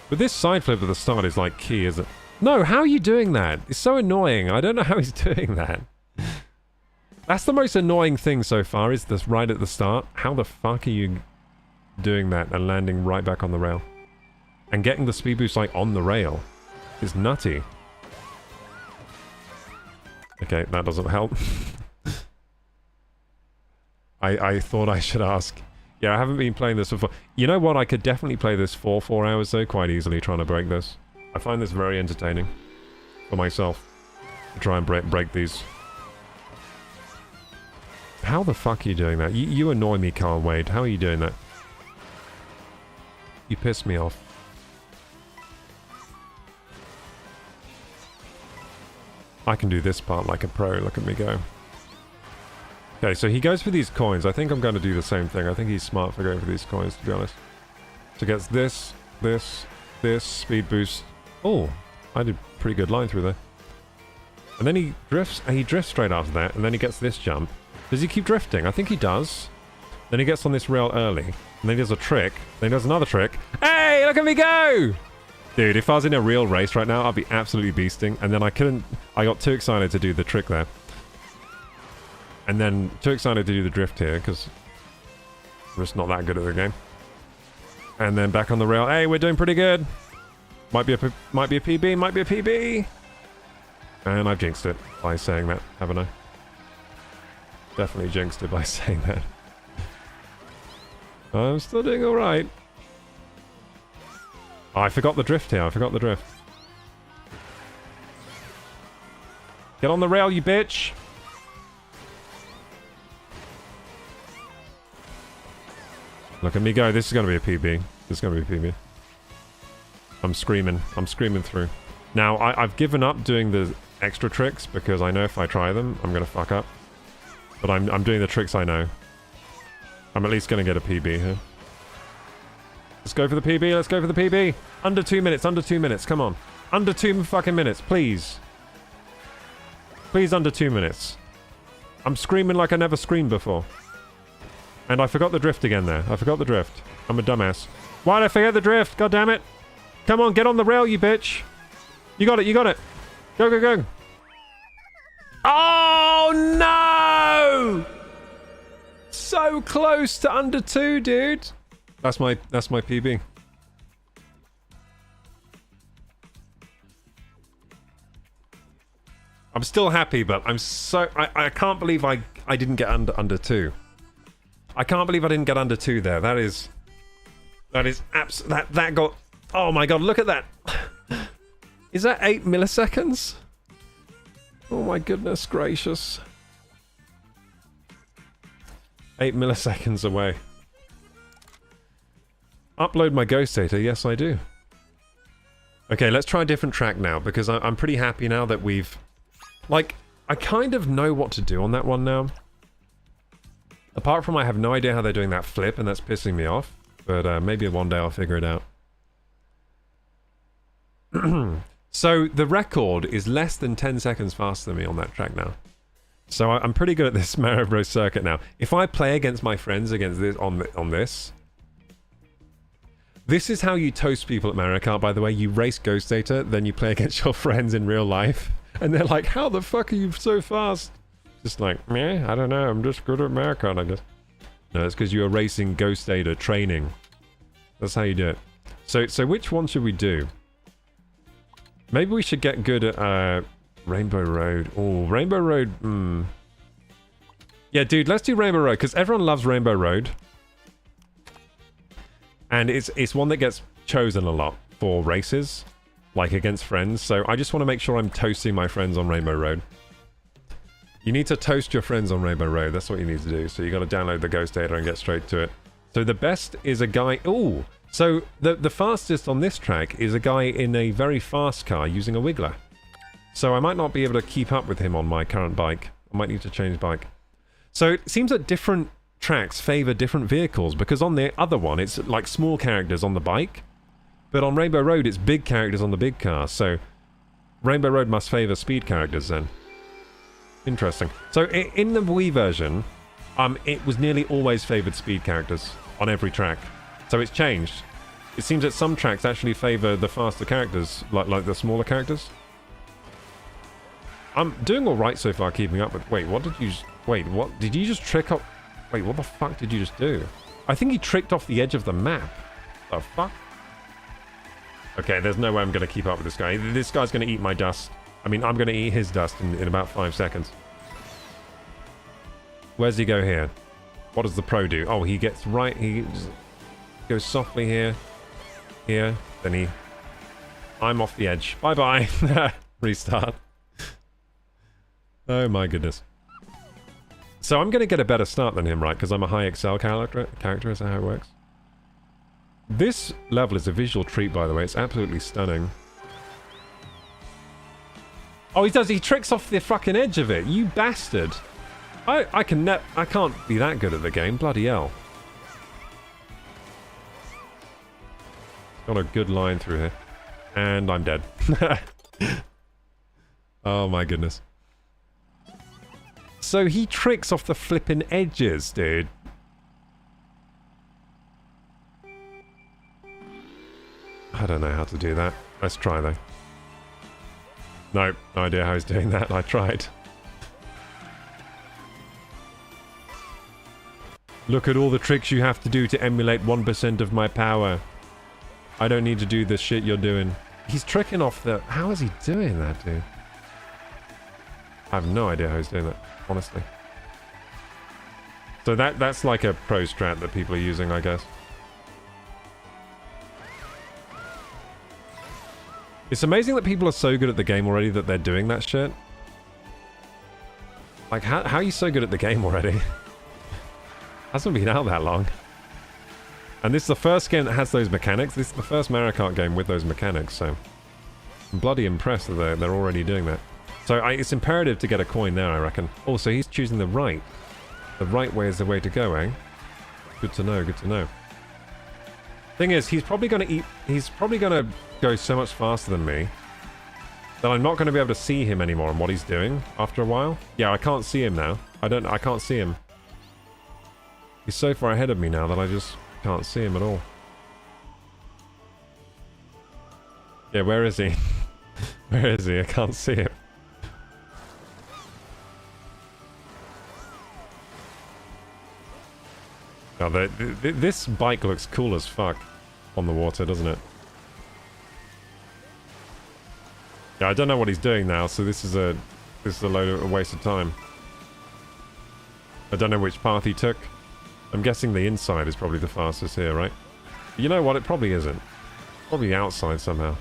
But this side flip at the start is like key, isn't it? No, how are you doing that? It's so annoying. I don't know how he's doing that. That's the most annoying thing so far, is this right at the start. How the fuck are you doing that and landing right back on the rail? And getting the speed boost, like, on the rail is nutty. Okay, that doesn't help. I thought I should ask. Yeah, I haven't been playing this before. You know what? I could definitely play this for 4 hours, though, quite easily, trying to break this. I find this very entertaining for myself to try and break these. How the fuck are you doing that? You annoy me, Carl Wade. How are you doing that? You piss me off. I can do this part like a pro. Look at me go. Okay, so he goes for these coins. I think I'm going to do the same thing. I think he's smart for going for these coins, to be honest. So gets this, speed boost. Oh, I did a pretty good line through there. And then he drifts straight after that, and then he gets this jump. Does he keep drifting? I think he does. Then he gets on this rail early, and then he does a trick, then he does another trick. Hey, look at me go! Dude, if I was in a real race right now, I'd be absolutely beasting, and then I got too excited to do the trick there. And then too excited to do the drift here, because I'm just not that good at the game. And then back on the rail. Hey, we're doing pretty good. Might be a PB, might be a PB. And I've jinxed it by saying that, haven't I? Definitely jinxed it by saying that. I'm still doing alright. Oh, I forgot the drift here. I forgot the drift. Get on the rail, you bitch! Look at me go. This is going to be a PB. This is going to be a PB. I'm screaming. I'm screaming through. Now, I've given up doing the extra tricks because I know if I try them, I'm going to fuck up. But I'm doing the tricks I know. I'm at least going to get a PB here. Let's go for the PB. Let's go for the PB. Under 2 minutes. Under 2 minutes. Come on. Under 2 fucking minutes. Please. Please, under 2 minutes. I'm screaming like I never screamed before. And I forgot the drift again there. I forgot the drift. I'm a dumbass. Why'd I forget the drift? God damn it. Come on, get on the rail, you bitch. You got it, you got it. Go, go, go. Oh, no! So close to under 2, dude. That's my PB. I'm still happy, but I can't believe I didn't get under 2. I can't believe I didn't get under 2 there. That got, oh my god, look at that. Is that 8 milliseconds? Oh my goodness gracious. 8 milliseconds away. Upload my ghost data, yes I do. Okay, let's try a different track now, because I'm pretty happy now that we've... Like, I kind of know what to do on that one now. Apart from I have no idea how they're doing that flip, and that's pissing me off. But maybe one day I'll figure it out. So, the record is less than 10 seconds faster than me on that track now. So I'm pretty good at this Mario Bros circuit now. If I play against my friends against this on this... This is how you toast people at Mario Kart, by the way. You race Ghost Data, then you play against your friends in real life. And they're like, how the fuck are you so fast? Just like, meh, I don't know, I'm just good at Mario Kart, I guess. No, it's because you are racing Ghost Data training. That's how you do it. So which one should we do? Maybe we should get good at Rainbow Road. Oh, Rainbow Road, Yeah, dude, let's do Rainbow Road, because everyone loves Rainbow Road. And it's one that gets chosen a lot for races, like against friends. So I just want to make sure I'm toasting my friends on Rainbow Road. You need to toast your friends on Rainbow Road. That's what you need to do. So you got to download the Ghost Data and get straight to it. So the best is a guy... Ooh! So the fastest on this track is a guy in a very fast car using a wiggler. So I might not be able to keep up with him on my current bike. I might need to change bike. So it seems that different tracks favor different vehicles, because on the other one it's like small characters on the bike, but on Rainbow Road it's big characters on the big car. So Rainbow Road must favor speed characters then. Interesting. So in the Wii version, it was nearly always favored speed characters on every track. So it's changed. It seems that some tracks actually favor the faster characters, like the smaller characters. I'm doing all right so far, keeping up with... Wait, what did you... Wait, what? Did you just trick up... Wait, what the fuck did you just do? I think he tricked off the edge of the map. The fuck? Okay, there's no way I'm going to keep up with this guy. This guy's going to eat my dust. I mean, I'm going to eat his dust in about 5 seconds. Where's he go here? What does the pro do? Oh, he gets right... He just goes softly here. Here. Then he... I'm off the edge. Bye-bye. Restart. Oh my goodness. So I'm going to get a better start than him, right? Because I'm a high excel character. Is that how it works? This level is a visual treat, by the way. It's absolutely stunning. Oh, he does. He tricks off the fucking edge of it. You bastard. I can't be that good at the game. Bloody hell. Got a good line through here. And I'm dead. Oh my goodness. So he tricks off the flipping edges, dude. I don't know how to do that. Let's try though. No idea how he's doing that. I tried. Look at all the tricks you have to do to emulate 1% of my power. I don't need to do the shit you're doing. He's tricking off the... How is he doing that, dude? I have no idea how he's doing that, honestly. So that's like a pro strat that people are using, I guess. It's amazing that people are so good at the game already that they're doing that shit. Like, how are you so good at the game already? Hasn't been out that long. And this is the first game that has those mechanics. This is the first Mario Kart game with those mechanics, so... I'm bloody impressed that they're already doing that. So it's imperative to get a coin there, I reckon. Also, he's choosing the right. The right way is the way to go, eh? Good to know, good to know. Thing is, he's probably going to go so much faster than me that I'm not going to be able to see him anymore and what he's doing after a while. Yeah, I can't see him now. I can't see him. He's so far ahead of me now that I just can't see him at all. Yeah, where is he? Where is he? I can't see him. Oh, this bike looks cool as fuck on the water, doesn't it? Yeah, I don't know what he's doing now, so this is a a waste of time. I don't know which path he took. I'm guessing the inside is probably the fastest here, right? You know what? It probably isn't. Probably the outside somehow.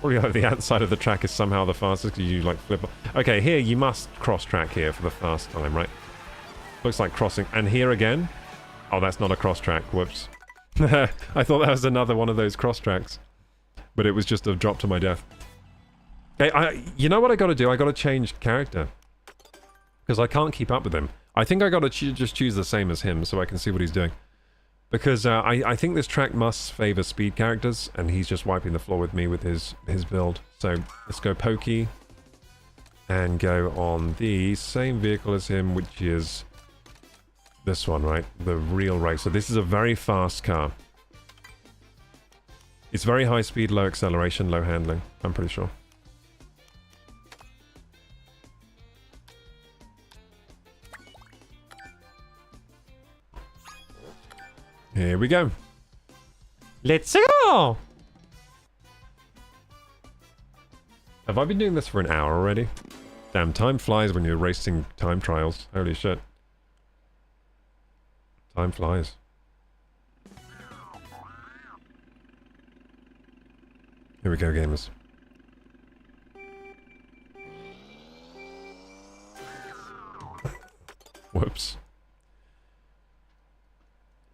Probably like the outside of the track is somehow the fastest because you like flip. Okay, here you must cross track here for the fast time, right? Looks like crossing. And here again. Oh, that's not a cross track. Whoops. I thought that was another one of those cross tracks. But it was just a drop to my death. Okay, you know what I gotta do? I gotta change character. Because I can't keep up with him. I think I gotta just choose the same as him so I can see what he's doing. Because I think this track must favor speed characters, and he's just wiping the floor with me with his build. So let's go Pokey. And go on the same vehicle as him, which is this one, right? The real racer. This is a very fast car. It's very high speed, low acceleration, low handling. I'm pretty sure. Here we go. Let's go! Have I been doing this for an hour already? Damn, time flies when you're racing time trials. Holy shit. Time flies. Here we go, gamers. Whoops.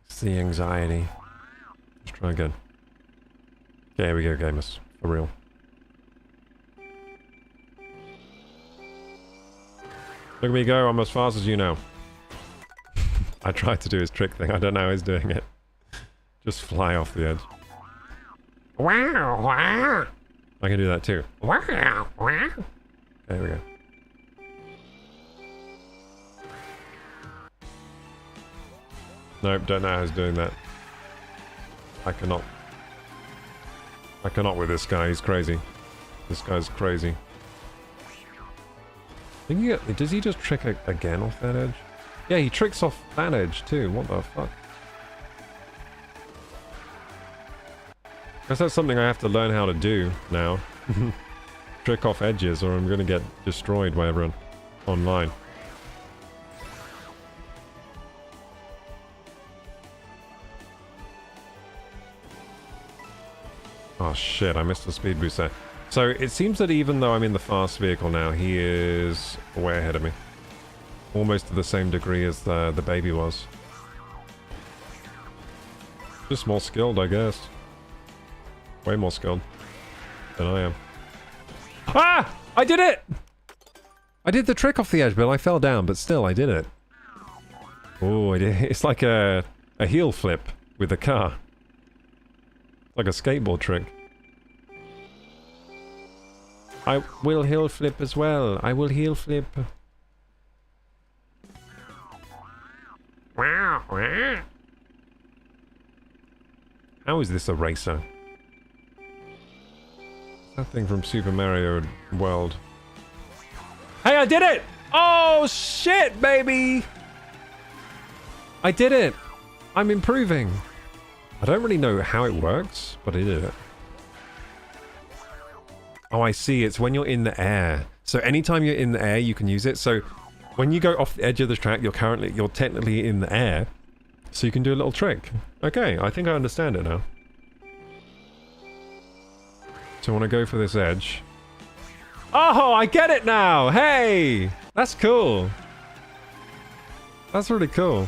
It's the anxiety. Let's try again. Okay, here we go, gamers. For real. Look at me go, I'm as fast as you now. I tried to do his trick thing, I don't know how he's doing it. Just fly off the edge. Wow, wow. I can do that too. Wow, wow. There we go. Nope, don't know how he's doing that. I cannot. I cannot with this guy, he's crazy. This guy's crazy. Does he just trick again off that edge? Yeah, he tricks off that edge too. What the fuck? Guess that's something I have to learn how to do now. Trick off edges or I'm gonna get destroyed by everyone online. Oh shit, I missed the speed boost there. So it seems that even though I'm in the fast vehicle now, he is way ahead of me. Almost to the same degree as the baby was. Just more skilled, I guess. Way more skilled than I am. Ah! I did it! I did the trick off the edge, but I fell down, but still, I did it. Oh, it's like a heel flip with the car. Like a skateboard trick. I will heel flip as well. I will heel flip. Wow, wow. How is this a racer? That thing from Super Mario World. Hey, I did it! Oh, shit, baby! I did it! I'm improving. I don't really know how it works, but I did it. Oh, I see. It's when you're in the air. So anytime you're in the air, you can use it. So when you go off the edge of the track, you're technically in the air. So you can do a little trick. Okay, I think I understand it now. So I want to go for this edge. Oh, I get it now! Hey! That's cool. That's really cool.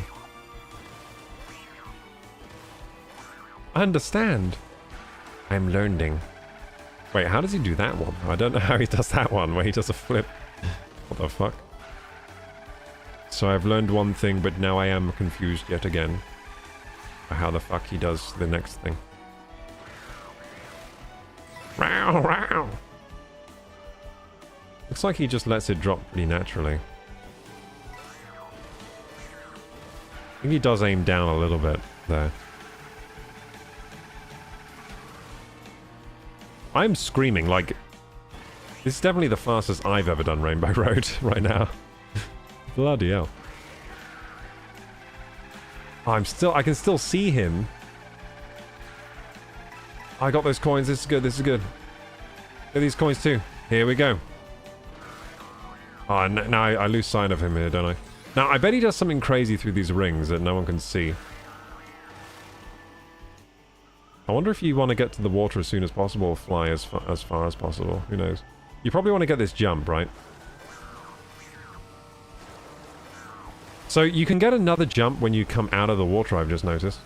I understand. I'm learning. Wait, how does he do that one? I don't know how he does that one, where he does a flip. What the fuck? So I've learned one thing, but now I am confused yet again. How the fuck he does the next thing. Row, row. Looks like he just lets it drop pretty naturally. I think he does aim down a little bit there. I'm screaming like... This is definitely the fastest I've ever done Rainbow Road right now. Bloody hell. I can still see him. I got those coins. This is good. This is good. Get these coins too. Here we go. Oh, now I lose sight of him here, don't I? Now, I bet he does something crazy through these rings that no one can see. I wonder if you want to get to the water as soon as possible or fly as far as possible. Who knows? You probably want to get this jump, right? So you can get another jump when you come out of the water, I've just noticed.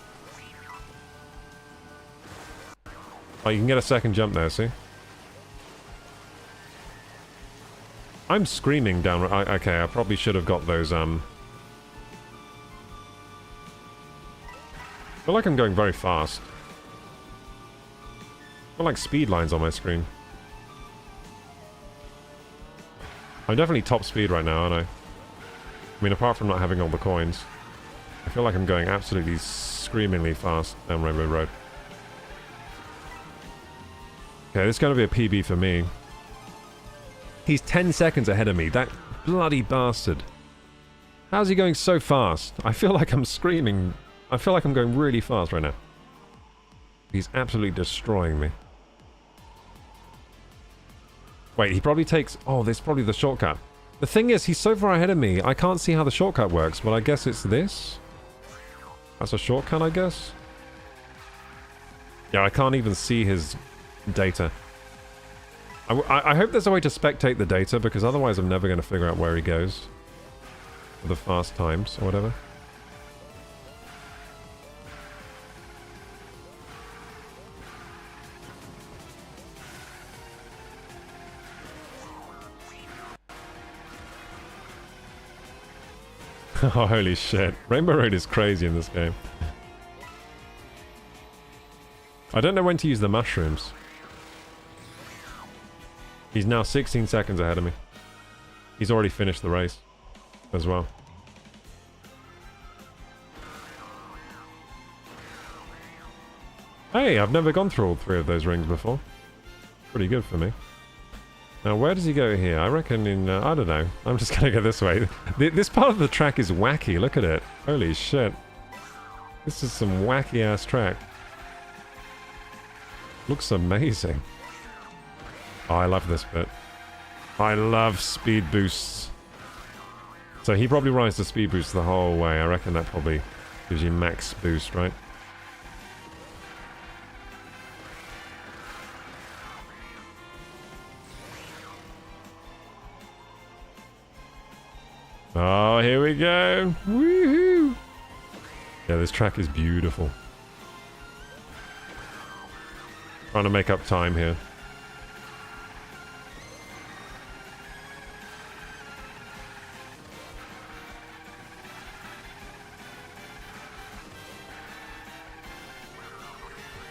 Oh, you can get a second jump there, see? I'm screaming down... Okay, I probably should have got those, I feel like I'm going very fast. I feel like speed lines on my screen. I'm definitely top speed right now, aren't I? I mean, apart from not having all the coins. I feel like I'm going absolutely screamingly fast down Rainbow Road. Okay, this is going to be a PB for me. He's 10 seconds ahead of me. That bloody bastard. How's he going so fast? I feel like I'm screaming. I feel like I'm going really fast right now. He's absolutely destroying me. Wait, he probably takes... Oh, this is probably the shortcut. The thing is, he's so far ahead of me, I can't see how the shortcut works, but I guess it's this? That's a shortcut, I guess? Yeah, I can't even see his data. I hope there's a way to spectate the data, because otherwise I'm never going to figure out where he goes. For the fast times, or whatever. Oh, holy shit. Rainbow Road is crazy in this game. I don't know when to use the mushrooms. He's now 16 seconds ahead of me. He's already finished the race as well. Hey, I've never gone through all 3 of those rings before. Pretty good for me. Now, where does he go here? I reckon in... I don't know. I'm just going to go this way. This part of the track is wacky. Look at it. Holy shit. This is some wacky-ass track. Looks amazing. Oh, I love this bit. I love speed boosts. So he probably rides the speed boost the whole way. I reckon that probably gives you max boost, right? Oh, here we go. Woohoo! Yeah, this track is beautiful. Trying to make up time here.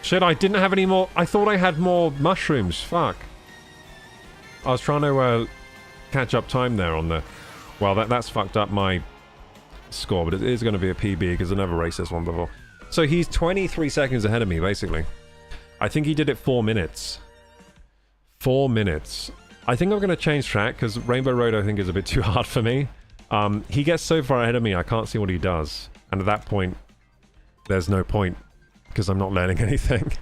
Shit, I didn't have any more. I thought I had more mushrooms. Fuck. I was trying to catch up time there on the... Well, that's fucked up my score, but it is going to be a PB because I never raced this one before. So he's 23 seconds ahead of me, basically. I think he did it 4 minutes. 4 minutes. I think I'm going to change track because Rainbow Road I think is a bit too hard for me. He gets so far ahead of me, I can't see what he does. And at that point, there's no point because I'm not learning anything.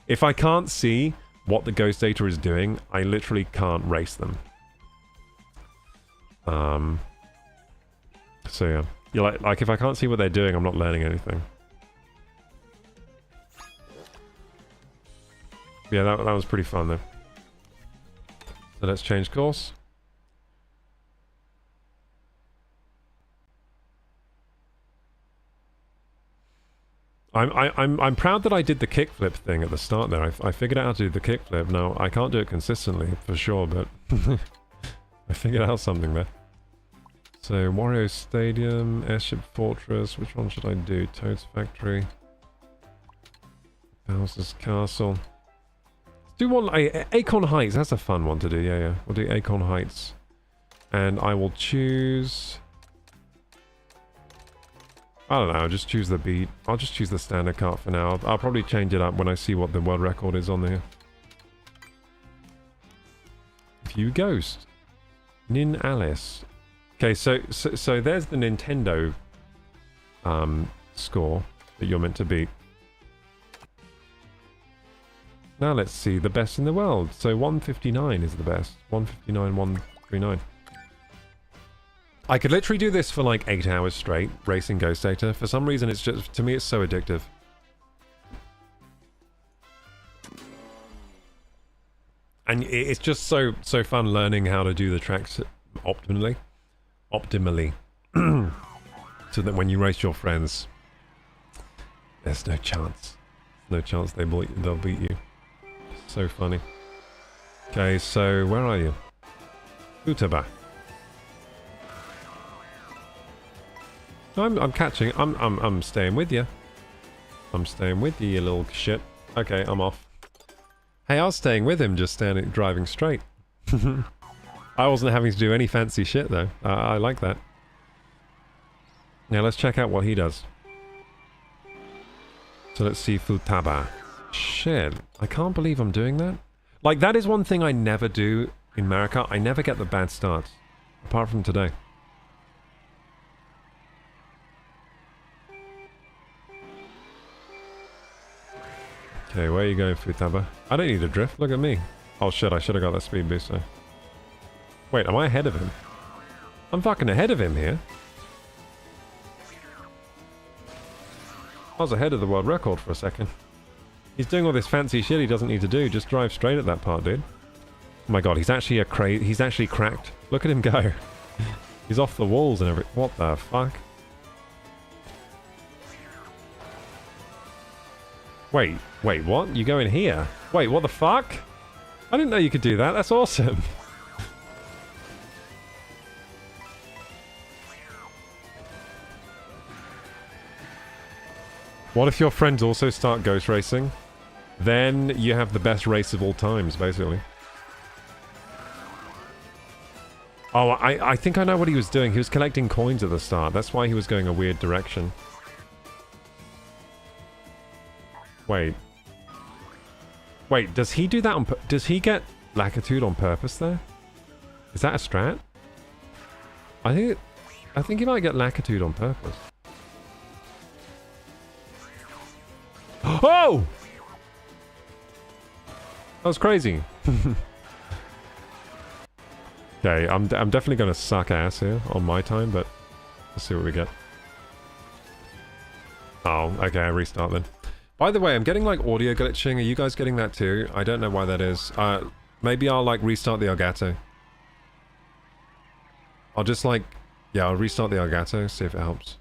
If I can't see what the ghost data is doing, I literally can't race them. So yeah. You're like if I can't see what they're doing, I'm not learning anything. Yeah, that was pretty fun though. So let's change course. I'm proud that I did the kickflip thing at the start there. I figured out how to do the kickflip. Now I can't do it consistently for sure, but I figured out something there. So Wario Stadium, Airship Fortress. Which one should I do? Toad's Factory, Bowser's Castle. Let's do one. Acorn Heights. That's a fun one to do. Yeah. We'll do Acorn Heights, and I will choose. I don't know, I'll just choose the beat. I'll just choose the standard cart for now. I'll probably change it up when I see what the world record is on there. View Ghost. Nin Alice. Okay, so there's the Nintendo score that you're meant to beat. Now let's see the best in the world. So 159 is the best. 159, 139. I could literally do this for like 8 hours straight, racing Ghost Data. For some reason, it's just, to me, it's so addictive. And it's just so fun learning how to do the tracks optimally. So that when you race your friends, there's no chance. No chance they'll beat you. So funny. Okay, so where are you? Futaba. I'm catching. I'm staying with you. I'm staying with you, you little shit. Okay, I'm off. Hey, I was staying with him, just driving straight. I wasn't having to do any fancy shit though. I like that. Now let's check out what he does. So let's see Futaba. Shit, I can't believe I'm doing that. Like, that is one thing I never do in America. I never get the bad starts. Apart from today. Okay, where are you going, Futaba? I don't need a drift, look at me. Oh shit, I should have got that speed boost though. Wait, am I ahead of him? I'm fucking ahead of him here. I was ahead of the world record for a second. He's doing all this fancy shit he doesn't need to do. Just drive straight at that part, dude. Oh my god, he's actually he's actually cracked. Look at him go. He's off the walls and everything. What the fuck? Wait, what? You go in here? Wait, what the fuck? I didn't know you could do that. That's awesome. What if your friends also start ghost racing? Then you have the best race of all times, basically. Oh, I think I know what he was doing. He was collecting coins at the start. That's why he was going a weird direction. Wait, does he do that on does he get Lassitude on purpose there? Is that a strat? I think he might get Lassitude on purpose. Oh! That was crazy. Okay, I'm definitely going to suck ass here on my time, but let's see what we get. Oh, okay, I restart then. By the way, I'm getting like audio glitching. Are you guys getting that too? I don't know why that is. Maybe I'll like restart the Elgato. I'll just like, yeah, I'll restart the Elgato, see if it helps.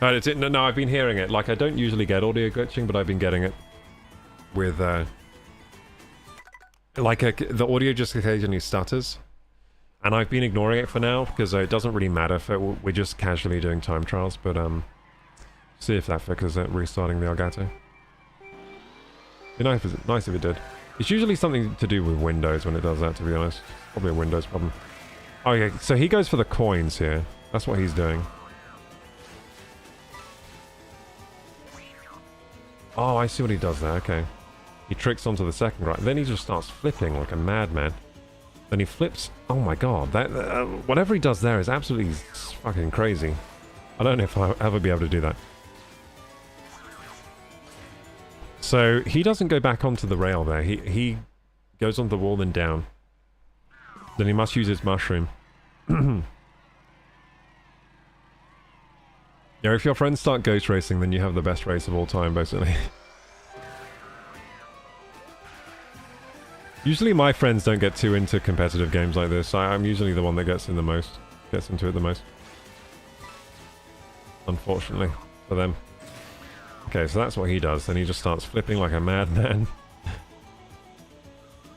No, I've been hearing it. Like, I don't usually get audio glitching, but I've been getting it with, the audio just occasionally stutters. And I've been ignoring it for now, because it doesn't really matter if we're just casually doing time trials, but, see if that fixes it, restarting the Elgato. Be nice if it did. It's usually something to do with Windows when it does that, to be honest. Probably a Windows problem. Okay, so he goes for the coins here. That's what he's doing. Oh, I see what he does there, okay. He tricks onto the second right. Then he just starts flipping like a madman. Then he flips. Oh my god, that whatever he does there is absolutely fucking crazy. I don't know if I'll ever be able to do that. So he doesn't go back onto the rail there. He goes on the wall and down. Then he must use his mushroom. Yeah, if your friends start ghost racing, then you have the best race of all time, basically. Usually my friends don't get too into competitive games like this. I'm usually the one that gets into it the most. Unfortunately, for them. Okay, so that's what he does. Then he just starts flipping like a madman.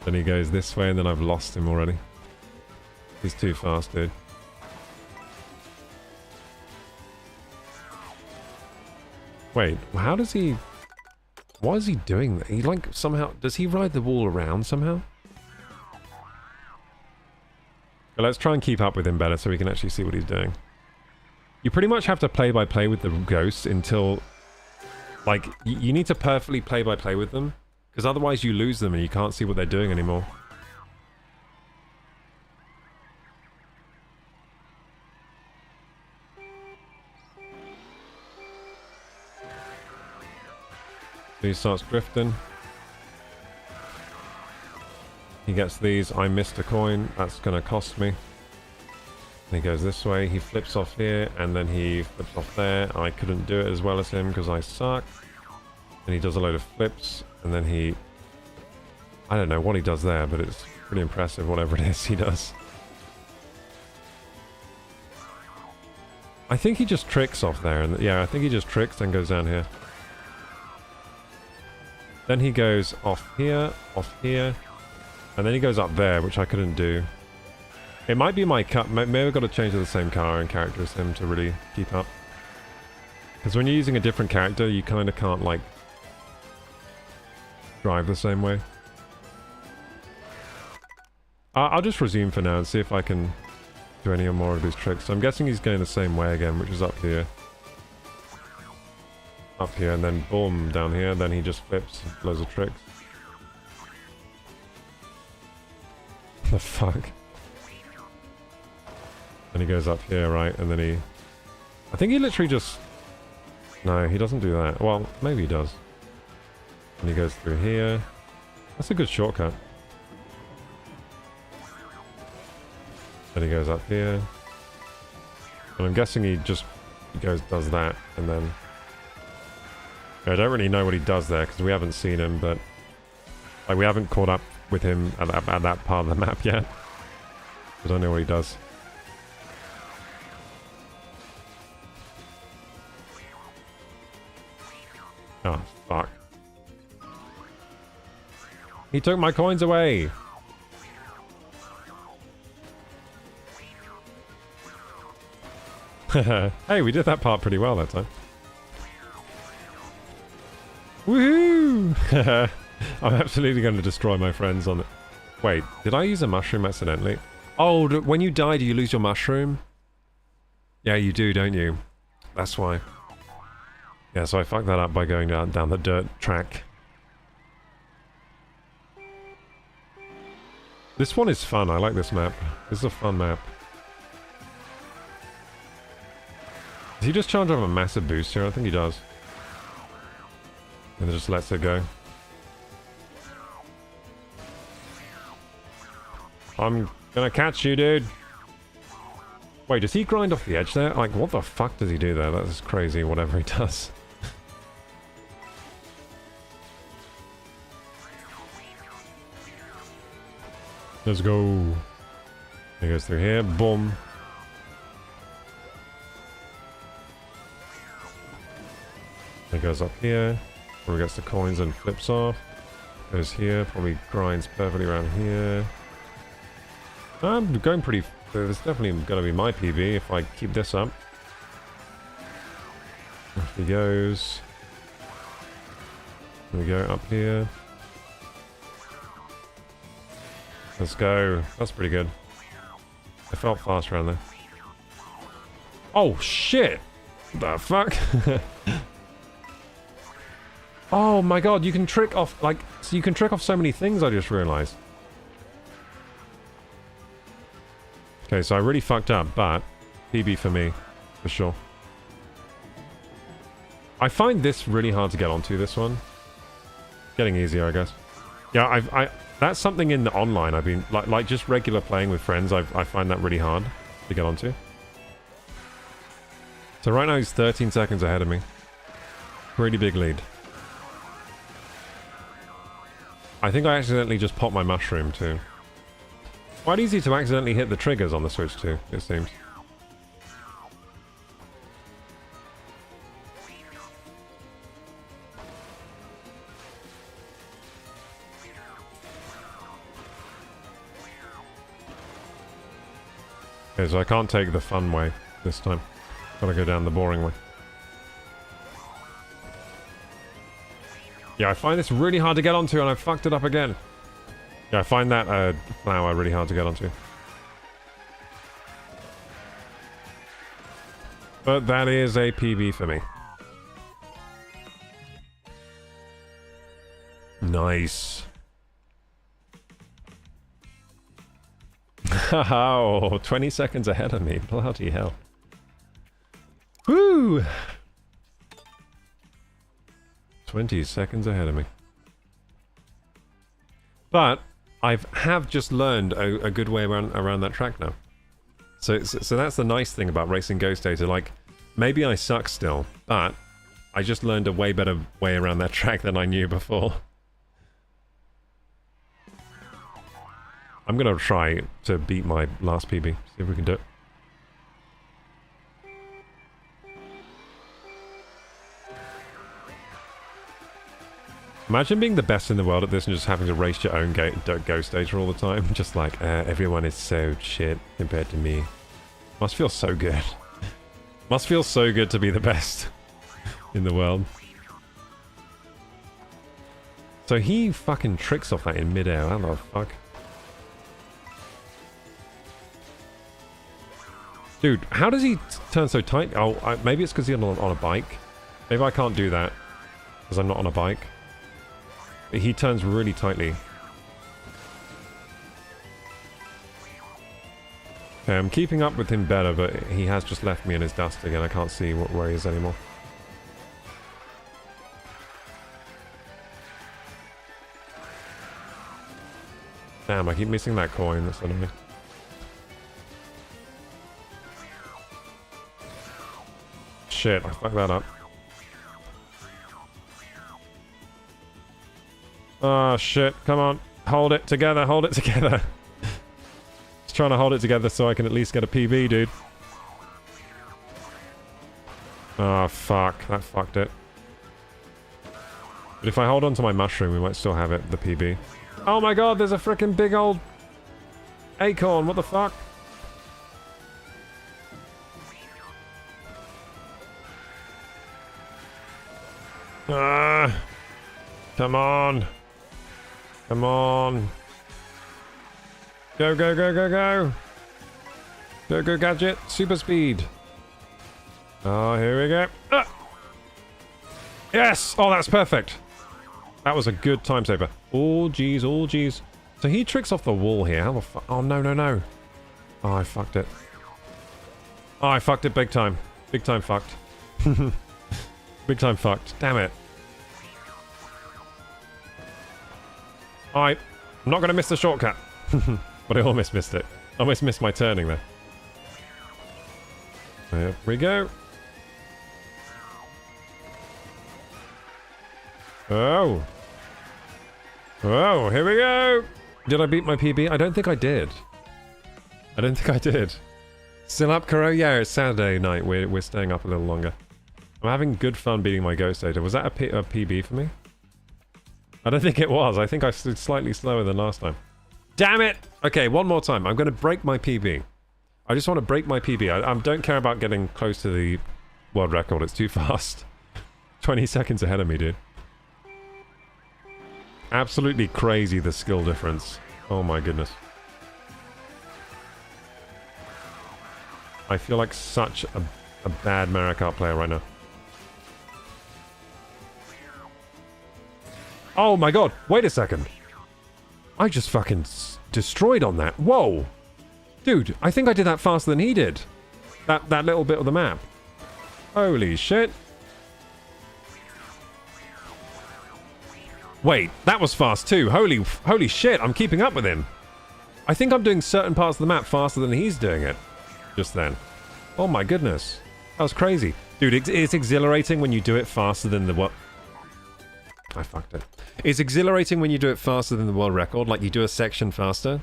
Then he goes this way, and then I've lost him already. He's too fast, dude. Wait, how does he... Why is he doing that? He like somehow... Does he ride the wall around somehow? Well, let's try and keep up with him better so we can actually see what he's doing. You pretty much have to play-by-play with the ghosts until... Like, you need to perfectly play-by-play with them Because otherwise you lose them and you can't see what they're doing anymore. So he starts drifting. He gets these. I missed a coin. That's going to cost me. And he goes this way. He flips off here and then he flips off there. I couldn't do it as well as him because I suck. And he does a load of flips and then he... I don't know what he does there, but it's pretty impressive whatever it is he does. I think he just tricks off there. And yeah, I think he just tricks and goes down here. Then he goes off here, and then he goes up there, which I couldn't do. It might be my cut. Maybe I've got to change to the same car and character as him to really keep up. Because when you're using a different character, you kind of can't, like, drive the same way. I'll just resume for now and see if I can do any more of his tricks. So I'm guessing he's going the same way again, which is up here. Up here, and then boom, down here, then he just flips loads of tricks. The fuck? Then he goes up here, right, and then he... I think he literally just... No, he doesn't do that. Well, maybe he does. And he goes through here. That's a good shortcut. Then he goes up here. And I'm guessing he just does that, and then... I don't really know what he does there because we haven't seen him, but like we haven't caught up with him at that part of the map yet. I don't know what he does. Oh, fuck. He took my coins away! Hey, we did that part pretty well that time. Woohoo! I'm absolutely going to destroy my friends on it. Wait, did I use a mushroom accidentally? Oh, when you die, do you lose your mushroom? Yeah, you do, don't you? That's why. Yeah, so I fucked that up by going down the dirt track. This one is fun. I like this map. This is a fun map. Does he just charge off a massive boost here? I think he does. And it just lets it go. I'm gonna catch you, dude. Wait, does he grind off the edge there? Like, what the fuck does he do there? That's crazy, whatever he does. Let's go. He goes through here. Boom. He goes up here. Probably gets the coins and flips off. Goes here. Probably grinds perfectly around here. I'm going pretty... It's definitely going to be my PB if I keep this up. Off he goes. Here we go, up here. Let's go. That's pretty good. I felt fast around there. Oh, shit! What the fuck? Oh my god, you can trick off, like, so you can trick off so many things, I just realized. Okay, so I really fucked up, but PB for me, for sure. I find this really hard to get onto, this one. Getting easier, I guess. Yeah, that's something in the online I've been, like just regular playing with friends, I find that really hard to get onto. So right now he's 13 seconds ahead of me. Pretty big lead. I think I accidentally just popped my mushroom too. Quite easy to accidentally hit the triggers on the Switch too, it seems. Okay, so I can't take the fun way this time. Gotta go down the boring way. Yeah, I find this really hard to get onto and I fucked it up again. Yeah, I find that flower really hard to get onto. But that is a PB for me. Nice. Oh, 20 seconds ahead of me. Bloody hell. Woo! 20 seconds ahead of me. But I have just learned a good way around that track now. So that's the nice thing about racing Ghost Data. Like, maybe I suck still, but I just learned a way better way around that track than I knew before. I'm gonna try to beat my last PB. See if we can do it. Imagine being the best in the world at this and just having to race your own Ghost Data all the time. Just like, everyone is so shit compared to me. Must feel so good. Must feel so good to be the best in the world. So he fucking tricks off that in midair. How the fuck? Dude, how does he turn so tight? Oh, maybe it's because he's on a bike. Maybe I can't do that because I'm not on a bike. But he turns really tightly. Okay, I'm keeping up with him better, but he has just left me in his dust again. I can't see where he is anymore. Damn, I keep missing that coin. That's annoying. Shit, I fucked that up. Oh shit, come on. Hold it together, hold it together. Just trying to hold it together so I can at least get a PB, dude. Oh fuck, that fucked it. But if I hold on to my mushroom, we might still have it, the PB. Oh my god, there's a freaking big old acorn, what the fuck? Come on. Come on. Go, go, go, go, go. Go, go, gadget. Super speed. Oh, here we go. Ah! Yes! Oh, that's perfect. That was a good time saver. Oh, jeez, oh, jeez. So he tricks off the wall here. How the fuck? Oh, no, no, no. Oh, I fucked it. Oh, I fucked it big time. Big time fucked. Big time fucked. Damn it. Alright. I'm not going to miss the shortcut. But I almost missed it. Almost missed my turning there. There we go. Oh. Oh, here we go. Did I beat my PB? I don't think I did. I don't think I did. Still up, Kuro? Yeah, it's Saturday night. We're staying up a little longer. I'm having good fun beating my Ghost Data. Was that a PB for me? I don't think it was. I think I stood slightly slower than last time. Damn it! Okay, one more time. I'm going to break my PB. I just want to break my PB. I don't care about getting close to the world record. It's too fast. 20 seconds ahead of me, dude. Absolutely crazy, the skill difference. Oh my goodness. I feel like such a bad Mario Kart player right now. Oh my god, wait a second. I just fucking destroyed on that. Whoa. Dude, I think I did that faster than he did. That little bit of the map. Holy shit. Wait, that was fast too. Holy shit, I'm keeping up with him. I think I'm doing certain parts of the map faster than he's doing it. Just then. Oh my goodness. That was crazy. Dude, it's exhilarating when you do it faster than the what? I fucked it. It's exhilarating when you do it faster than the world record, like you do a section faster.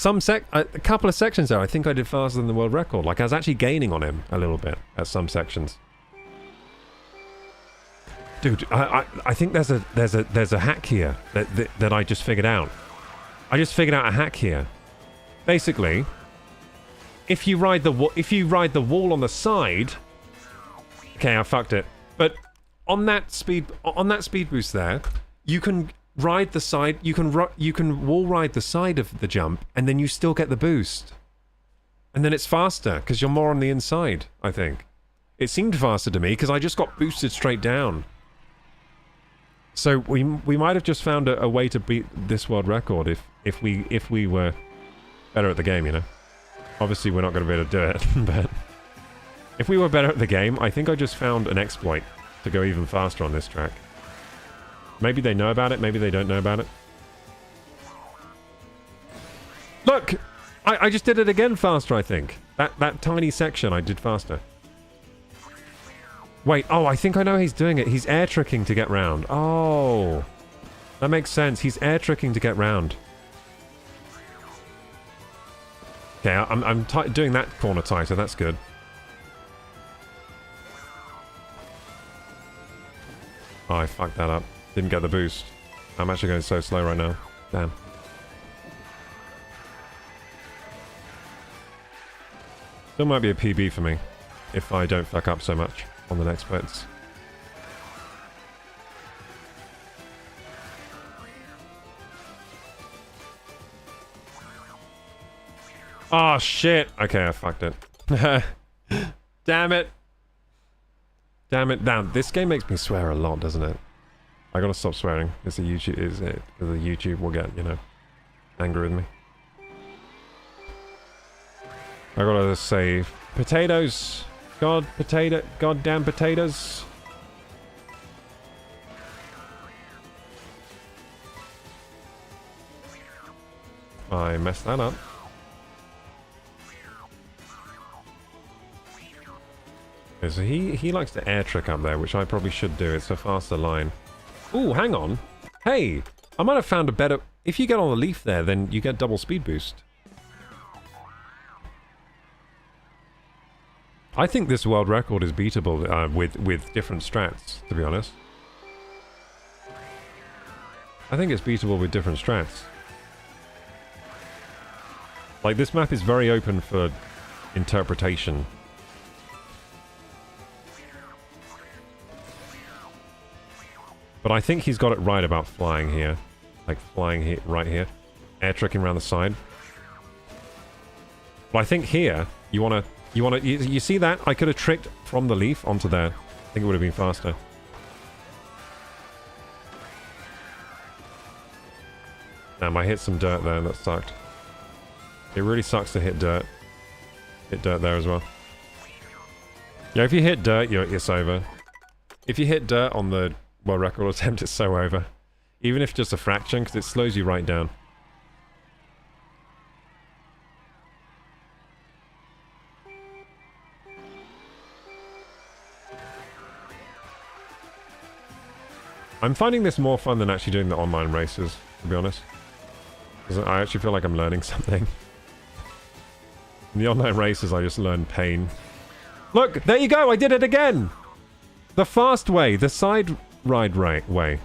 A couple of sections there, I think I did faster than the world record. Like I was actually gaining on him a little bit at some sections. Dude, I think there's a hack here that I just figured out. I just figured out a hack here. Basically, if you ride the wall on the side, okay, I fucked it. But on that speed boost there, you can ride the side. You can wall ride the side of the jump, and then you still get the boost. And then it's faster because you're more on the inside. I think it seemed faster to me because I just got boosted straight down. So we might have just found a way to beat this world record if we were better at the game, you know. Obviously, we're not going to be able to do it, but if we were better at the game, I think I just found an exploit to go even faster on this track. Maybe they know about it, maybe they don't know about it. Look! I just did it again faster, I think. That tiny section I did faster. Wait, oh, I think I know he's doing it. He's air tricking to get round. Oh. That makes sense. He's air tricking to get round. Okay, I'm doing that corner tighter. That's good. Oh, I fucked that up. Didn't get the boost. I'm actually going so slow right now. Damn. Still might be a PB for me if I don't fuck up so much on the next bits. Oh shit! Okay, I fucked it. Damn it! Damn it! Damn, this game makes me swear a lot, doesn't it? I gotta stop swearing. It's a YouTube. Is it? Because the YouTube will get, you know, angry with me. I gotta say, potatoes. Goddamn potatoes. I messed that up. Okay, so he likes to air trick up there, which I probably should do. It's a faster line. Ooh, hang on. Hey, I might have found a better... If you get on the leaf there, then you get double speed boost. I think this world record is beatable with different strats, to be honest. I think it's beatable with different strats. Like, this map is very open for interpretation. But I think he's got it right about flying here. Like, flying here, right here. Air tricking around the side. But I think here, you see that? I could have tricked from the leaf onto there. I think it would have been faster. Damn, I hit some dirt there. That sucked. It really sucks to hit dirt. Hit dirt there as well. Yeah, if you hit dirt, it's over. If you hit dirt on the world record attempt, it's so over. Even if just a fraction, because it slows you right down. I'm finding this more fun than actually doing the online races, to be honest. Because I actually feel like I'm learning something. In the online races, I just learn pain. Look, there you go, I did it again! The fast way, the side ride way.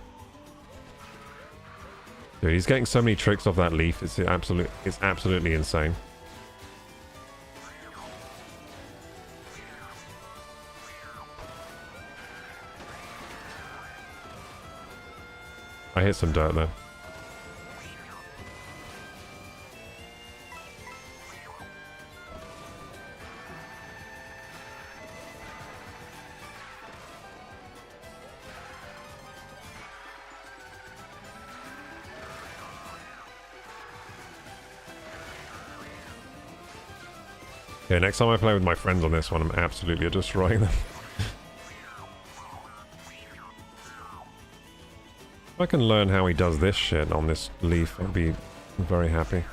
Dude, he's getting so many tricks off that leaf, it's absolutely insane. I hit some dirt there. Okay, next time I play with my friends on this one, I'm absolutely destroying them. If I can learn how he does this shit on this leaf, I'd be very happy.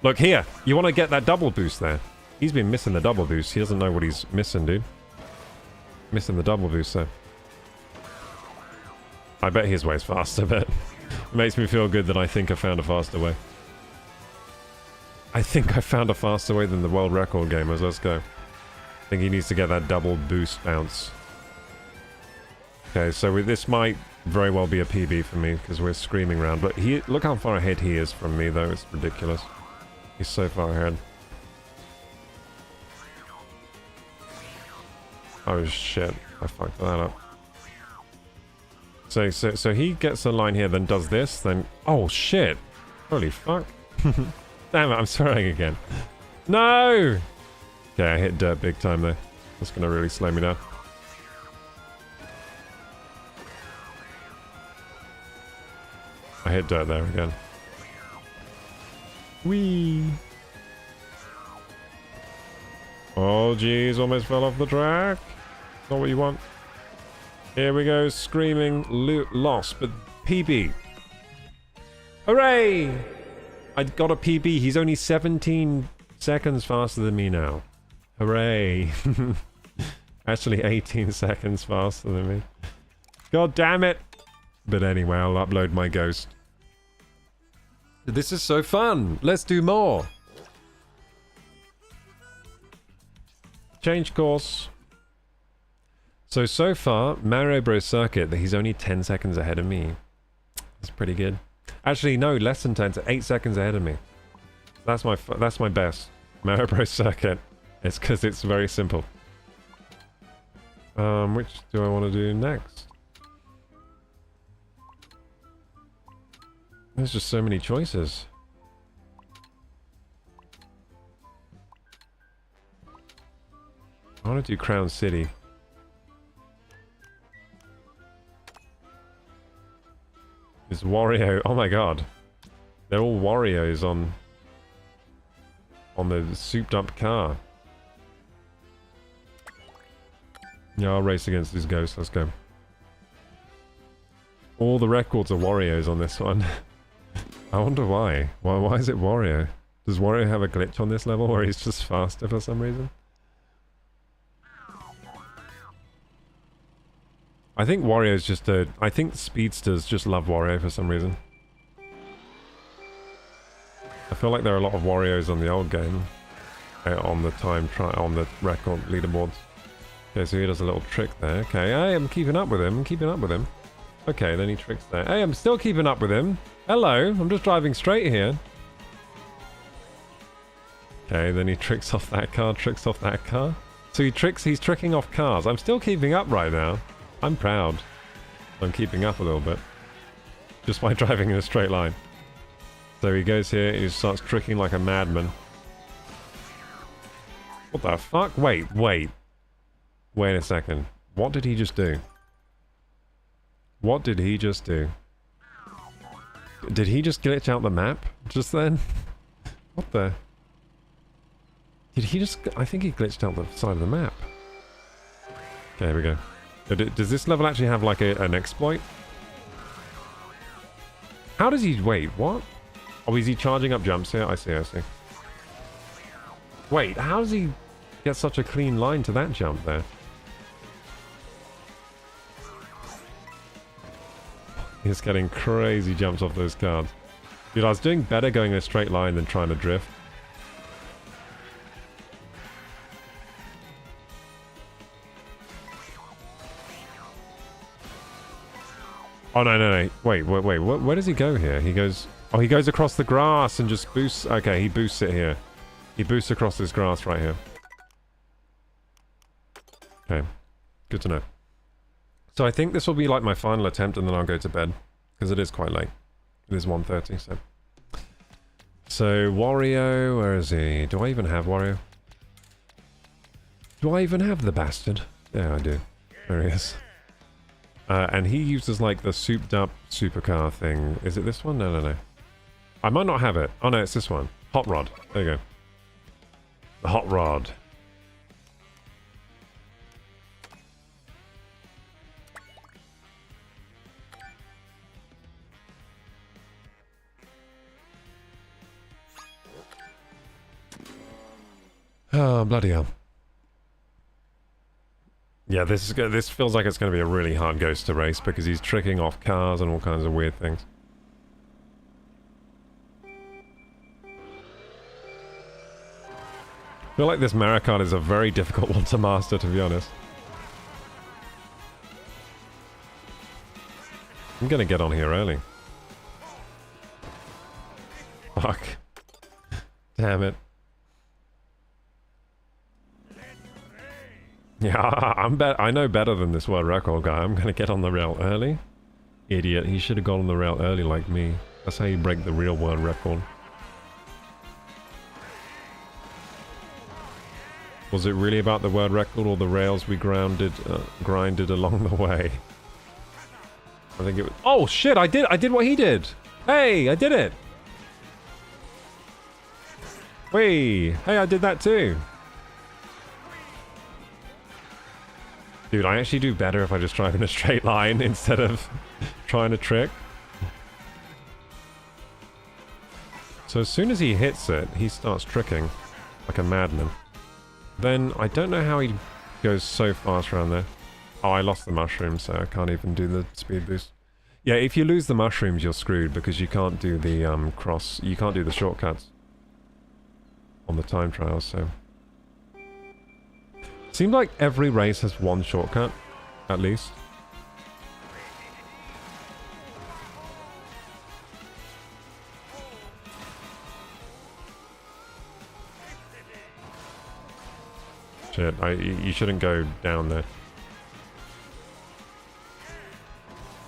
Look here! You want to get that double boost there. He's been missing the double boost. He doesn't know what he's missing, dude. Missing the double boost there. I bet his way's faster, but it makes me feel good that I think I found a faster way. I think I found a faster way than the world record gamers. Let's go. I think he needs to get that double boost bounce. Okay, so this might very well be a PB for me because we're screaming around. But look how far ahead he is from me, though. It's ridiculous. He's so far ahead. Oh shit! I fucked that up. So he gets a line here, then does this, then oh shit! Holy fuck! Damn it! I'm swearing again. No! Okay, I hit dirt big time there. That's gonna really slow me down. I hit dirt there again. Whee! Oh, jeez, almost fell off the track. Not what you want. Here we go, screaming loss, but PB. Hooray! I got a PB. He's only 17 seconds faster than me now. Hooray! Actually, 18 seconds faster than me. God damn it! But anyway, I'll upload my ghost. This is so fun! Let's do more! Change course. So far, Mario Bros. Circuit, that he's only 10 seconds ahead of me. That's pretty good. Actually, no, less than 10, 8 seconds ahead of me. That's my best. Mario Bros. Circuit. It's because it's very simple. Which do I want to do next? There's just so many choices. I want to do Crown City. It's Wario. Oh my god. They're all Warios on the souped up car. Yeah, I'll race against this ghost. Let's go. All the records are Warios on this one. I wonder why. Why is it Wario? Does Wario have a glitch on this level where he's just faster for some reason? I think Wario's just a... I think speedsters just love Wario for some reason. I feel like there are a lot of Warios on the old game. On the record leaderboards. Okay, so he does a little trick there. Okay, hey, I'm keeping up with him. I'm keeping up with him. Okay, then he tricks there. Hey, I'm still keeping up with him. Hello, I'm just driving straight here. Okay, then he tricks off that car, tricks off that car. So he's tricking off cars. I'm still keeping up right now. I'm proud. I'm keeping up a little bit. Just by driving in a straight line. So he goes here, he starts tricking like a madman. What the fuck? Wait a second. What did he just do? What did he just do? Did he just glitch out the map just then? What the? Did he just... I think he glitched out the side of the map. Okay, here we go. Does this level actually have like an exploit? How does he... Wait, what? Oh, is he charging up jumps here? I see. Wait, how does he get such a clean line to that jump there? He's getting crazy jumps off those cars. Dude, I was doing better going in a straight line than trying to drift. Oh, no. Wait. Where does he go here? He goes... Oh, he goes across the grass and just boosts... Okay, he boosts it here. He boosts across this grass right here. Okay. Good to know. So I think this will be like my final attempt and then I'll go to bed. Because it is quite late. It is 1:30, so... So, Wario... Where is he? Do I even have Wario? Do I even have the bastard? Yeah, I do. There he is. And he uses like the souped up supercar thing. Is it this one? No. I might not have it. Oh no, it's this one. Hot Rod. There you go. The Hot Rod. Oh, bloody hell. Yeah, this feels like it's going to be a really hard ghost to race because he's tricking off cars and all kinds of weird things. I feel like this Mario Kart is a very difficult one to master, to be honest. I'm going to get on here early. Fuck. Damn it. Yeah, I know better than this world record guy. I'm gonna get on the rail early. Idiot, he should have got on the rail early like me. That's how you break the real world record. Was it really about the world record or the rails we grinded along the way? I think it was... Oh shit, I did what he did! Hey, I did it! Whee! Hey, I did that too! Dude, I actually do better if I just drive in a straight line instead of trying to trick. So as soon as he hits it, he starts tricking like a madman. Then I don't know how he goes so fast around there. Oh, I lost the mushroom, so I can't even do the speed boost. Yeah, if you lose the mushrooms, you're screwed because you can't do the you can't do the shortcuts on the time trials, so. Seems like every race has one shortcut, at least. Shit, you shouldn't go down there.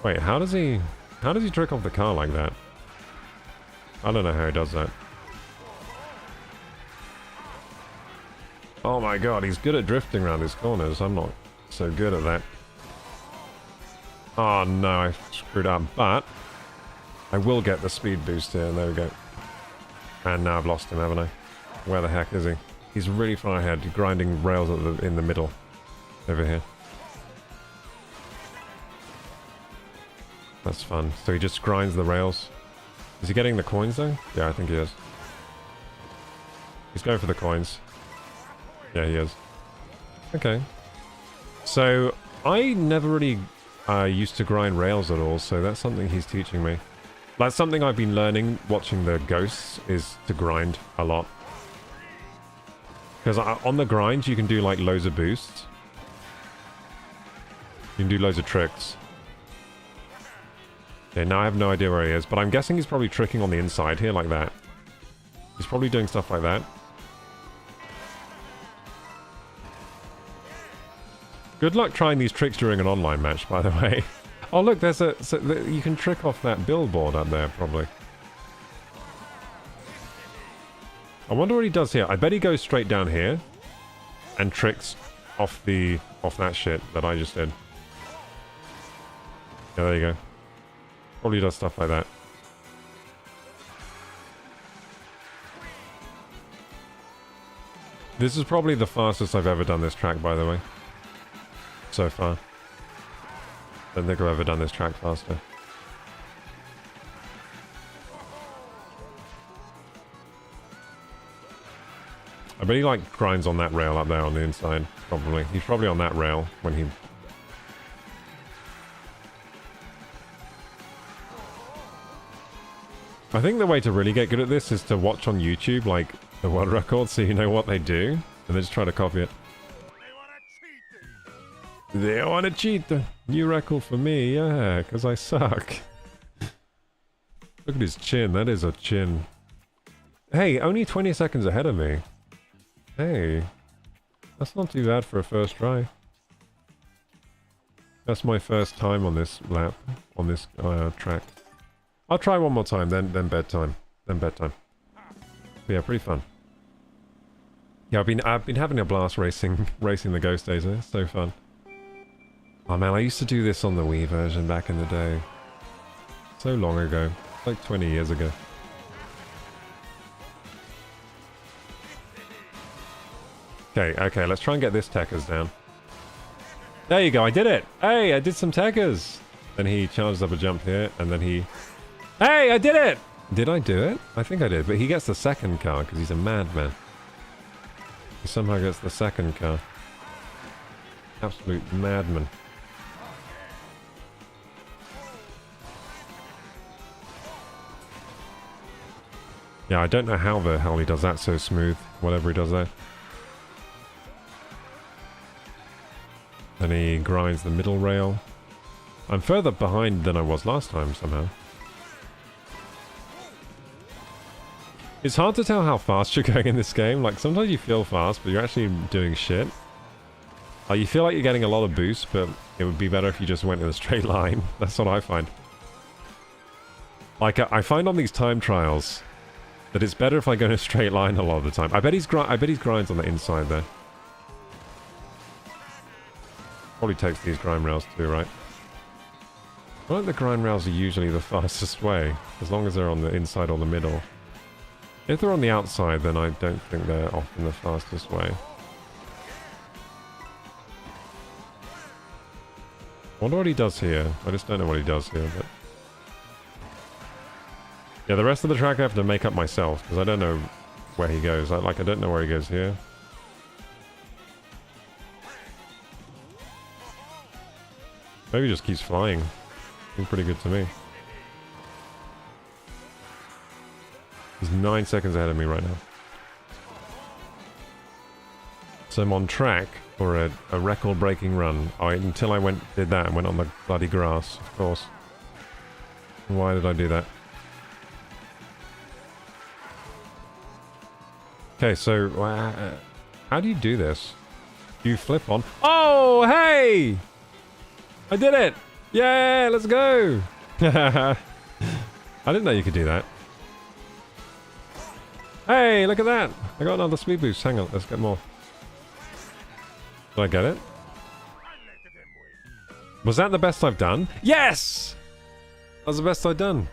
Wait, how does he trick off the car like that? I don't know how he does that. Oh my god, he's good at drifting around his corners. I'm not so good at that. Oh no, I screwed up, but I will get the speed boost here. There we go. And now I've lost him, haven't I? Where the heck is he? He's really far ahead, grinding rails in the middle. Over here. That's fun. So he just grinds the rails. Is he getting the coins though? Yeah, I think he is. He's going for the coins. Yeah, he is. Okay. So, I never really used to grind rails at all, so that's something he's teaching me. That's something I've been learning watching the ghosts, is to grind a lot. Because on the grinds, you can do like loads of boosts. You can do loads of tricks. Okay, now I have no idea where he is, but I'm guessing he's probably tricking on the inside here like that. He's probably doing stuff like that. Good luck trying these tricks during an online match, by the way. Oh look, there's you can trick off that billboard up there, probably. I wonder what he does here. I bet he goes straight down here and tricks off that shit that I just did. Yeah, there you go. Probably does stuff like that. This is probably the fastest I've ever done this track, by the way. So far. Don't think I've ever done this track faster. I bet he like grinds on that rail up there on the inside, probably. He's probably on that rail when he... I think the way to really get good at this is to watch on YouTube, like, the world records so you know what they do, and then just try to copy it. They want to cheat. The new record for me, yeah, because I suck. Look at his chin. That is a chin. Hey, only 20 seconds ahead of me. Hey, that's not too bad for a first try. That's my first time on this lap, on this track. I'll try one more time, then bedtime. Then bedtime. But yeah, pretty fun. Yeah, I've been having a blast racing the Ghost Days. It's so fun. Oh man, I used to do this on the Wii version back in the day. So long ago. Like 20 years ago. Okay, let's try and get this Tekkas down. There you go, I did it! Hey, I did some Tekkas! Then he charges up a jump here, and then he... Hey, I did it! Did I do it? I think I did, but he gets the second car, because he's a madman. He somehow gets the second car. Absolute madman. Yeah, I don't know how the hell he does that so smooth, whatever he does there. Then he grinds the middle rail. I'm further behind than I was last time, somehow. It's hard to tell how fast you're going in this game. Like, sometimes you feel fast, but you're actually doing shit. Like, you feel like you're getting a lot of boost, but it would be better if you just went in a straight line. That's what I find. Like, I find on these time trials that it's better if I go in a straight line a lot of the time. I bet he's grinds on the inside there. Probably takes these grind rails too, right? I like the grind rails are usually the fastest way, as long as they're on the inside or the middle. If they're on the outside, then I don't think they're often the fastest way. I wonder what he does here. I just don't know what he does here, but... Yeah, the rest of the track I have to make up myself, because I don't know where he goes. I don't know where he goes here. Maybe he just keeps flying. Seems pretty good to me. He's 9 seconds ahead of me right now. So I'm on track for a record-breaking run. Until I did that and went on the bloody grass, of course. Why did I do that? Okay, so how do you do this? Do you flip on? Oh, hey! I did it! Yeah, let's go! I didn't know you could do that. Hey, look at that! I got another speed boost. Hang on, let's get more. Did I get it? Was that the best I've done? Yes! That was the best I've done.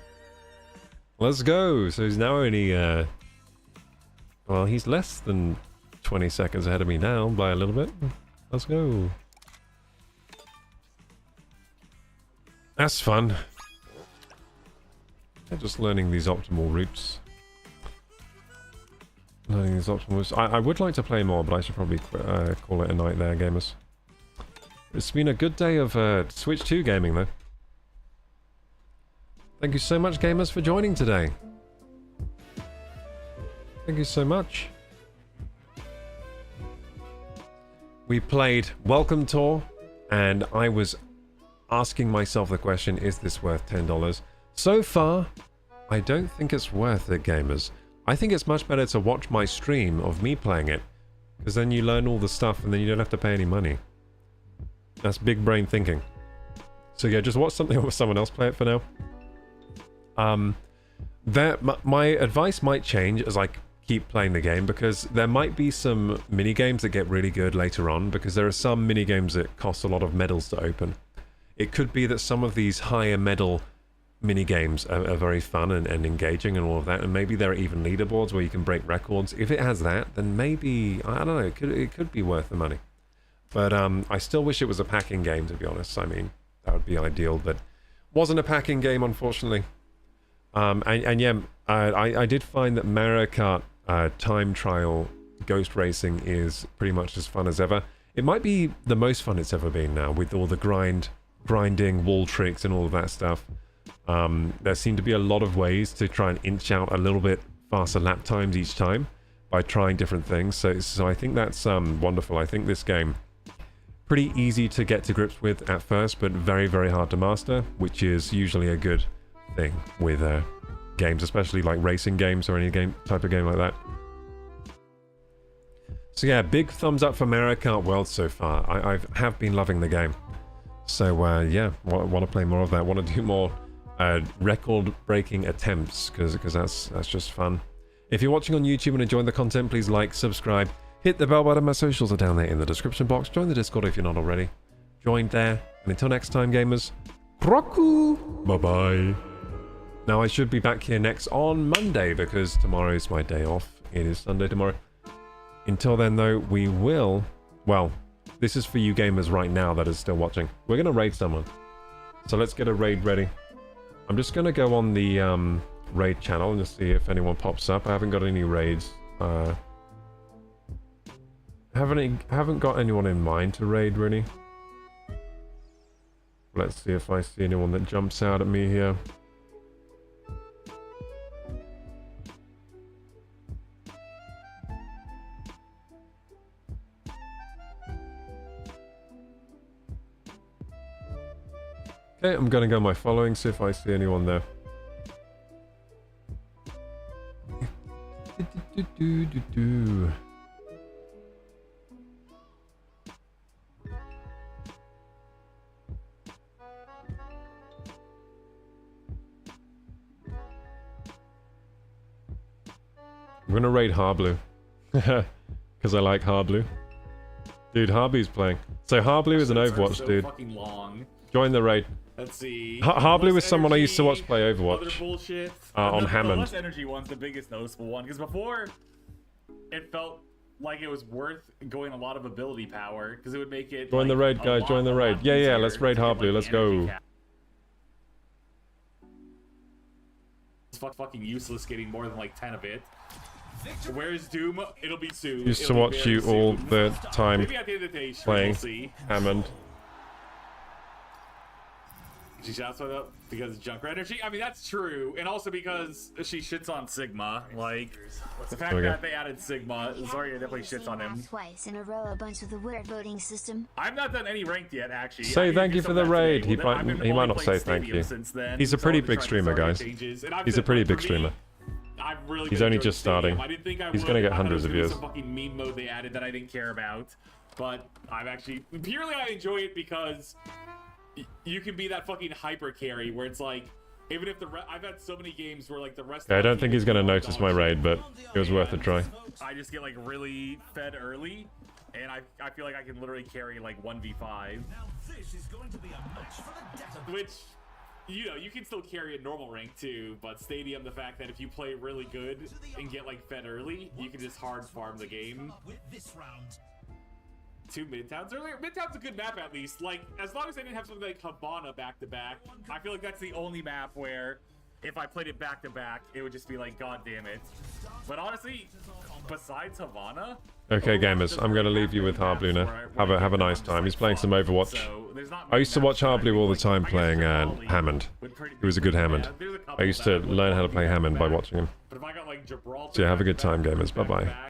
Let's go. So he's now only, well, he's less than 20 seconds ahead of me now by a little bit. Let's go. That's fun. Just learning these optimal routes. Learning these optimal routes. I would like to play more, but I should probably call it a night there, gamers. It's been a good day of Switch 2 gaming, though. Thank you so much, gamers, for joining today. Thank you so much. We played Welcome Tour, and I was asking myself the question, is this worth $10? So far, I don't think it's worth it, gamers. I think it's much better to watch my stream of me playing it, because then you learn all the stuff and then you don't have to pay any money. That's big brain thinking. So yeah, just watch something with someone else play it for now. My advice might change as I keep playing the game, because there might be some mini games that get really good later on, because there are some mini games that cost a lot of medals to open. It could be that some of these higher medal mini games are very fun and engaging and all of that, and maybe there are even leaderboards where you can break records. If it has that, then maybe, I don't know, it could be worth the money. But I still wish it was a packing game, to be honest. I mean, that would be ideal, but wasn't a packing game, unfortunately. And yeah, I did find that Mario Kart Time Trial Ghost Racing is pretty much as fun as ever. It might be the most fun it's ever been now, with all the grinding, wall tricks and all of that stuff. There seem to be a lot of ways to try and inch out a little bit faster lap times each time by trying different things. So I think that's wonderful. I think this game, pretty easy to get to grips with at first, but very, very hard to master, which is usually a good thing with games, especially like racing games or any type of game like that. So yeah, big thumbs up for Mario Kart World so far. I have been loving the game. So yeah, want to play more of that. Want to do more record-breaking attempts, because that's just fun. If you're watching on YouTube and enjoying the content, please like, subscribe, hit the bell button. My socials are down there in the description box. Join the Discord if you're not already. Join there. And until next time, gamers, Kroku! Bye-bye. Now, I should be back here next on Monday, because tomorrow is my day off. It is Sunday tomorrow. Until then, though, we will... Well, this is for you gamers right now that are still watching. We're going to raid someone. So let's get a raid ready. I'm just going to go on the raid channel and just see if anyone pops up. I haven't got any raids. Haven't got anyone in mind to raid, really. Let's see if I see anyone that jumps out at me here. Okay, I'm gonna go my following, see if I see anyone there. I'm gonna raid Harblu. Because I like Harblu. Dude, Harblu's playing. So Harblu is an Overwatch, so dude. fucking long. Join the raid. Let's see. Harbly was Less someone I used to watch energy, play other Overwatch. bullshit. On the Hammond. less energy one's the biggest noticeable one because before it felt like it was worth going a lot of ability power because it would make it. Join the raid, guys. Join the raid. Yeah, yeah. Let's raid Harbly. Let's go. It's fucking useless getting more than like 10 of it. Where's Doom? It'll be soon. Used to It'll be watch very you all soon. the time Maybe at the end of the day, playing we'll see. Hammond. She shouts it up because of Junker energy. I mean, that's true, and also because she shits on Sigma. Like the fact that they added Sigma, Zarya definitely shits on him. Twice in a row, a bunch of the weird voting system. I've not done any ranked yet, actually. Say thank you for the raid. He I've been might only not playing say thank Stadium you. since then, He's a so pretty I've been big trying to streamer, Zarya guys. changes, and I've He's a said, pretty like, for big me, streamer. I've really He's been only enjoying just starting. Stadium. I didn't think I He's would. gonna get I thought it hundreds was of gonna be views. Some fucking meme mode they added that I didn't care about, but I've actually purely I enjoy it because you can be that fucking hyper carry where it's like even if I've had so many games where like the rest. Yeah, I of don't the think team he's gonna is notice my dog raid, shit. but it was worth a try. I just get like really fed early, and I feel like I can literally carry like 1v5. Which, you know, you can still carry a normal rank too, but Stadium, the fact that if you play really good and get like fed early, you can just hard farm the game. 2 Midtowns earlier? Midtown's a good map at least. Like, as long as I didn't have something like Havana back to back, I feel like that's the only map where if I played it back to back, it would just be like, god damn it. But honestly, besides Havana. Okay, gamers, I'm gonna leave you with Harbly now. Have a nice time. He's playing some Overwatch. I used to watch Harbly all the time playing Hammond. He was a good Hammond. I used to learn how to play Hammond by watching him. But if I got like Gibraltar, So yeah, have a good time, gamers. Bye bye.